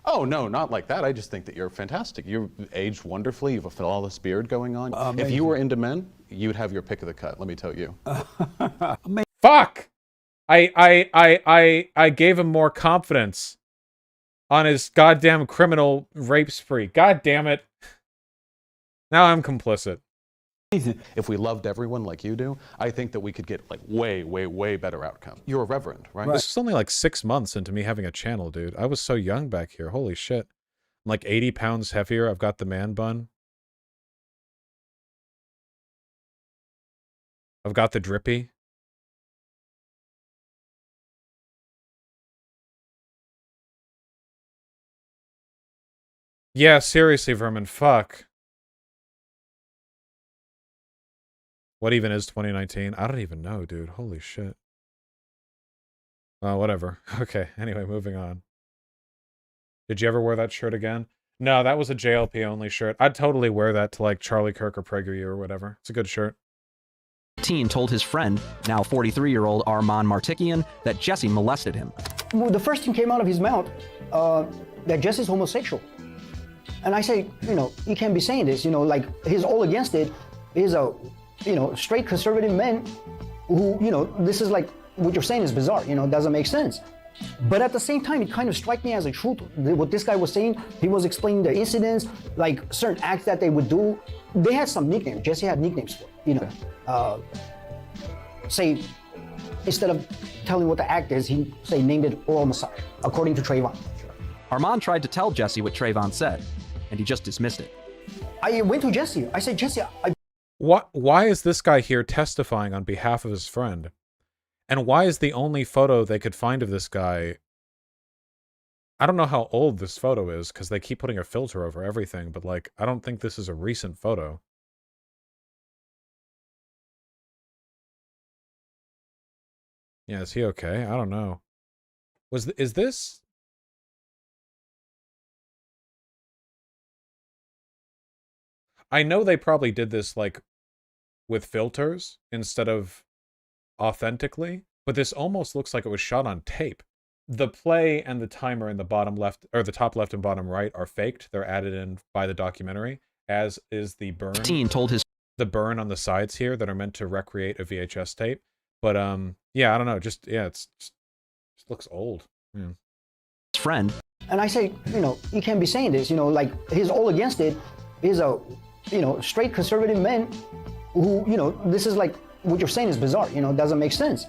[SPEAKER 12] Oh, no, not like that. I just think that you're fantastic. You're aged wonderfully. You have a flawless beard going on. If you were into men, you'd have your pick of the cut, let me tell you.
[SPEAKER 1] Fuck! I gave him more confidence on his goddamn criminal rape spree. God damn it. Now I'm complicit.
[SPEAKER 12] If we loved everyone like you do, I think that we could get like way, way, way better outcome. You're a reverend, right?
[SPEAKER 1] This was only like 6 months into me having a channel, dude. I was so young back here. Holy shit. I'm like 80 pounds heavier. I've got the man bun. I've got the drippy. Yeah, seriously, Vermin, fuck. What even is 2019? I don't even know, dude. Holy shit. Whatever. Okay, anyway, moving on. Did you ever wear that shirt again? No, that was a JLP only shirt. I'd totally wear that to like Charlie Kirk or PragerU or whatever. It's a good shirt.
[SPEAKER 14] Told his friend, now 43-year-old Armand Martikian, that Jesse molested him.
[SPEAKER 17] Well, the first thing came out of his mouth that Jesse's homosexual. And I say, you know, you can't be saying this, you know, like he's all against it. He's a, you know, straight conservative man who, you know, this is like, what you're saying is bizarre, you know, it doesn't make sense. But at the same time, it kind of struck me as a truth. What this guy was saying, he was explaining the incidents, like certain acts that they would do. They had some nicknames. Jesse had nicknames for it, you know. Say, instead of telling what the act is, he say named it oral massage, according to Trayvon.
[SPEAKER 14] Armand tried to tell Jesse what Trayvon said, and he just dismissed it.
[SPEAKER 17] I went to Jesse. I said, Jesse,
[SPEAKER 1] Why is this guy here testifying on behalf of his friend? And why is the only photo they could find of this guy... I don't know how old this photo is, because they keep putting a filter over everything, but, like, I don't think this is a recent photo. Yeah, is he okay? I don't know. Is this... I know they probably did this, like, with filters instead of authentically, but this almost looks like it was shot on tape. The play and the timer in the bottom left, or the top left and bottom right, are faked. They're added in by the documentary, as is the burn. The burn on the sides here that are meant to recreate a VHS tape. But yeah, I don't know. It just looks old. Yeah.
[SPEAKER 17] Friend. And I say, you know, you can't be saying this, you know, like he's all against it. He's a, you know, straight conservative man who, you know, this is like, what you're saying is bizarre, you know, it doesn't make sense.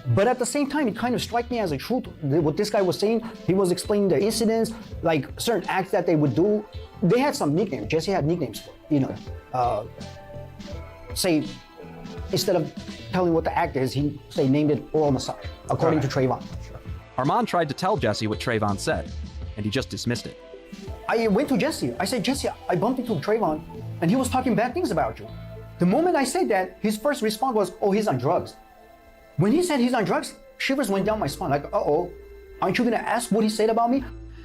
[SPEAKER 17] But at the same time, it kind of struck me as a truth. What this guy was saying, he was explaining the incidents, like certain acts that they would do. They had some nicknames. Jesse had nicknames for it, you know. Say, instead of telling what the act is, he say named it oral massage, according to Trayvon.
[SPEAKER 14] Armand tried to tell Jesse what Trayvon said, and he just dismissed it.
[SPEAKER 17] I went to Jesse. I said, Jesse, I bumped into Trayvon, and he was talking bad things about you. The moment I said that, his first response was, oh, he's on drugs. When he said he's on drugs, shivers went down my spine, like, uh-oh, aren't you gonna ask what he said about me?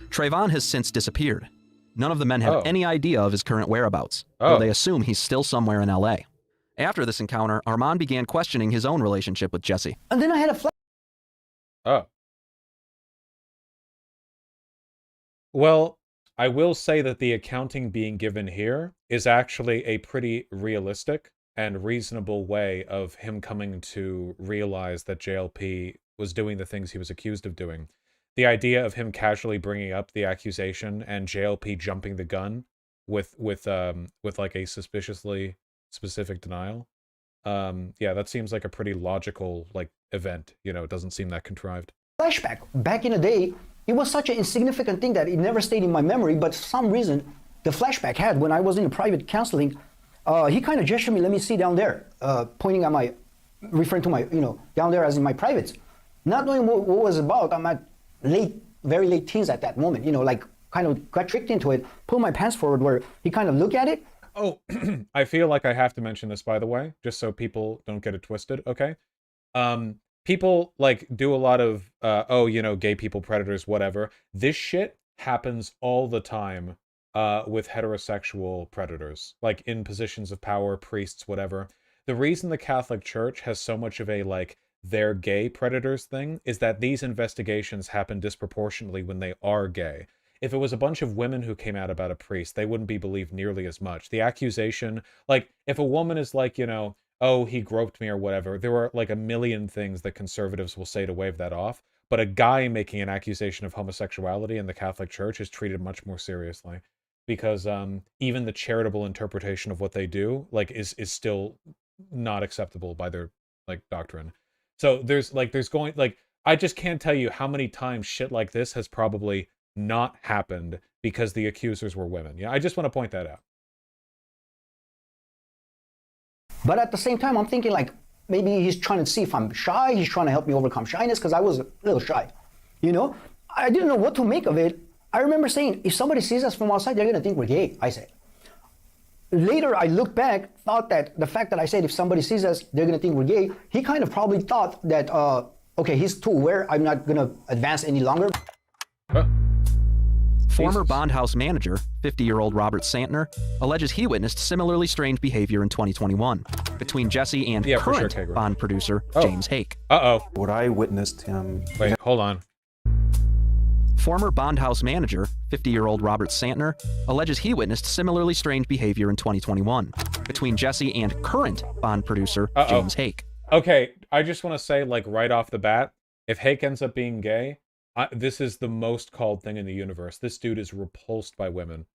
[SPEAKER 14] Trayvon has since disappeared. None of the men have any idea of his current whereabouts, though they assume he's still somewhere in LA. After this encounter, Armand began questioning his own relationship with Jesse.
[SPEAKER 17] And then I had a
[SPEAKER 1] Oh. Well, I will say that the accounting being given here is actually a pretty realistic and reasonable way of him coming to realize that JLP was doing the things he was accused of doing. The idea of him casually bringing up the accusation and JLP jumping the gun with like a suspiciously specific denial. Yeah, that seems like a pretty logical like event. You know, it doesn't seem that contrived.
[SPEAKER 17] Flashback. Back in the day, it was such an insignificant thing that it never stayed in my memory, but for some reason, the flashback had when I was in private counseling, he kind of gestured me, let me see down there, pointing at my, referring to my, you know, down there as in my privates. Not knowing what it was about, I'm at very late teens at that moment, you know, like kind of got tricked into it, pulled my pants forward where he kind of looked at it.
[SPEAKER 1] Oh, I feel like I have to mention this, by the way, just so people don't get it twisted, okay? People like do a lot of, oh, you know, gay people, predators, whatever. This shit happens all the time with heterosexual predators, like in positions of power, priests, whatever. The reason the Catholic Church has so much of a, like, they're gay predators thing is that these investigations happen disproportionately when they are gay. If it was a bunch of women who came out about a priest, they wouldn't be believed nearly as much. The accusation, like, if a woman is like, you know, oh, he groped me or whatever. There are like a million things that conservatives will say to wave that off. But a guy making an accusation of homosexuality in the Catholic Church is treated much more seriously, because even the charitable interpretation of what they do, like, is still not acceptable by their like doctrine. So there's going, like, I just can't tell you how many times shit like this has probably not happened because the accusers were women. Yeah, I just want to point that out.
[SPEAKER 17] But at the same time, I'm thinking like, maybe he's trying to see if I'm shy. He's trying to help me overcome shyness, because I was a little shy. You know, I didn't know what to make of it. I remember saying, if somebody sees us from outside, they're going to think we're gay, I said. Later, I looked back, thought that the fact that I said if somebody sees us, they're going to think we're gay, he kind of probably thought that, okay, he's too aware, I'm not going to advance any longer.
[SPEAKER 14] Former Bond House manager, 50-year-old Robert Santner, alleges he witnessed similarly strange behavior in 2021 between Jesse and current Bond producer James Hake.
[SPEAKER 1] What
[SPEAKER 2] I witnessed him...
[SPEAKER 1] Wait, hold on.
[SPEAKER 14] Former Bond House manager, 50-year-old Robert Santner, alleges he witnessed similarly strange behavior in 2021 between Jesse and current Bond producer James Hake.
[SPEAKER 1] Okay, I just want to say, like, right off the bat, if Hake ends up being gay, this is the most called thing in the universe. This dude is repulsed by women.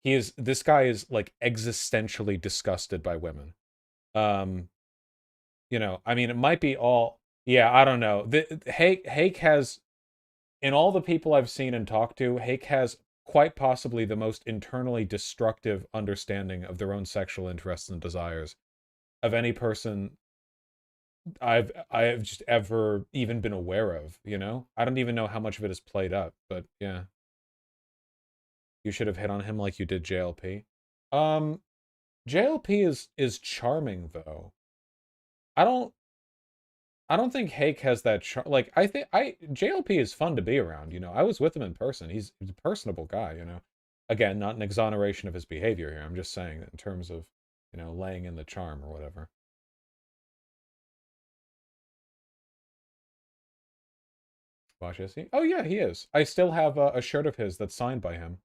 [SPEAKER 1] This guy is, like, existentially disgusted by women. You know, I mean, it might be all... Yeah, I don't know. Hake has... In all the people I've seen and talked to, Hake has quite possibly the most internally destructive understanding of their own sexual interests and desires of any person I have just ever even been aware of, you know? I don't even know how much of it is played up, but yeah. You should have hit on him like you did JLP. JLP is charming, though. I don't think Hake has that like, JLP is fun to be around, you know. I was with him in person. He's a personable guy, you know. Again, not an exoneration of his behavior here. I'm just saying that in terms of, you know, laying in the charm or whatever. Watch Jesse. Oh yeah, he is. I still have a shirt of his that's signed by him.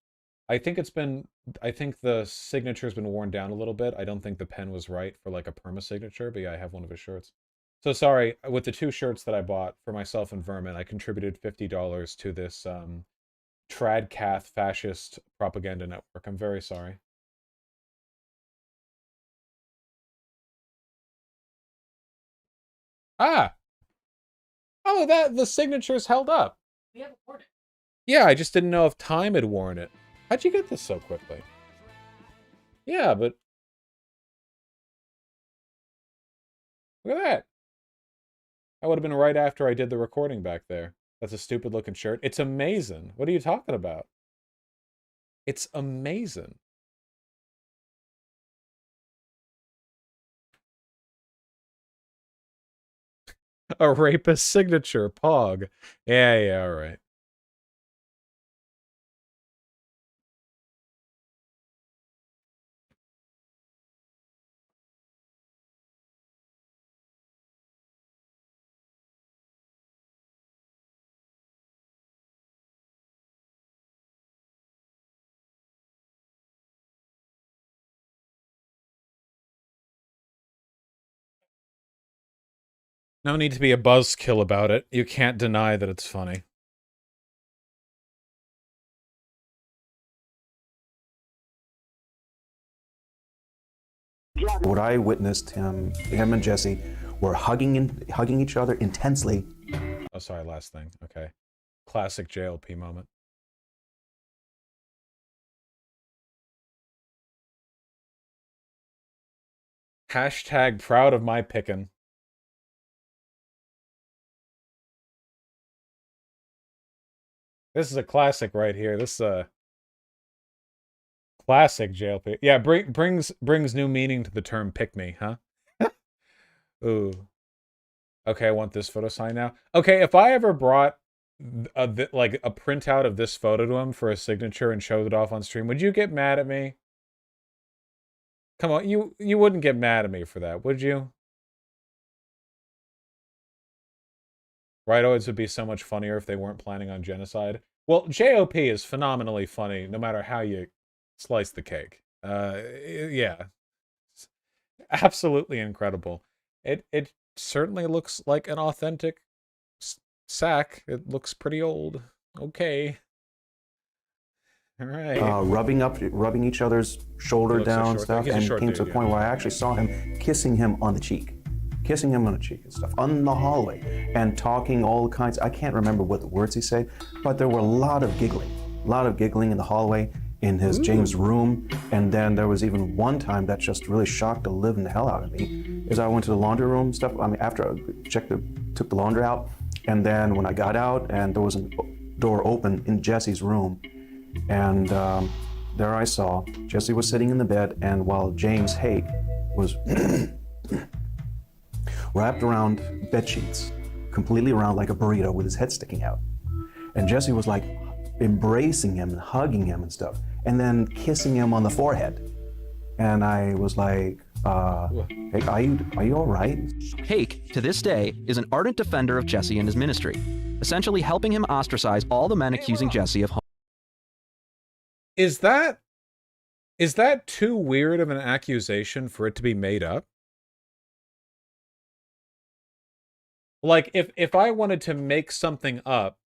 [SPEAKER 1] I think the signature's been worn down a little bit. I don't think the pen was right for like a perma signature, but yeah, I have one of his shirts. So sorry, with the 2 shirts that I bought for myself and Vermin, I contributed $50 to this Tradcath fascist propaganda network. I'm very sorry. Ah! Oh, the signature's held up.
[SPEAKER 9] We haven't worn it.
[SPEAKER 1] Yeah, I just didn't know if Time had worn it. How'd you get this so quickly? Yeah, but... Look at that. That would have been right after I did the recording back there. That's a stupid looking shirt. It's amazing. What are you talking about? It's amazing. A rapist signature, Pog. Yeah, all right. No need to be a buzzkill about it. You can't deny that it's funny.
[SPEAKER 2] What I witnessed him and Jesse were hugging each other intensely.
[SPEAKER 1] Oh, sorry, last thing. Okay. Classic JLP moment. Hashtag proud of my pickin'. This is a classic right here. This is a classic JLP. Yeah, brings new meaning to the term pick me, huh? Ooh. Okay, I want this photo signed now. Okay, if I ever brought like a printout of this photo to him for a signature and showed it off on stream, would you get mad at me? Come on, you wouldn't get mad at me for that, would you? Rightoids would be so much funnier if they weren't planning on genocide. Well, JOP is phenomenally funny no matter how you slice the cake. Yeah. Absolutely incredible. It certainly looks like an authentic sack. It looks pretty old. Okay. All right.
[SPEAKER 2] Rubbing each other's shoulder down stuff, and came to a point where I actually saw him kissing him on the cheek. And stuff on the hallway, and talking all kinds. I can't remember what the words he said, but there were a lot of giggling in the hallway in his James room. And then there was even one time that just really shocked the living hell out of me, is I went to the laundry room stuff. I mean, after I took the laundry out, and then when I got out, and there was a door open in Jesse's room, and there I saw Jesse was sitting in the bed, and while James Hake was wrapped around bed sheets, completely around like a burrito with his head sticking out. And Jesse was like embracing him and hugging him and stuff, and then kissing him on the forehead. And I was like, hey, are you all right?
[SPEAKER 14] Hake, to this day, is an ardent defender of Jesse and his ministry, essentially helping him ostracize all the men accusing Jesse of
[SPEAKER 1] Is that too weird of an accusation for it to be made up? Like, if I wanted to make something up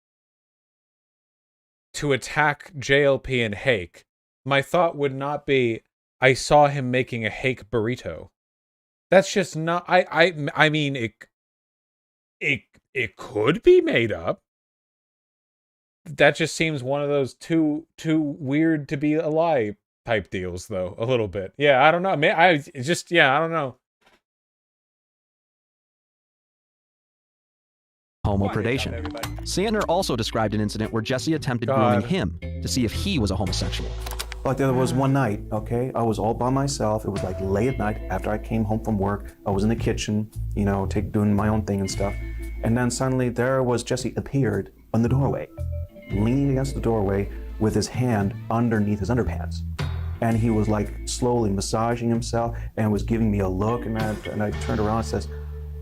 [SPEAKER 1] to attack JLP and Hake, my thought would not be, I saw him making a Hake burrito. That's just not, I mean, it could be made up. That just seems one of those too weird to be a lie type deals, though, a little bit. Yeah, I don't know. I don't know.
[SPEAKER 14] homopredation. Santner also described an incident where Jesse attempted grooming him to see if he was a homosexual.
[SPEAKER 2] Like there was one night, okay, I was all by myself. It was like late at night after I came home from work. I was in the kitchen, you know, doing my own thing and stuff. And then suddenly there was Jesse appeared on the doorway, leaning against the doorway with his hand underneath his underpants. And he was like slowly massaging himself and was giving me a look, and I turned around and says,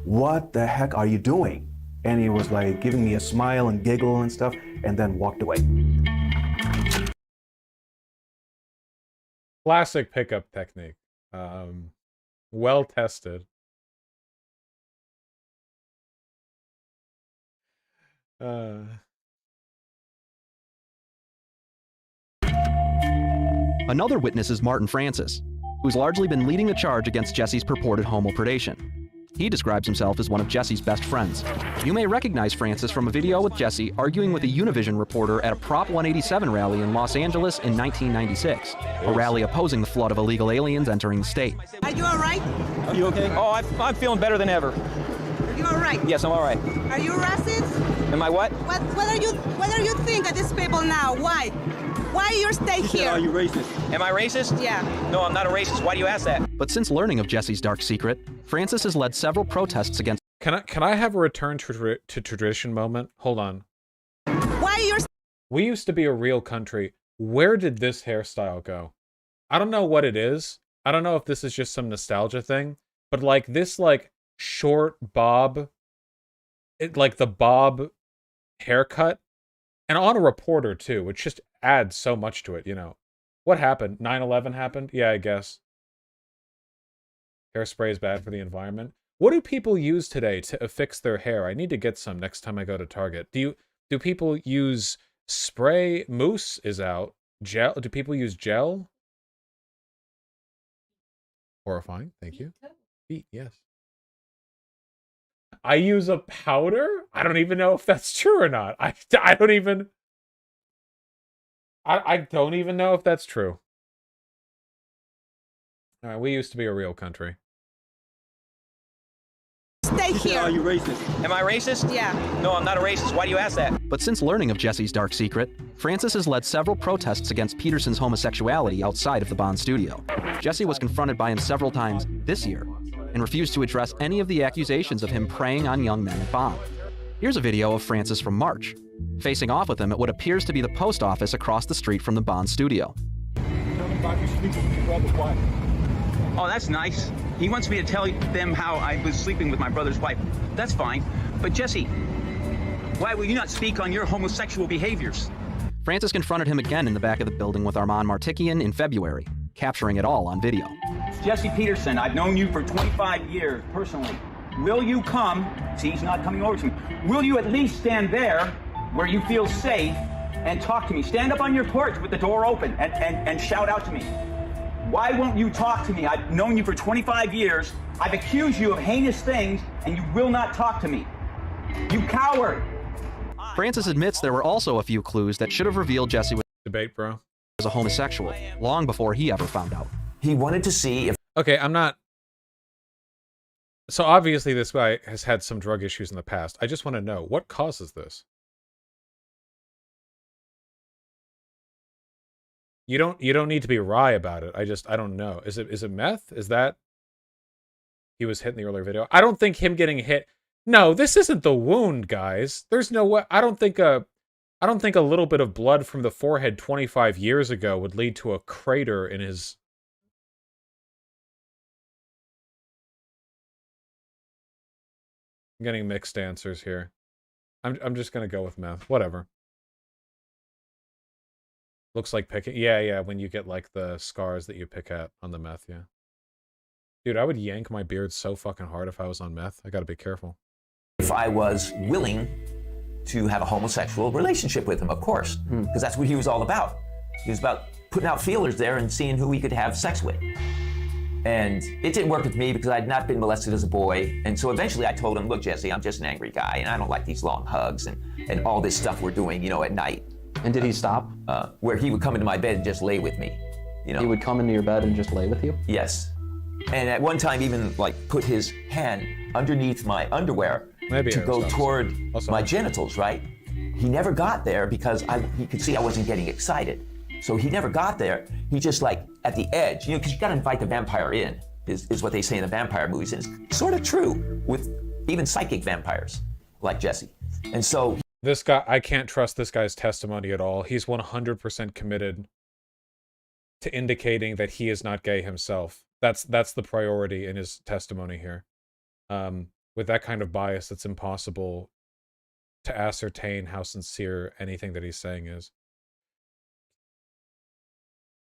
[SPEAKER 2] "What the heck are you doing?" And he was like giving me a smile and giggle and stuff, and then walked away.
[SPEAKER 1] Classic pickup technique. Well tested.
[SPEAKER 14] Another witness is Martin Francis, who's largely been leading the charge against Jesse's purported homopredation. He describes himself as one of Jesse's best friends. You may recognize Francis from a video with Jesse arguing with a Univision reporter at a Prop 187 rally in Los Angeles in 1996, a rally opposing the flood of illegal aliens entering the state.
[SPEAKER 18] Are you all right?
[SPEAKER 19] Are you okay? Oh, I'm feeling better than ever.
[SPEAKER 18] Are you all right?
[SPEAKER 19] Yes, I'm all right.
[SPEAKER 18] Are you racist?
[SPEAKER 19] Am I what?
[SPEAKER 18] What are you think of these people now? Why? Why you stay
[SPEAKER 19] You
[SPEAKER 18] here?
[SPEAKER 19] said, are you racist? Am I racist?
[SPEAKER 18] Yeah.
[SPEAKER 19] No, I'm not a racist. Why do you ask that?
[SPEAKER 14] But since learning of Jesse's dark secret, Francis has led several protests against.
[SPEAKER 1] Can I have a return to tradition moment? Hold on.
[SPEAKER 18] Why you're?
[SPEAKER 1] We used to be a real country. Where did this hairstyle go? I don't know what it is. I don't know if this is just some nostalgia thing, but like this like short bob, like the bob haircut, and on a reporter too, which just adds so much to it, you know. What happened? 9/11 happened? Yeah, I guess. Hairspray is bad for the environment. What do people use today to affix their hair? I need to get some next time I go to Target. Do people use spray? Mousse is out. Gel? Do people use gel? Horrifying. Thank you. Feet, yes. I use a powder? I don't even know if that's true or not. I don't even know if that's true. All right, we used to be a real country.
[SPEAKER 18] Stay
[SPEAKER 19] You said,
[SPEAKER 18] here.
[SPEAKER 19] are you racist? Am I racist?
[SPEAKER 18] Yeah.
[SPEAKER 19] No, I'm not a racist. Why do you ask that?
[SPEAKER 14] But since learning of Jesse's dark secret, Francis has led several protests against Peterson's homosexuality outside of the Bond studio. Jesse was confronted by him several times this year and refused to address any of the accusations of him preying on young men at Bond. Here's a video of Francis from March, facing off with him at what appears to be the post office across the street from the Bond studio.
[SPEAKER 19] Oh, that's nice. He wants me to tell them how I was sleeping with my brother's wife. That's fine. But Jesse, why will you not speak on your homosexual behaviors?
[SPEAKER 14] Francis confronted him again in the back of the building with Armand Martikian in February, capturing it all on video.
[SPEAKER 19] Jesse Peterson, I've known you for 25 years personally. Will you come? See, he's not coming over to me. Will you at least stand there where you feel safe and talk to me? Stand up on your porch with the door open and shout out to me. Why won't you talk to me? I've known you for 25 years. I've accused you of heinous things, and you will not talk to me. You coward!
[SPEAKER 14] Francis admits there were also a few clues that should have revealed Jesse was a homosexual, long before he ever found out.
[SPEAKER 5] He wanted to see if...
[SPEAKER 1] Okay, I'm not... So obviously this guy has had some drug issues in the past. I just want to know, what causes this? You don't need to be wry about it. I don't know. Is it meth? Is that he was hit in the earlier video? I don't think him getting hit. No, this isn't the wound, guys. There's no way. I don't think a little bit of blood from the forehead 25 years ago would lead to a crater in his... I'm getting mixed answers here. I'm just gonna go with meth. Whatever. Looks like picking. Yeah, when you get, like, the scars that you pick at on the meth, yeah. Dude, I would yank my beard so fucking hard if I was on meth. I gotta be careful.
[SPEAKER 5] If I was willing to have a homosexual relationship with him, of course, because that's what he was all about. He was about putting out feelers there and seeing who he could have sex with. And it didn't work with me because I'd not been molested as a boy. And so eventually I told him, look, Jesse, I'm just an angry guy, and I don't like these long hugs and all this stuff we're doing, you know, at night.
[SPEAKER 6] And did he stop?
[SPEAKER 5] Where he would come into my bed and just lay with me. You know?
[SPEAKER 6] He would come into your bed and just lay with you?
[SPEAKER 5] Yes. And at one time even like put his hand underneath my underwear to go toward my genitals, right? He never got there because he could see I wasn't getting excited. So he never got there. He just like at the edge, you know, because you got to invite the vampire in, is what they say in the vampire movies. And it's sort of true with even psychic vampires like Jesse. And so
[SPEAKER 1] this guy, I can't trust this guy's testimony at all. He's 100% committed to indicating that he is not gay himself. That's the priority in his testimony here. With that kind of bias, it's impossible to ascertain how sincere anything that he's saying is.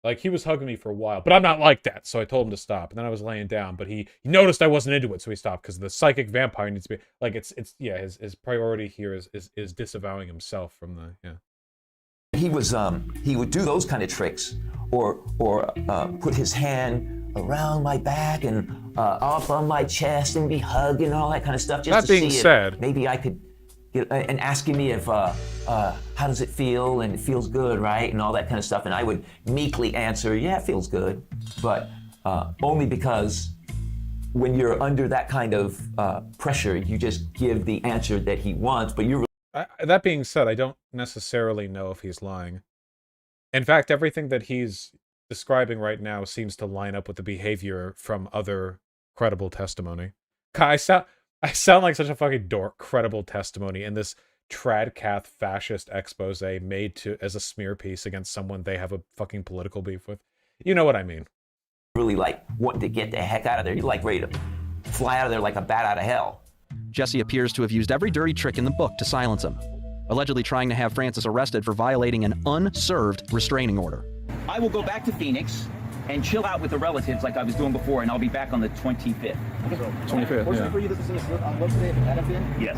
[SPEAKER 1] Like, he was hugging me for a while, but I'm not like that, so I told him to stop. And then I was laying down, but he noticed I wasn't into it, so he stopped, because the psychic vampire needs to be... Like, yeah, his priority here is disavowing himself from the... Yeah.
[SPEAKER 5] He would do those kind of tricks, or put his hand around my back and up on my chest and be hugging and all that kind of stuff, just
[SPEAKER 1] that
[SPEAKER 5] to
[SPEAKER 1] being
[SPEAKER 5] see
[SPEAKER 1] said,
[SPEAKER 5] if maybe I could... and asking me if, how does it feel, and it feels good, right, and all that kind of stuff, and I would meekly answer, yeah, it feels good, but only because when you're under that kind of pressure, you just give the answer that he wants, but you're...
[SPEAKER 1] That being said, I don't necessarily know if he's lying. In fact, everything that he's describing right now seems to line up with the behavior from other credible testimony. I sound like such a fucking dork. Credible testimony in this tradcath fascist expose made as a smear piece against someone they have a fucking political beef with. You know what I mean.
[SPEAKER 5] Really like wanting to get the heck out of there. You're like ready to fly out of there like a bat out of hell.
[SPEAKER 14] Jesse appears to have used every dirty trick in the book to silence him, allegedly trying to have Francis arrested for violating an unserved restraining order.
[SPEAKER 19] I will go back to Phoenix and chill out with the relatives like I was doing before, and I'll be back on the 25th.
[SPEAKER 12] 25th, yeah.
[SPEAKER 15] For you to see on Wednesday if it had been?
[SPEAKER 19] Yes.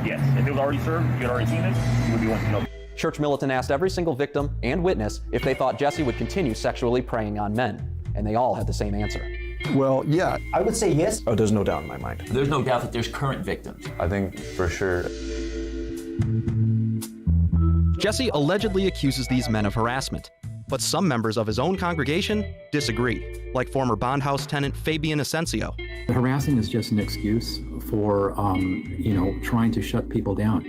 [SPEAKER 19] Yes. If it was already served, you had already seen it, you would be wanting to know.
[SPEAKER 6] Church Militant asked every single victim and witness if they thought Jesse would continue sexually preying on men, and they all had the same answer.
[SPEAKER 20] Well, yeah.
[SPEAKER 17] I would say yes.
[SPEAKER 23] Oh, there's no doubt in my mind.
[SPEAKER 5] There's no doubt that there's current victims.
[SPEAKER 7] I think for sure.
[SPEAKER 14] Jesse allegedly accuses these men of harassment, but some members of his own congregation disagree, like former bond house tenant Fabian Asensio.
[SPEAKER 22] Harassing is just an excuse for, trying to shut people down.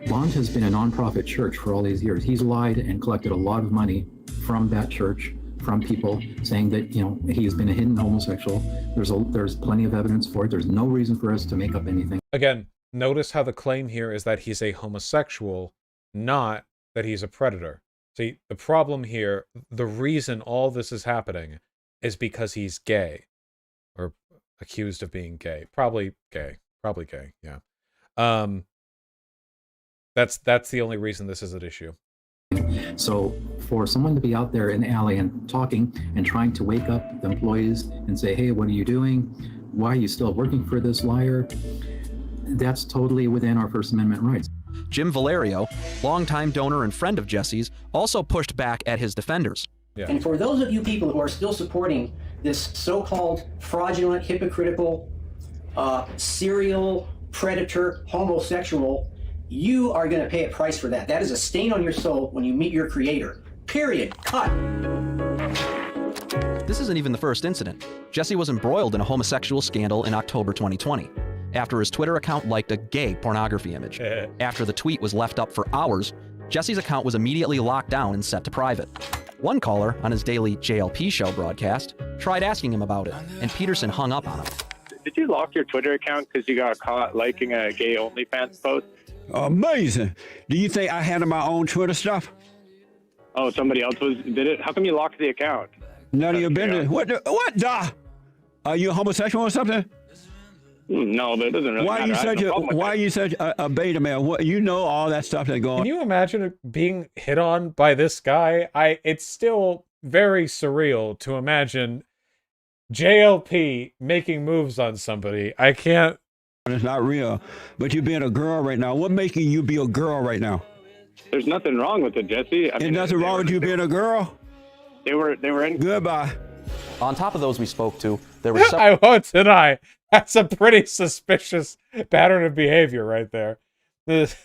[SPEAKER 22] Bond has been a nonprofit church for all these years. He's lied and collected a lot of money from that church, from people saying that, he's been a hidden homosexual. There's plenty of evidence for it. There's no reason for us to make up anything.
[SPEAKER 1] Again, notice how the claim here is that he's a homosexual, not that he's a predator. See, the problem here, the reason all this is happening is because he's gay. Or accused of being gay. Probably gay, yeah. That's the only reason this is an issue.
[SPEAKER 22] So for someone to be out there in the alley and talking and trying to wake up the employees and say, hey, what are you doing? Why are you still working for this liar? That's totally within our First Amendment rights.
[SPEAKER 14] Jim Valerio, longtime donor and friend of Jesse's, also pushed back at his defenders.
[SPEAKER 3] Yeah. And for those of you people who are still supporting this so-called fraudulent, hypocritical, serial predator, homosexual, you are going to pay a price for that. That is a stain on your soul when you meet your creator. Period. Cut.
[SPEAKER 14] This isn't even the first incident. Jesse was embroiled in a homosexual scandal in October 2020, after his Twitter account liked a gay pornography image. After the tweet was left up for hours, Jesse's account was immediately locked down and set to private. One caller on his daily JLP show broadcast tried asking him about it, and Peterson hung up on him.
[SPEAKER 8] Did you lock your Twitter account because you got caught liking a gay OnlyFans post?
[SPEAKER 16] Amazing. Do you think I handle my own Twitter stuff?
[SPEAKER 8] Oh, somebody else did it? How come you locked the account?
[SPEAKER 16] None of your business. What the? Are you a homosexual or something?
[SPEAKER 8] No, but it doesn't really matter.
[SPEAKER 16] Why are you such a beta male? What, you know all that stuff that's going on.
[SPEAKER 1] Can you imagine being hit on by this guy? It's still very surreal to imagine JLP making moves on somebody. I can't.
[SPEAKER 16] It's not real. But you're being a girl right now. What making you be a girl right now?
[SPEAKER 8] There's nothing wrong with it, Jesse.
[SPEAKER 16] There's nothing wrong with you being a girl?
[SPEAKER 8] They were in.
[SPEAKER 16] Goodbye.
[SPEAKER 6] On top of those we spoke to, there were
[SPEAKER 1] I won't deny. That's a pretty suspicious pattern of behavior right there. It's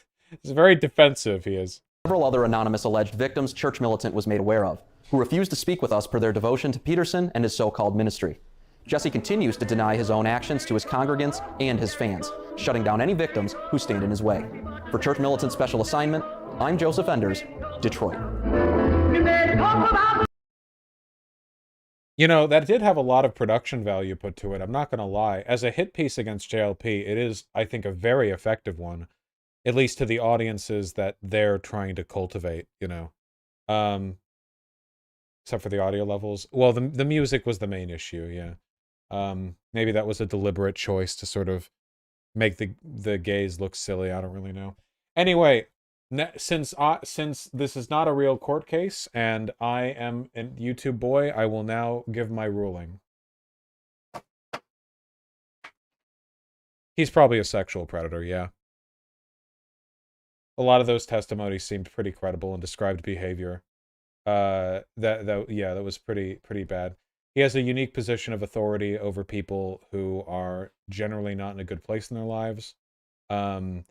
[SPEAKER 1] very defensive, he is.
[SPEAKER 6] Several other anonymous alleged victims Church Militant was made aware of, who refused to speak with us per their devotion to Peterson and his so-called ministry. Jesse continues to deny his own actions to his congregants and his fans, shutting down any victims who stand in his way. For Church Militant Special Assignment, I'm Joseph Enders, Detroit.
[SPEAKER 1] You know, that did have a lot of production value put to it, I'm not going to lie. As a hit piece against JLP, it is, I think, a very effective one, at least to the audiences that they're trying to cultivate, you know. Except for the audio levels. Well, the music was the main issue, yeah. Maybe that was a deliberate choice to sort of make the gays look silly, I don't really know. Anyway, since this is not a real court case and I am a YouTube boy, I will now give my ruling. He's probably a sexual predator, yeah. A lot of those testimonies seemed pretty credible and described behavior. That was pretty bad. He has a unique position of authority over people who are generally not in a good place in their lives. You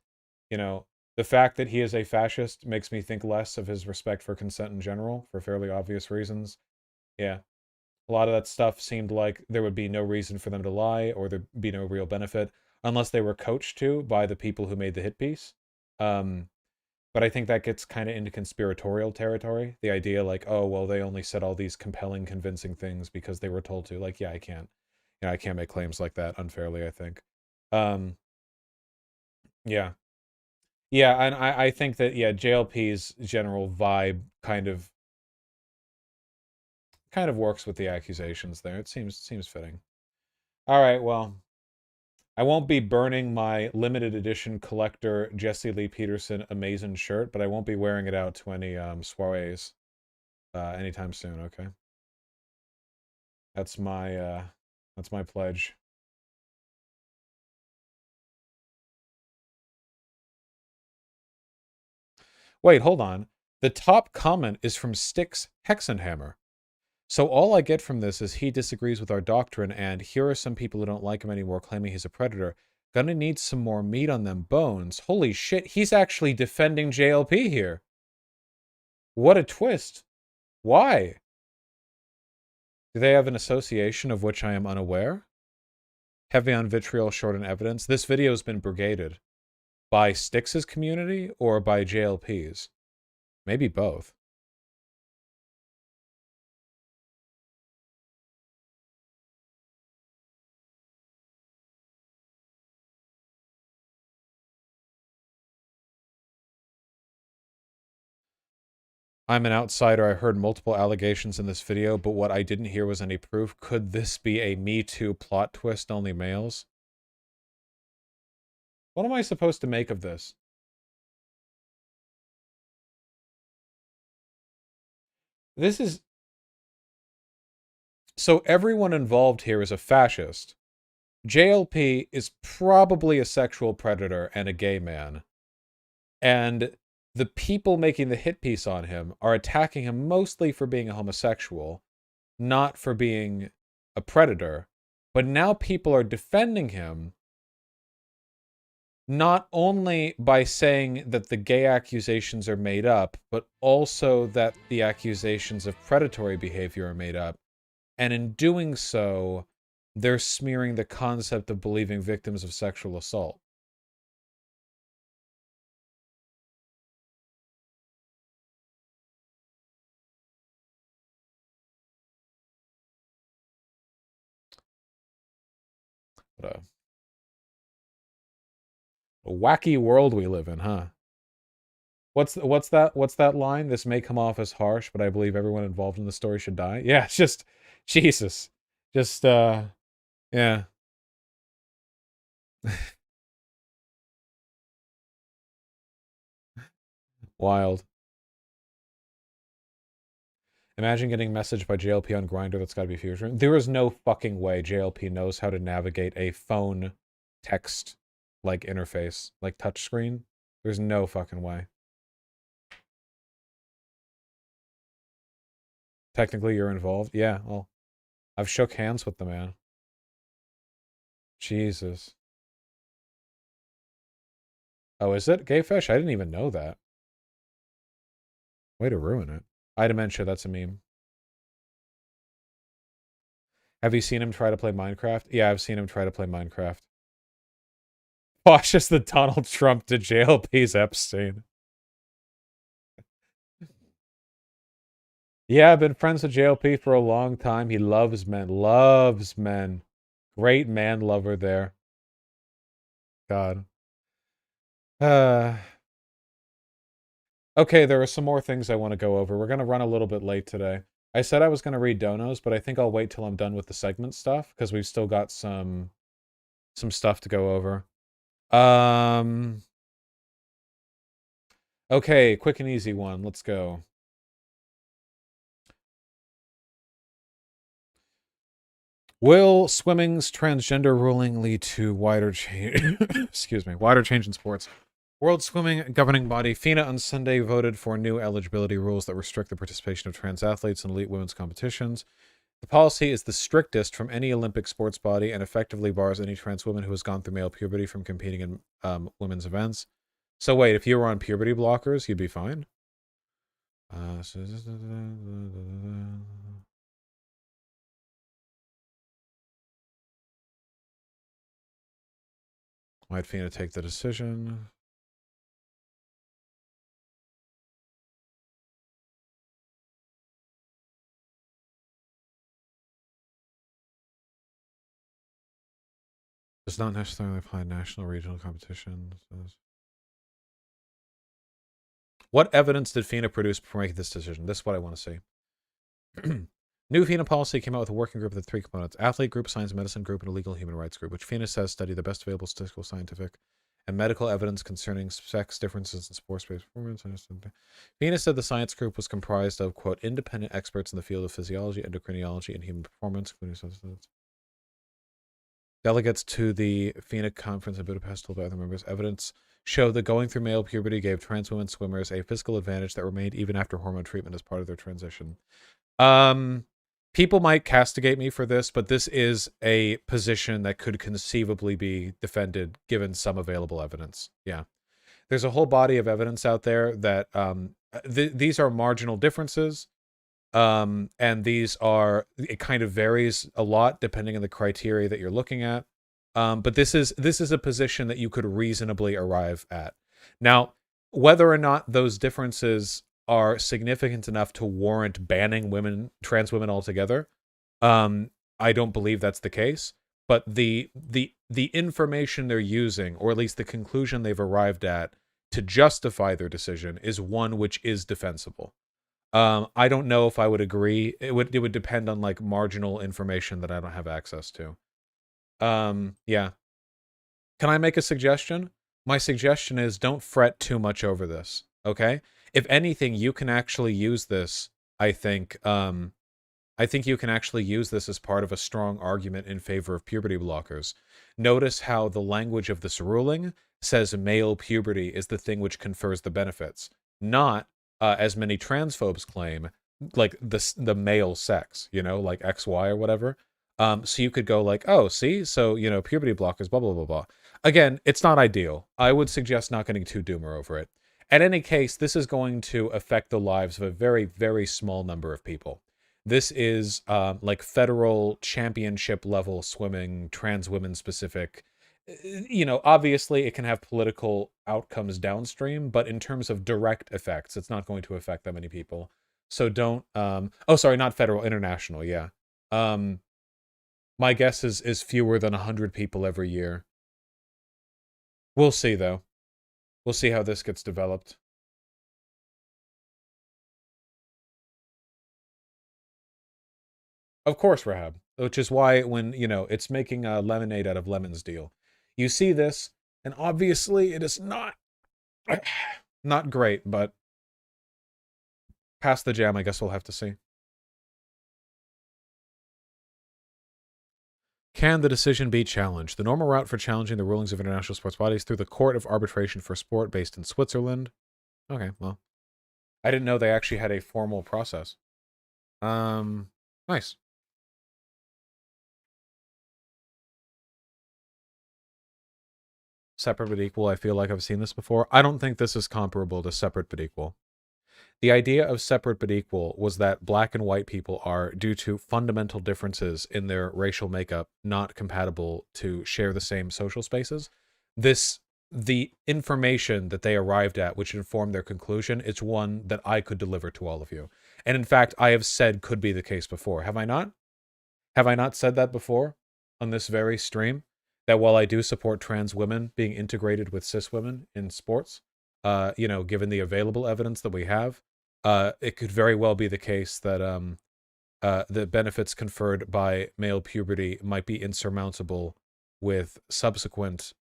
[SPEAKER 1] know, the fact that he is a fascist makes me think less of his respect for consent in general, for fairly obvious reasons. Yeah. A lot of that stuff seemed like there would be no reason for them to lie, or there'd be no real benefit, unless they were coached to by the people who made the hit piece. But I think that gets kind of into conspiratorial territory. The idea like, oh, well, they only said all these compelling, convincing things because they were told to. Like, yeah, I can't. You know, I can't make claims like that unfairly, I think. Yeah. Yeah, and I think that, yeah, JLP's general vibe kind of works with the accusations there. It seems fitting. All right, well, I won't be burning my limited edition collector Jesse Lee Peterson Amazing shirt, but I won't be wearing it out to any soirees anytime soon, okay? That's my pledge. Wait, hold on. The top comment is from Styx Hexenhammer. So all I get from this is he disagrees with our doctrine, and here are some people who don't like him anymore claiming he's a predator. Gonna need some more meat on them bones. Holy shit, he's actually defending JLP here. What a twist. Why? Do they have an association of which I am unaware? Heavy on vitriol, short on evidence. This video has been brigaded. By Styx's community or by JLP's? Maybe both. I'm an outsider. I heard multiple allegations in this video, but what I didn't hear was any proof. Could this be a Me Too plot twist, only males? What am I supposed to make of this? This is... So everyone involved here is a fascist. JLP is probably a sexual predator and a gay man. And the people making the hit piece on him are attacking him mostly for being a homosexual, not for being a predator. But now people are defending him not only by saying that the gay accusations are made up, but also that the accusations of predatory behavior are made up. And in doing so, they're smearing the concept of believing victims of sexual assault. What a wacky world we live in, huh? What's that line? This may come off as harsh, but I believe everyone involved in the story should die. Yeah, it's just Jesus. Just yeah. Wild. Imagine getting messaged by JLP on Grindr. That's got to be future. There is no fucking way JLP knows how to navigate a phone text like interface, like touchscreen. There's no fucking way. Technically, you're involved. Yeah, well, I've shook hands with the man. Jesus. Oh, is it? Gay Fish? I didn't even know that. Way to ruin it. iDementia, that's a meme. Have you seen him try to play Minecraft? Yeah, I've seen him try to play Minecraft. Watch as the Donald Trump to JLP's Epstein. Yeah, I've been friends with JLP for a long time. He loves men. Loves men. Great man lover there. God. Okay, there are some more things I want to go over. We're going to run a little bit late today. I said I was going to read donos, but I think I'll wait till I'm done with the segment stuff, because we've still got some stuff to go over. Okay, quick and easy one. Let's go. Will swimming's transgender ruling lead to wider change? Excuse me, wider change in sports? World Swimming governing body FINA on Sunday voted for new eligibility rules that restrict the participation of trans athletes in elite women's competitions. The policy is the strictest from any Olympic sports body and effectively bars any trans woman who has gone through male puberty from competing in women's events. So wait, if you were on puberty blockers, you'd be fine? Why'd FINA take the decision? Does not necessarily apply to national or regional competitions. What evidence did FINA produce before making this decision? This is what I want to see. New FINA policy came out with a working group of the three components: athlete group, science and medicine group, and a legal human rights group, which FINA says study the best available statistical, scientific, and medical evidence concerning sex differences in sports-based performance. FINA said the science group was comprised of, quote, independent experts in the field of physiology, endocrinology, and human performance, including substances. Delegates to the FINA conference in Budapest told by other members, evidence showed that going through male puberty gave trans women swimmers a physical advantage that remained even after hormone treatment as part of their transition. People might castigate me for this, but this is a position that could conceivably be defended given some available evidence. Yeah. There's a whole body of evidence out there that these are marginal differences. And these are, it kind of varies a lot depending on the criteria that you're looking at. But this is a position that you could reasonably arrive at. Now, whether or not those differences are significant enough to warrant banning trans women altogether, I don't believe that's the case. But the information they're using, or at least the conclusion they've arrived at to justify their decision, is one which is defensible. I don't know if I would agree. It would depend on like marginal information that I don't have access to. Yeah. Can I make a suggestion? My suggestion is don't fret too much over this. Okay? If anything, you can actually use this I think you can actually use this as part of a strong argument in favor of puberty blockers. Notice how the language of this ruling says male puberty is the thing which confers the benefits, not, as many transphobes claim, like the male sex, you know, like XY or whatever. So you could go like, oh, see, so, you know, puberty blockers, blah, blah, blah, blah. Again, it's not ideal. I would suggest not getting too doomer over it. In any case, this is going to affect the lives of a very, very small number of people. This is like federal championship level swimming, trans women specific. You know, obviously it can have political outcomes downstream, but in terms of direct effects, it's not going to affect that many people. So don't, oh, sorry, not federal, international, yeah. My guess is fewer than 100 people every year. We'll see, though. We'll see how this gets developed. Of course, Rahab. Which is why when, you know, it's making a lemonade out of lemons deal. You see this, and obviously it is not great, but past the jam, I guess we'll have to see. Can the decision be challenged? The normal route for challenging the rulings of international sports bodies through the Court of Arbitration for Sport based in Switzerland. Okay, well. I didn't know they actually had a formal process. Nice. Separate but equal. I feel like I've seen this before. I don't think this is comparable to separate but equal. The idea of separate but equal was that black and white people are, due to fundamental differences in their racial makeup, not compatible to share the same social spaces. The information that they arrived at, which informed their conclusion, it's one that I could deliver to all of you. And in fact, I have said could be the case before. Have I not? Have I not said that before on this very stream? That while I do support trans women being integrated with cis women in sports, you know, given the available evidence that we have, it could very well be the case that the benefits conferred by male puberty might be insurmountable with subsequent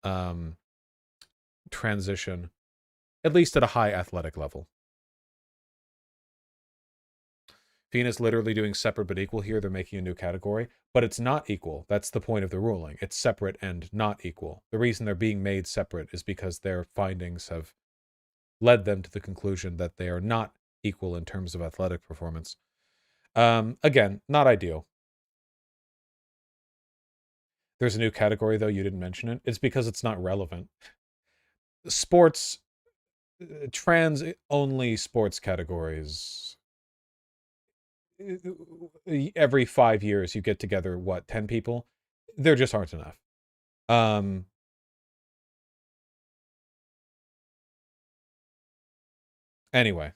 [SPEAKER 1] transition, at least at a high athletic level. Fina's literally doing separate but equal here. They're making a new category, but it's not equal. That's the point of the ruling. It's separate and not equal. The reason they're being made separate is because their findings have led them to the conclusion that they are not equal in terms of athletic performance. Again, not ideal. There's a new category, though. You didn't mention it. It's because it's not relevant. Sports, trans-only sports categories. Every 5 years, you get together, what, 10 people? There just aren't enough. Anyway.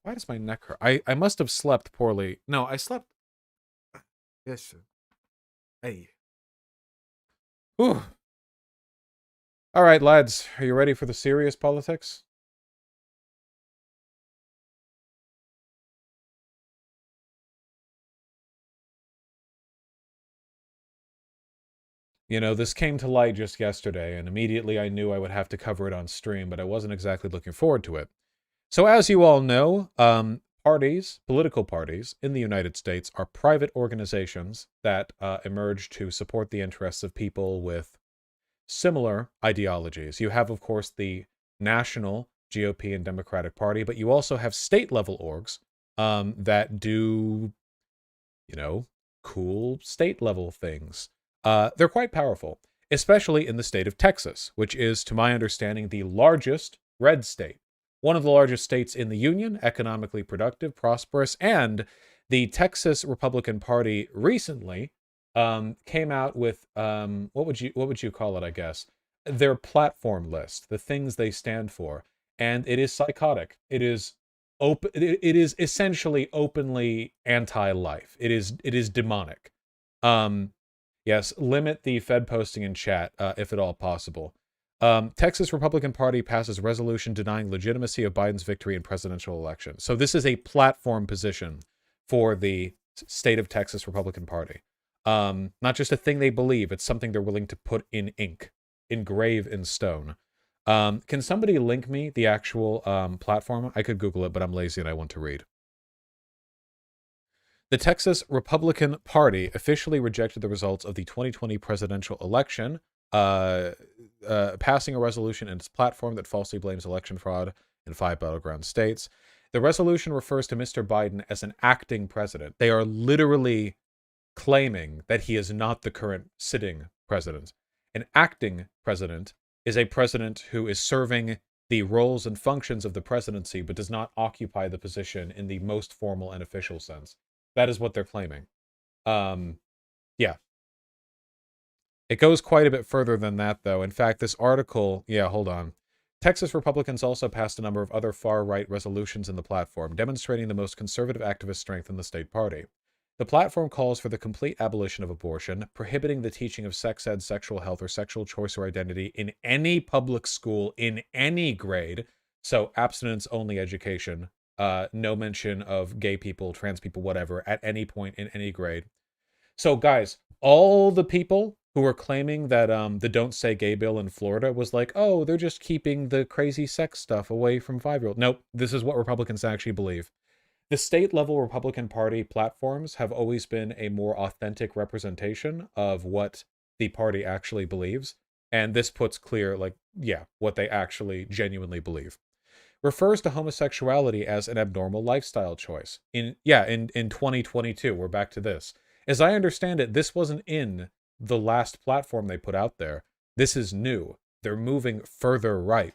[SPEAKER 1] Why does my neck hurt? I must have slept poorly. No, I slept... Yes, sir. Hey. Whew. All right, lads. Are you ready for the serious politics? You know, this came to light just yesterday, and immediately I knew I would have to cover it on stream, but I wasn't exactly looking forward to it. So as you all know, political parties in the United States are private organizations that emerge to support the interests of people with similar ideologies. You have, of course, the national GOP and Democratic Party, but you also have state-level orgs that do, you know, cool state-level things. They're quite powerful, especially in the state of Texas, which is, to my understanding, the largest red state. One of the largest states in the Union, economically productive, prosperous, and the Texas Republican Party recently came out with what would you call it, I guess? Their platform list, the things they stand for, and it is psychotic. It is essentially openly anti-life. It is demonic. Yes, limit the Fed posting in chat if at all possible. Texas Republican Party passes resolution denying legitimacy of Biden's victory in presidential election. So this is a platform position for the state of Texas Republican Party. Not just a thing they believe, it's something they're willing to put in ink, engrave in stone. Can somebody link me the actual platform? I could Google it, but I'm lazy and I want to read. The Texas Republican Party officially rejected the results of the 2020 presidential election, passing a resolution in its platform that falsely blames election fraud in 5 battleground states. The resolution refers to Mr. Biden as an acting president. They are literally claiming that he is not the current sitting president. An acting president is a president who is serving the roles and functions of the presidency, but does not occupy the position in the most formal and official sense. That is what they're claiming. Yeah. It goes quite a bit further than that, though. In fact, this article... Yeah, hold on. Texas Republicans also passed a number of other far-right resolutions in the platform, demonstrating the most conservative activist strength in the state party. The platform calls for the complete abolition of abortion, prohibiting the teaching of sex ed, sexual health, or sexual choice or identity in any public school in any grade, so abstinence-only education, no mention of gay people, trans people, whatever, at any point in any grade. So, guys, all the people who were claiming that the Don't Say Gay bill in Florida was like, oh, they're just keeping the crazy sex stuff away from 5-year-olds. Nope, this is what Republicans actually believe. The state-level Republican Party platforms have always been a more authentic representation of what the party actually believes, and this puts clear, like, yeah, what they actually genuinely believe. Refers to homosexuality as an abnormal lifestyle choice. In 2022, we're back to this. As I understand it, this wasn't in the last platform they put out there. This is new. They're moving further right.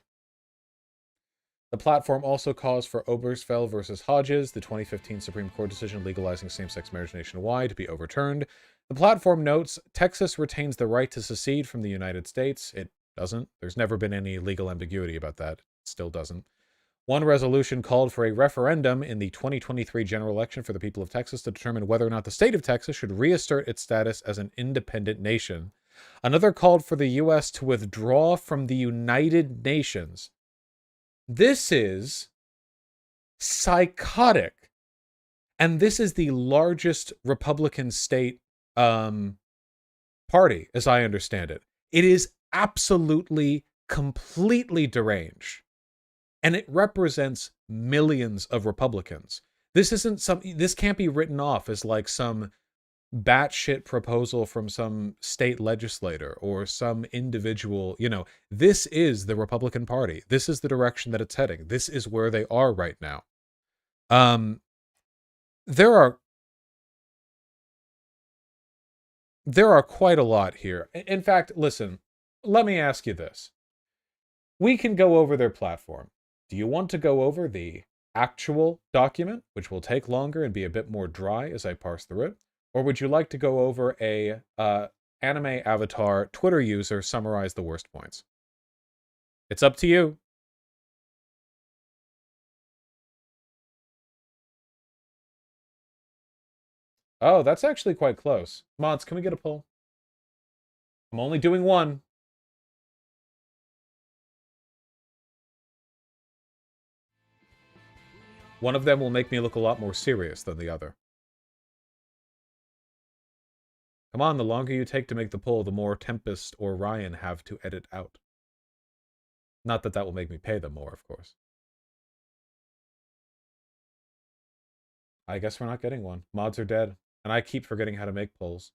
[SPEAKER 1] The platform also calls for Obergefell versus Hodges, the 2015 Supreme Court decision legalizing same-sex marriage nationwide, to be overturned. The platform notes Texas retains the right to secede from the United States. It doesn't. There's never been any legal ambiguity about that. It still doesn't. One resolution called for a referendum in the 2023 general election for the people of Texas to determine whether or not the state of Texas should reassert its status as an independent nation. Another called for the U.S. to withdraw from the United Nations. This is psychotic. And this is the largest Republican state party, as I understand it. It is absolutely, completely deranged. And it represents millions of Republicans. This can't be written off as like some batshit proposal from some state legislator or some individual, this is the Republican Party. This is the direction that it's heading. This is where they are right now. There are quite a lot here. In fact, listen, let me ask you this. We can go over their platform. Do you want to go over the actual document, which will take longer and be a bit more dry as I parse through it? Or would you like to go over a anime avatar Twitter user summarize the worst points? It's up to you. Oh, that's actually quite close. Mods, can we get a poll? I'm only doing one. One of them will make me look a lot more serious than the other. Come on, the longer you take to make the poll, the more Tempest or Ryan have to edit out. Not that that will make me pay them more, of course. I guess we're not getting one. Mods are dead, and I keep forgetting how to make polls.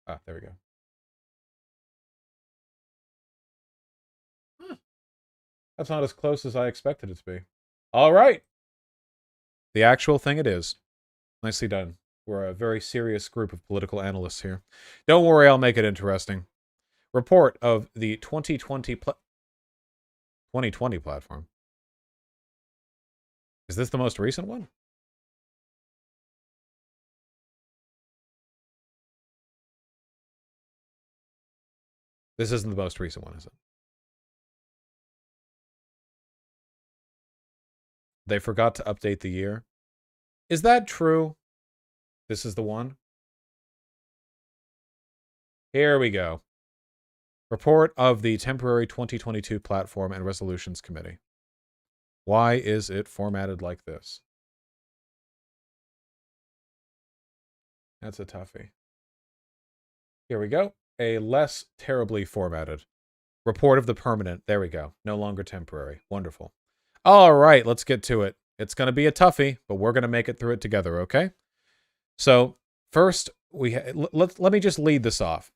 [SPEAKER 1] Ah, there we go. That's not as close as I expected it to be. All right. The actual thing it is. Nicely done. We're a very serious group of political analysts here. Don't worry, I'll make it interesting. Report of the 2020 platform. Is this the most recent one? This isn't the most recent one, is it? They forgot to update the year. Is that true? This is the one? Here we go. Report of the temporary 2022 Platform and Resolutions Committee. Why is it formatted like this? That's a toughie. Here we go. a less terribly formatted report of the permanent. There we go. No longer temporary. Wonderful. All right, let's get to it. It's going to be a toughie, but we're going to make it through it together, okay? So, first, let me just lead this off.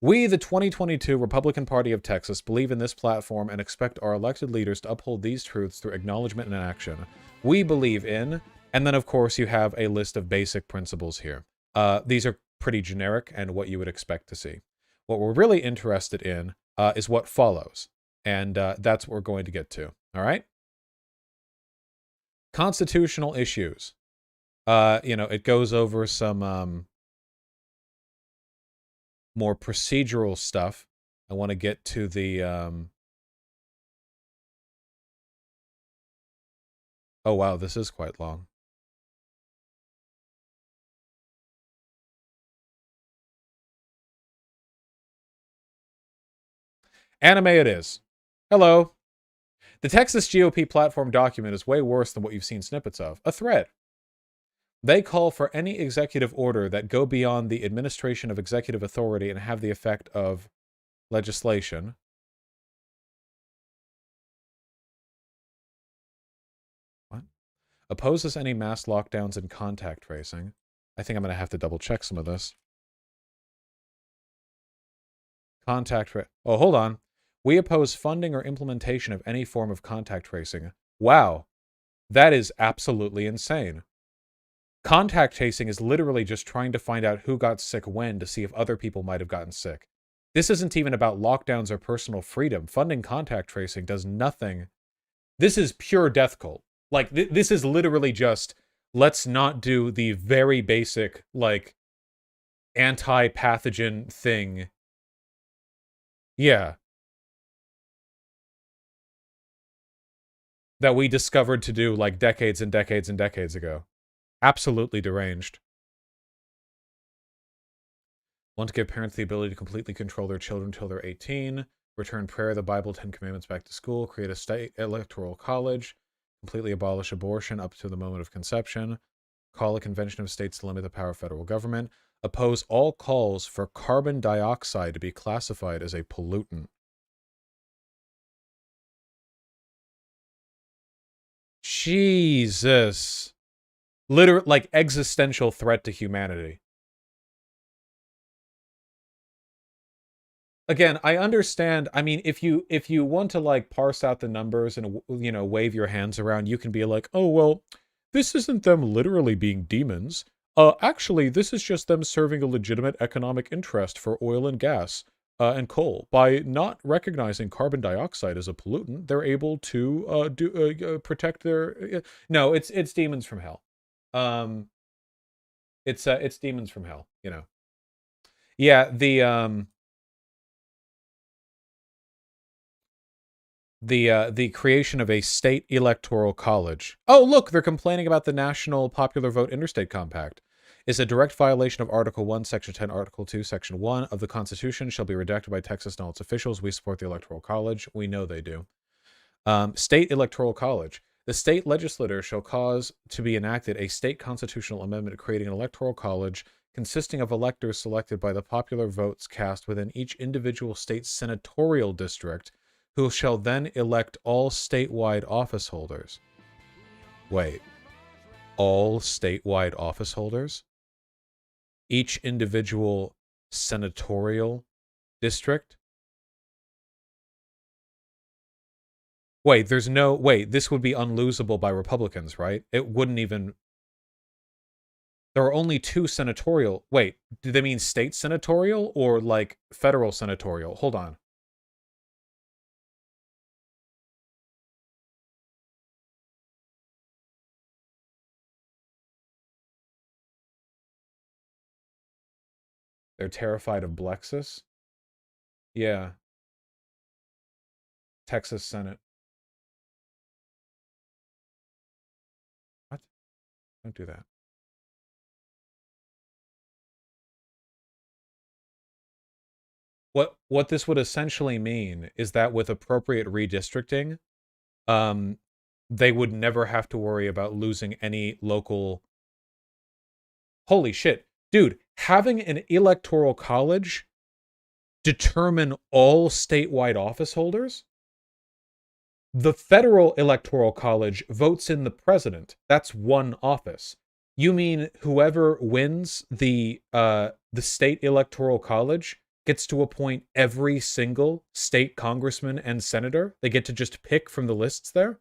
[SPEAKER 1] We, the 2022 Republican Party of Texas, believe in this platform and expect our elected leaders to uphold these truths through acknowledgement and action. We believe in, and then of course you have a list of basic principles here. These are pretty generic and what you would expect to see. What we're really interested in is what follows, and that's what we're going to get to, all right? Constitutional issues. It goes over some more procedural stuff. I want to get to the oh wow, this is quite long. Anime it is. Hello. The Texas GOP platform document is way worse than what you've seen snippets of. A threat. They call for any executive order that go beyond the administration of executive authority and have the effect of legislation. What? Opposes any mass lockdowns and contact tracing. I think I'm going to have to double check some of this. Oh, hold on. We oppose funding or implementation of any form of contact tracing. Wow. That is absolutely insane. Contact tracing is literally just trying to find out who got sick when to see if other people might have gotten sick. This isn't even about lockdowns or personal freedom. Funding contact tracing does nothing. This is pure death cult. Like, this is literally just, let's not do the very basic, like, anti-pathogen thing. Yeah. That we discovered to do, like, decades and decades and decades ago. Absolutely deranged. Want to give parents the ability to completely control their children until they're 18. Return prayer, the Bible, 10 Commandments back to school. Create a state electoral college. Completely abolish abortion up to the moment of conception. Call a convention of states to limit the power of federal government. Oppose all calls for carbon dioxide to be classified as a pollutant. Jesus. Literally, like, existential threat to humanity. Again, I understand. I mean, if you want to, like, parse out the numbers and, wave your hands around, you can be like, oh, well, this isn't them literally being demons. Actually, this is just them serving a legitimate economic interest for oil and gas and coal. By not recognizing carbon dioxide as a pollutant, they're able to protect their... No, it's demons from hell. It's demons from hell, Yeah, the creation of a state electoral college. Oh, look, they're complaining about the National Popular Vote Interstate Compact. Is a direct violation of Article 1, Section 10, Article 2, Section 1 of the Constitution, shall be redacted by Texas and all its officials. We support the Electoral College. We know they do. State Electoral College. The state legislature shall cause to be enacted a state constitutional amendment creating an electoral college consisting of electors selected by the popular votes cast within each individual state senatorial district, who shall then elect all statewide office holders. Wait. All statewide office holders? Each individual senatorial district? Wait, this would be unlosable by Republicans, right? It wouldn't even... There are only two senatorial... Wait, do they mean state senatorial or, like, federal senatorial? Hold on. They're terrified of Blexus? Yeah. Texas Senate. What? Don't do that. What this would essentially mean is that with appropriate redistricting, they would never have to worry about losing any local... Holy shit. Dude, having an electoral college determine all statewide office holders? The federal electoral college votes in the president. That's one office. You mean whoever wins the state electoral college gets to appoint every single state congressman and senator? They get to just pick from the lists there?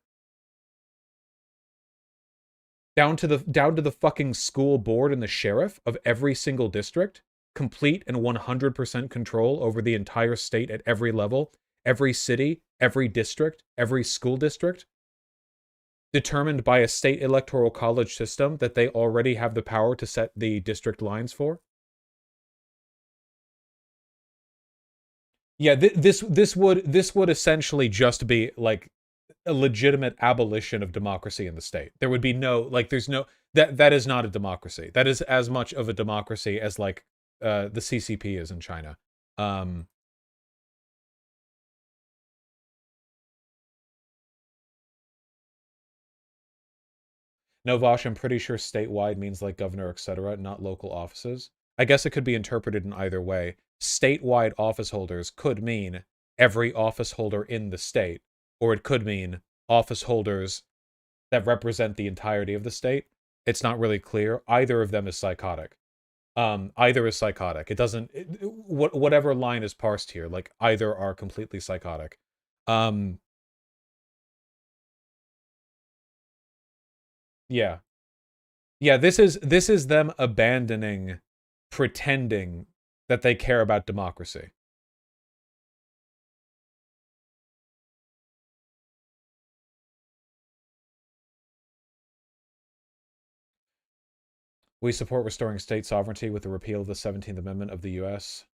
[SPEAKER 1] Down to the fucking school board and the sheriff of every single district, complete and 100% control over the entire state at every level, every city, every district, every school district, determined by a state electoral college system that they already have the power to set the district lines for. Yeah, this would essentially just be like a legitimate abolition of democracy in the state. There would be no, like, there's no, that is not a democracy. That is as much of a democracy as like the CCP is in China. No, Vosh, I'm pretty sure statewide means like governor, etc., not local offices. I guess it could be interpreted in either way. Statewide office holders could mean every office holder in the state, or it could mean office holders that represent the entirety of the state. It's not really clear. Either of them is psychotic. Either is psychotic. It doesn't... whatever line is parsed here, like, either are completely psychotic. Yeah. Yeah, this is them abandoning, pretending that they care about democracy. We support restoring state sovereignty with the repeal of the 17th Amendment of the U.S.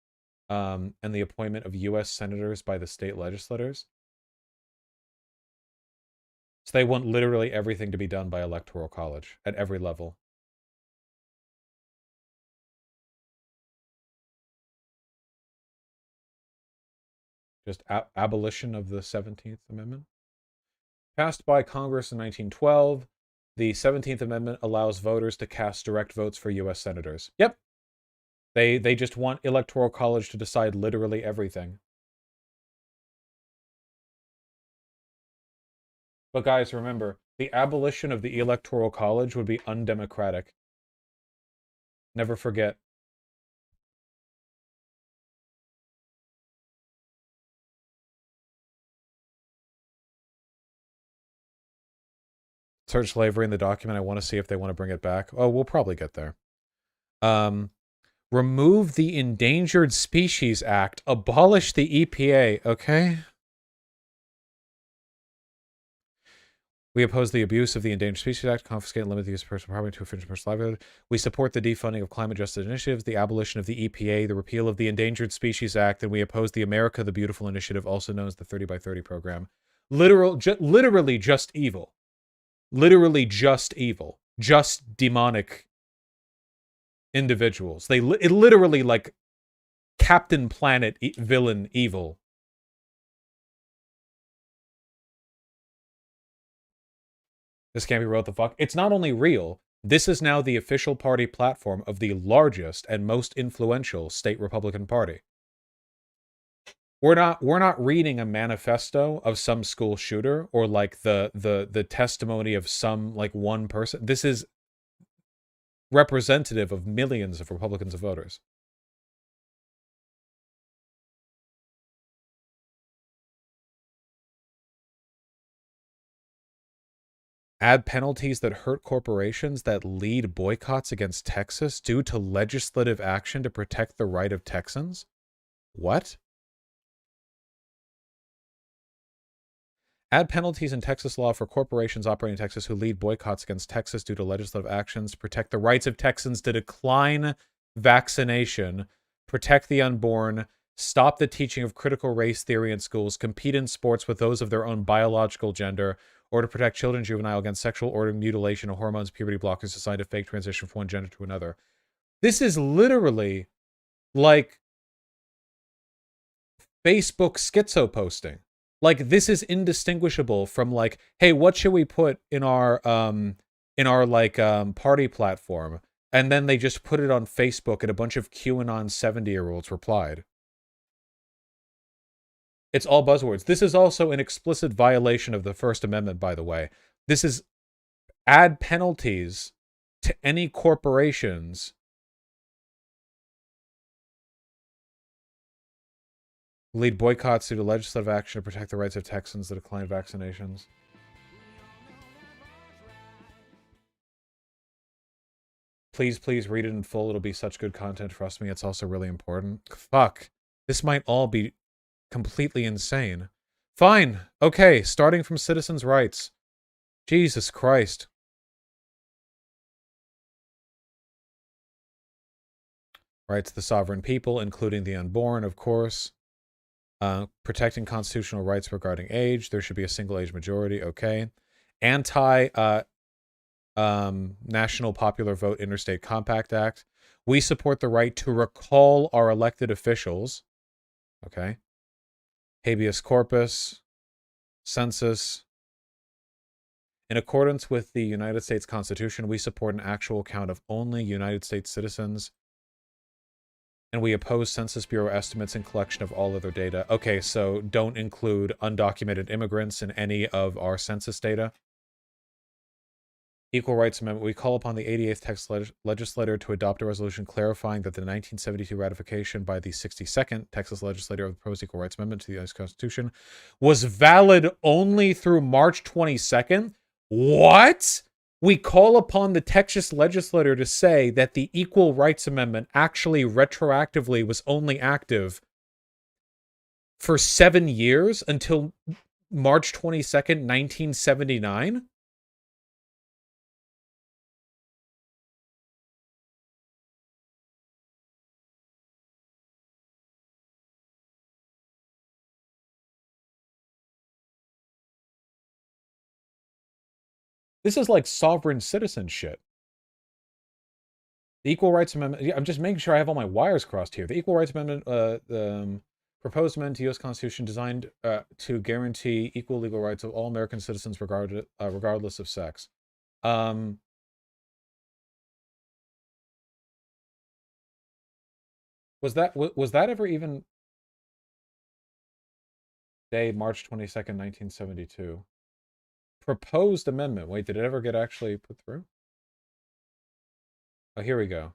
[SPEAKER 1] And the appointment of U.S. senators by the state legislators. So they want literally everything to be done by electoral college at every level. Just abolition of the 17th Amendment. Passed by Congress in 1912, the 17th Amendment allows voters to cast direct votes for U.S. senators. Yep. They just want electoral college to decide literally everything. But guys, remember, the abolition of the Electoral College would be undemocratic. Never forget. Search slavery in the document. I want to see if they want to bring it back. Oh, we'll probably get there. Remove the Endangered Species Act. Abolish the EPA. Okay. We oppose the abuse of the Endangered Species Act, confiscate and limit the use of personal property to infringe personal livelihood. We support the defunding of climate-justice initiatives, the abolition of the EPA, the repeal of the Endangered Species Act, and we oppose the America the Beautiful initiative, also known as the 30 by 30 program. Literally just evil. Literally just evil. Just demonic individuals. It literally like Captain Planet villain evil. This can't be real, what the fuck? It's not only real, this is now the official party platform of the largest and most influential state Republican Party. We're not reading a manifesto of some school shooter or like the testimony of some like one person. This is representative of millions of Republicans and voters. Add penalties that hurt corporations that lead boycotts against Texas due to legislative action to protect the right of Texans? What? Add penalties in Texas law for corporations operating in Texas who lead boycotts against Texas due to legislative actions to protect the rights of Texans to decline vaccination, protect the unborn, stop the teaching of critical race theory in schools, compete in sports with those of their own biological gender, or to protect children and juvenile against sexual organ mutilation or hormones, puberty blockers assigned to fake transition from one gender to another. This is literally like Facebook schizo posting. Like, this is indistinguishable from like, hey, what should we put in our party platform? And then they just put it on Facebook and a bunch of QAnon 70-year-olds replied. It's all buzzwords. This is also an explicit violation of the First Amendment, by the way. This is add penalties to any corporations lead boycotts due to legislative action to protect the rights of Texans that decline vaccinations. Please, please read it in full. It'll be such good content. Trust me, it's also really important. Fuck. This might all be completely insane. Fine. Okay, starting from citizens' rights. Jesus Christ. Rights of the sovereign people, including the unborn, of course. Protecting constitutional rights regarding age. There should be a single age majority. Okay. National Popular Vote Interstate Compact Act. We support the right to recall our elected officials. Okay. Habeas corpus. Census. In accordance with the United States Constitution, we support an actual count of only United States citizens. And we oppose Census Bureau estimates and collection of all other data. Okay, so don't include undocumented immigrants in any of our census data. Equal Rights Amendment. We call upon the 88th Texas Legislature to adopt a resolution clarifying that the 1972 ratification by the 62nd Texas Legislature of the proposed Equal Rights Amendment to the U.S. Constitution was valid only through March 22nd. What? We call upon the Texas Legislature to say that the Equal Rights Amendment actually retroactively was only active for 7 years until March 22nd, 1979? This is like sovereign citizen shit. The Equal Rights Amendment. Yeah, I'm just making sure I have all my wires crossed here. The Equal Rights Amendment, proposed amendment to U.S. Constitution designed to guarantee equal legal rights of all American citizens regardless of sex. Was that ever even day March 22nd, 1972? Proposed amendment. Wait, did it ever get actually put through? Oh, here we go.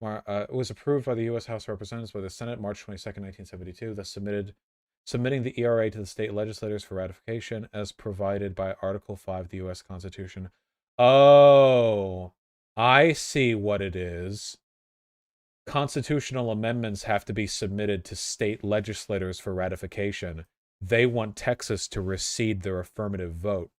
[SPEAKER 1] It was approved by the U.S. House of Representatives by the Senate March 22nd, 1972, thus submitting the ERA to the state legislatures for ratification as provided by Article 5 of the U.S. Constitution. Oh, I see what it is. Constitutional amendments have to be submitted to state legislators for ratification. They want Texas to recede their affirmative vote.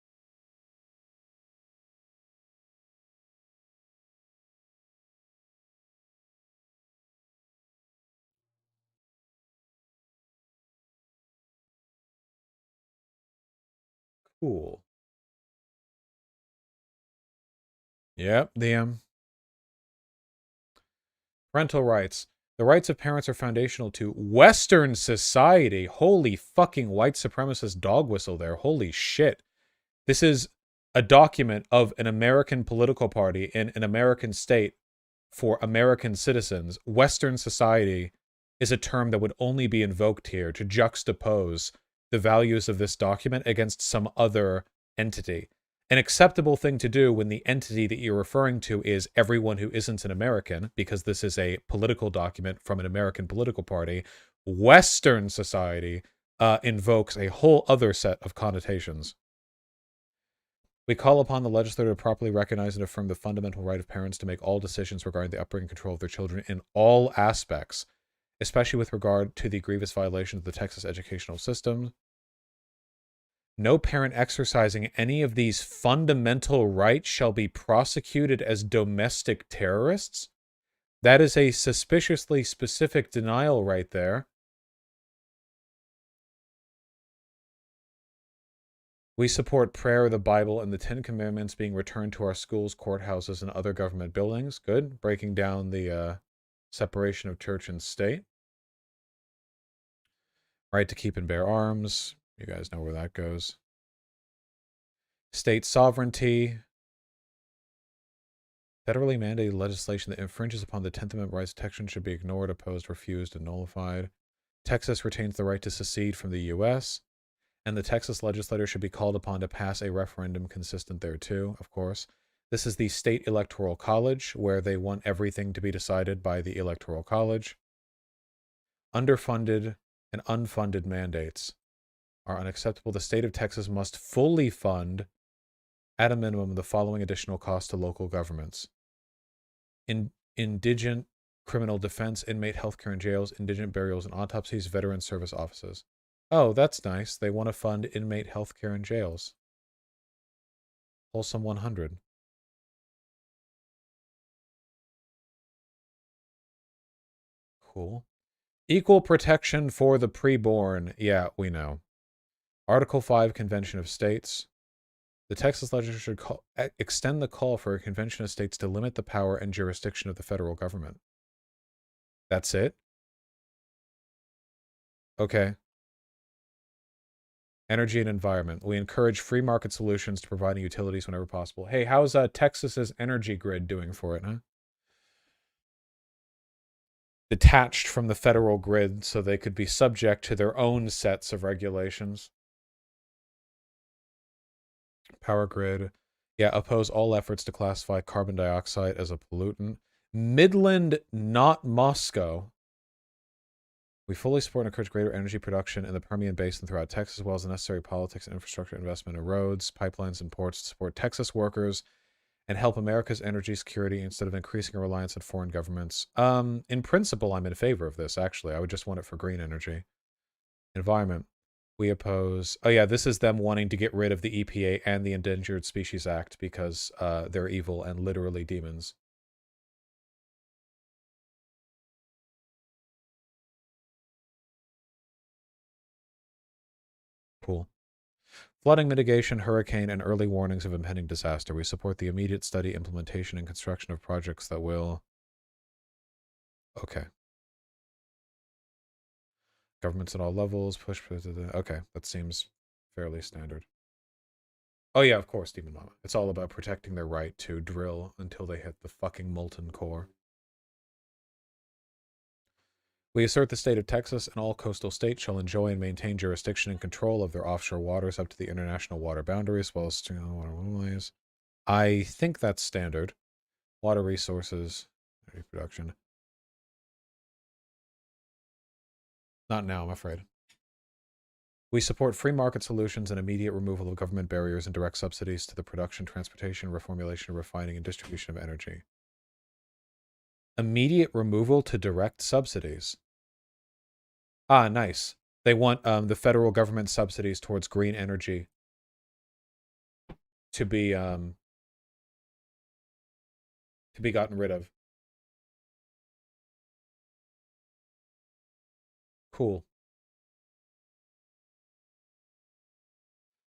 [SPEAKER 1] Cool. Yep, parental rights. The rights of parents are foundational to Western society. Holy fucking white supremacist dog whistle there. Holy shit. This is a document of an American political party in an American state for American citizens. Western society is a term that would only be invoked here to juxtapose the values of this document against some other entity. An acceptable thing to do when the entity that you're referring to is everyone who isn't an American, because this is a political document from an American political party. Western society invokes a whole other set of connotations. We call upon the legislature to properly recognize and affirm the fundamental right of parents to make all decisions regarding the upbringing and control of their children in all aspects, especially with regard to the grievous violations of the Texas educational system. No parent exercising any of these fundamental rights shall be prosecuted as domestic terrorists. That is a suspiciously specific denial right there. We support prayer, the Bible, and the Ten Commandments being returned to our schools, courthouses, and other government buildings. Good. Breaking down the separation of church and state. Right to keep and bear arms. You guys know where that goes. State sovereignty. Federally mandated legislation that infringes upon the 10th Amendment rights protection should be ignored, opposed, refused, and nullified. Texas retains the right to secede from the U.S., and the Texas legislature should be called upon to pass a referendum consistent thereto, of course. This is the state electoral college, where they want everything to be decided by the electoral college. Underfunded and unfunded mandates are unacceptable. The state of Texas must fully fund, at a minimum, the following additional costs to local governments. Indigent criminal defense, inmate healthcare in jails, indigent burials and autopsies, veteran service offices. Oh, that's nice. They want to fund inmate healthcare in jails. Wholesome 100. Cool. Equal protection for the preborn. Yeah, we know. Article 5, Convention of States. The Texas legislature should extend the call for a convention of states to limit the power and jurisdiction of the federal government. That's it? Okay. Energy and environment. We encourage free market solutions to providing utilities whenever possible. Hey, how's Texas's energy grid doing for it, huh? Detached from the federal grid so they could be subject to their own sets of regulations. Power grid. Yeah, oppose all efforts to classify carbon dioxide as a pollutant. Midland, not Moscow. We fully support and encourage greater energy production in the Permian Basin throughout Texas, as well as the necessary politics and infrastructure investment in roads, pipelines, and ports to support Texas workers and help America's energy security instead of increasing our reliance on foreign governments. In principle, I'm in favor of this, actually. I would just want it for green energy. Environment. We oppose... Oh, yeah, this is them wanting to get rid of the EPA and the Endangered Species Act because they're evil and literally demons. Cool. Flooding mitigation, hurricane, and early warnings of impending disaster. We support the immediate study, implementation, and construction of projects that will... Okay. Governments at all levels, push... Okay, that seems fairly standard. Oh yeah, of course, Demon Mama. It's all about protecting their right to drill until they hit the fucking molten core. We assert the state of Texas and all coastal states shall enjoy and maintain jurisdiction and control of their offshore waters up to the international water boundaries, as well as water waterways. I think that's standard. Water resources, energy production. Not now, I'm afraid. We support free market solutions and immediate removal of government barriers and direct subsidies to the production, transportation, reformulation, refining, and distribution of energy. Immediate removal to direct subsidies. Ah, nice. They want the federal government subsidies towards green energy to be gotten rid of. Cool.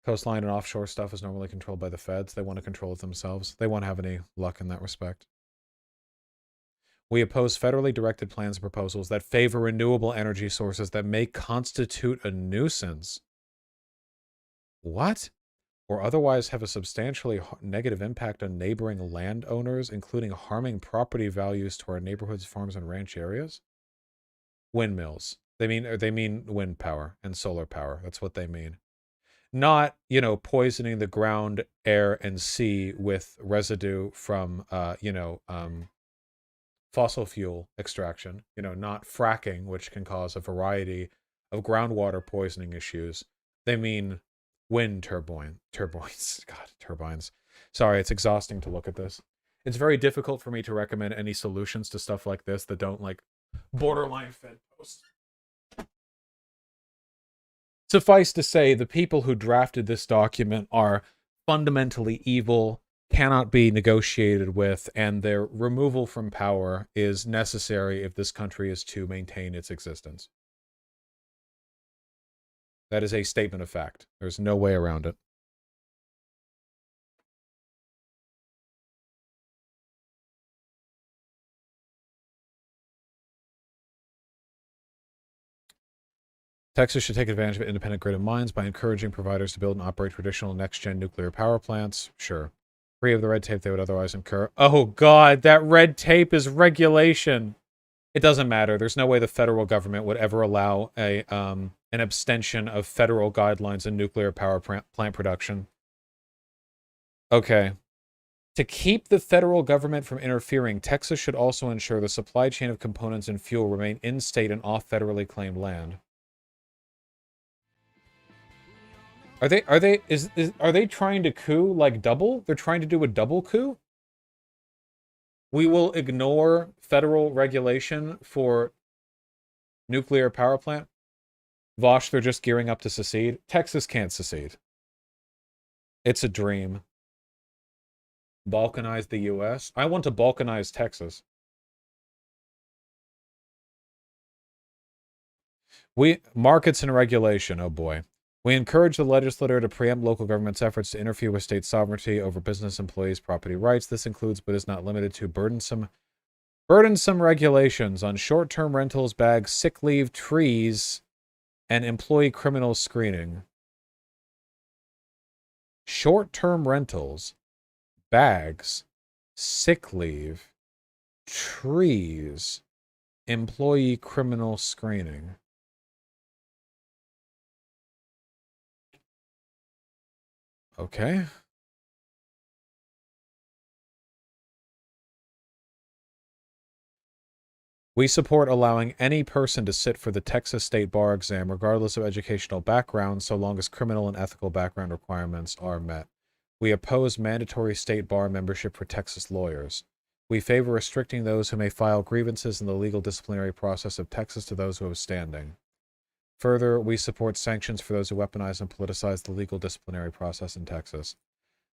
[SPEAKER 1] Coastline and offshore stuff is normally controlled by the feds. They want to control it themselves. They won't have any luck in that respect. We oppose federally directed plans and proposals that favor renewable energy sources that may constitute a nuisance. What? Or otherwise have a substantially negative impact on neighboring landowners, including harming property values to our neighborhoods, farms, and ranch areas? Windmills. They mean wind power and solar power. That's what they mean. Not, you know, poisoning the ground, air, and sea with residue from, fossil fuel extraction. You know, not fracking, which can cause a variety of groundwater poisoning issues. They mean wind turbines. God, turbines. Sorry, it's exhausting to look at this. It's very difficult for me to recommend any solutions to stuff like this that don't, like, borderline Fed posts. Suffice to say, the people who drafted this document are fundamentally evil, cannot be negotiated with, and their removal from power is necessary if this country is to maintain its existence. That is a statement of fact. There's no way around it. Texas should take advantage of independent grid of mines by encouraging providers to build and operate traditional next-gen nuclear power plants. Sure. Free of the red tape they would otherwise incur. Oh god, that red tape is regulation. It doesn't matter. There's no way the federal government would ever allow an abstention of federal guidelines in nuclear power plant production. Okay. To keep the federal government from interfering, Texas should also ensure the supply chain of components and fuel remain in-state and off federally claimed land. Are they trying to coup like double? They're trying to do a double coup? We will ignore federal regulation for nuclear power plant. Vosh, they're just gearing up to secede. Texas can't secede. It's a dream. Balkanize the U.S. I want to balkanize Texas. Markets and regulation, oh boy. We encourage the legislature to preempt local government's efforts to interfere with state sovereignty over business employees' property rights. This includes, but is not limited to, burdensome regulations on short-term rentals, bags, sick leave, trees, and employee criminal screening. Short-term rentals, bags, sick leave, trees, employee criminal screening. Okay. We support allowing any person to sit for the Texas State Bar exam, regardless of educational background, so long as criminal and ethical background requirements are met. We oppose mandatory state bar membership for Texas lawyers. We favor restricting those who may file grievances in the legal disciplinary process of Texas to those who have standing. Further, we support sanctions for those who weaponize and politicize the legal disciplinary process in Texas.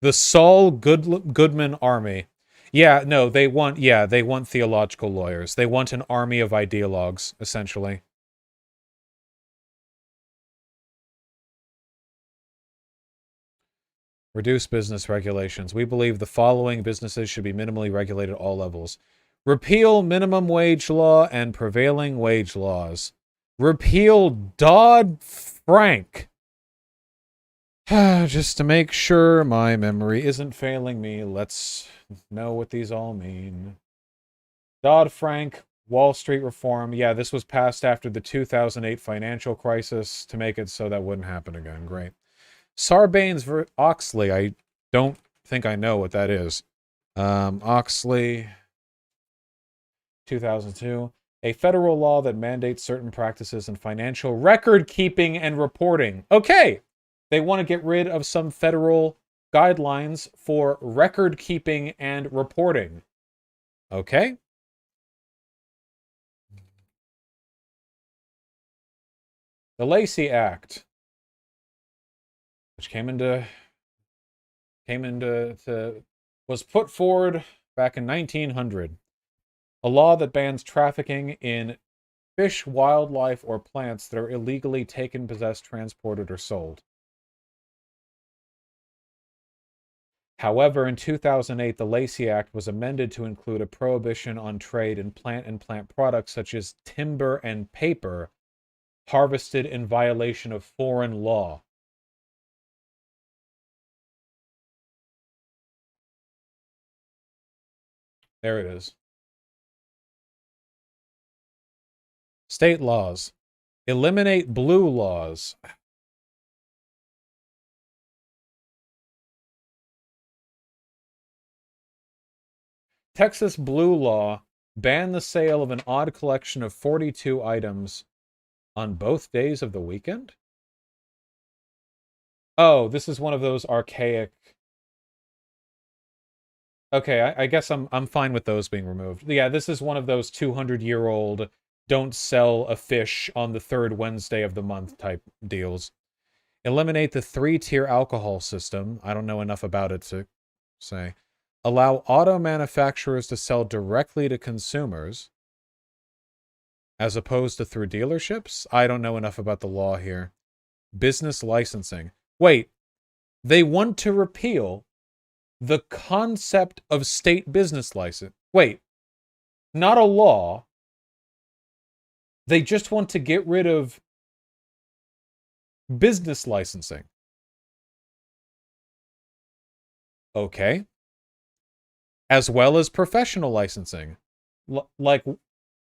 [SPEAKER 1] The Saul Goodman Army. Yeah, no, they want theological lawyers. They want an army of ideologues, essentially. Reduce business regulations. We believe the following businesses should be minimally regulated at all levels. Repeal minimum wage law and prevailing wage laws. Repeal Dodd-Frank. Just to make sure my memory isn't failing me, let's know what these all mean. Dodd-Frank, Wall Street reform. Yeah, this was passed after the 2008 financial crisis to make it so that wouldn't happen again. Great. Sarbanes-Oxley. I don't think I know what that is. Oxley, 2002. A federal law that mandates certain practices in financial record keeping and reporting. Okay. They want to get rid of some federal guidelines for record keeping and reporting. Okay. The Lacey Act, which was put forward back in 1900. A law that bans trafficking in fish, wildlife, or plants that are illegally taken, possessed, transported, or sold. However, in 2008, the Lacey Act was amended to include a prohibition on trade in plant products such as timber and paper harvested in violation of foreign law. There it is. State laws. Eliminate blue laws. Texas blue law banned the sale of an odd collection of 42 items on both days of the weekend? Oh, this is one of those archaic... Okay, I guess I'm fine with those being removed. Yeah, this is one of those 200-year-old don't sell a fish on the third Wednesday of the month type deals. Eliminate the 3-tier alcohol system. I don't know enough about it to say. Allow auto manufacturers to sell directly to consumers as opposed to through dealerships. I don't know enough about the law here. Business licensing. Wait, they want to repeal the concept of state business license. Wait, not a law. They just want to get rid of business licensing. Okay. As well as professional licensing. Like,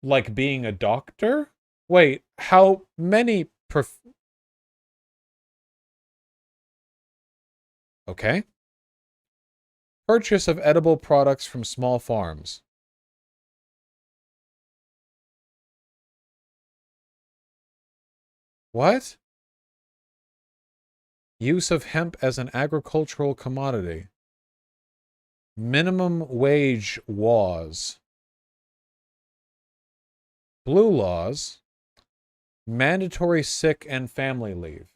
[SPEAKER 1] like being a doctor? Wait, how many Okay. Purchase of edible products from small farms. What? Use of hemp as an agricultural commodity. Minimum wage laws. Blue laws. Mandatory sick and family leave.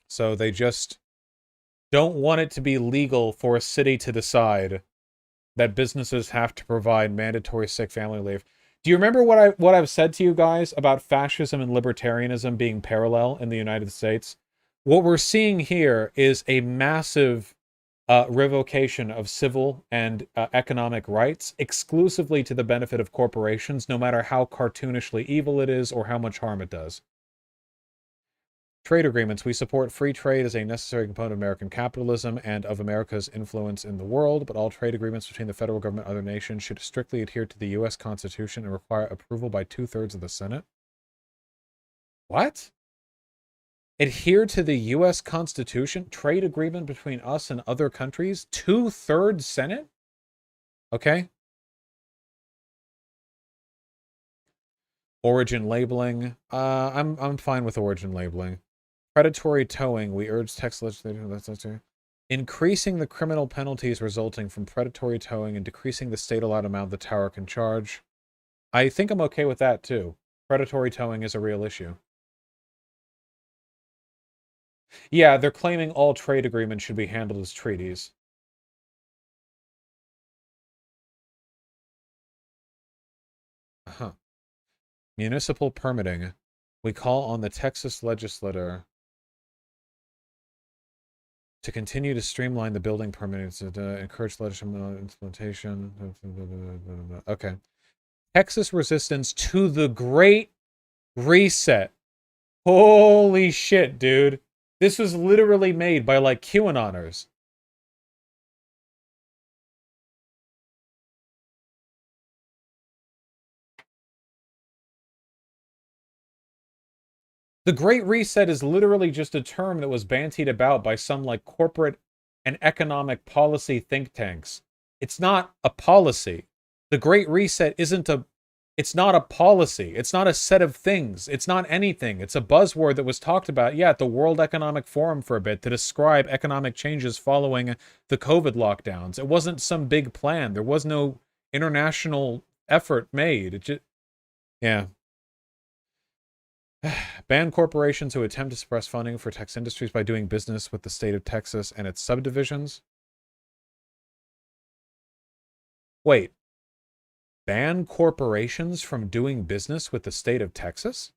[SPEAKER 1] So they just don't want it to be legal for a city to decide that businesses have to provide mandatory sick family leave. Do you remember what I've said to you guys about fascism and libertarianism being parallel in the United States? What we're seeing here is a massive revocation of civil and economic rights exclusively to the benefit of corporations, no matter how cartoonishly evil it is or how much harm it does. Trade agreements. We support free trade as a necessary component of American capitalism and of America's influence in the world, but all trade agreements between the federal government and other nations should strictly adhere to the U.S. Constitution and require approval by 2/3 of the Senate. What? Adhere to the U.S. Constitution? Trade agreement between us and other countries? 2/3 Senate? Okay. Origin labeling. I'm fine with origin labeling. Predatory towing. We urge text legislation. Increasing the criminal penalties resulting from predatory towing and decreasing the state allowed amount the tower can charge. I think I'm okay with that too. Predatory towing is a real issue. Yeah, they're claiming all trade agreements should be handled as treaties. Municipal permitting. We call on the Texas legislature to continue to streamline the building permitting to encourage legislative implementation. Okay. Texas resistance to the Great Reset. Holy shit, dude. This was literally made by, like, QAnoners. The Great Reset is literally just a term that was bandied about by some, like, corporate and economic policy think tanks. It's not a policy. The Great Reset it's not a policy. It's not a set of things. It's not anything. It's a buzzword that was talked about, yeah, at the World Economic Forum for a bit to describe economic changes following the COVID lockdowns. It wasn't some big plan. There was no international effort made. It just, yeah. Ban corporations who attempt to suppress funding for tech industries by doing business with the state of Texas and its subdivisions. Wait. Ban corporations from doing business with the state of Texas?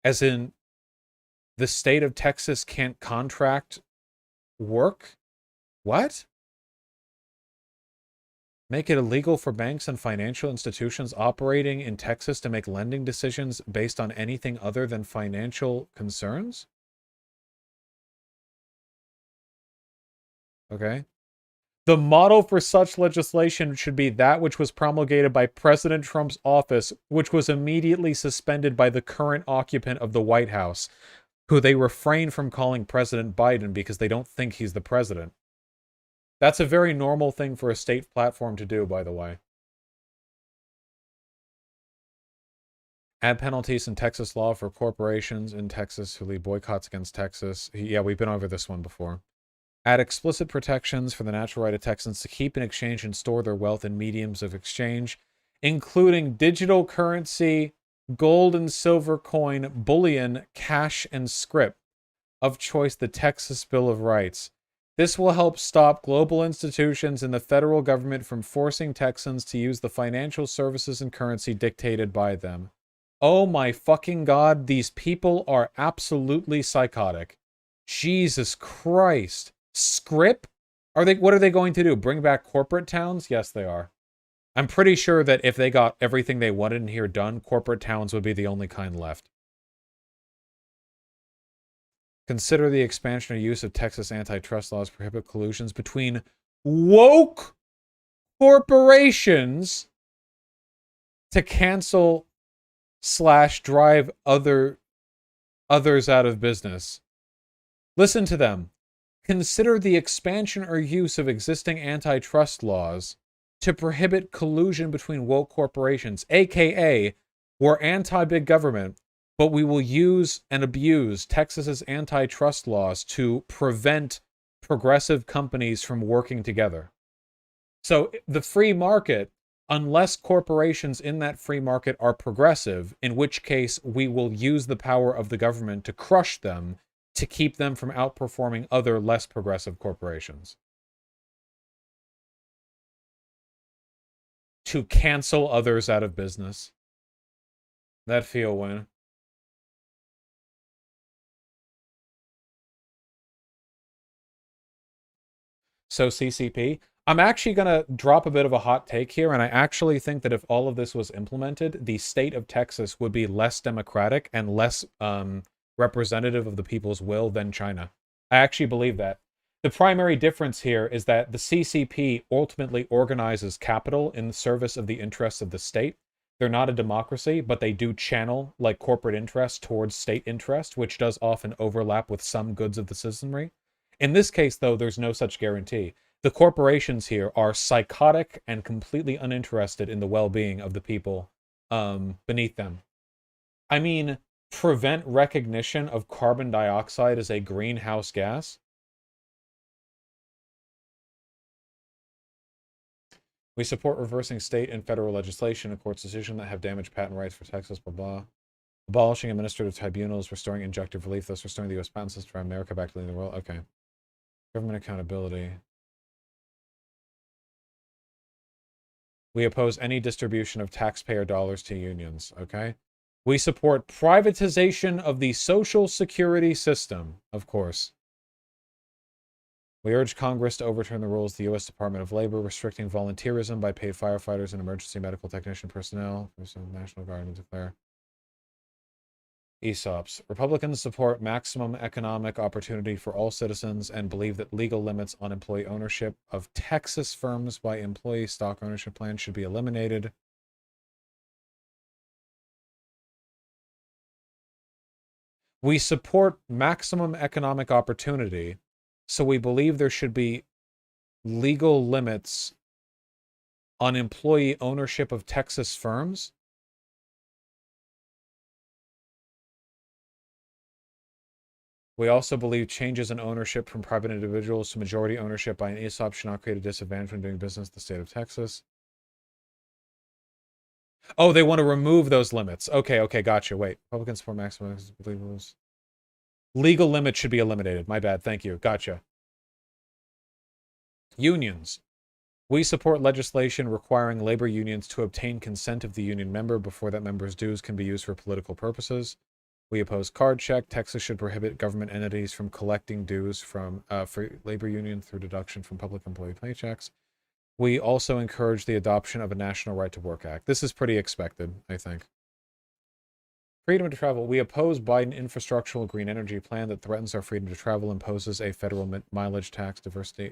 [SPEAKER 1] As in, the state of Texas can't contract work? What? Make it illegal for banks and financial institutions operating in Texas to make lending decisions based on anything other than financial concerns? Okay. The model for such legislation should be that which was promulgated by President Trump's office, which was immediately suspended by the current occupant of the White House, who they refrain from calling President Biden because they don't think he's the president. That's a very normal thing for a state platform to do, by the way. Add penalties in Texas law for corporations in Texas who lead boycotts against Texas. Yeah, we've been over this one before. Add explicit protections for the natural right of Texans to keep and exchange and store their wealth in mediums of exchange, including digital currency, gold and silver coin, bullion, cash, and scrip. Of choice, the Texas Bill of Rights. This will help stop global institutions and the federal government from forcing Texans to use the financial services and currency dictated by them. Oh my fucking God, these people are absolutely psychotic. Jesus Christ. Scrip? What are they going to do? Bring back corporate towns? Yes, they are. I'm pretty sure that if they got everything they wanted in here done, corporate towns would be the only kind left. Consider the expansion or use of Texas antitrust laws prohibit collusions between woke corporations to cancel / drive others out of business. Listen to them. Consider the expansion or use of existing antitrust laws to prohibit collusion between woke corporations, aka we're anti-big government, but we will use and abuse Texas's antitrust laws to prevent progressive companies from working together. So the free market, unless corporations in that free market are progressive, in which case we will use the power of the government to crush them to keep them from outperforming other less progressive corporations. To cancel others out of business. That feel win. So CCP, I'm actually going to drop a bit of a hot take here, and I actually think that if all of this was implemented, the state of Texas would be less democratic and less representative of the people's will than China. I actually believe that. The primary difference here is that the CCP ultimately organizes capital in the service of the interests of the state. They're not a democracy, but they do channel like corporate interest towards state interest, which does often overlap with some goods of the citizenry. In this case, though, there's no such guarantee. The corporations here are psychotic and completely uninterested in the well-being of the people beneath them. I mean, prevent recognition of carbon dioxide as a greenhouse gas? We support reversing state and federal legislation and court's decision that have damaged patent rights for Texas, blah, blah. Abolishing administrative tribunals, restoring injunctive relief, thus restoring the U.S. patent system for America back to leading the world. Okay. Government accountability. We oppose any distribution of taxpayer dollars to unions, okay? We support privatization of the Social Security system, of course. We urge Congress to overturn the rules of the U.S. Department of Labor restricting volunteerism by paid firefighters and emergency medical technician personnel. National Guard and declare. ESOPs. Republicans support maximum economic opportunity for all citizens and believe that legal limits on employee ownership of Texas firms by employee stock ownership plans should be eliminated. We support maximum economic opportunity, so we believe there should be legal limits on employee ownership of Texas firms. We also believe changes in ownership from private individuals to majority ownership by an ESOP should not create a disadvantage when doing business in the state of Texas. Oh, they want to remove those limits. Okay, gotcha. Wait. Republicans support maximum legal limits should be eliminated. My bad. Thank you. Gotcha. Unions. We support legislation requiring labor unions to obtain consent of the union member before that member's dues can be used for political purposes. We oppose card check. Texas should prohibit government entities from collecting dues from for labor unions through deduction from public employee paychecks. We also encourage the adoption of a National Right to Work Act. This is pretty expected, I think. Freedom to travel. We oppose Biden infrastructural green energy plan that threatens our freedom to travel, imposes a federal mileage tax, diversity,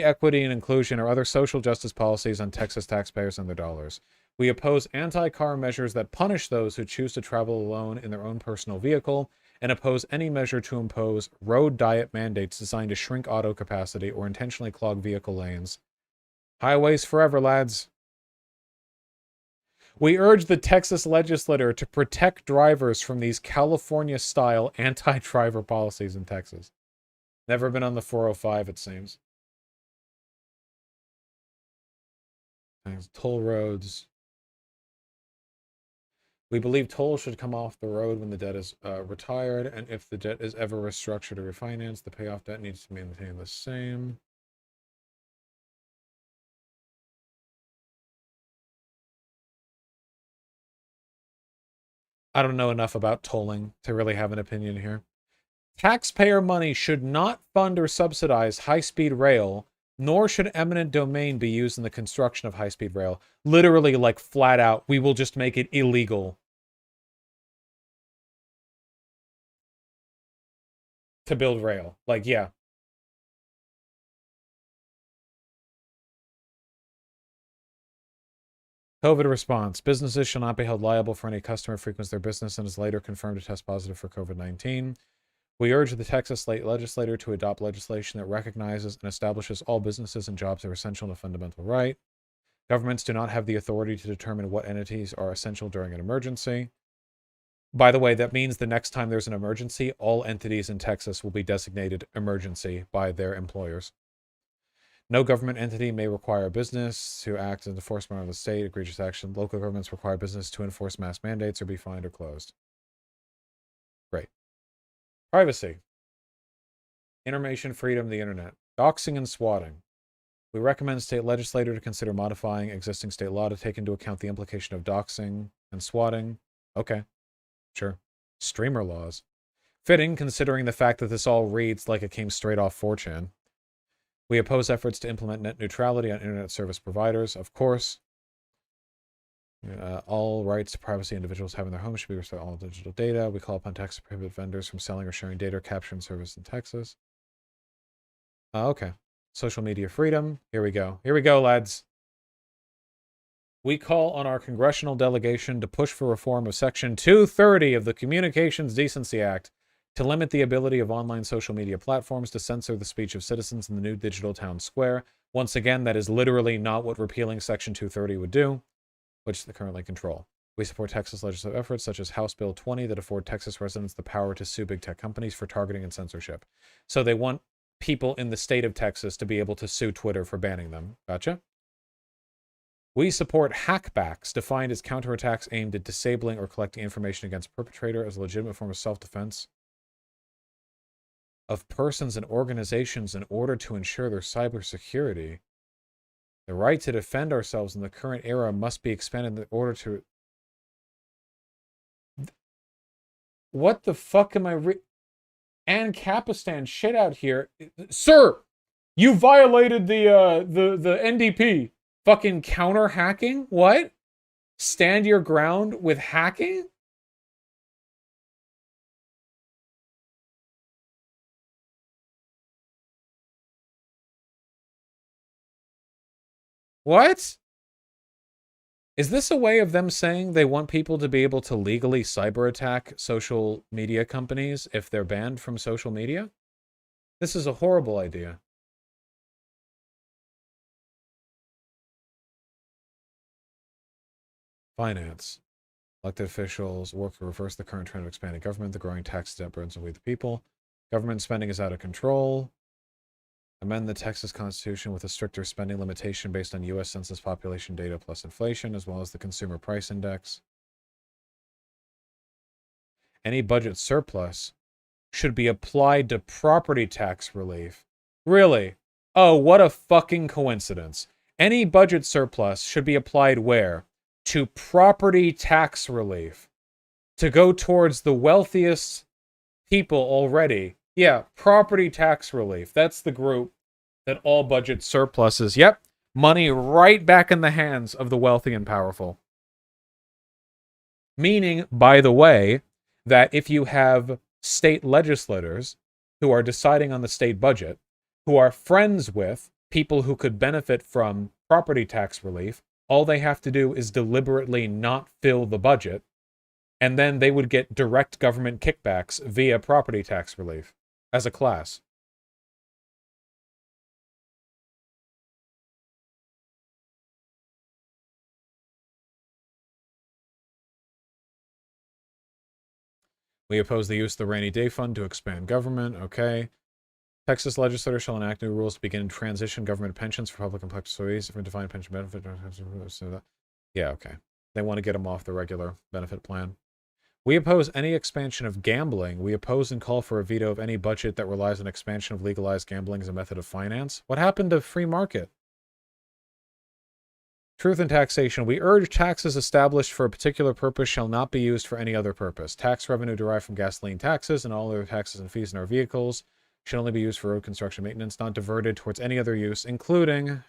[SPEAKER 1] equity, and inclusion, or other social justice policies on Texas taxpayers and their dollars. We oppose anti-car measures that punish those who choose to travel alone in their own personal vehicle, and oppose any measure to impose road diet mandates designed to shrink auto capacity or intentionally clog vehicle lanes. Highways forever, lads. We urge the Texas legislature to protect drivers from these California-style anti-driver policies in Texas. Never been on the 405, it seems. Toll roads. We believe tolls should come off the road when the debt is retired, and if the debt is ever restructured or refinanced, the payoff debt needs to maintain the same. I don't know enough about tolling to really have an opinion here. Taxpayer money should not fund or subsidize high-speed rail, nor should eminent domain be used in the construction of high-speed rail. Literally, like, flat out, we will just make it illegal to build rail. Like, yeah. COVID response. Businesses shall not be held liable for any customer frequents their business and is later confirmed to test positive for COVID-19. We urge the Texas state legislature to adopt legislation that recognizes and establishes all businesses and jobs are essential and a fundamental right. Governments do not have the authority to determine what entities are essential during an emergency. By the way, that means the next time there's an emergency, all entities in Texas will be designated emergency by their employers. No government entity may require a business to act as enforcement of the state. Egregious action. Local governments require business to enforce mask mandates or be fined or closed. Great. Privacy. Information freedom of the internet. Doxing and swatting. We recommend state legislature to consider modifying existing state law to take into account the implication of doxing and swatting. Okay. Sure. Streamer laws. Fitting, considering the fact that this all reads like it came straight off 4chan. We oppose efforts to implement net neutrality on internet service providers, of course. All rights to privacy individuals having their homes should be restored all digital data. We call upon Texas to prohibit vendors from selling or sharing data or capturing service in Texas. Okay. Social media freedom. Here we go. Here we go, lads. We call on our congressional delegation to push for reform of Section 230 of the Communications Decency Act to limit the ability of online social media platforms to censor the speech of citizens in the new digital town square. Once again, that is literally not what repealing Section 230 would do, which they currently control. We support Texas legislative efforts such as House Bill 20 that afford Texas residents the power to sue big tech companies for targeting and censorship. So they want people in the state of Texas to be able to sue Twitter for banning them. Gotcha? We support hackbacks, defined as counterattacks aimed at disabling or collecting information against perpetrator as a legitimate form of self-defense of persons and organizations in order to ensure their cybersecurity. The right to defend ourselves in the current era must be expanded in order to... What the fuck am I Ann Capistan shit out here. Sir, you violated the NDP. Fucking counter hacking? What? Stand your ground with hacking? What? Is this a way of them saying they want people to be able to legally cyber attack social media companies if they're banned from social media? This is a horrible idea. Finance. Elected officials work to reverse the current trend of expanding government, the growing tax debt burdens we the people. Government spending is out of control. Amend the Texas Constitution with a stricter spending limitation based on U.S. Census population data plus inflation, as well as the Consumer Price Index. Any budget surplus should be applied to property tax relief. Really? Oh, what a fucking coincidence. Any budget surplus should be applied where? To property tax relief. To go towards the wealthiest people already. Yeah, property tax relief. That's the group that all budget surpluses. Yep, money right back in the hands of the wealthy and powerful. Meaning, by the way, that if you have state legislators who are deciding on the state budget, who are friends with people who could benefit from property tax relief, all they have to do is deliberately not fill the budget, and then they would get direct government kickbacks via property tax relief as a class. We oppose the use of the rainy day fund to expand government. Okay. Texas legislature shall enact new rules to begin transition government pensions for public employees for defined pension benefit. Yeah, okay. They want to get them off the regular benefit plan. We oppose any expansion of gambling. We oppose and call for a veto of any budget that relies on expansion of legalized gambling as a method of finance. What happened to free market? Truth in taxation. We urge taxes established for a particular purpose shall not be used for any other purpose. Tax revenue derived from gasoline taxes and all other taxes and fees in our vehicles should only be used for road construction maintenance, not diverted towards any other use, including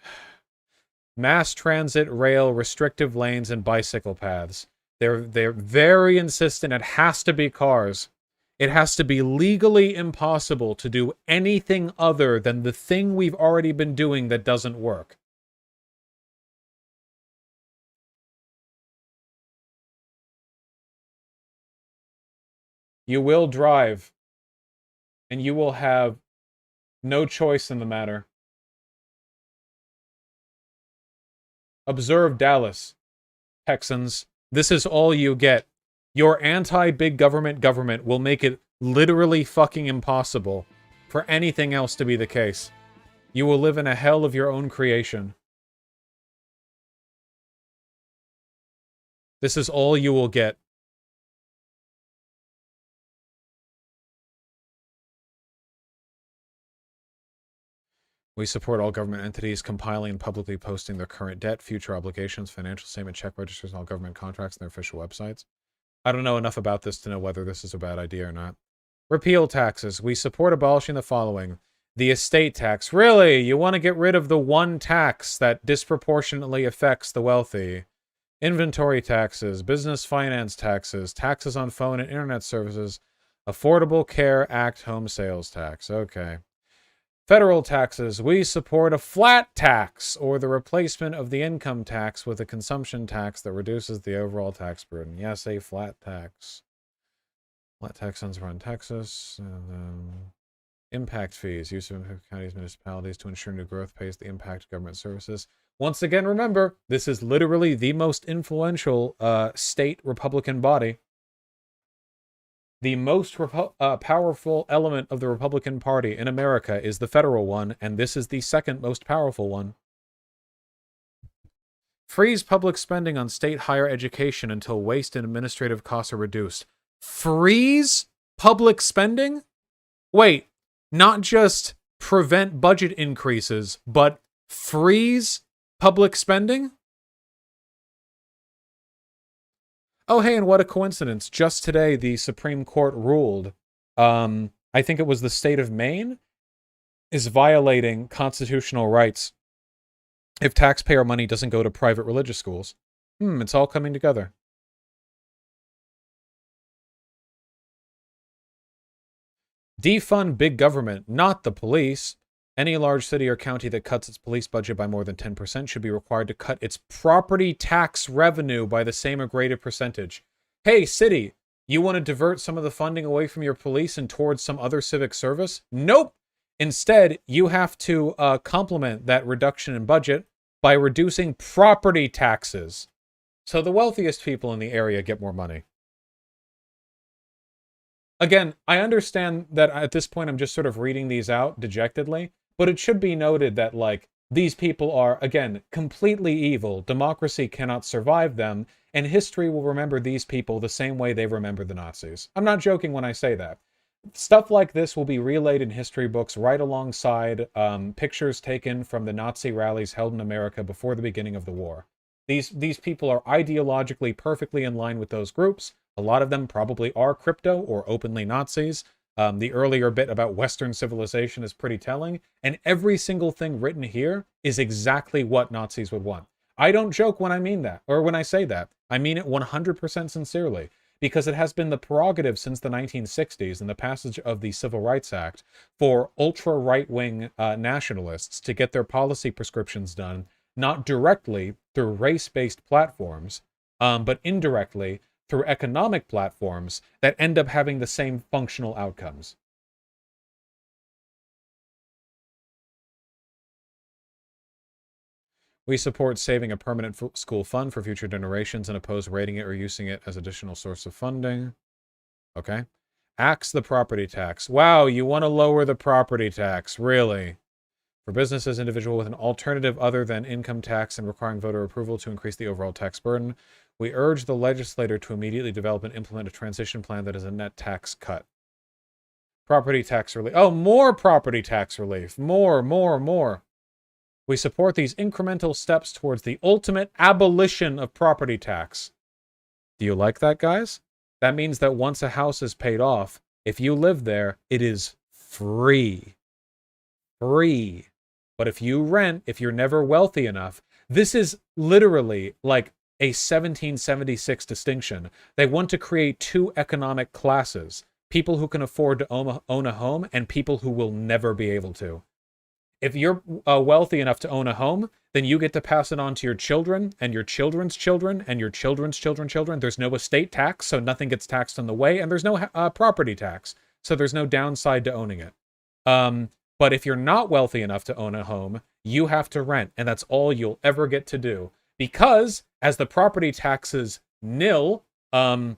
[SPEAKER 1] mass transit, rail, restrictive lanes, and bicycle paths. They're very insistent it has to be cars. It has to be legally impossible to do anything other than the thing we've already been doing that doesn't work. You will drive, and you will have no choice in the matter. Observe Dallas, Texans. This is all you get. Your anti-big government will make it literally fucking impossible for anything else to be the case. You will live in a hell of your own creation. This is all you will get. We support all government entities compiling and publicly posting their current debt, future obligations, financial statement, check registers, and all government contracts on their official websites. I don't know enough about this to know whether this is a bad idea or not. Repeal taxes. We support abolishing the following. The estate tax. Really? You want to get rid of the one tax that disproportionately affects the wealthy? Inventory taxes, business finance taxes, taxes on phone and internet services, Affordable Care Act home sales tax. Okay. Federal taxes. We support a flat tax or the replacement of the income tax with a consumption tax that reduces the overall tax burden. Yes, a flat tax. Flat tax sounds around Texas. And, impact fees. Use of counties, municipalities to ensure new growth pays the impact government services. Once again, remember, this is literally the most influential state Republican body. The most powerful element of the Republican Party in America is the federal one, and this is the second most powerful one. Freeze public spending on state higher education until waste and administrative costs are reduced. Freeze public spending? Wait, not just prevent budget increases, but freeze public spending? Oh, hey, and what a coincidence. Just today, the Supreme Court ruled, I think it was the state of Maine, is violating constitutional rights if taxpayer money doesn't go to private religious schools. It's all coming together. Defund big government, not the police. Any large city or county that cuts its police budget by more than 10% should be required to cut its property tax revenue by the same or greater percentage. Hey, city, you want to divert some of the funding away from your police and towards some other civic service? Nope. Instead, you have to complement that reduction in budget by reducing property taxes. So the wealthiest people in the area get more money. Again, I understand that at this point I'm just sort of reading these out dejectedly, but it should be noted that, like, these people are, again, completely evil. Democracy cannot survive them, and history will remember these people the same way they remember the Nazis. I'm not joking when I say that. Stuff like this will be relayed in history books right alongside pictures taken from the Nazi rallies held in America before the beginning of the war. These people are ideologically perfectly in line with those groups. A lot of them probably are crypto or openly Nazis. The earlier bit about Western civilization is pretty telling, and every single thing written here is exactly what Nazis would want. I don't joke when I mean that, or when I say that. I mean it 100% sincerely, because it has been the prerogative since the 1960s and the passage of the Civil Rights Act for ultra-right-wing nationalists to get their policy prescriptions done, not directly through race-based platforms, but indirectly through economic platforms that end up having the same functional outcomes. We support saving a permanent school fund for future generations and oppose raiding it or using it as additional source of funding. Okay. Axe the property tax. Wow, you want to lower the property tax, really? For businesses, individual with an alternative other than income tax and requiring voter approval to increase the overall tax burden, we urge the legislator to immediately develop and implement a transition plan that is a net tax cut. Property tax relief. Oh, more property tax relief. More. We support these incremental steps towards the ultimate abolition of property tax. Do you like that, guys? That means that once a house is paid off, if you live there, it is free. Free. But if you rent, if you're never wealthy enough, this is literally like a 1776 distinction. They want to create two economic classes. People who can afford to own a home and people who will never be able to. If you're wealthy enough to own a home, then you get to pass it on to your children and your children's children and your children's children. There's no estate tax, so nothing gets taxed on the way, and there's no property tax, so there's no downside to owning it. But if you're not wealthy enough to own a home, you have to rent, and that's all you'll ever get to do. Because as the property tax is nil, that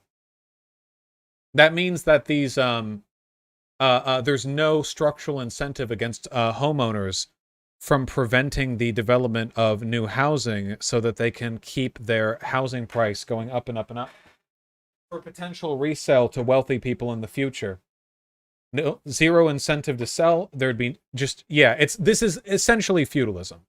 [SPEAKER 1] means that these there's no structural incentive against homeowners from preventing the development of new housing so that they can keep their housing price going up and up and up for potential resale to wealthy people in the future. No, zero incentive to sell. There'd be just, yeah, this is essentially feudalism.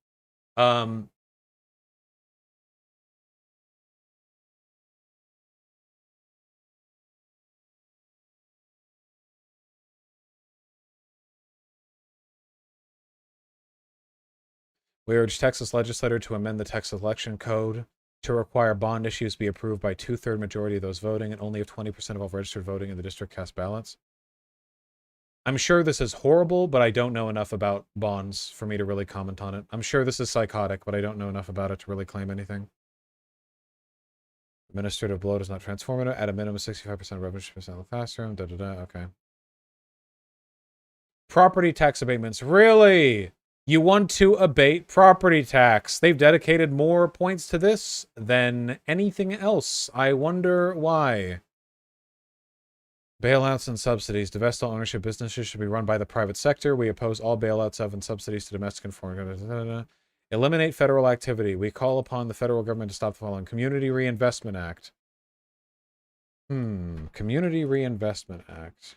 [SPEAKER 1] We urge Texas legislature to amend the Texas Election Code to require bond issues be approved by 2/3 majority of those voting and only if 20% of all registered voting in the district cast ballots. I'm sure this is horrible, but I don't know enough about bonds for me to really comment on it. I'm sure this is psychotic, but I don't know enough about it to really claim anything. Administrative bloat is not transformative. At a minimum, 65% of revenue percent of the classroom. Okay. Property tax abatements. Really? You want to abate property tax? They've dedicated more points to this than anything else. I wonder why. Bailouts and subsidies. Divest all ownership businesses should be run by the private sector. We oppose all bailouts of and subsidies to domestic and foreign. Eliminate federal activity. We call upon the federal government to stop the following. Community Reinvestment Act. Community Reinvestment Act.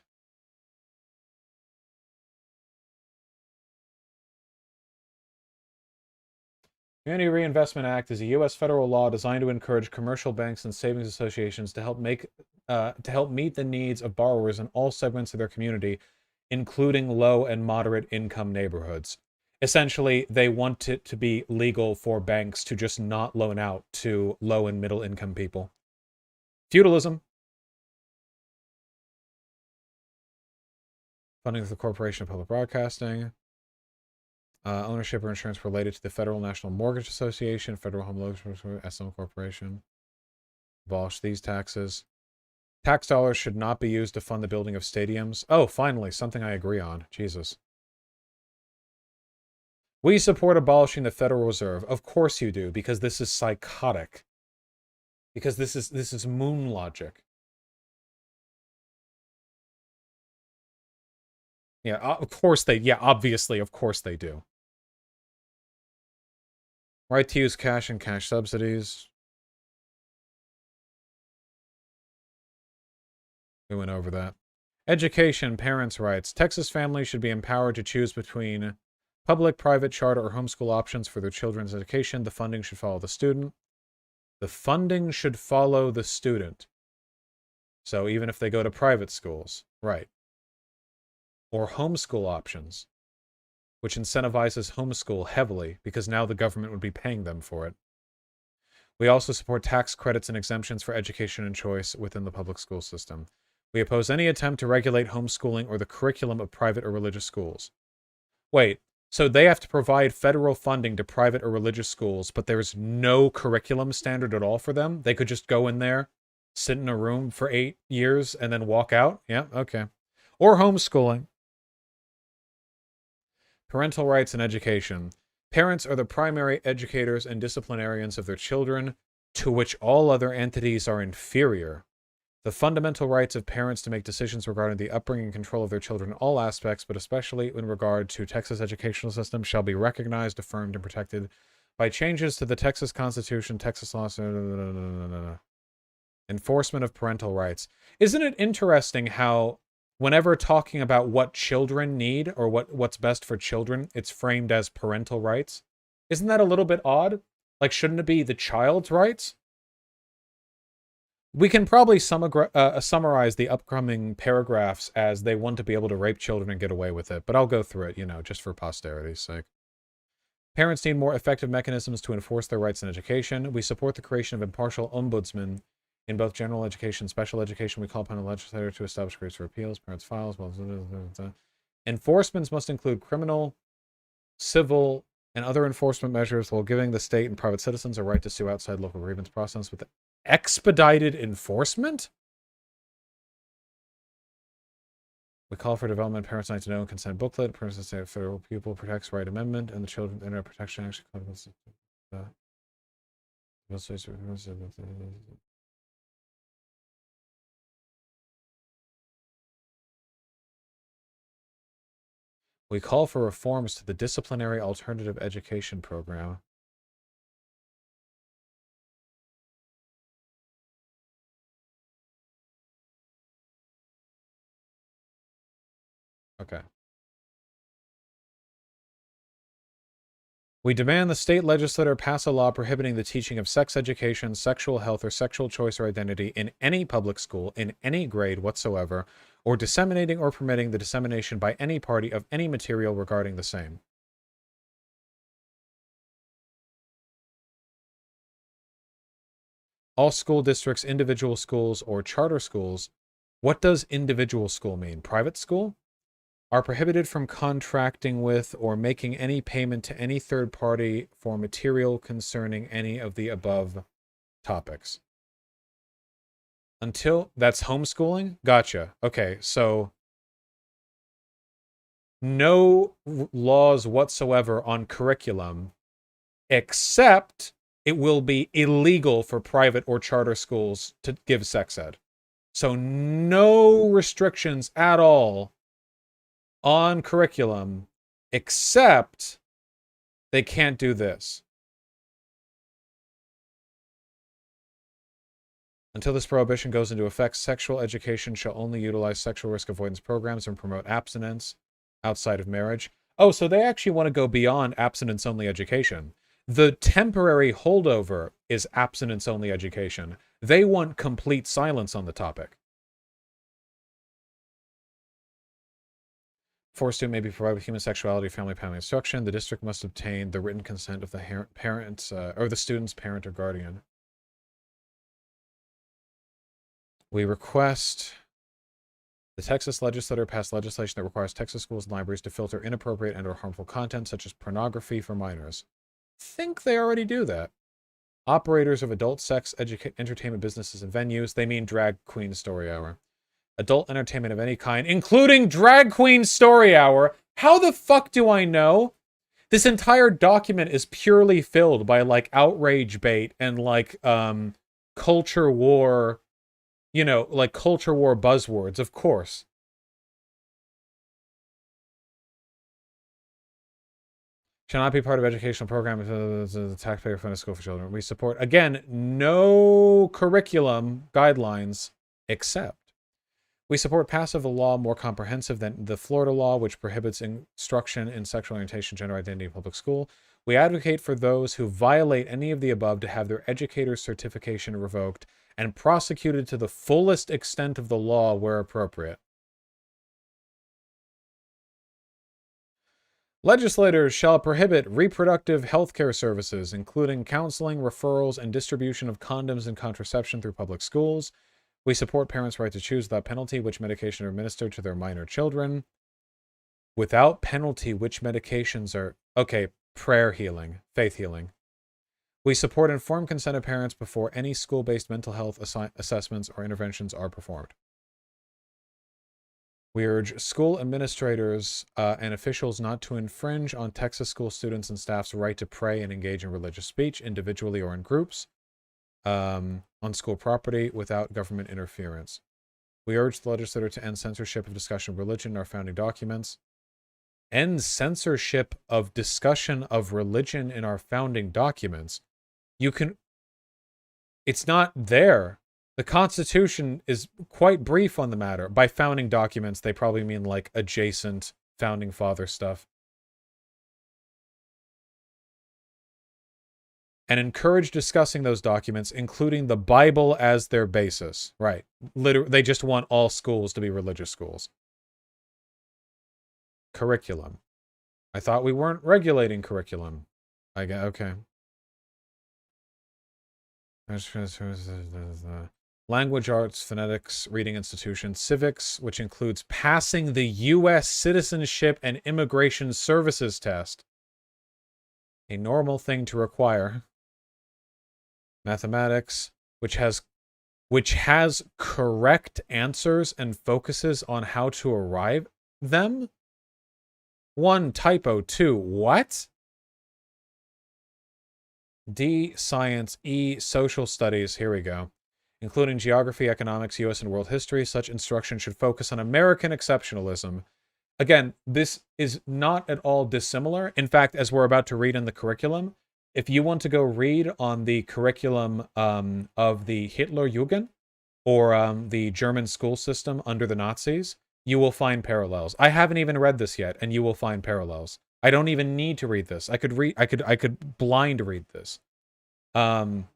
[SPEAKER 1] Community Reinvestment Act is a U.S. federal law designed to encourage commercial banks and savings associations to help meet the needs of borrowers in all segments of their community, including low and moderate income neighborhoods. Essentially, they want it to be legal for banks to just not loan out to low and middle income people. Feudalism. Funding of the Corporation of Public Broadcasting. Ownership or insurance related to the Federal National Mortgage Association, Federal Home Loan SM Corporation. Abolish these taxes. Tax dollars should not be used to fund the building of stadiums. Oh, finally, something I agree on. Jesus. We support abolishing the Federal Reserve. Of course you do, because this is psychotic. Because this is moon logic. Yeah, of course they, yeah, obviously, of course they do. Right to use cash and cash subsidies. We went over that. Education, parents' rights. Texas families should be empowered to choose between public, private, charter, or homeschool options for their children's education. The funding should follow the student. The funding should follow the student. So even if they go to private schools, right. Or homeschool options, which incentivizes homeschool heavily because now the government would be paying them for it. We also support tax credits and exemptions for education and choice within the public school system. We oppose any attempt to regulate homeschooling or the curriculum of private or religious schools. Wait, so they have to provide federal funding to private or religious schools, but there's no curriculum standard at all for them? They could just go in there, sit in a room for 8 years, and then walk out? Yeah, okay. Or homeschooling. Parental rights and education. Parents are the primary educators and disciplinarians of their children, to which all other entities are inferior. The fundamental rights of parents to make decisions regarding the upbringing and control of their children in all aspects, but especially in regard to Texas educational system, shall be recognized, affirmed, and protected by changes to the Texas Constitution, Texas laws. Enforcement of parental rights. Isn't it interesting how whenever talking about what children need or what's best for children, it's framed as parental rights? Isn't that a little bit odd? Like, shouldn't it be the child's rights? We can probably summarize the upcoming paragraphs as they want to be able to rape children and get away with it, but I'll go through it, just for posterity's sake. Parents need more effective mechanisms to enforce their rights in education. We support the creation of impartial ombudsmen in both general education and special education. We call upon the legislature to establish grace for appeals, parents' files. Enforcements must include criminal civil, and other enforcement measures while giving the state and private citizens a right to sue outside local grievance process with expedited enforcement? We call for development Parents' Need to Know and Consent booklet, Parents of State Federal Pupil Protects Right Amendment, and the Children Internet Protection Act. We call for reforms to the Disciplinary Alternative Education Program. Okay. We demand the state legislature pass a law prohibiting the teaching of sex education, sexual health, or sexual choice or identity in any public school, in any grade whatsoever, or disseminating or permitting the dissemination by any party of any material regarding the same. All school districts, individual schools, or charter schools. What does individual school mean? Private school? Are prohibited from contracting with or making any payment to any third party for material concerning any of the above topics. Until that's homeschooling? Gotcha. Okay, so no laws whatsoever on curriculum, except it will be illegal for private or charter schools to give sex ed. So no restrictions at all on curriculum, except they can't do this. Until this prohibition goes into effect, sexual education shall only utilize sexual risk avoidance programs and promote abstinence outside of marriage. Oh, so they actually want to go beyond abstinence-only education. The temporary holdover is abstinence-only education. They want complete silence on the topic. For a student may be provided with human sexuality, family instruction. The district must obtain the written consent of the parents or the student's parent or guardian. We request the Texas legislature pass legislation that requires Texas schools and libraries to filter inappropriate and/or harmful content such as pornography for minors. I think they already do that. Operators of adult sex entertainment businesses and venues. They mean drag queen story hour. Adult entertainment of any kind, including drag queen story hour. How the fuck do I know? This entire document is purely filled by like outrage bait and like culture war, you know, like culture war buzzwords, of course. Shall not be part of educational program if the taxpayer funded school for children. We support, again, no curriculum guidelines except. We support passive a law more comprehensive than the Florida law, which prohibits instruction in sexual orientation, gender identity in public school. We advocate for those who violate any of the above to have their educator's certification revoked and prosecuted to the fullest extent of the law where appropriate. Legislators shall prohibit reproductive health care services, including counseling, referrals, and distribution of condoms and contraception through public schools. We support parents' right to choose without penalty which medication are administered to their minor children. Without penalty, which medications are... Okay, prayer healing, faith healing. We support informed consent of parents before any school-based mental health assessments or interventions are performed. We urge school administrators and officials not to infringe on Texas school students and staff's right to pray and engage in religious speech, individually or in groups, on school property without government interference. We urge the legislature to end censorship of discussion of religion in our founding documents. End censorship of discussion of religion in our founding documents. You can... It's not there. The Constitution is quite brief on the matter. By founding documents, they probably mean like adjacent founding father stuff. And encourage discussing those documents, including the Bible as their basis. Right. Literally, they just want all schools to be religious schools. Curriculum. I thought we weren't regulating curriculum. Okay. Language arts, phonetics, reading institution, civics, which includes passing the U.S. Citizenship and Immigration Services test. a normal thing to require. Mathematics, which has correct answers and focuses on how to arrive them. 1 typo. 2 what? D science. E social studies. Here we go. Including geography, economics, US and world history, such instruction should focus on American exceptionalism. Again, this is not at all dissimilar. In fact, as we're about to read in the curriculum, if you want to go read on the curriculum of the Hitlerjugend or the German school system under the Nazis, you will find parallels. I haven't even read this yet, and you will find parallels. I don't even need to read this. I could blind read this. American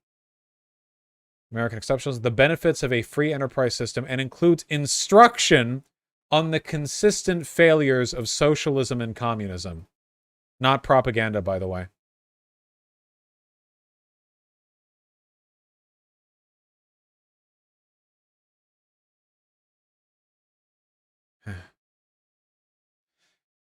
[SPEAKER 1] exceptionalism, the benefits of a free enterprise system, and includes instruction on the consistent failures of socialism and communism. Not propaganda, by the way.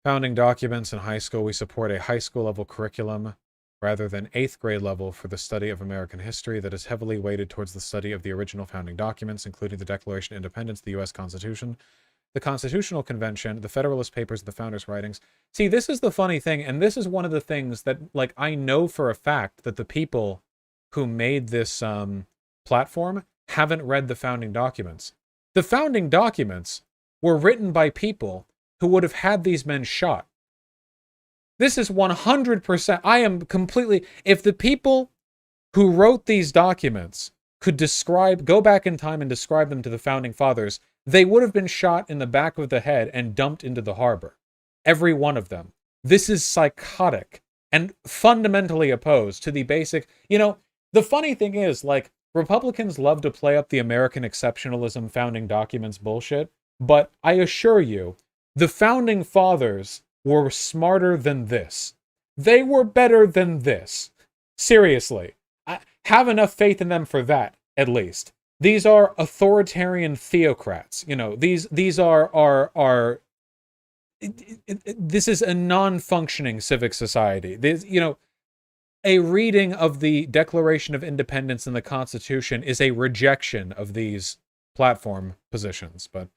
[SPEAKER 1] Founding documents in high school. We support a high school level curriculum rather than 8th grade level for the study of American history that is heavily weighted towards the study of the original founding documents, including the Declaration of Independence, the U.S. Constitution, the Constitutional Convention, the Federalist Papers, and the Founders' Writings. See, this is the funny thing, and this is one of the things that, like, I know for a fact that the people who made this platform haven't read the founding documents. The founding documents were written by people who would have had these men shot. This is 100%. I am completely... If the people who wrote these documents could go back in time and describe them to the founding fathers, they would have been shot in the back of the head and dumped into the harbor. Every one of them. This is psychotic and fundamentally opposed to the basic... You know, the funny thing is, like, Republicans love to play up the American exceptionalism founding documents bullshit, but I assure you, the founding fathers were smarter than this. They were better than this. Seriously. I have enough faith in them for that, at least. These are authoritarian theocrats. You know, these are this is a non-functioning civic society. This, you know, a reading of the Declaration of Independence and the Constitution is a rejection of these platform positions, but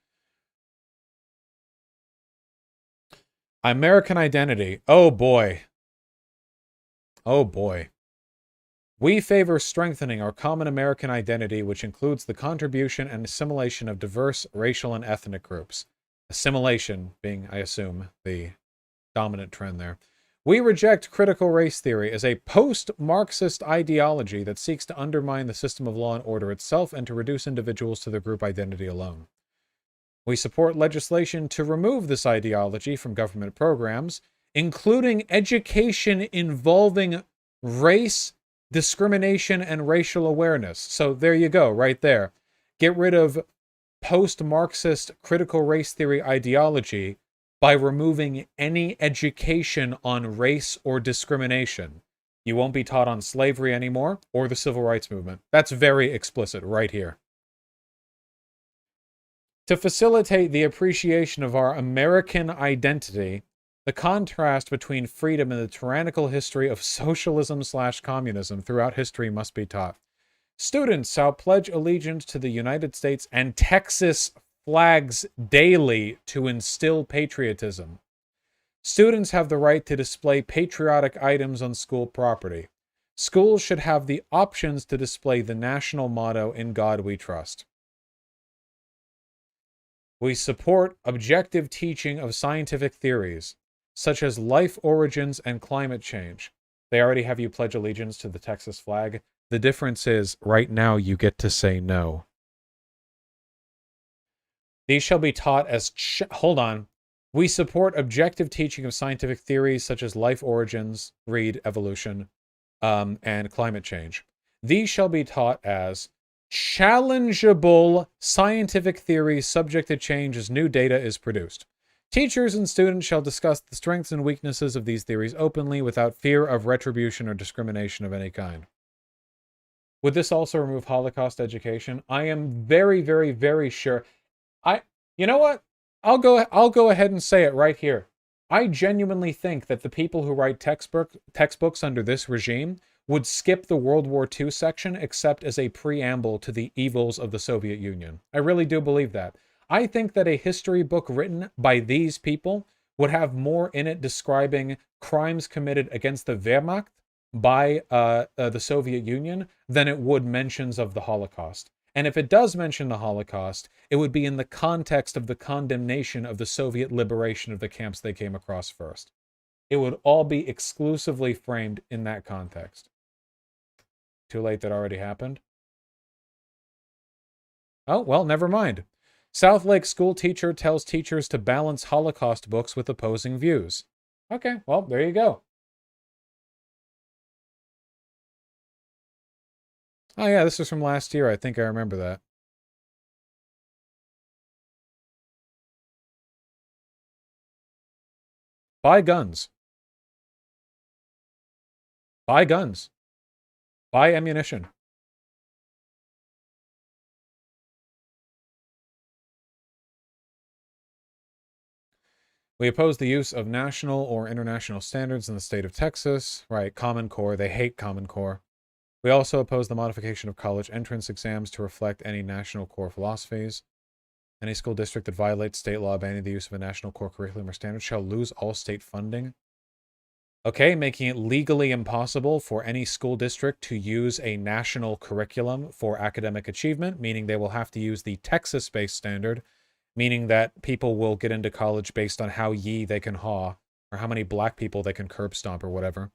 [SPEAKER 1] American identity. Oh boy. Oh boy. We favor strengthening our common American identity, which includes the contribution and assimilation of diverse racial and ethnic groups. Assimilation being, I assume, the dominant trend there. We reject critical race theory as a post-Marxist ideology that seeks to undermine the system of law and order itself and to reduce individuals to their group identity alone. We support legislation to remove this ideology from government programs, including education involving race, discrimination, and racial awareness. So there you go, right there. Get rid of post-Marxist critical race theory ideology by removing any education on race or discrimination. You won't be taught on slavery anymore or the civil rights movement. That's very explicit right here. To facilitate the appreciation of our American identity, the contrast between freedom and the tyrannical history of socialism/communism throughout history must be taught. Students shall pledge allegiance to the United States and Texas flags daily to instill patriotism. Students have the right to display patriotic items on school property. Schools should have the options to display the national motto, "In God We Trust." We support objective teaching of scientific theories, such as life origins and climate change. They already have you pledge allegiance to the Texas flag. The difference is, right now you get to say no. These shall be taught as... Hold on. We support objective teaching of scientific theories, such as life origins, read evolution, and climate change. These shall be taught as challengeable scientific theories subject to change as new data is produced. Teachers and students shall discuss the strengths and weaknesses of these theories openly without fear of retribution or discrimination of any kind. Would this also remove Holocaust education? I am very, very, very sure. You know what? I'll go ahead and say it right here. I genuinely think that the people who write textbooks under this regime would skip the World War II section except as a preamble to the evils of the Soviet Union. I really do believe that. I think that a history book written by these people would have more in it describing crimes committed against the Wehrmacht by the Soviet Union than it would mentions of the Holocaust. And if it does mention the Holocaust, it would be in the context of the condemnation of the Soviet liberation of the camps they came across first. It would all be exclusively framed in that context. Too late, that already happened. Oh, well, never mind. South Lake school teacher tells teachers to balance Holocaust books with opposing views. Okay, well, there you go. Oh yeah, this was from last year. I think I remember that. Buy guns. Buy guns. Buy ammunition. We oppose the use of national or international standards in the state of Texas. Right, Common Core. They hate Common Core. We also oppose the modification of college entrance exams to reflect any national core philosophies. Any school district that violates state law banning the use of a national core curriculum or standard shall lose all state funding. Okay, making it legally impossible for any school district to use a national curriculum for academic achievement, meaning they will have to use the Texas-based standard, meaning that people will get into college based on how ye they can haw, or how many black people they can curb stomp or whatever.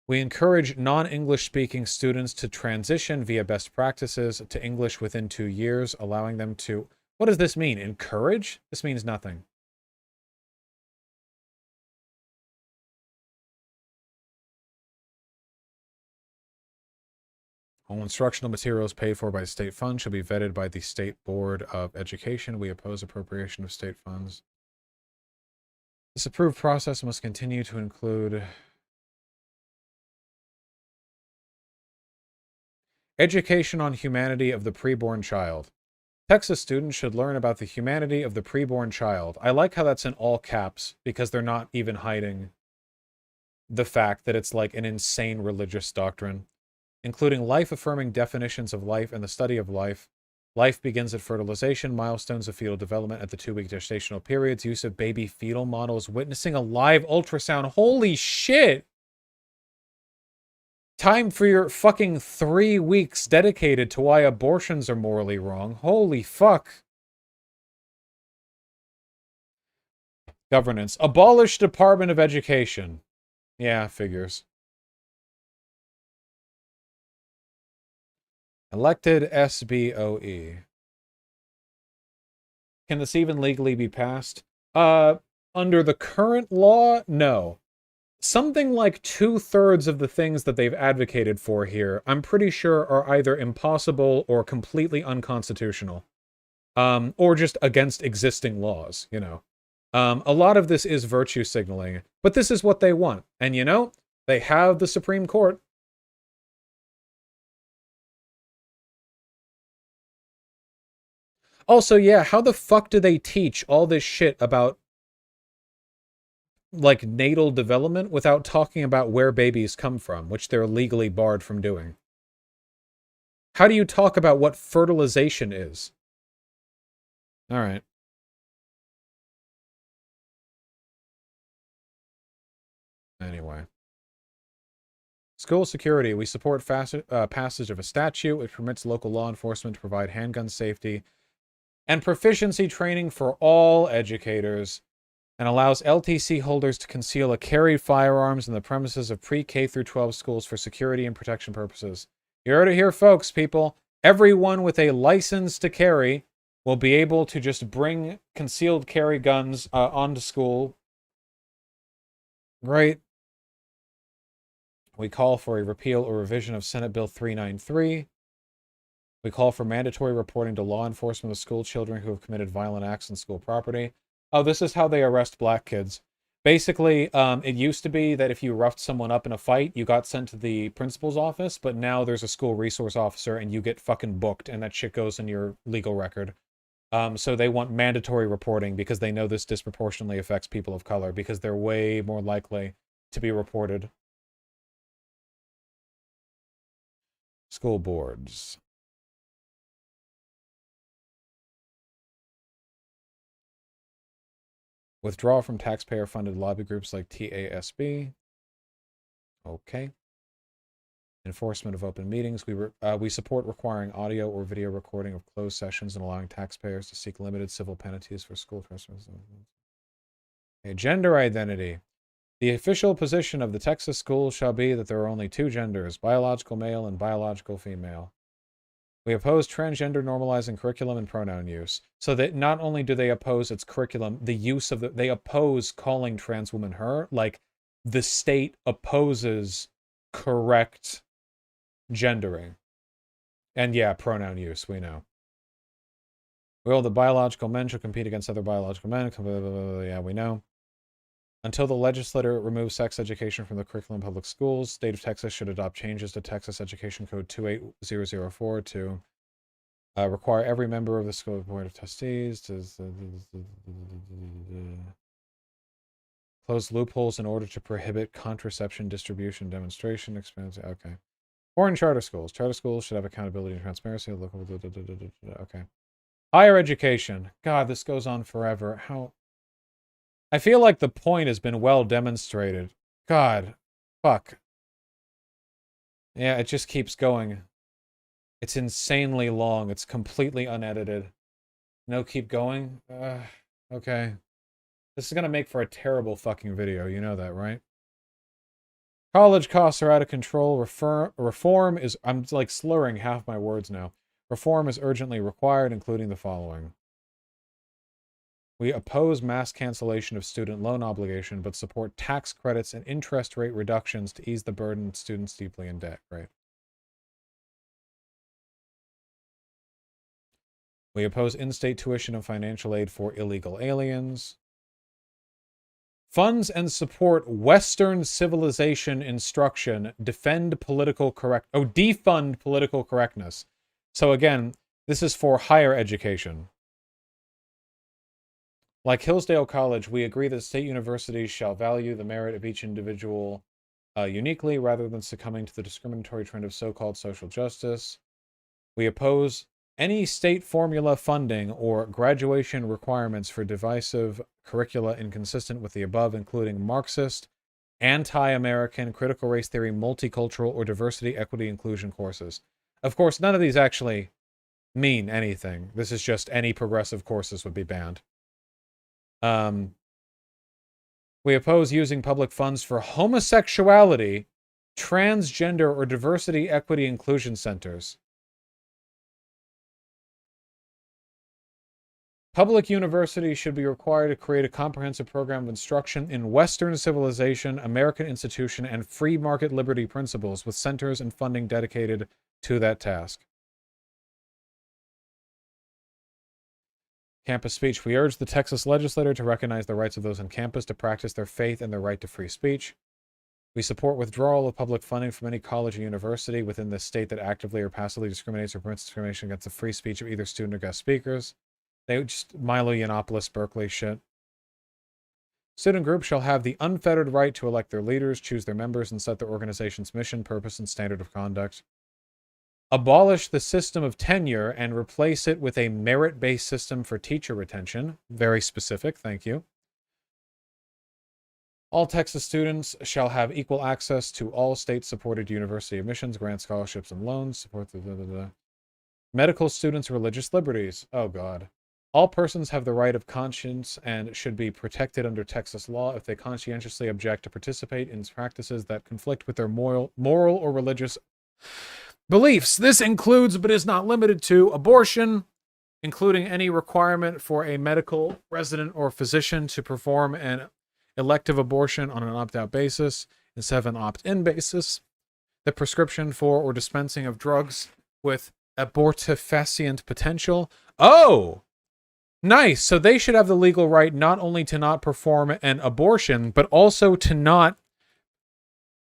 [SPEAKER 1] We encourage non-English speaking students to transition via best practices to English within 2 years, allowing them to... What does this mean? Encourage? This means nothing. All instructional materials paid for by state funds shall be vetted by the State Board of Education. We oppose appropriation of state funds. This approved process must continue to include... Education on humanity of the preborn child. Texas students should learn about the humanity of the preborn child. I like how that's in all caps, because they're not even hiding the fact that it's like an insane religious doctrine, including life-affirming definitions of life and the study of life. Life begins at fertilization, milestones of fetal development at the 2-week gestational periods, use of baby fetal models, witnessing a live ultrasound. Holy shit! Time for your fucking 3 weeks dedicated to why abortions are morally wrong. Holy fuck. Governance. Abolish Department of Education. Yeah, figures. Elected SBOE. Can this even legally be passed? Under the current law, no. Something like 2/3 of the things that they've advocated for here, I'm pretty sure are either impossible or completely unconstitutional. Or just against existing laws, you know. A lot of this is virtue signaling, but this is what they want. And you know, they have the Supreme Court. Also, yeah, how the fuck do they teach all this shit about like natal development without talking about where babies come from, which they're legally barred from doing? How do you talk about what fertilization is? All right. Anyway. School security. We support passage of a statute which permits local law enforcement to provide handgun safety and proficiency training for all educators, and allows LTC holders to conceal or carry firearms in the premises of pre-K through 12 schools for security and protection purposes. You heard it here, folks, people. Everyone with a license to carry will be able to just bring concealed carry guns onto school. Right. We call for a repeal or revision of Senate Bill 393. We call for mandatory reporting to law enforcement of school children who have committed violent acts on school property. Oh, this is how they arrest black kids. Basically, it used to be that if you roughed someone up in a fight, you got sent to the principal's office, but now there's a school resource officer and you get fucking booked, and that shit goes in your legal record. So they want mandatory reporting because they know this disproportionately affects people of color because they're way more likely to be reported. School boards. Withdraw from taxpayer-funded lobby groups like TASB. Okay. Enforcement of open meetings. We support requiring audio or video recording of closed sessions and allowing taxpayers to seek limited civil penalties for school trespass. Okay. Gender identity. The official position of the Texas schools shall be that there are only two genders, biological male and biological female. We oppose transgender normalizing curriculum and pronoun use. So that not only do they oppose its curriculum, the use of they oppose calling trans women her, like the state opposes correct gendering. And yeah, pronoun use, we know. Well, the biological men shall compete against other biological men. Yeah, we know. Until the legislature removes sex education from the curriculum in public schools, state of Texas should adopt changes to Texas Education Code 28004 to require every member of the school board of trustees to close loopholes in order to prohibit contraception distribution, demonstration, expansion. Okay. Foreign charter schools. Charter schools should have accountability and transparency. Okay. Higher education. God, this goes on forever. How... I feel like the point has been well demonstrated. God. Fuck. Yeah, it just keeps going. It's insanely long. It's completely unedited. No, keep going? Okay. This is gonna make for a terrible fucking video. You know that, right? College costs are out of control. Reform is... I'm like slurring half my words now. Reform is urgently required, including the following. We oppose mass cancellation of student loan obligation, but support tax credits and interest rate reductions to ease the burden of students deeply in debt, right? We oppose in-state tuition and financial aid for illegal aliens. Funds and support Western civilization instruction. Defend political defund political correctness. So again, this is for higher education. Like Hillsdale College, we agree that state universities shall value the merit of each individual uniquely rather than succumbing to the discriminatory trend of so-called social justice. We oppose any state formula funding or graduation requirements for divisive curricula inconsistent with the above, including Marxist, anti-American, critical race theory, multicultural, or diversity, equity, inclusion courses. Of course, none of these actually mean anything. This is just any progressive courses would be banned. We oppose using public funds for homosexuality, transgender, or diversity, equity, inclusion centers. Public universities should be required to create a comprehensive program of instruction in Western civilization, American institution, and free market liberty principles with centers and funding dedicated to that task. Campus speech. We urge the Texas legislature to recognize the rights of those on campus to practice their faith and their right to free speech. We support withdrawal of public funding from any college or university within the state that actively or passively discriminates or permits discrimination against the free speech of either student or guest speakers. They just Milo Yiannopoulos, Berkeley shit. Student groups shall have the unfettered right to elect their leaders, choose their members, and set their organization's mission, purpose, and standard of conduct. Abolish the system of tenure and replace it with a merit-based system for teacher retention. Very specific, thank you. All Texas students shall have equal access to all state-supported university admissions, grants, scholarships, and loans. Support the medical students' religious liberties. Oh, God. All persons have the right of conscience and should be protected under Texas law if they conscientiously object to participate in practices that conflict with their moral or religious beliefs. This includes, but is not limited to, abortion, including any requirement for a medical resident or physician to perform an elective abortion on an opt-out basis instead of an opt-in basis, the prescription for or dispensing of drugs with abortifacient potential. Oh! Nice. So they should have the legal right not only to not perform an abortion, but also to not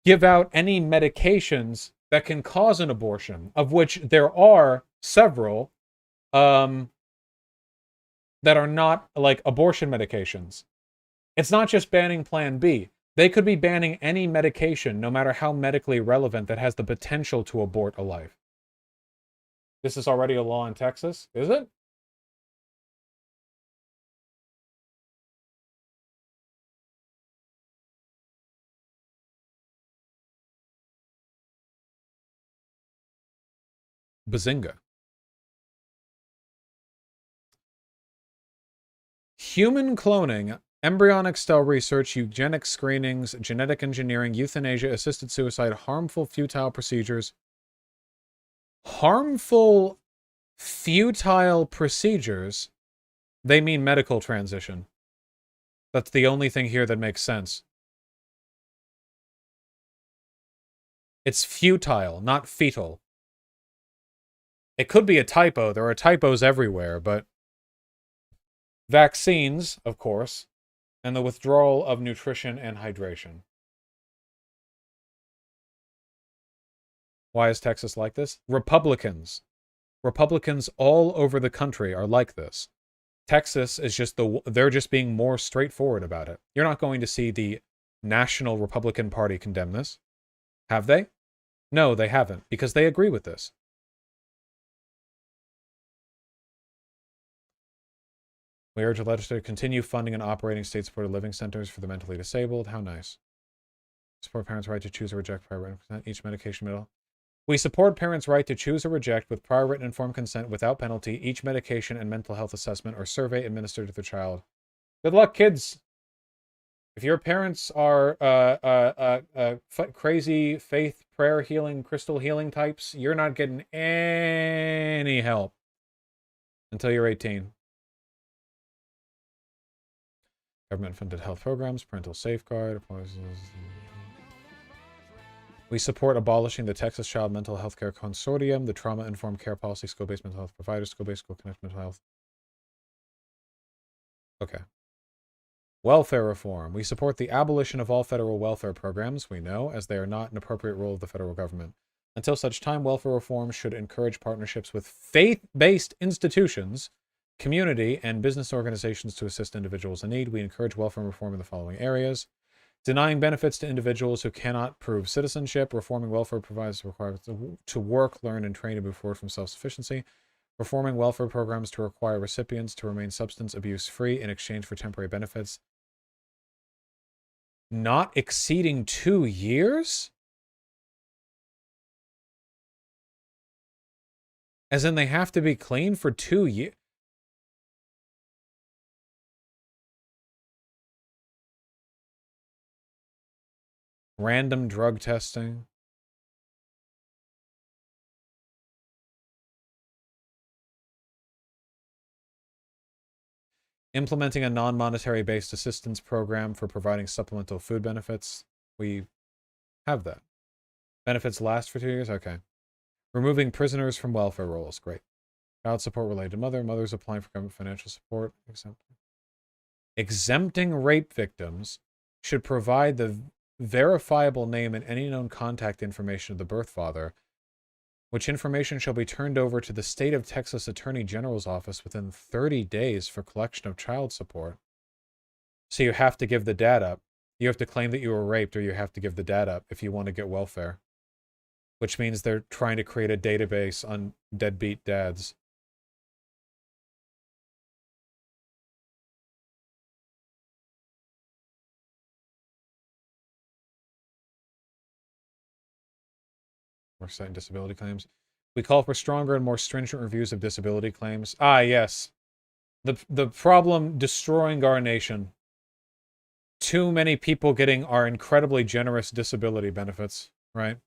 [SPEAKER 1] give out any medications that can cause an abortion, of which there are several. that are not like abortion medications. It's not just banning Plan B. They could be banning any medication, no matter how medically relevant, that has the potential to abort a life. This is already a law in Texas, is it? Bazinga. Human cloning, embryonic cell research, eugenic screenings, genetic engineering, euthanasia, assisted suicide, harmful, futile procedures. Harmful, futile procedures? They mean medical transition. That's the only thing here that makes sense. It's futile, not fetal. It could be a typo. There are typos everywhere, but vaccines, of course, and the withdrawal of nutrition and hydration. Why is Texas like this? Republicans all over the country are like this. Texas is just they're just being more straightforward about it. You're not going to see the National Republican Party condemn this. Have they? No, they haven't, because they agree with this. We urge the legislature to continue funding and operating state-supported living centers for the mentally disabled. How nice. Support parents' right to choose or reject prior written consent. Each medication middle. We support parents' right to choose or reject with prior written informed consent without penalty each medication and mental health assessment or survey administered to the child. Good luck, kids. If your parents are crazy faith, prayer healing, crystal healing types, you're not getting any help until you're 18. Government-funded health programs, parental safeguard. We support abolishing the Texas Child Mental Health Care Consortium, the trauma-informed care policy, school-based mental health providers, school-based, school-connected mental health. Okay. Welfare reform. We support the abolition of all federal welfare programs, we know, as they are not an appropriate role of the federal government. Until such time, welfare reform should encourage partnerships with faith-based institutions, community, and business organizations to assist individuals in need. We encourage welfare reform in the following areas. Denying benefits to individuals who cannot prove citizenship. Reforming welfare providers required to work, learn, and train to move forward from self-sufficiency. Reforming welfare programs to require recipients to remain substance abuse free in exchange for temporary benefits not exceeding 2 years? As in they have to be clean for 2 years? Random drug testing. Implementing a non-monetary based assistance program for providing supplemental food benefits. We have that. Benefits last for 2 years? Okay. Removing prisoners from welfare rolls. Great. Child support related to mothers applying for government financial support. Exempting rape victims should provide the verifiable name and any known contact information of the birth father, which information shall be turned over to the State of Texas Attorney General's office within 30 days for collection of child support. So you have to give the dad up. You have to claim that you were raped, or you have to give the dad up if you want to get welfare. Which means they're trying to create a database on deadbeat dads. We're citing disability claims. We call for stronger and more stringent reviews of disability claims. Ah, yes. The problem destroying our nation. Too many people getting our incredibly generous disability benefits, right?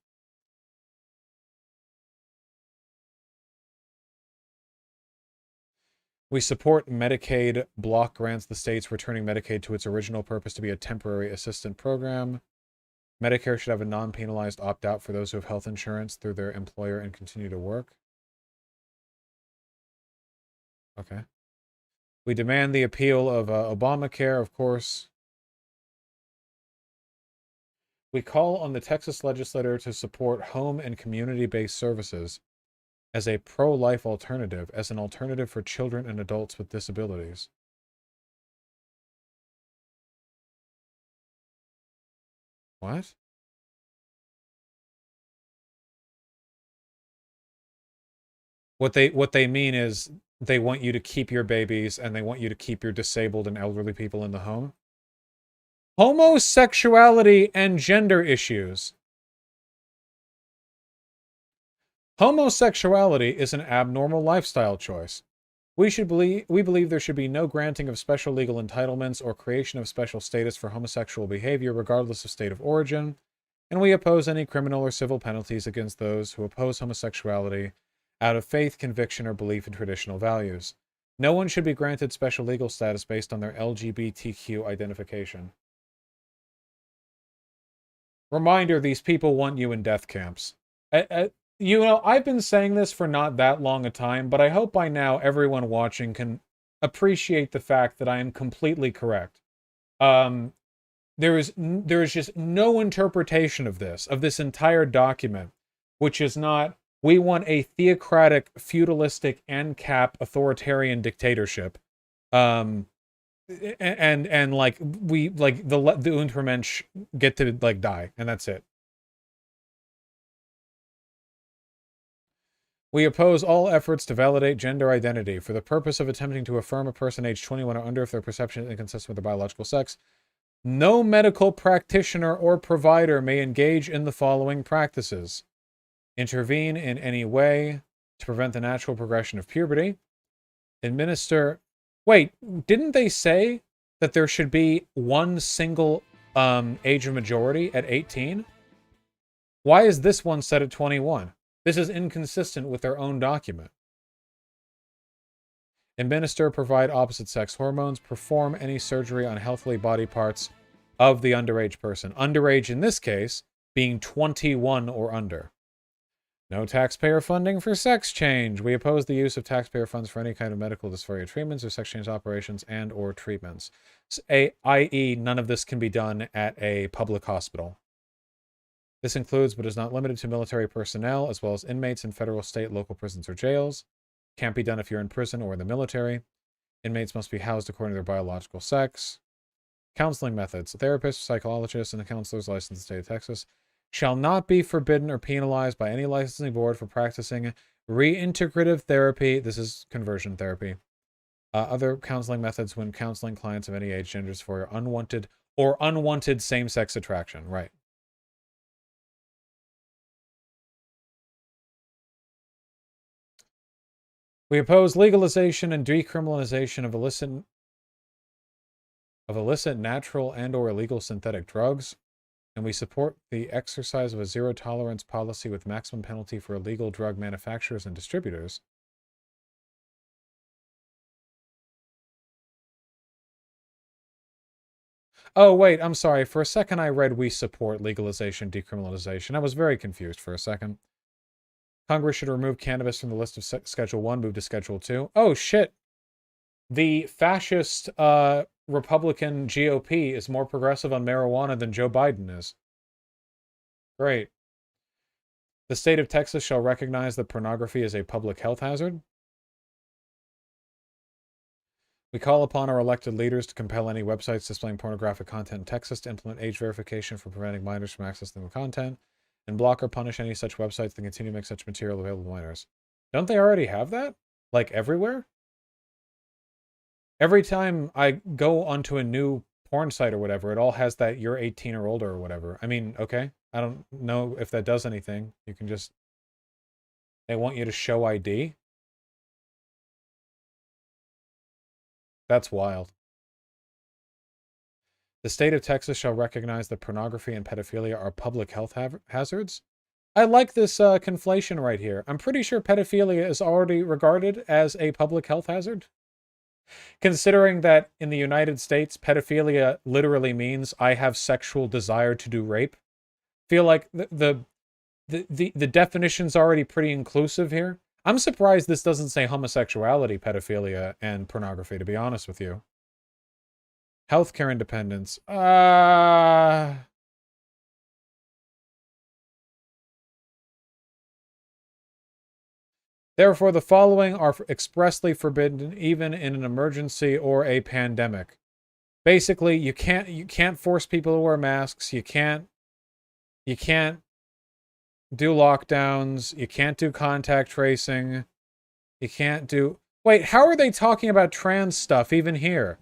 [SPEAKER 1] We support Medicaid block grants the states, returning Medicaid to its original purpose to be a temporary assistance program. Medicare should have a non-penalized opt-out for those who have health insurance through their employer and continue to work. Okay. We demand the appeal of Obamacare, of course. We call on the Texas legislature to support home and community-based services as a pro-life alternative, as an alternative for children and adults with disabilities. What? What they mean is they want you to keep your babies and they want you to keep your disabled and elderly people in the home. Homosexuality and gender issues. Homosexuality is an abnormal lifestyle choice. We believe there should be no granting of special legal entitlements or creation of special status for homosexual behavior regardless of state of origin, and we oppose any criminal or civil penalties against those who oppose homosexuality out of faith, conviction, or belief in traditional values. No one should be granted special legal status based on their LGBTQ identification. Reminder, these people want you in death camps. You know, I've been saying this for not that long a time, but I hope by now everyone watching can appreciate the fact that I am completely correct. There is just no interpretation of this entire document, which is not, we want a theocratic, feudalistic, ANCAP authoritarian dictatorship. And like, we, like, the Untermensch get to, like, die, and that's it. We oppose all efforts to validate gender identity for the purpose of attempting to affirm a person aged 21 or under if their perception is inconsistent with their biological sex. No medical practitioner or provider may engage in the following practices: intervene in any way to prevent the natural progression of puberty, administer... Wait, didn't they say that there should be one single age of majority at 18? Why is this one set at 21? This is inconsistent with their own document. Administer, provide opposite sex hormones, perform any surgery on healthy body parts of the underage person. Underage in this case being 21 or under. No taxpayer funding for sex change. We oppose the use of taxpayer funds for any kind of medical dysphoria treatments or sex change operations and or treatments. I.e., none of this can be done at a public hospital. This includes, but is not limited to, military personnel, as well as inmates in federal, state, local prisons or jails. Can't be done if you're in prison or in the military. Inmates must be housed according to their biological sex. Counseling methods. Therapists, psychologists, and counselors licensed in the state of Texas shall not be forbidden or penalized by any licensing board for practicing reintegrative therapy. This is conversion therapy. Other counseling methods when counseling clients of any age, genders for unwanted same-sex attraction. Right. We oppose legalization and decriminalization of illicit natural and or illegal synthetic drugs, and we support the exercise of a zero-tolerance policy with maximum penalty for illegal drug manufacturers and distributors. Oh, wait, I'm sorry. For a second I read we support legalization, decriminalization. I was very confused for a second. Congress should remove cannabis from the list of Schedule 1, move to Schedule 2. Oh, shit. The fascist Republican GOP is more progressive on marijuana than Joe Biden is. Great. The state of Texas shall recognize that pornography is a public health hazard. We call upon our elected leaders to compel any websites displaying pornographic content in Texas to implement age verification for preventing minors from accessing the content, and block or punish any such websites that continue to make such material available to minors. Don't they already have that? Like everywhere? Every time I go onto a new porn site or whatever, it all has that you're 18 or older or whatever. I mean, okay. I don't know if that does anything. You can just... They want you to show ID? That's wild. The state of Texas shall recognize that pornography and pedophilia are public health hazards. I like this conflation right here. I'm pretty sure pedophilia is already regarded as a public health hazard. Considering that in the United States, pedophilia literally means I have sexual desire to do rape. Feel like the definition's already pretty inclusive here. I'm surprised this doesn't say homosexuality, pedophilia, and pornography, to be honest with you. Healthcare independence. Therefore, the following are expressly forbidden even in an emergency or a pandemic. Basically, you can't force people to wear masks. You can't do lockdowns. You can't do contact tracing. You can't do... Wait, how are they talking about trans stuff even here?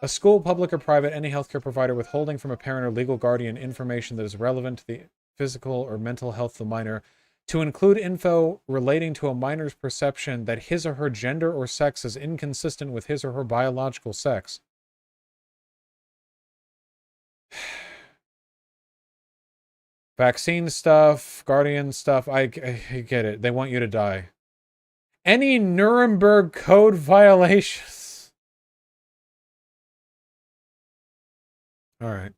[SPEAKER 1] A school, public or private, any healthcare provider withholding from a parent or legal guardian information that is relevant to the physical or mental health of the minor, to include info relating to a minor's perception that his or her gender or sex is inconsistent with his or her biological sex. Vaccine stuff, guardian stuff, I get it. They want you to die. Any Nuremberg Code violations. All right.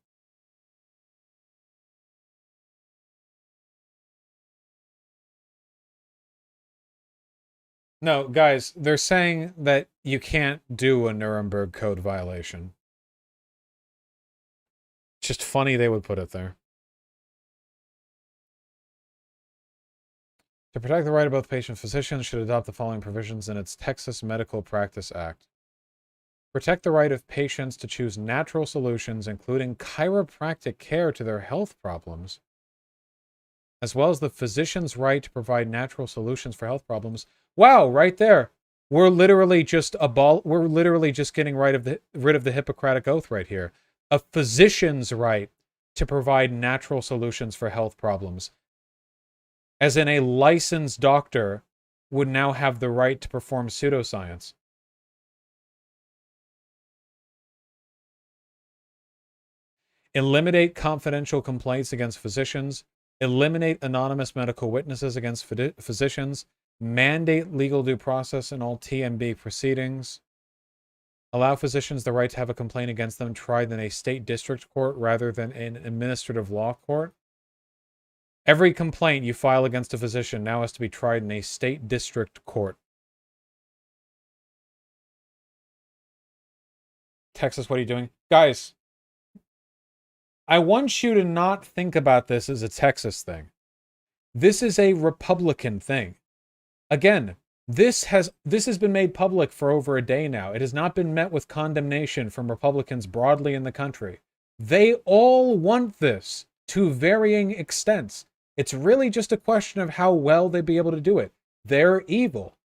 [SPEAKER 1] No, guys, they're saying that you can't do a Nuremberg Code violation. It's just funny they would put it there. To protect the right of both patient and physicians should adopt the following provisions in its Texas Medical Practice Act. Protect the right of patients to choose natural solutions, including chiropractic care to their health problems, as well as the physician's right to provide natural solutions for health problems. Wow, right there. We're literally just getting rid of the Hippocratic Oath right here. A physician's right to provide natural solutions for health problems. As in, a licensed doctor would now have the right to perform pseudoscience. Eliminate confidential complaints against physicians. Eliminate anonymous medical witnesses against physicians. Mandate legal due process in all TMB proceedings. Allow physicians the right to have a complaint against them tried in a state district court rather than an administrative law court. Every complaint you file against a physician now has to be tried in a state district court. Texas, what are you doing? Guys, I want you to not think about this as a Texas thing. This is a Republican thing. Again, this has been made public for over a day now. It has not been met with condemnation from Republicans broadly in the country. They all want this to varying extents. It's really just a question of how well they'd be able to do it. They're evil.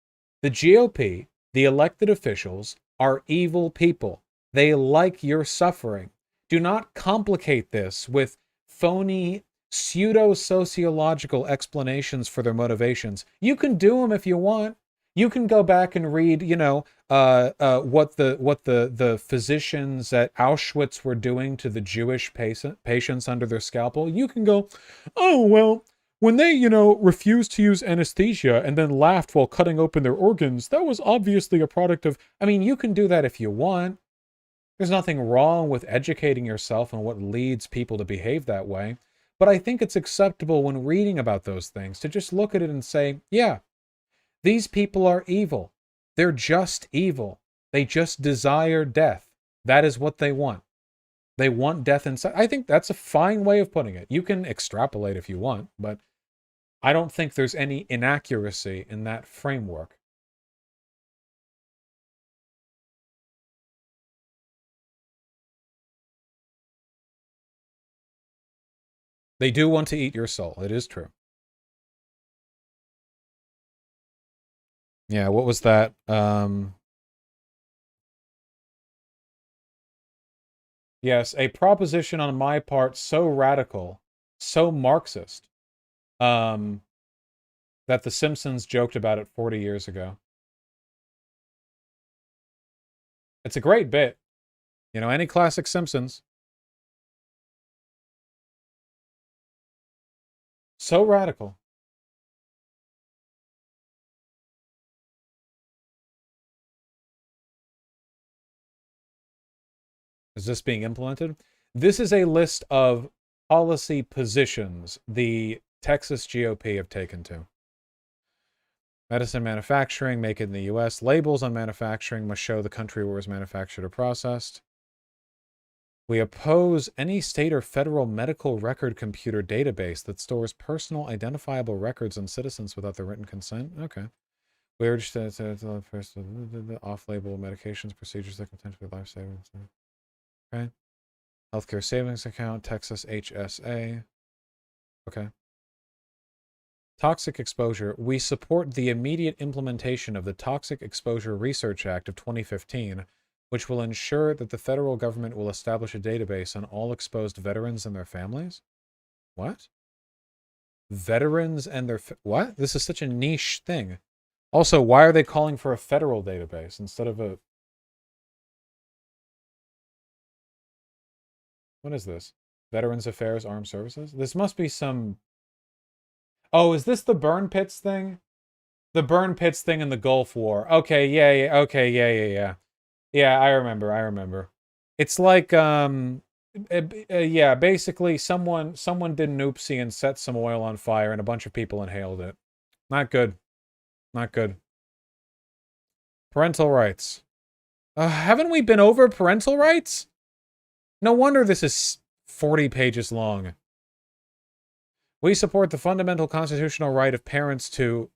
[SPEAKER 1] The GOP, the elected officials, are evil people. They like your suffering. Do not complicate this with phony, pseudo-sociological explanations for their motivations. You can do them if you want. You can go back and read, what the physicians at Auschwitz were doing to the Jewish patients under their scalpel. You can go, oh, well, when they, refused to use anesthesia and then laughed while cutting open their organs, that was obviously a product of... I mean, you can do that if you want. There's nothing wrong with educating yourself on what leads people to behave that way. But I think it's acceptable when reading about those things to just look at it and say, yeah, these people are evil. They're just evil. They just desire death. That is what they want. They want death inside. I think that's a fine way of putting it. You can extrapolate if you want, but I don't think there's any inaccuracy in that framework. They do want to eat your soul. It is true. Yeah, what was that? Yes, a proposition on my part so radical, so Marxist, that The Simpsons joked about it 40 years ago. It's a great bit. Any classic Simpsons. So radical. Is this being implemented? This is a list of policy positions the Texas GOP have taken to. Medicine manufacturing, make it in the U.S. Labels on manufacturing must show the country where it was manufactured or processed. We oppose any state or federal medical record computer database that stores personal identifiable records on citizens without their written consent. Okay. We urge to off-label medications, procedures that can potentially be life-saving. Okay. Healthcare Savings Account, Texas HSA. Okay. Toxic exposure. We support the immediate implementation of the Toxic Exposure Research Act of 2015, which will ensure that the federal government will establish a database on all exposed veterans and their families. What? Veterans and their... What? This is such a niche thing. Also, why are they calling for a federal database instead of a... What is this? Veterans Affairs Armed Services? This must be some... Oh, is this the burn pits thing? The burn pits thing in the Gulf War. Okay, yeah. Okay, yeah. Yeah, I remember. It's like, yeah, basically someone did an oopsie and set some oil on fire and a bunch of people inhaled it. Not good. Not good. Parental rights. Haven't we been over parental rights? No wonder this is 40 pages long. We support the fundamental constitutional right of parents to...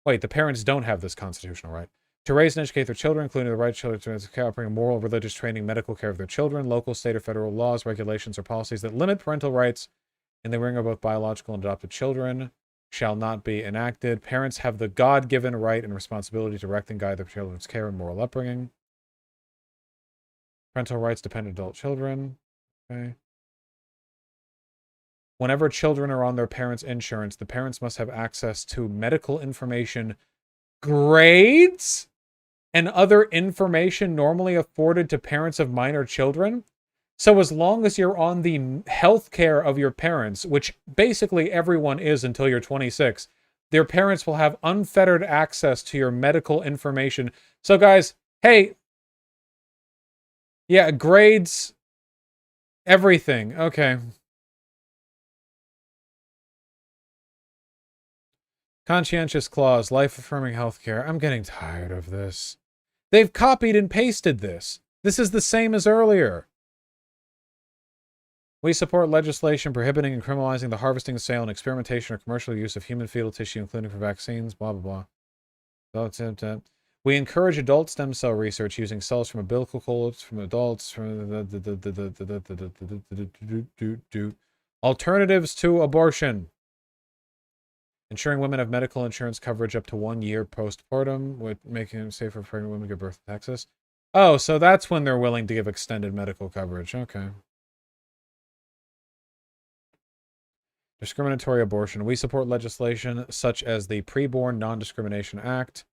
[SPEAKER 1] Wait, the parents don't have this constitutional right. To raise and educate their children, including the right of children to offering moral, religious training, medical care of their children, local, state, or federal laws, regulations, or policies that limit parental rights in the ring of both biological and adopted children shall not be enacted. Parents have the God-given right and responsibility to direct and guide their children's care and moral upbringing. Parental rights dependent adult children. Okay. Whenever children are on their parents' insurance, the parents must have access to medical information, grades, and other information normally afforded to parents of minor children. So as long as you're on the health care of your parents, which basically everyone is until you're 26, their parents will have unfettered access to your medical information. So guys, hey, yeah, grades, everything. Okay. Conscientious clause, life-affirming healthcare. I'm getting tired of this. They've copied and pasted this. This is the same as earlier. We support legislation prohibiting and criminalizing the harvesting, sale, and experimentation or commercial use of human fetal tissue, including for vaccines, blah, blah, blah. We encourage adult stem cell research using cells from umbilical cords from adults. Alternatives to abortion. Ensuring women have medical insurance coverage up to 1 year postpartum, with making it safer for pregnant women to give birth in Texas. Oh, so that's when they're willing to give extended medical coverage. Okay. Discriminatory abortion. We support legislation such as the Preborn Non-Discrimination Act.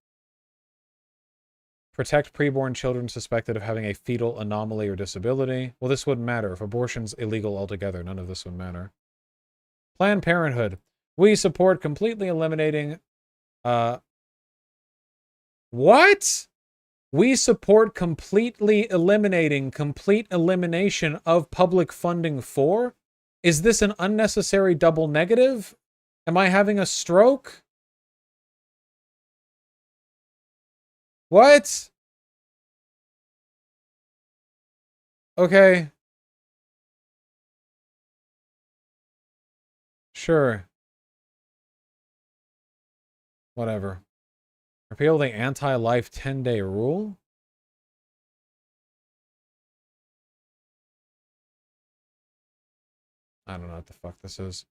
[SPEAKER 1] Protect preborn children suspected of having a fetal anomaly or disability. Well, this wouldn't matter. If abortion's illegal altogether, none of this would matter. Planned Parenthood. We support completely eliminating... What? We support complete elimination of public funding for? Is this an unnecessary double negative? Am I having a stroke? What? Okay. Sure. Whatever. Repeal the anti-life 10-day rule? I don't know what the fuck this is.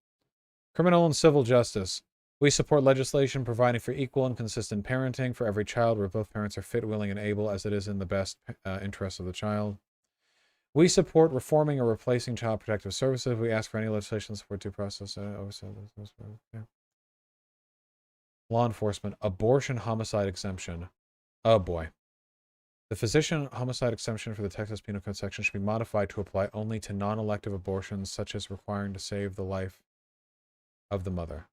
[SPEAKER 1] Criminal and civil justice. We support legislation providing for equal and consistent parenting for every child where both parents are fit, willing, and able as it is in the best interest of the child. We support reforming or replacing child protective services. We ask for any legislation to support due process. Law enforcement. Abortion homicide exemption. Oh boy. The physician homicide exemption for the Texas Penal Code section should be modified to apply only to non-elective abortions, such as requiring to save the life of the mother.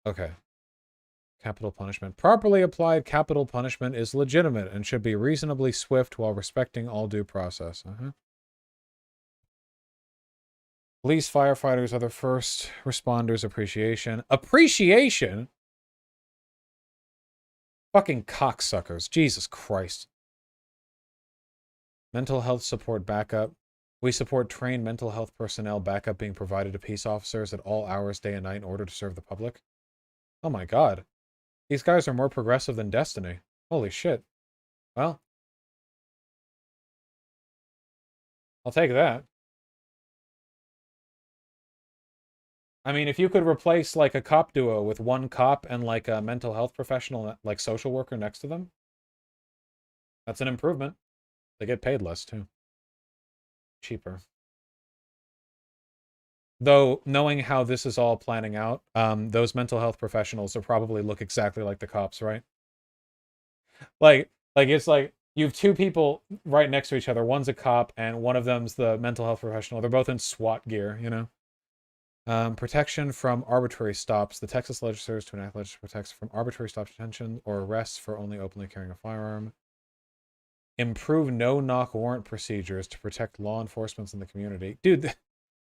[SPEAKER 1] Okay. Capital punishment. Properly applied capital punishment is legitimate and should be reasonably swift while respecting all due process. Police, firefighters, other first responders appreciation. Appreciation? Fucking cocksuckers. Jesus Christ. Mental health support backup. We support trained mental health personnel backup being provided to peace officers at all hours, day and night, in order to serve the public. Oh my God. These guys are more progressive than Destiny. Holy shit. Well, I'll take that. I mean, if you could replace like a cop duo with one cop and like a mental health professional, like social worker next to them, that's an improvement. They get paid less too. Cheaper. Though, knowing how this is all planning out, those mental health professionals will probably look exactly like the cops, right? Like it's like you have two people right next to each other. One's a cop and one of them's the mental health professional. They're both in SWAT gear, you know? Protection from arbitrary stops. The Texas legislature is to enact legislation protects from arbitrary stop, detention, or arrests for only openly carrying a firearm. Improve no-knock warrant procedures to protect law enforcement in the community. Dude,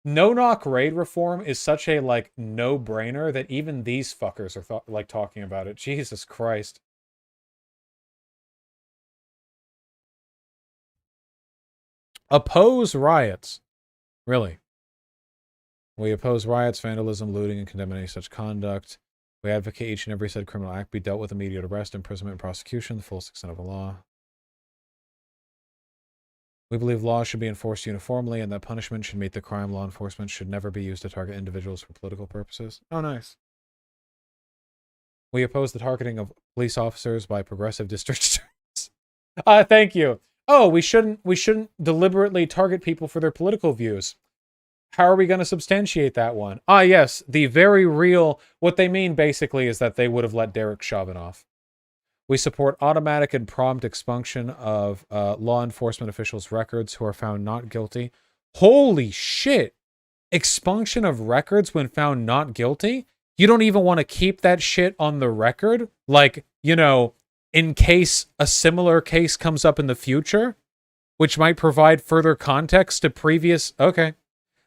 [SPEAKER 1] no-knock raid reform is such a, like, no-brainer that even these fuckers are, like, talking about it. Jesus Christ. Oppose riots. Really. We oppose riots, vandalism, looting, and condemn any such conduct. We advocate each and every said criminal act be dealt with immediate arrest, imprisonment, and prosecution, the fullest extent of the law. We believe laws should be enforced uniformly and that punishment should meet the crime. Law enforcement should never be used to target individuals for political purposes. Oh, nice. We oppose the targeting of police officers by progressive district attorneys. Thank you. Oh, we shouldn't deliberately target people for their political views. How are we going to substantiate that one? Ah, yes, the very real... What they mean, basically, is that they would have let Derek Chauvin off. We support automatic and prompt expunction of law enforcement officials' records who are found not guilty. Holy shit! Expunction of records when found not guilty? You don't even want to keep that shit on the record? Like, you know, in case a similar case comes up in the future? Which might provide further context to previous... Okay.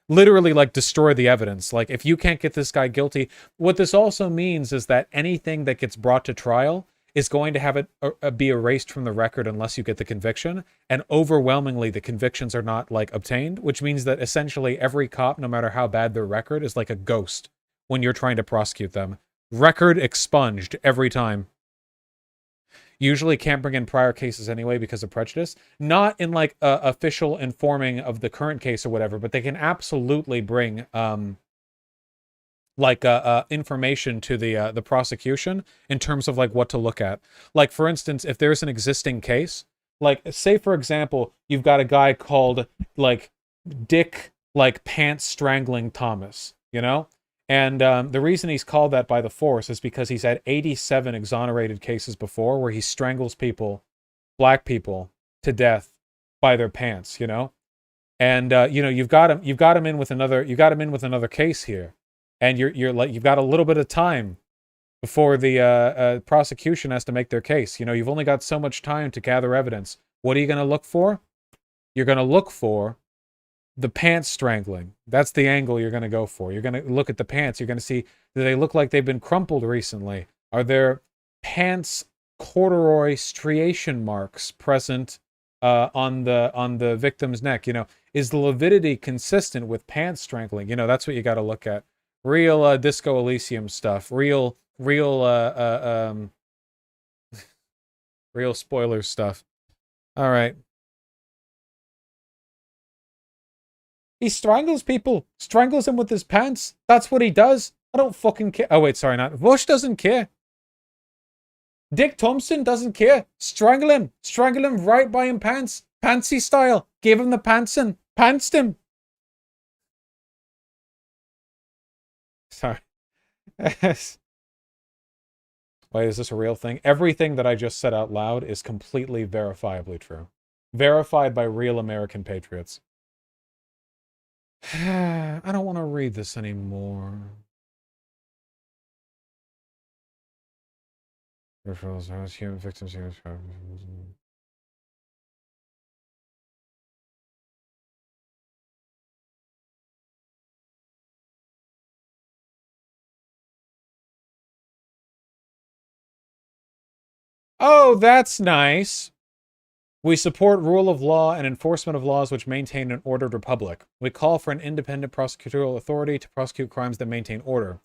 [SPEAKER 1] Literally, like, destroy the evidence. Like, if you can't get this guy guilty... What this also means is that anything that gets brought to trial is going to have it be erased from the record unless you get the conviction. And overwhelmingly, the convictions are not, like, obtained, which means that essentially every cop, no matter how bad their record, is like a ghost when you're trying to prosecute them. Record expunged every time. Usually can't bring in prior cases anyway because of prejudice. Not in, like, official informing of the current case or whatever, but they can absolutely bring, information to the prosecution in terms of, like, what to look at. Like, for instance, if there's an existing case, like, say, for example, you've got a guy called, like, Dick, like, Pants Strangling Thomas, you know? And the reason he's called that by the force is because he's had 87 exonerated cases before where he strangles people, black people, to death by their pants, you know? And you know, you've got him in with another case here. And you've got a little bit of time before the prosecution has to make their case. You know, you've only got so much time to gather evidence. What are you going to look for? You're going to look for the pants strangling. That's the angle you're going to go for. You're going to look at the pants. You're going to see, do they look like they've been crumpled recently? Are there pants corduroy striation marks present on the victim's neck? You know, is the lividity consistent with pants strangling? You know, that's what you got to look at. Real Disco Elysium stuff. Real spoiler stuff. All right. He strangles people. Strangles them with his pants. That's what he does. I don't fucking care. Oh, wait, sorry, not. Vosh doesn't care. Dick Thompson doesn't care. Strangle him. Strangle him right by him pants. Pantsy style. Give him the pantsin. Pantsed him. Sorry. Wait, is this a real thing? Everything that I just said out loud is completely verifiably true. Verified by real American patriots. I don't want to read this anymore. Human victims. Oh, that's nice. We support rule of law and enforcement of laws which maintain an ordered republic. We call for an independent prosecutorial authority to prosecute crimes that maintain order,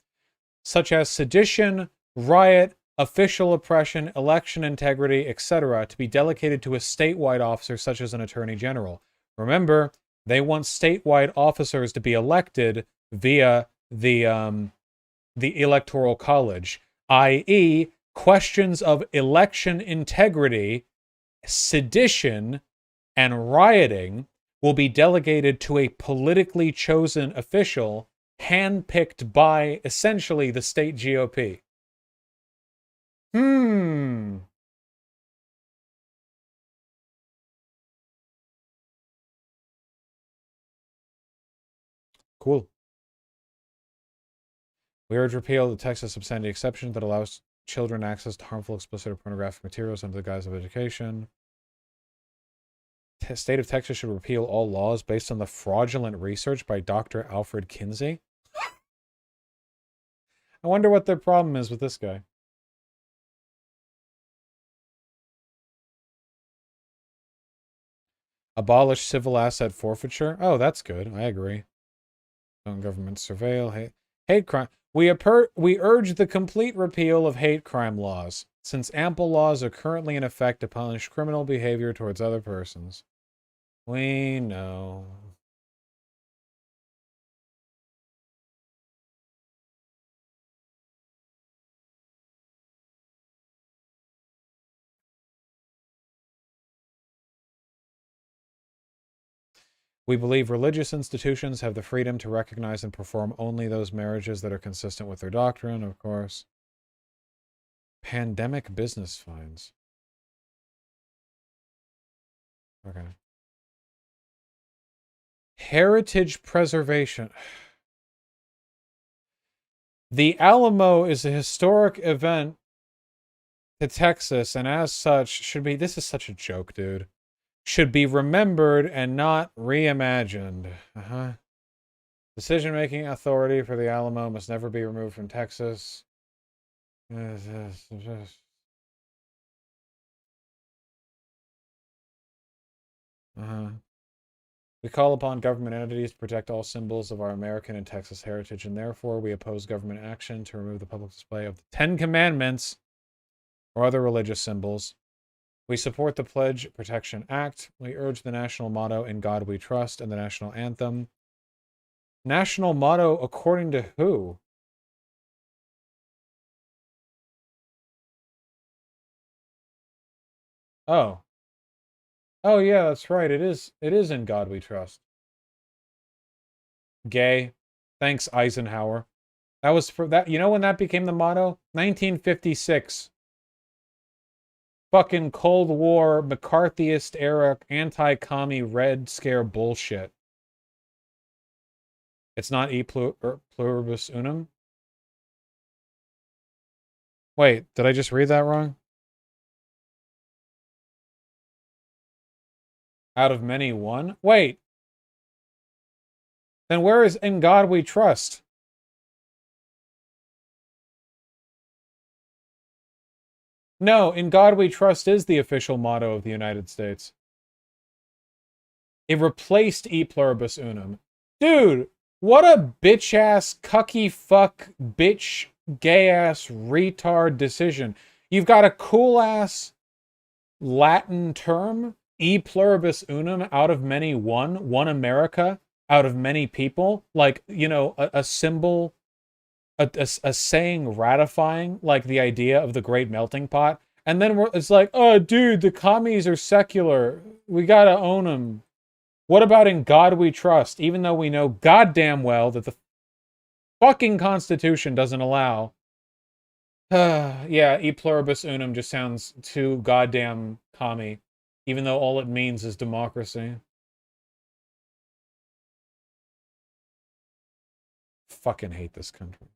[SPEAKER 1] such as sedition, riot, official oppression, election integrity, etc., to be delegated to a statewide officer such as an attorney general. Remember, they want statewide officers to be elected via the electoral college, i.e., questions of election integrity, sedition, and rioting will be delegated to a politically chosen official handpicked by essentially the state GOP. Cool. We urge repeal of the Texas obscenity exception that allows children access to harmful, explicit, or pornographic materials under the guise of education. State of Texas should repeal all laws based on the fraudulent research by Dr. Alfred Kinsey. I wonder what their problem is with this guy. Abolish civil asset forfeiture. Oh, that's good. I agree. Don't government surveil hate crime. We urge the complete repeal of hate crime laws, since ample laws are currently in effect to punish criminal behavior towards other persons. We know. We believe religious institutions have the freedom to recognize and perform only those marriages that are consistent with their doctrine, of course. Pandemic business fines. Okay. Heritage preservation. The Alamo is a historic event to Texas, and as such should be... This is such a joke, dude. Should be remembered and not reimagined. Decision-making authority for the Alamo must never be removed from Texas. We call upon government entities to protect all symbols of our American and Texas heritage, and therefore we oppose government action to remove the public display of the Ten Commandments or other religious symbols. We support the Pledge Protection Act. We urge the national motto, "In God We Trust," and the national anthem. National motto according to who? Oh. Oh yeah, that's right. It is "In God We Trust." Gay. Thanks, Eisenhower. That was for that. You know when that became the motto? 1956. Fucking Cold War, McCarthyist era, anti-commie Red Scare bullshit. It's not E pluribus unum? Wait, did I just read that wrong? Out of many one? Wait. Then where is "In God We Trust"? No, "In God We Trust" is the official motto of the United States. It replaced E pluribus unum. Dude, what a bitch-ass, cucky fuck, bitch, gay-ass, retard decision. You've got a cool-ass Latin term, E pluribus unum, out of many one America, out of many people. Like, you know, a symbol... A saying ratifying, like, the idea of the great melting pot. And then it's like, oh, dude, the commies are secular. We gotta own them. What about "In God We Trust"? Even though we know goddamn well that the fucking Constitution doesn't allow. Yeah, E pluribus unum just sounds too goddamn commie. Even though all it means is democracy. Fucking hate this country.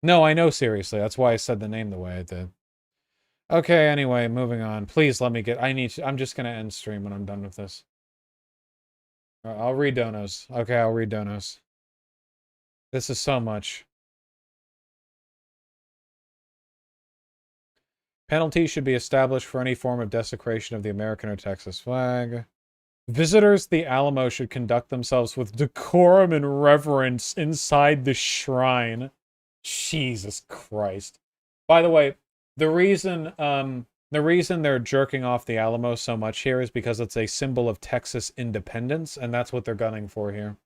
[SPEAKER 1] No, I know, seriously. That's why I said the name the way I did. Okay, anyway, moving on. Please let me get... I'm just gonna end stream when I'm done with this. I'll read donos. Okay, I'll read donos. This is so much. Penalties should be established for any form of desecration of the American or Texas flag. Visitors to the Alamo should conduct themselves with decorum and reverence inside the shrine. Jesus Christ. By the way, the reason they're jerking off the Alamo so much here is because it's a symbol of Texas independence, and that's what they're gunning for here.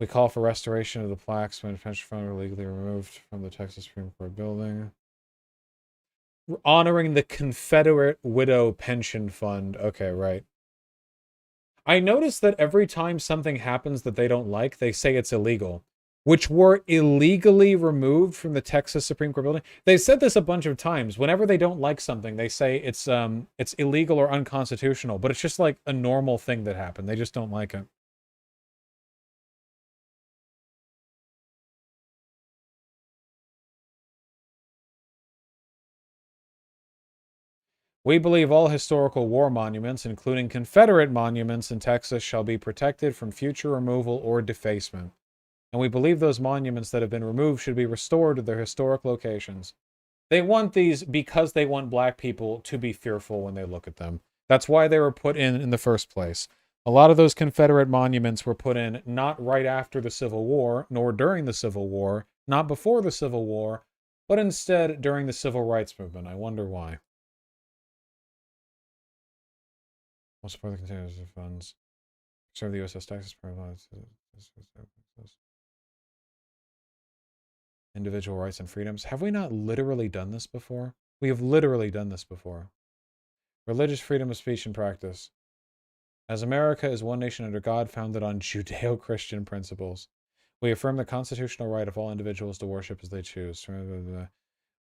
[SPEAKER 1] We call for restoration of the plaques when pension fund were legally removed from the Texas Supreme Court building. We're honoring the Confederate Widow Pension Fund. Okay, right. I noticed that every time something happens that they don't like, they say it's illegal, which were illegally removed from the Texas Supreme Court building. They said this a bunch of times. Whenever they don't like something, they say it's illegal or unconstitutional, but it's just like a normal thing that happened. They just don't like it. We believe all historical war monuments, including Confederate monuments in Texas, shall be protected from future removal or defacement. And we believe those monuments that have been removed should be restored to their historic locations. They want these because they want black people to be fearful when they look at them. That's why they were put in the first place. A lot of those Confederate monuments were put in not right after the Civil War, nor during the Civil War, not before the Civil War, but instead during the Civil Rights Movement. I wonder why. We'll support the contingency funds. Serve the USS Texas. Individual rights and freedoms. Have we not literally done this before? We have literally done this before. Religious freedom of speech and practice. As America is one nation under God, founded on Judeo-Christian principles, we affirm the constitutional right of all individuals to worship as they choose.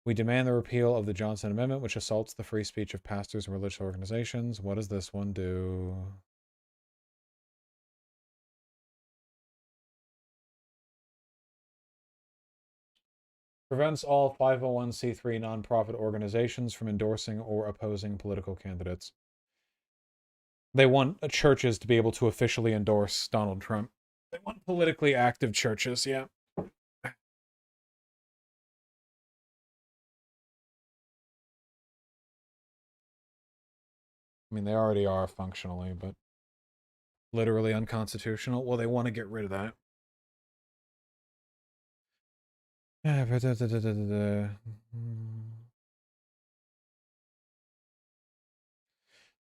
[SPEAKER 1] We demand the repeal of the Johnson Amendment, which assaults the free speech of pastors and religious organizations. What does this one do? Prevents all 501c3 nonprofit organizations from endorsing or opposing political candidates. They want churches to be able to officially endorse Donald Trump. They want politically active churches, yeah. I mean, they already are functionally, but literally unconstitutional. Well, they want to get rid of that. The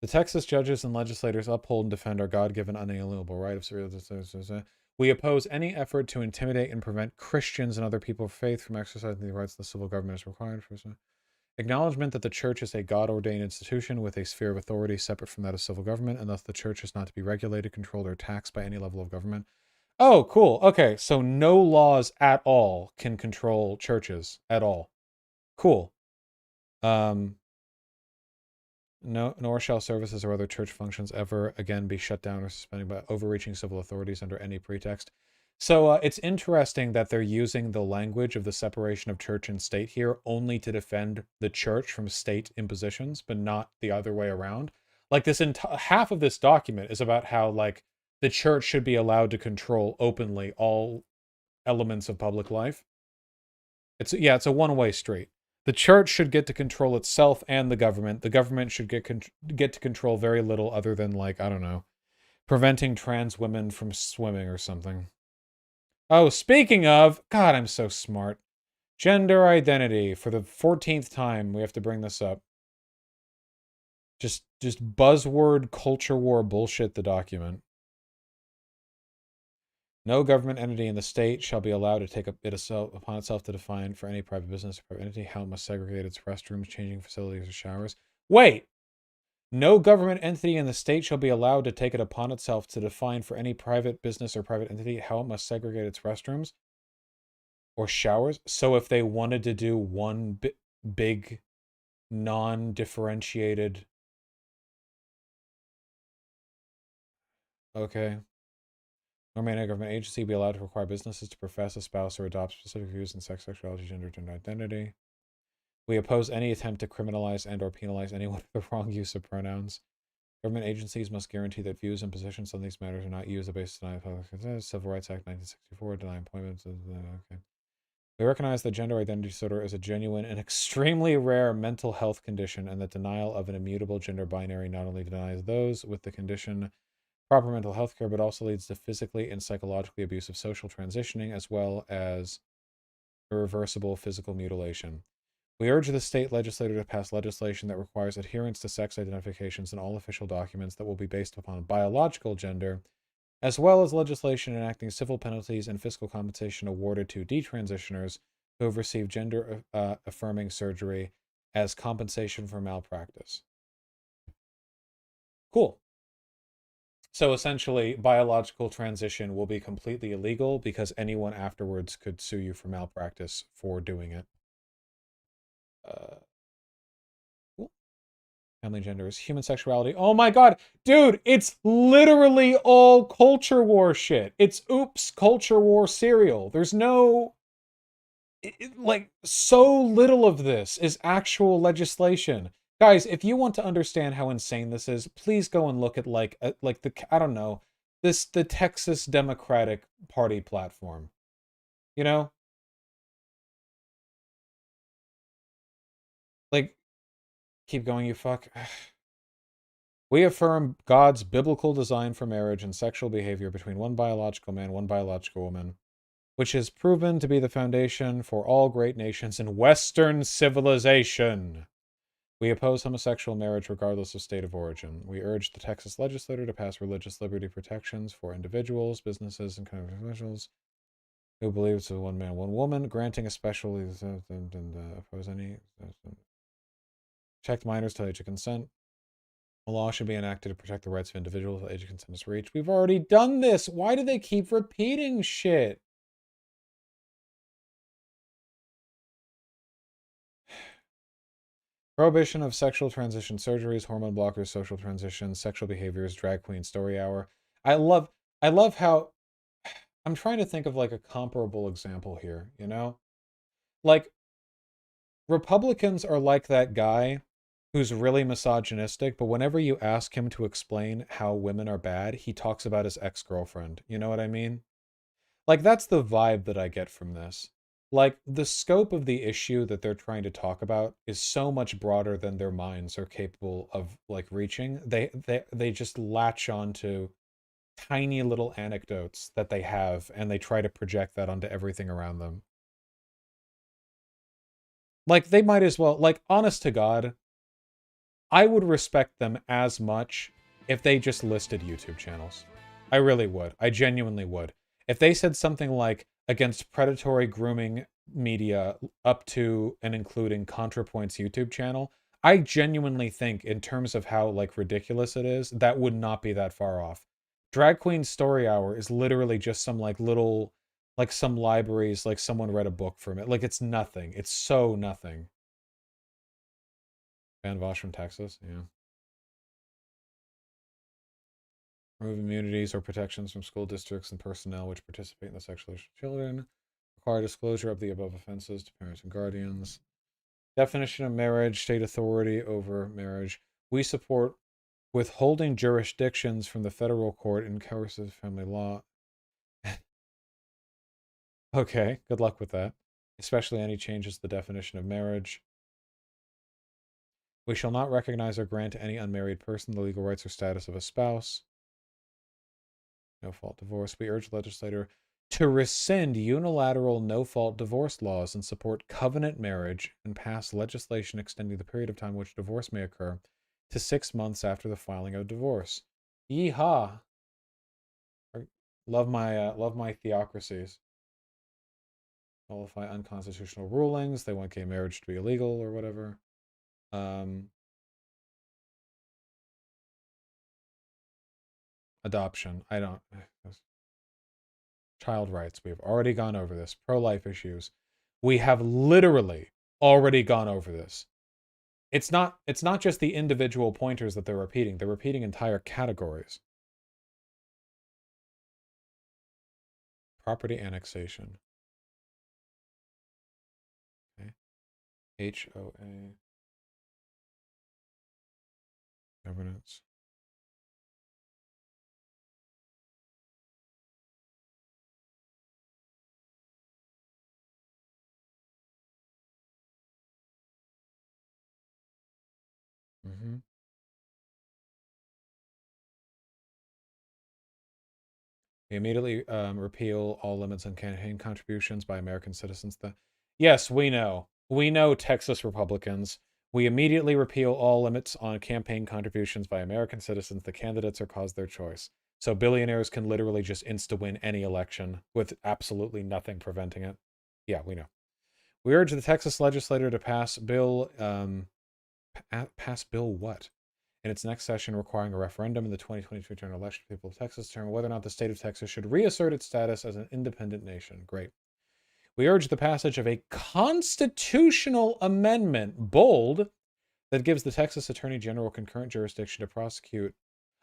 [SPEAKER 1] Texas judges and legislators uphold and defend our God-given unalienable right of... We oppose any effort to intimidate and prevent Christians and other people of faith from exercising the rights the civil government is required for. Acknowledgement that the church is a God-ordained institution with a sphere of authority separate from that of civil government, and thus the church is not to be regulated, controlled, or taxed by any level of government. Oh, cool. Okay, so no laws at all can control churches at all. Cool. Nor shall services or other church functions ever again be shut down or suspended by overreaching civil authorities under any pretext. So it's interesting that they're using the language of the separation of church and state here only to defend the church from state impositions, but not the other way around. Like this half of this document is about how like the church should be allowed to control openly all elements of public life. It's a one-way street. The church should get to control itself and the government. The government should get to control very little other than like, I don't know, preventing trans women from swimming or something. Oh, speaking of, God, I'm so smart. Gender identity. For the 14th time, we have to bring this up. Just buzzword culture war bullshit the document. No government entity in the state shall be allowed to take it upon itself to define for any private business or private entity how it must segregate its restrooms, changing facilities, or showers. Wait! No government entity in the state shall be allowed to take it upon itself to define for any private business or private entity how it must segregate its restrooms or showers. So if they wanted to do one big, non-differentiated... Okay. Nor may a government agency be allowed to require businesses to profess, espouse, or adopt specific views in sex, sexuality, gender identity. We oppose any attempt to criminalize and or penalize anyone for the wrong use of pronouns. Government agencies must guarantee that views and positions on these matters are not used as a basis to deny public consent. Civil Rights Act 1964, deny appointments. Okay. We recognize that gender identity disorder is a genuine and extremely rare mental health condition, and that denial of an immutable gender binary not only denies those with the condition proper mental health care, but also leads to physically and psychologically abusive social transitioning, as well as irreversible physical mutilation. We urge the state legislature to pass legislation that requires adherence to sex identifications in all official documents that will be based upon biological gender, as well as legislation enacting civil penalties and fiscal compensation awarded to detransitioners who have received gender affirming surgery as compensation for malpractice. Cool. So essentially, biological transition will be completely illegal because anyone afterwards could sue you for malpractice for doing it. Cool. Family gender is human sexuality. Oh my god, dude, it's literally all culture war shit. It's oops, culture war cereal. There's no... like, so little of this is actual legislation. Guys, if you want to understand how insane this is, please go and look at I don't know, the Texas Democratic Party platform. You know? Like, keep going, you fuck. We affirm God's biblical design for marriage and sexual behavior between one biological man, one biological woman, which is proven to be the foundation for all great nations in Western civilization. We oppose homosexual marriage regardless of state of origin. We urge the Texas legislature to pass religious liberty protections for individuals, businesses, and individuals who believe it's a one man, one woman, granting especially oppose any protect minors till age of consent. A law should be enacted to protect the rights of individuals till age of consent is reached. We've already done this. Why do they keep repeating shit? Prohibition of sexual transition surgeries, hormone blockers, social transitions, sexual behaviors, drag queen story hour. I love how I'm trying to think of like a comparable example here, you know? Like, Republicans are like that guy who's really misogynistic, but whenever you ask him to explain how women are bad, he talks about his ex-girlfriend. You know what I mean? Like, that's the vibe that I get from this. Like, the scope of the issue that they're trying to talk about is so much broader than their minds are capable of, like, reaching. They just latch on to tiny little anecdotes that they have, and they try to project that onto everything around them. Like, they might as well, like, honest to God, I would respect them as much if they just listed YouTube channels. I really would. I genuinely would. If they said something like, against predatory grooming media up to and including ContraPoint's YouTube channel, I genuinely think in terms of how like ridiculous it is, that would not be that far off. Drag Queen Story Hour is literally just some like little, like some libraries, like someone read a book from it. Like it's nothing. It's so nothing. Van Vosh from Texas, yeah. Remove immunities or protections from school districts and personnel which participate in the sexualization of children. Require disclosure of the above offenses to parents and guardians. Definition of marriage, state authority over marriage. We support withholding jurisdictions from the federal court in coercive family law. Okay, good luck with that. Especially any changes to the definition of marriage. We shall not recognize or grant to any unmarried person the legal rights or status of a spouse. No-fault divorce. We urge the legislature to rescind unilateral no-fault divorce laws and support covenant marriage and pass legislation extending the period of time in which divorce may occur to 6 months after the filing of divorce. Yeehaw! Love my theocracies. Qualify unconstitutional rulings. They want gay marriage to be illegal or whatever. Adoption. I don't... Child rights. We have already gone over this. Pro-life issues. We have literally already gone over this. It's not just the individual pointers that they're repeating. They're repeating entire categories. Property annexation. Okay. HOA. Governance. Mm-hmm. We immediately repeal all limits on campaign contributions by American citizens. Yes, we know. We know, Texas Republicans. We immediately repeal all limits on campaign contributions by American citizens to candidates or cause their choice. So billionaires can literally just insta-win any election with absolutely nothing preventing it. Yeah, we know. We urge the Texas legislature to pass bill what? In its next session, requiring a referendum in the 2022 general election, people of Texas determine whether or not the state of Texas should reassert its status as an independent nation. Great. We urge the passage of a constitutional amendment, bold, that gives the Texas Attorney General concurrent jurisdiction to prosecute.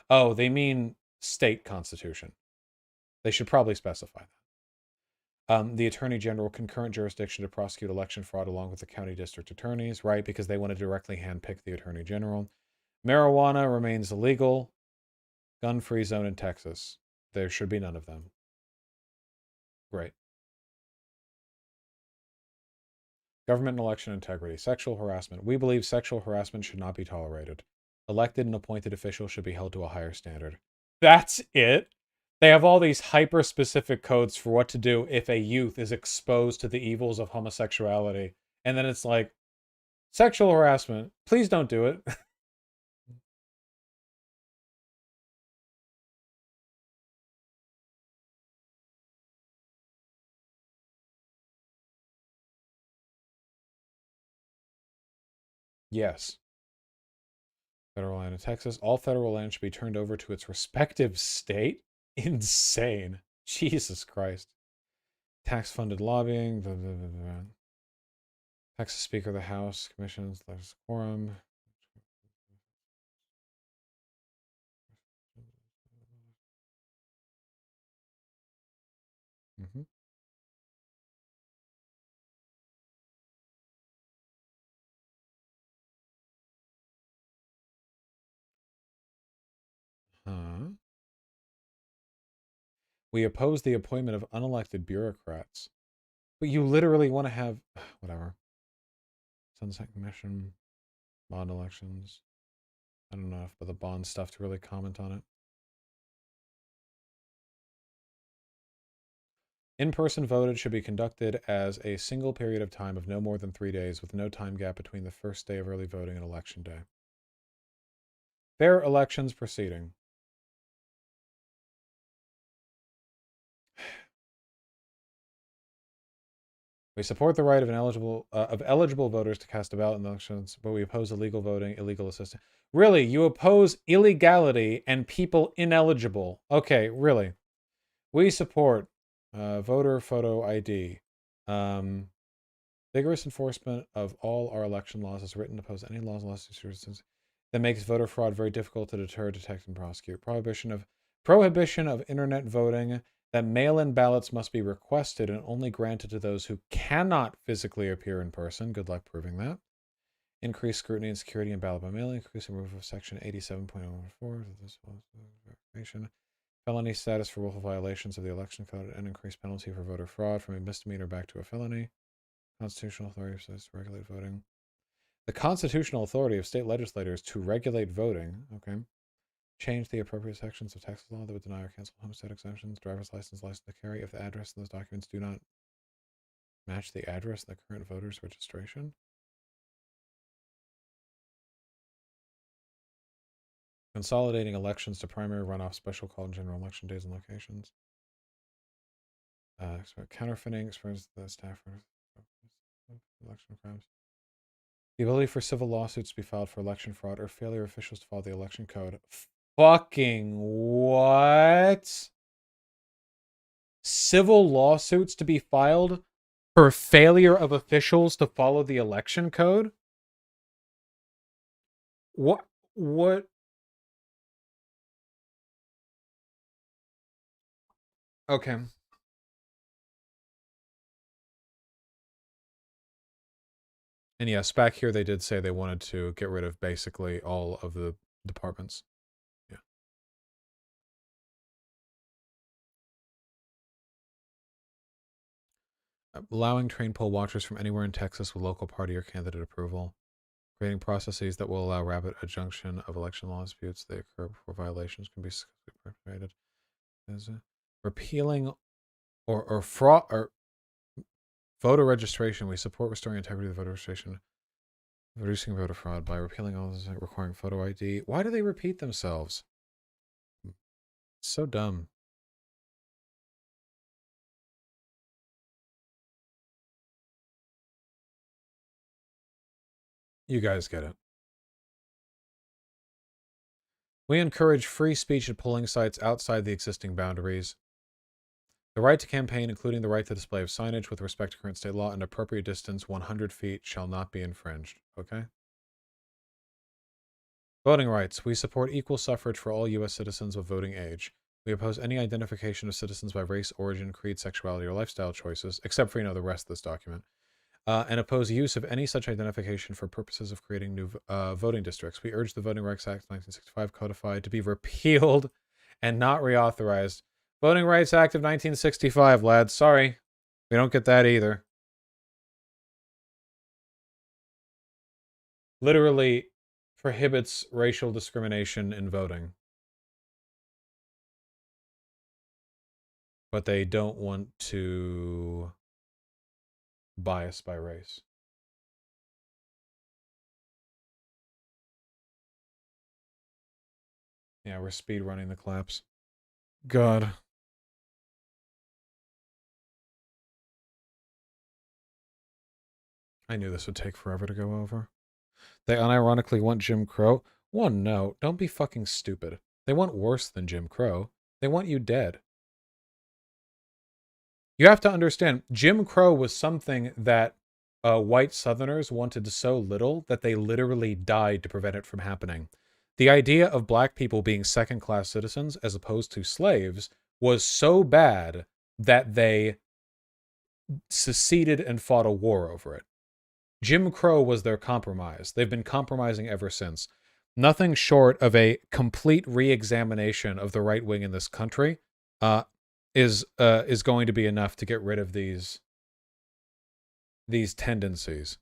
[SPEAKER 1] Oh, they mean state constitution. They should probably specify that. The Attorney General concurrent jurisdiction to prosecute election fraud along with the county district attorneys, right? Because they want to directly handpick the Attorney General. Marijuana remains illegal. Gun-free zone in Texas. There should be none of them. Great. Government and election integrity. Sexual harassment. We believe sexual harassment should not be tolerated. Elected and appointed officials should be held to a higher standard. That's it? They have all these hyper-specific codes for what to do if a youth is exposed to the evils of homosexuality. And then it's like, sexual harassment. Please don't do it. Yes. Federal land in Texas. All federal land should be turned over to its respective state. Insane. Jesus Christ. Tax-funded lobbying. Blah, blah, blah, blah. Texas Speaker of the House. Commissions. There's quorum. Mm-hmm. We oppose the appointment of unelected bureaucrats. But you literally want to have... Whatever. Sunset Commission. Bond elections. I don't know enough about the bond stuff to really comment on it. In-person voting should be conducted as a single period of time of no more than 3 days with no time gap between the first day of early voting and election day. Fair elections proceeding. We support the right of eligible voters to cast a ballot in elections, but we oppose illegal voting, illegal assistance. Really? You oppose illegality and people ineligible? Okay, really. We support voter photo ID. Vigorous enforcement of all our election laws is written to oppose any laws and lawsuits that makes voter fraud very difficult to deter, detect, and prosecute. Prohibition of internet voting. That mail-in ballots must be requested and only granted to those who cannot physically appear in person. Good luck proving that. Increased scrutiny and security in ballot by mail. Increase the removal of section 87.04. Verification. Felony status for willful violations of the election code and increased penalty for voter fraud from a misdemeanor back to a felony. Constitutional authority to regulate voting. The constitutional authority of state legislators to regulate voting. Okay. Change the appropriate sections of Texas law that would deny or cancel homestead exemptions, driver's license, license to carry if the address in those documents do not match the address in the current voter's registration. Consolidating elections to primary, runoff, special call, and general election days and locations. Counterfeiting, experience the staff election crimes. The ability for civil lawsuits to be filed for election fraud or failure of officials to follow the election code. Fucking what? Civil lawsuits to be filed for failure of officials to follow the election code? What? Okay. And yes, back here they did say they wanted to get rid of basically all of the departments. Yeah. Allowing trained poll watchers from anywhere in Texas with local party or candidate approval. Creating processes that will allow rapid adjunction of election law disputes that occur before violations can be perpetrated. Repealing or Voter registration. We support restoring integrity of the voter registration, reducing voter fraud by repealing all this, requiring photo ID. Why do they repeat themselves? It's so dumb. You guys get it. We encourage free speech at polling sites outside the existing boundaries. The right to campaign, including the right to display of signage with respect to current state law and appropriate distance 100 feet, shall not be infringed. Okay? Voting rights. We support equal suffrage for all U.S. citizens of voting age. We oppose any identification of citizens by race, origin, creed, sexuality, or lifestyle choices, except for, the rest of this document. And oppose use of any such identification for purposes of creating new voting districts. We urge the Voting Rights Act 1965 codified to be repealed and not reauthorized. Voting Rights Act of 1965, lads. Sorry. We don't get that either. Literally prohibits racial discrimination in voting. But they don't want to bias by race. Yeah, we're speed running the claps. God. I knew this would take forever to go over. They unironically want Jim Crow. One, no, don't be fucking stupid. They want worse than Jim Crow. They want you dead. You have to understand, Jim Crow was something that white Southerners wanted so little that they literally died to prevent it from happening. The idea of black people being second-class citizens as opposed to slaves was so bad that they seceded and fought a war over it. Jim Crow was their compromise. They've been compromising ever since. Nothing short of a complete re-examination of the right wing in this country is going to be enough to get rid of these tendencies.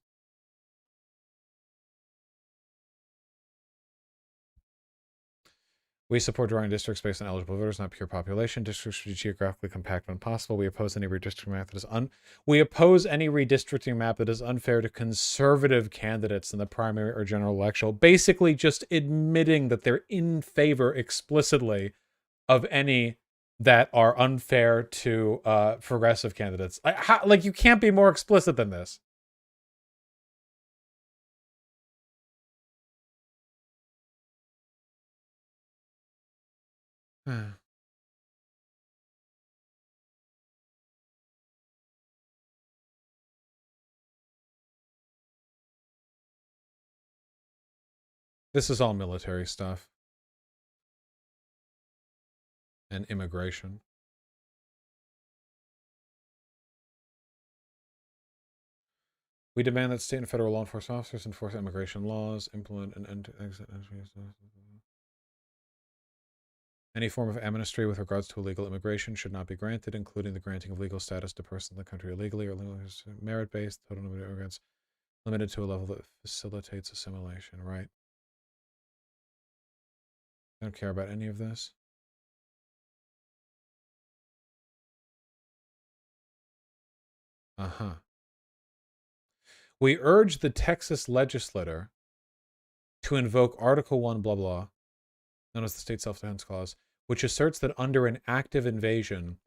[SPEAKER 1] We support drawing districts based on eligible voters, not pure population. Districts should be geographically compact when possible. We oppose any redistricting map that is unfair to conservative candidates in the primary or general election. Basically, just admitting that they're in favor explicitly of any that are unfair to progressive candidates. Like, you can't be more explicit than this. This is all military stuff. And immigration. We demand that state and federal law enforcement officers enforce immigration laws, implement and exit entry. Any form of amnesty with regards to illegal immigration should not be granted, including the granting of legal status to persons in the country illegally or merit-based, total number of immigrants limited to a level that facilitates assimilation, right? I don't care about any of this. We urge the Texas legislature to invoke Article 1, blah, blah, known as the State Self-Defense Clause, which asserts that under an active invasion,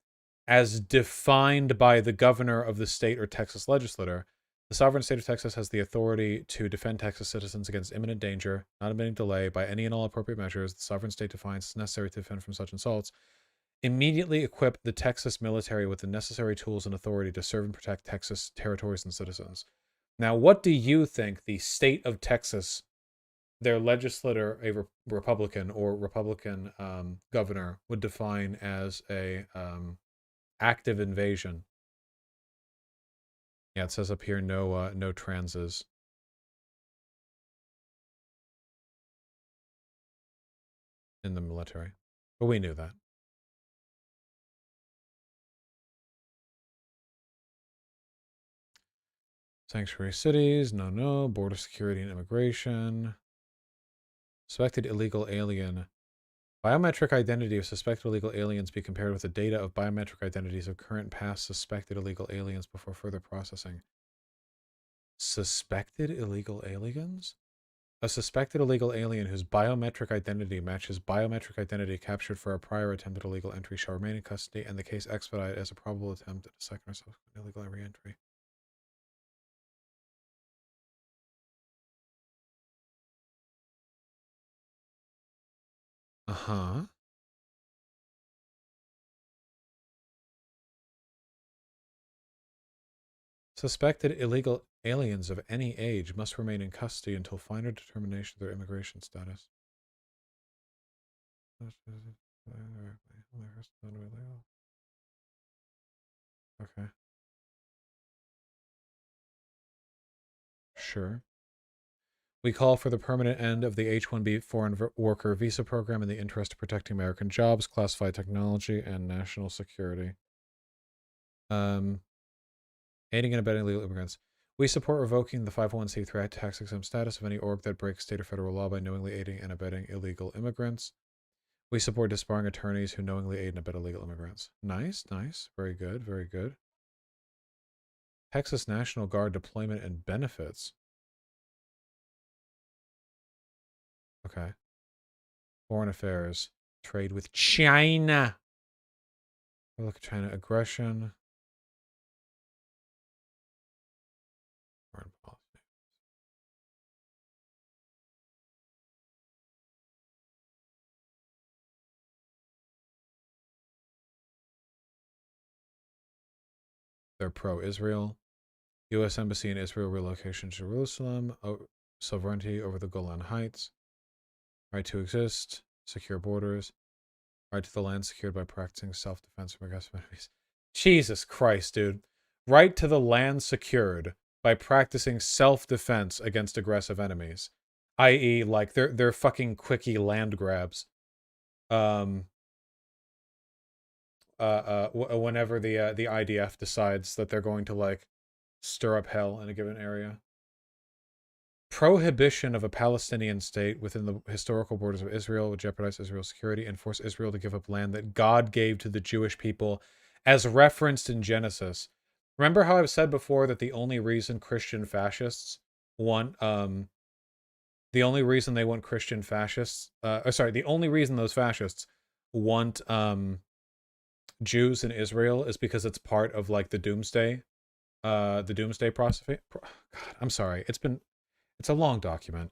[SPEAKER 1] as defined by the governor of the state or Texas legislature, the sovereign state of Texas has the authority to defend Texas citizens against imminent danger, not admitting delay, by any and all appropriate measures the sovereign state defines as necessary to defend from such assaults. Immediately equip the Texas military with the necessary tools and authority to serve and protect Texas territories and citizens. Now, what do you think the state of Texas, their legislator, a Republican or Republican governor, would define as a active invasion? Yeah, it says up here, no transes. In the military. But we knew that. Sanctuary cities, no. Border security and immigration. Suspected illegal alien Biometric identity of suspected illegal aliens be compared with the data of biometric identities of current and past suspected illegal aliens before further processing. Suspected illegal aliens? A suspected illegal alien whose biometric identity matches biometric identity captured for a prior attempted illegal entry shall remain in custody and the case expedited as a probable attempt at a second or subsequent illegal re-entry. Uh-huh. Suspected illegal aliens of any age must remain in custody until final determination of their immigration status. Okay. Sure. We call for the permanent end of the H-1B foreign worker visa program in the interest of protecting American jobs, classified technology, and national security. Aiding and abetting illegal immigrants. We support revoking the 501c3 tax-exempt status of any org that breaks state or federal law by knowingly aiding and abetting illegal immigrants. We support disbarring attorneys who knowingly aid and abet illegal immigrants. Nice, nice. Very good, very good. Texas National Guard deployment and benefits. Okay. Foreign affairs. Trade with China. Look at China. Aggression. Foreign policy. They're pro-Israel. U.S. Embassy in Israel relocation to Jerusalem. Sovereignty over the Golan Heights. Right to exist. Secure borders. Right to the land secured by practicing self-defense from aggressive enemies. Jesus Christ, dude. Right to the land secured by practicing self-defense against aggressive enemies. I.e., like, they're fucking quickie land grabs. Whenever the IDF decides that they're going to, like, stir up hell in a given area. Prohibition of a Palestinian state within the historical borders of Israel would jeopardize Israel's security and force Israel to give up land that God gave to the Jewish people as referenced in Genesis. Remember how I've said before that the only reason Christian fascists want, the only reason they want Christian fascists, the only reason those fascists want, Jews in Israel is because it's part of, like, the doomsday prophecy. God, I'm sorry. It's a long document.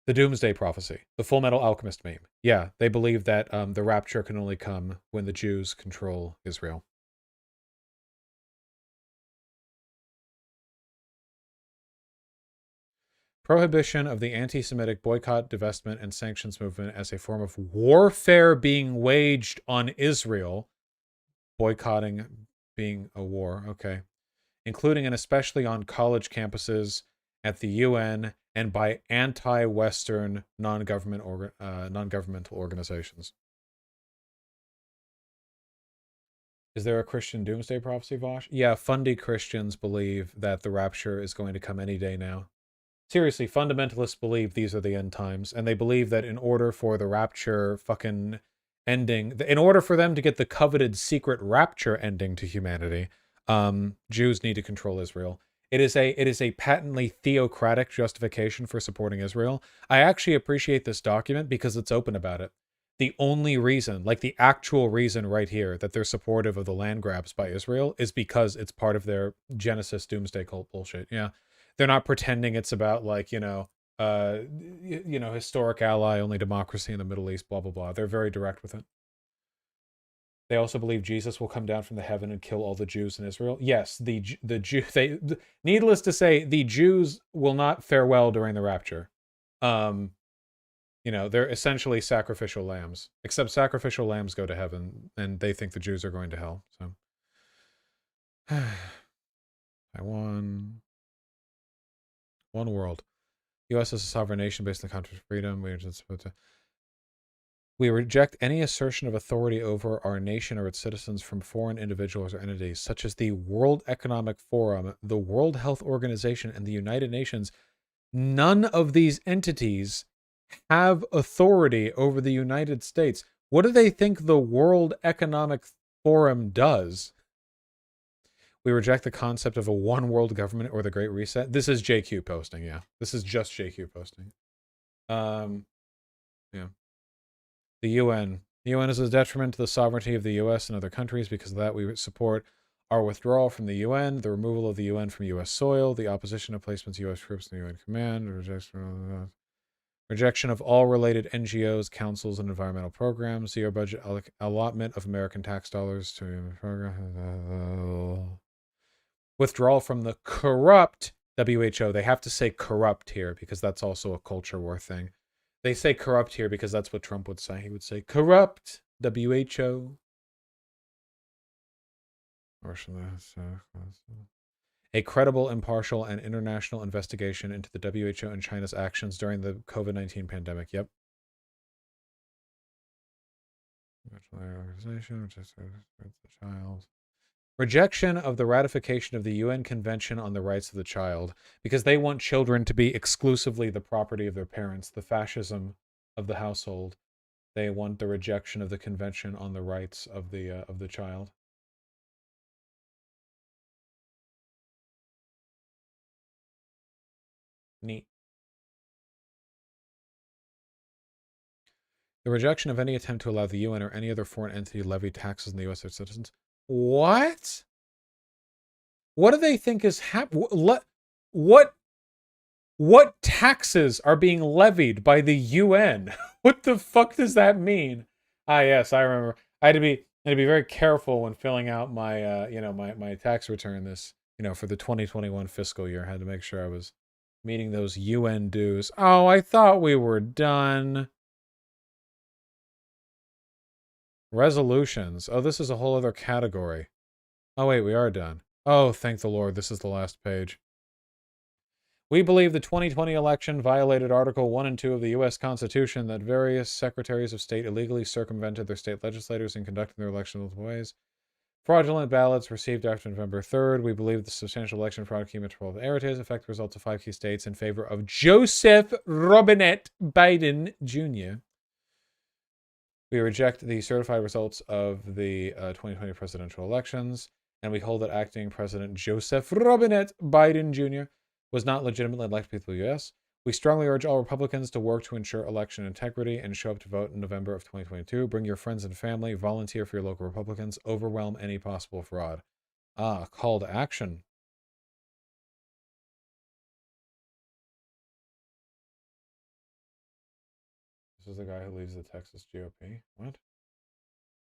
[SPEAKER 1] The Doomsday Prophecy. The Full Metal Alchemist meme. Yeah, they believe that the rapture can only come when the Jews control Israel. Prohibition of the anti-Semitic boycott, divestment, and sanctions movement as a form of warfare being waged on Israel. Boycotting being a war, okay. Including and especially on college campuses, at the UN, and by anti-Western non-governmental organizations. Is there a Christian doomsday prophecy, Vosh? Yeah, fundy Christians believe that the rapture is going to come any day now. Seriously, fundamentalists believe these are the end times, and they believe that in order for the rapture fucking ending, in order for them to get the coveted secret rapture ending to humanity, Jews need to control Israel. It is a patently theocratic justification for supporting Israel. I actually appreciate this document because it's open about it. The only reason, like the actual reason right here, that they're supportive of the land grabs by Israel is because it's part of their Genesis doomsday cult bullshit. Yeah. They're not pretending it's about, like, historic ally, only democracy in the Middle East, blah, blah, blah. They're very direct with it. They also believe Jesus will come down from the heaven and kill all the Jews in Israel. Yes, needless to say, the Jews will not fare well during the rapture. They're essentially sacrificial lambs. Except sacrificial lambs go to heaven, and they think the Jews are going to hell. So, Taiwan, one world. U.S. is a sovereign nation based on the concept of freedom. We reject any assertion of authority over our nation or its citizens from foreign individuals or entities, such as the World Economic Forum, the World Health Organization, and the United Nations. None of these entities have authority over the United States. What do they think the World Economic Forum does? We reject the concept of a one world government or the Great Reset. This is JQ posting, yeah. This is just JQ posting. Yeah. The UN. The UN is a detriment to the sovereignty of the US and other countries. Because of that, we support our withdrawal from the UN, the removal of the UN from US soil, the opposition of placements of US troops in the UN command, rejection of all related NGOs, councils, and environmental programs, zero budget allotment of American tax dollars to program. Withdrawal from the corrupt WHO. They have to say corrupt here because that's also a culture war thing. They say corrupt here because that's what Trump would say. He would say corrupt WHO. A credible, impartial, and international investigation into the WHO and China's actions during the COVID-19 pandemic. Yep. Organization, which is the child. Rejection of the ratification of the UN Convention on the Rights of the Child, because they want children to be exclusively the property of their parents, the fascism of the household. They want the rejection of the Convention on the Rights of the child. Neat. The rejection of any attempt to allow the UN or any other foreign entity to levy taxes on the US or citizens. What? What do they think is what taxes are being levied by the UN? What the fuck does that mean? Ah, yes, I remember. I had to be very careful when filling out my my tax return this, for the 2021 fiscal year. I had to make sure I was meeting those UN dues. Oh, I thought we were done. Resolutions. Oh, this is a whole other category. Oh, wait, we are done. Oh, thank the Lord. This is the last page. We believe the 2020 election violated Article 1 and 2 of the U.S. Constitution, that various secretaries of state illegally circumvented their state legislators in conducting their election multiple ways. Fraudulent ballots received after November 3rd. We believe the substantial election fraud came into the errors affect the results of 5 key states in favor of Joseph Robinette Biden Jr. We reject the certified results of the 2020 presidential elections, and we hold that acting President Joseph Robinette Biden Jr. was not legitimately elected by the U.S. We strongly urge all Republicans to work to ensure election integrity and show up to vote in November of 2022. Bring your friends and family. Volunteer for your local Republicans. Overwhelm any possible fraud. Ah, call to action. This is the guy who leads the Texas GOP. What?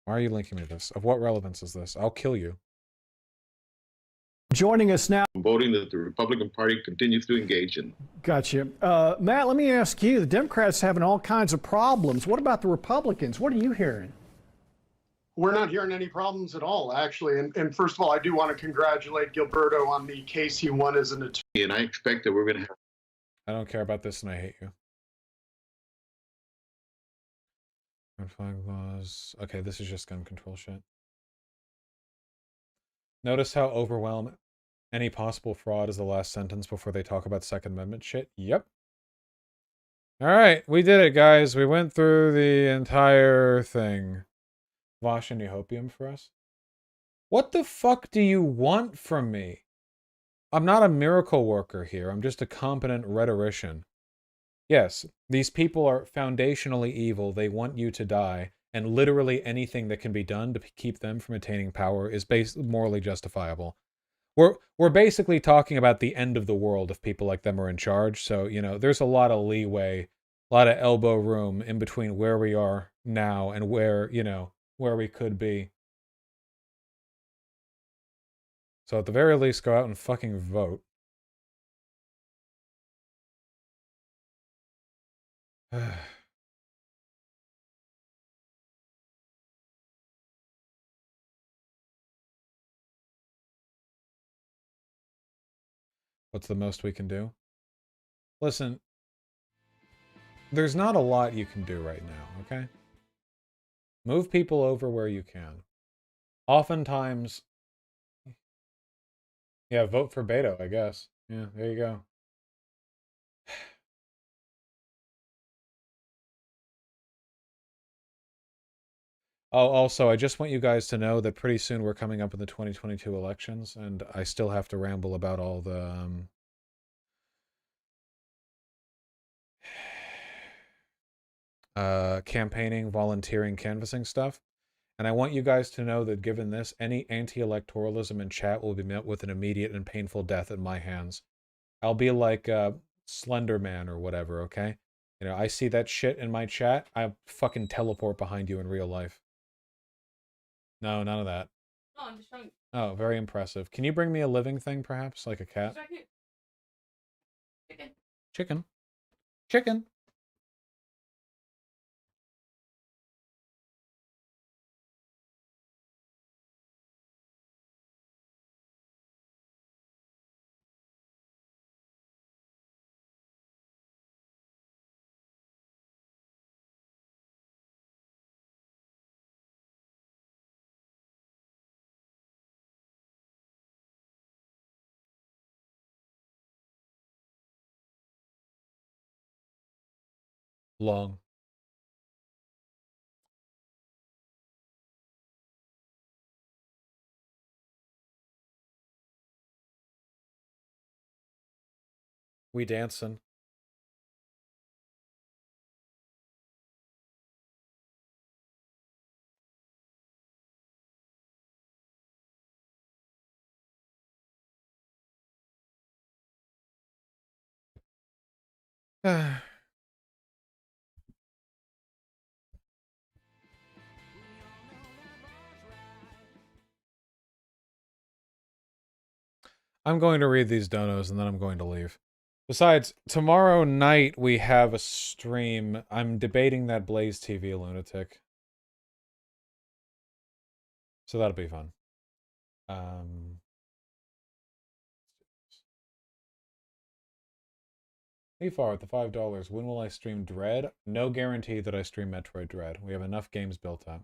[SPEAKER 1] Why are you linking me to this? Of what relevance is this? I'll kill you.
[SPEAKER 4] Joining us now.
[SPEAKER 11] Voting that the Republican Party continues to engage in.
[SPEAKER 4] Gotcha. Matt, let me ask you, the Democrats having all kinds of problems. What about the Republicans? What are you hearing?
[SPEAKER 21] We're not hearing any problems at all, actually. And first of all, I do want to congratulate Gilberto on the case he won as an attorney.
[SPEAKER 11] And I expect that we're going to have...
[SPEAKER 1] I don't care about this and I hate you. Flag laws. Okay, this is just gun control shit. Notice how overwhelm any possible fraud is the last sentence before they talk about Second Amendment shit? Yep. Alright, we did it, guys. We went through the entire thing. Vosh, any hopium for us? What the fuck do you want from me? I'm not a miracle worker here. I'm just a competent rhetorician. Yes, these people are foundationally evil. They want you to die. And literally anything that can be done to keep them from attaining power is morally justifiable. We're basically talking about the end of the world if people like them are in charge. So, there's a lot of leeway, a lot of elbow room in between where we are now and where we could be. So at the very least, go out and fucking vote. What's the most we can do? Listen, there's not a lot you can do right now, okay? Move people over where you can. Oftentimes, yeah, vote for Beto, I guess. Yeah, there you go. Oh, also, I just want you guys to know that pretty soon we're coming up in the 2022 elections, and I still have to ramble about all the campaigning, volunteering, canvassing stuff. And I want you guys to know that given this, any anti-electoralism in chat will be met with an immediate and painful death at my hands. I'll be like Slender Man or whatever, okay? You know, I see that shit in my chat, I fucking teleport behind you in real life. No, none of that.
[SPEAKER 9] No, I'm just showing you.
[SPEAKER 1] Oh, very impressive. Can you bring me a living thing, perhaps? Like a cat?
[SPEAKER 9] Chicken.
[SPEAKER 1] Chicken. Chicken. Long. We dancing. I'm going to read these donos and then I'm going to leave. Besides, tomorrow night we have a stream. I'm debating that Blaze TV lunatic. So that'll be fun. Hey Far with the $5. When will I stream Dread? No guarantee that I stream Metroid Dread. We have enough games built up.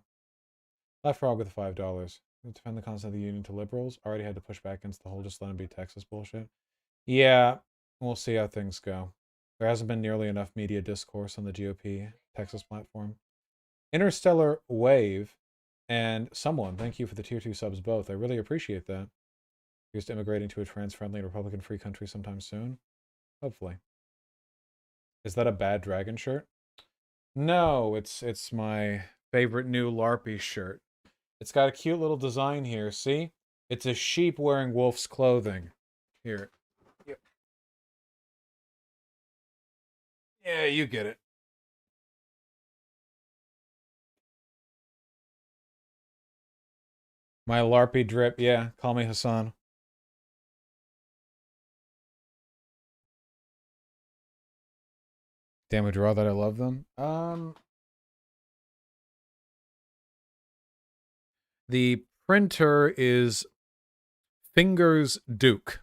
[SPEAKER 1] Left Frog with the $5. Defend the concept of the union to liberals. Already had to push back against the whole just let it be Texas bullshit. Yeah, we'll see how things go. There hasn't been nearly enough media discourse on the GOP Texas platform. Interstellar Wave and someone, thank you for the tier 2 subs both. I really appreciate that. Here's to immigrating to a trans-friendly Republican-free country sometime soon. Hopefully. Is that a bad dragon shirt? No, it's my favorite new LARPy shirt. It's got a cute little design here, see? It's a sheep wearing wolf's clothing. Here. Yep. Yeah, you get it. My LARPy drip, yeah, call me Hassan. Damn, would you draw that I love them? The printer is Fingers Duke.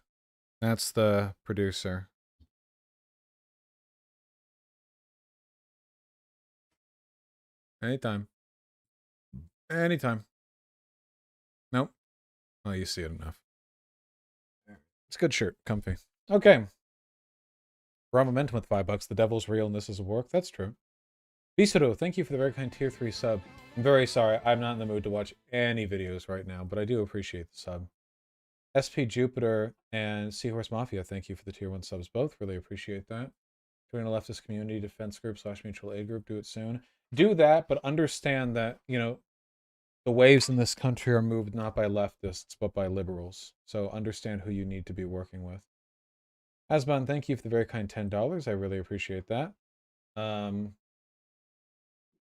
[SPEAKER 1] That's the producer. Anytime. Anytime. Nope. Oh, you see it enough. It's a good shirt. Comfy. Okay. Raw Momentum with $5. The devil's real and this is a work. That's true. Bisado, thank you for the very kind tier 3 sub. I'm very sorry. I'm not in the mood to watch any videos right now, but I do appreciate the sub. SP Jupiter and Seahorse Mafia, thank you for the tier 1 subs both. Really appreciate that. Join a leftist community defense group / mutual aid group. Do it soon. Do that, but understand that, you know, the waves in this country are moved not by leftists, but by liberals. So understand who you need to be working with. Asban, thank you for the very kind $10. I really appreciate that.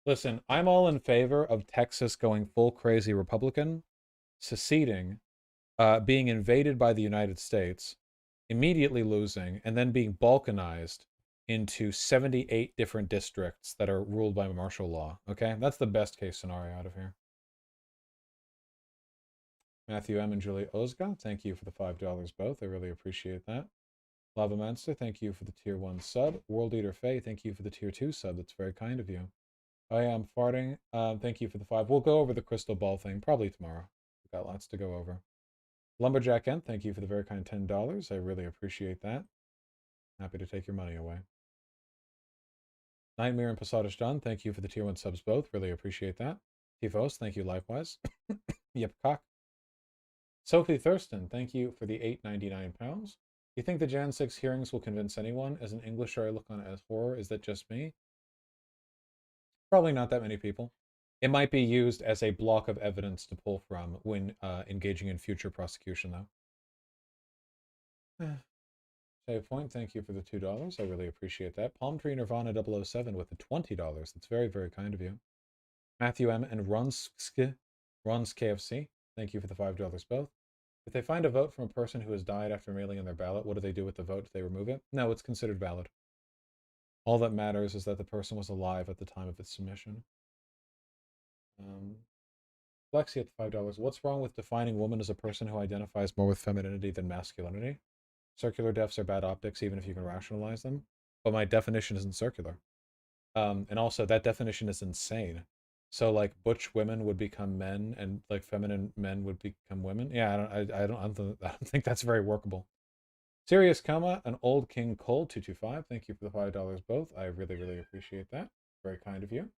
[SPEAKER 1] Listen, I'm all in favor of Texas going full crazy Republican, seceding, being invaded by the United States, immediately losing, and then being balkanized into 78 different districts that are ruled by martial law. Okay? That's the best case scenario out of here. Matthew M. and Julie Ozga, thank you for the $5 both. I really appreciate that. Lava Monster, thank you for the tier 1 sub. World Eater Faye, thank you for the tier 2 sub. That's very kind of you. I am farting. Thank you for the 5. We'll go over the crystal ball thing probably tomorrow. We've got lots to go over. Lumberjack N, thank you for the very kind $10. I really appreciate that. Happy to take your money away. Nightmare and Passadish Done, thank you for the tier 1 subs both. Really appreciate that. Tivos, thank you likewise. Yep, cock. Sophie Thurston, thank you for the £8.99. You think the Jan 6 hearings will convince anyone? As an Englisher, I look on it as horror. Is that just me? Probably not that many people. It might be used as a block of evidence to pull from when engaging in future prosecution, though. Save point, thank you for the $2. I really appreciate that. Palm Tree Nirvana 007 with the $20. That's very, very kind of you. Matthew M. and Ron's KFC, thank you for the $5 both. If they find a vote from a person who has died after mailing in their ballot, what do they do with the vote? Do they remove it? No, it's considered valid. All that matters is that the person was alive at the time of its submission. Lexi at the $5. What's wrong with defining woman as a person who identifies more with femininity than masculinity? Circular defs are bad optics, even if you can rationalize them. But my definition isn't circular. And also, that definition is insane. So, like, butch women would become men, and like feminine men would become women. Yeah, I don't think that's very workable. Serious Coma, an Old King Cole 225. Thank you for the $5 both. I really, really appreciate that. Very kind of you.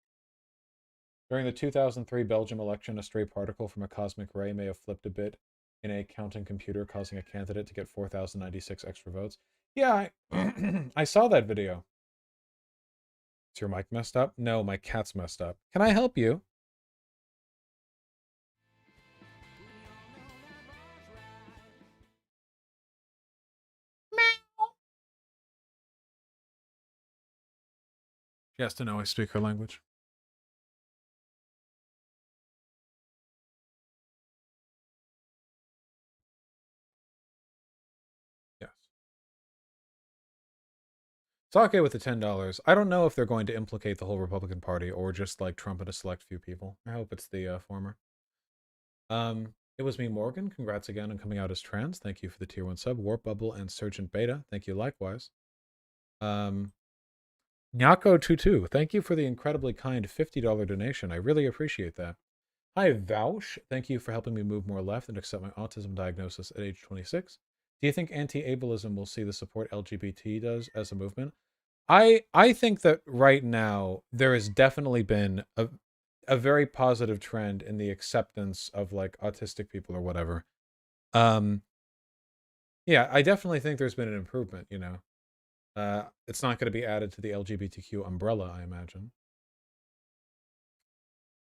[SPEAKER 1] During the 2003 Belgium election, a stray particle from a cosmic ray may have flipped a bit in a counting computer, causing a candidate to get 4,096 extra votes. Yeah, I saw that video. Is your mic messed up? No, my cat's messed up. Can I help you? She has to know I speak her language. Yes. Sake with the $10. I don't know if they're going to implicate the whole Republican Party or just like Trump and a select few people. I hope it's the former. It was me, Morgan. Congrats again on coming out as trans. Thank you for the tier 1 sub. Warp Bubble and Surgeon Beta. Thank you likewise. Nyako22, thank you for the incredibly kind $50 donation. I really appreciate that. Hi, Vouch. Thank you for helping me move more left and accept my autism diagnosis at age 26. Do you think anti-ableism will see the support LGBT does as a movement? I think that right now there has definitely been a very positive trend in the acceptance of like autistic people or whatever. Yeah, I definitely think there's been an improvement, you know. It's not going to be added to the LGBTQ umbrella, I imagine.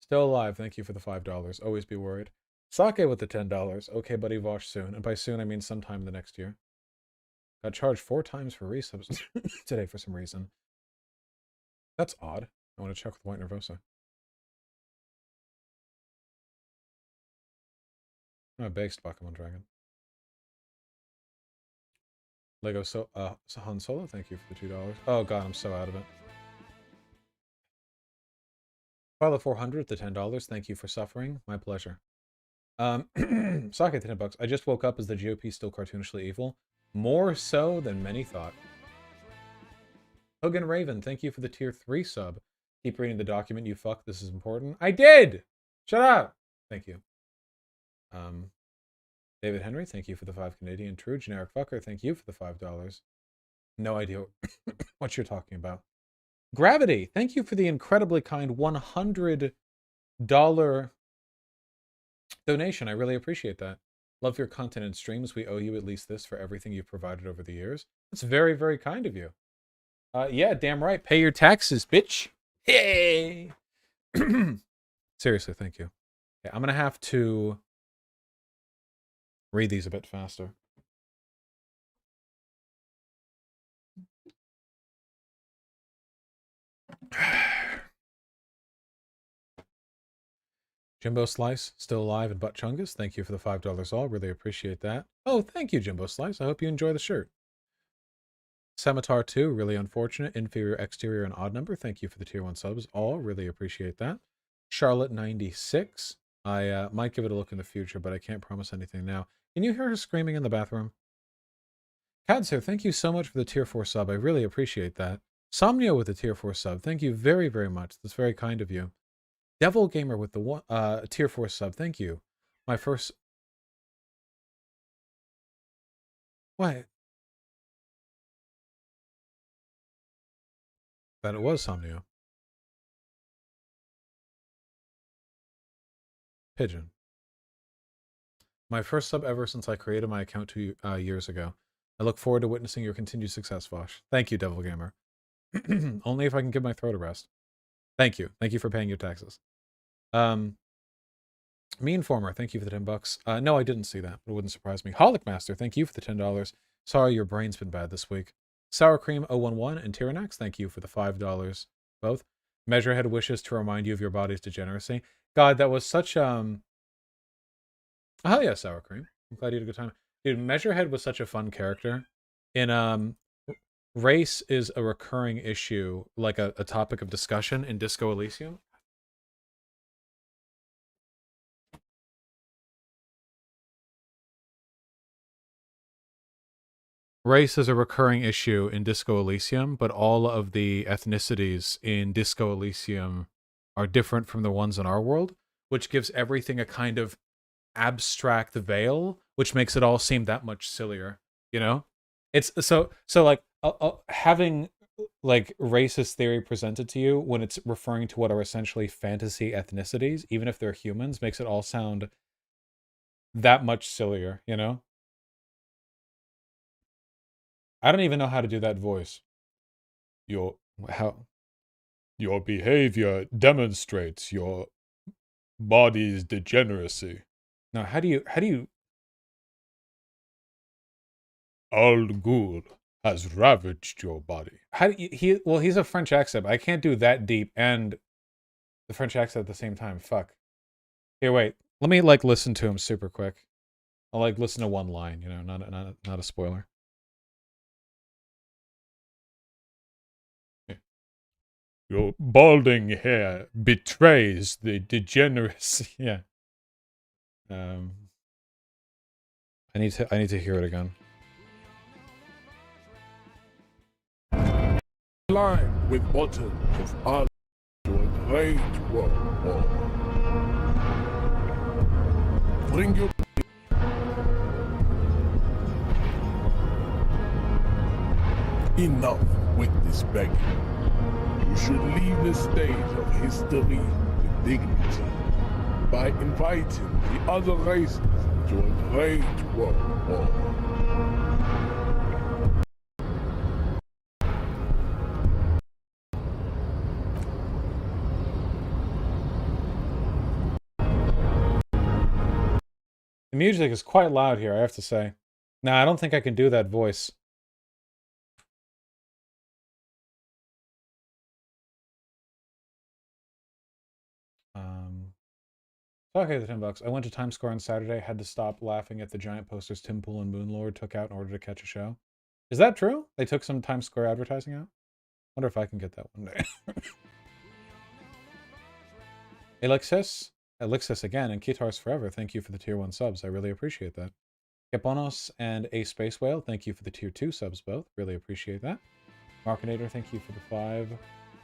[SPEAKER 1] Still alive, thank you for the $5. Always be worried. Sake with the $10. Okay, buddy, Vosh soon. And by soon, I mean sometime the next year. Got charged 4 times for resubs today for some reason. That's odd. I want to check with White Nervosa. Oh, based Pokemon Dragon. Lego Han Solo, thank you for the $2. Oh god, I'm so out of it. Pilot 400, the $10. Thank you for suffering. My pleasure. Sake, $10. I just woke up. Is the GOP still cartoonishly evil? More so than many thought. Hogan Raven, thank you for the tier 3 sub. Keep reading the document, you fuck. This is important. I did! Shut up! Thank you. David Henry, thank you for the 5 Canadian. True Generic Fucker, thank you for the $5. No idea what you're talking about. Gravity, thank you for the incredibly kind $100 donation. I really appreciate that. Love your content and streams. We owe you at least this for everything you've provided over the years. That's very, very kind of you. Yeah, damn right. Pay your taxes, bitch. Hey! Seriously, thank you. Okay, I'm going to have to read these a bit faster. Jimbo Slice, still alive and butt chungus. Thank you for the $5 all. Really appreciate that. Oh, thank you, Jimbo Slice. I hope you enjoy the shirt. Scimitar 2, really unfortunate. Inferior exterior and odd number. Thank you for the tier 1 subs all. Really appreciate that. Charlotte 96. I might give it a look in the future, but I can't promise anything now. Can you hear her screaming in the bathroom? Cadser, thank you so much for the tier 4 sub. I really appreciate that. Somnio with the tier 4 sub. Thank you very, very much. That's very kind of you. Devil Gamer with the tier 4 sub. Thank you. My first... What? That it was Somnio. Pigeon. My first sub ever since I created my account 2 years ago. I look forward to witnessing your continued success, Vosh. Thank you, Devil Gamer. Only if I can give my throat a rest. Thank you. Thank you for paying your taxes. Me Informer, thank you for the $10. No, I didn't see that. It wouldn't surprise me. Holic Master, thank you for the $10. Sorry, your brain's been bad this week. Sour Cream 011 and Tyrannax, thank you for the $5 both. Measurehead wishes to remind you of your body's degeneracy. God, that was such oh yeah, Sour Cream. I'm glad you had a good time. Dude, Measurehead was such a fun character. In race is a recurring issue, like a topic of discussion in Disco Elysium. Race is a recurring issue in Disco Elysium, but all of the ethnicities in Disco Elysium are different from the ones in our world, which gives everything a kind of abstract veil, which makes it all seem that much sillier, you know? It's so like having like racist theory presented to you when it's referring to what are essentially fantasy ethnicities, even if they're humans, makes it all sound that much sillier, you know? I don't even know how to do that voice. Your behavior demonstrates your body's degeneracy. Now, how do you Al Ghul has ravaged your body. How do you, he's a French accent, but I can't do that deep and the French accent at the same time. Fuck. Here, wait. Let me like listen to him super quick. I'll like listen to one line, you know, not a spoiler. Your balding hair betrays the degeneracy. Yeah. I need to hear it again.
[SPEAKER 9] Line with Bolton of our to a great world war. Bring your enough with this begging. You should leave the stage of history with dignity by inviting the other races to a great world war.
[SPEAKER 1] The music is quite loud here, I have to say. Nah, I don't think I can do that voice. Okay, the $10. I went to Times Square on Saturday, had to stop laughing at the giant posters Tim Pool and Moonlord took out in order to catch a show. Is that true? They took some Times Square advertising out? Wonder if I can get that one day. Alexis again, and Kitars Forever, thank you for the tier 1 subs. I really appreciate that. Keponos and A Space Whale, thank you for the tier 2 subs both. Really appreciate that. Markinator, thank you for the 5. And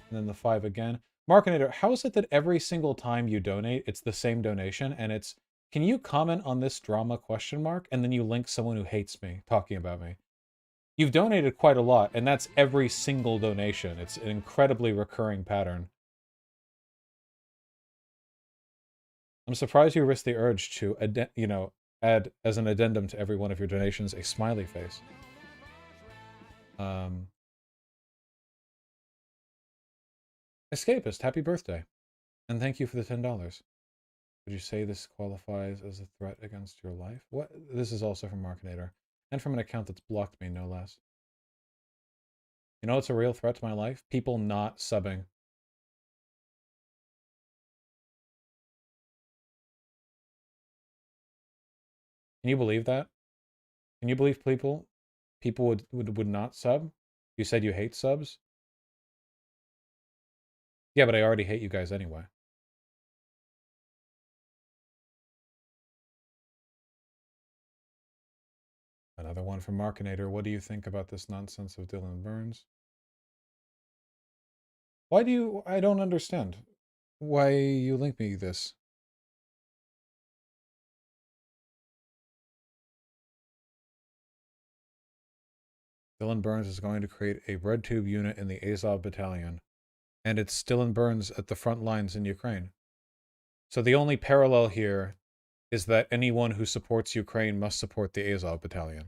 [SPEAKER 1] then the 5 again. Markinator, how is it that every single time you donate, it's the same donation, and it's, can you comment on this drama ? And then you link someone who hates me, talking about me. You've donated quite a lot, and that's every single donation. It's an incredibly recurring pattern. I'm surprised you risked the urge to, add as an addendum to every one of your donations a smiley face. Escapist, happy birthday. And thank you for the $10. Would you say this qualifies as a threat against your life? What? This is also from Markinator. And from an account that's blocked me, no less. You know what's a real threat to my life? People not subbing. Can you believe that? Can you believe people would not sub? You said you hate subs? Yeah, but I already hate you guys anyway. Another one from Markinator. What do you think about this nonsense of Dylan Burns? Why do you... I don't understand. Why you link me this? Dylan Burns is going to create a RedTube unit in the Azov Battalion. And it's Dylan Burns at the front lines in Ukraine. So the only parallel here is that anyone who supports Ukraine must support the Azov Battalion.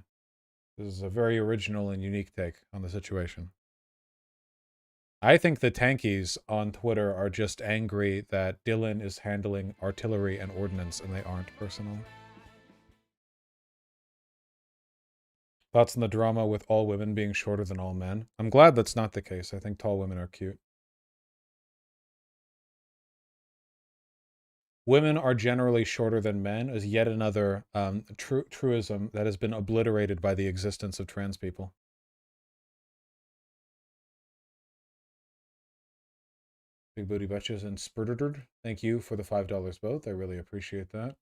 [SPEAKER 1] This is a very original and unique take on the situation. I think the tankies on Twitter are just angry that Dylan is handling artillery and ordnance and they aren't personally. Thoughts on the drama with all women being shorter than all men? I'm glad that's not the case. I think tall women are cute. Women are generally shorter than men is yet another truism that has been obliterated by the existence of trans people. Big Booty Betches and Spurterderd, thank you for the $5 both. I really appreciate that.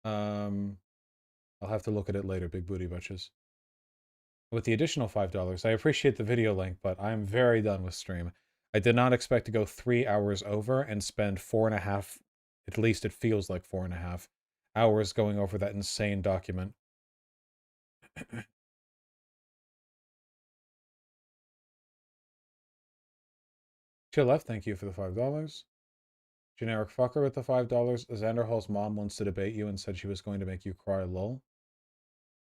[SPEAKER 1] I'll have to look at it later, Big Booty Betches. With the additional $5, I appreciate the video link, but I'm very done with stream. I did not expect to go 3 hours over and spend 4.5, at least it feels like 4.5 hours going over that insane document. Chill Left, thank you for the $5. Generic Fucker with the $5. Xander Hall's mom wants to debate you and said she was going to make you cry, lol.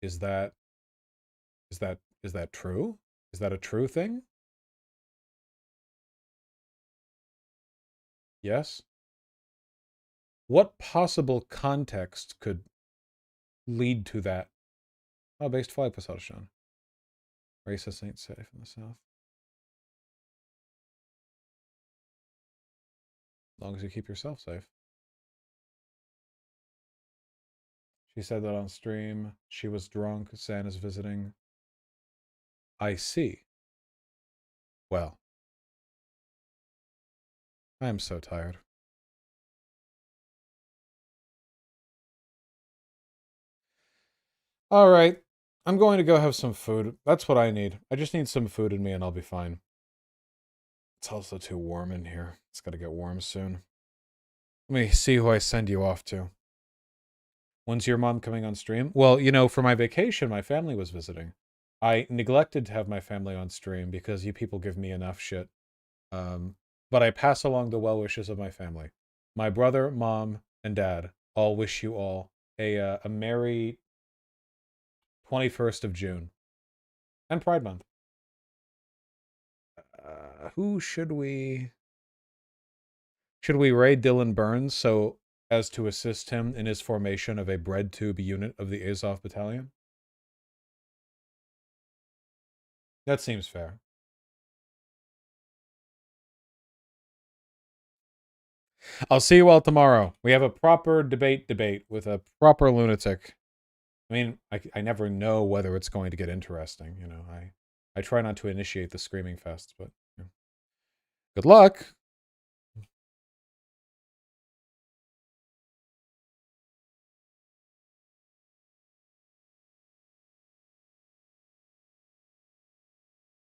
[SPEAKER 1] Is that true? Is that a true thing? Yes? What possible context could lead to that? Oh, based flight Poseidon. Racist ain't safe in the South. As long as you keep yourself safe. She said that on stream. She was drunk. Santa's visiting. I see. Well. I am so tired. All right. I'm going to go have some food. That's what I need. I just need some food in me and I'll be fine. It's also too warm in here. It's got to get warm soon. Let me see who I send you off to. When's your mom coming on stream? Well, you know, for my vacation, my family was visiting. I neglected to have my family on stream because you people give me enough shit. But I pass along the well wishes of my family. My brother, mom, and dad all wish you all a merry 21st of June. And Pride Month. Who should we... Should we raid Dylan Burns so as to assist him in his formation of a bread tube unit of the Azov Battalion? That seems fair. I'll see you all tomorrow. We have a proper debate with a proper lunatic. I mean, I never know whether it's going to get interesting, you know. I try not to initiate the screaming fests, but... Yeah. Good luck!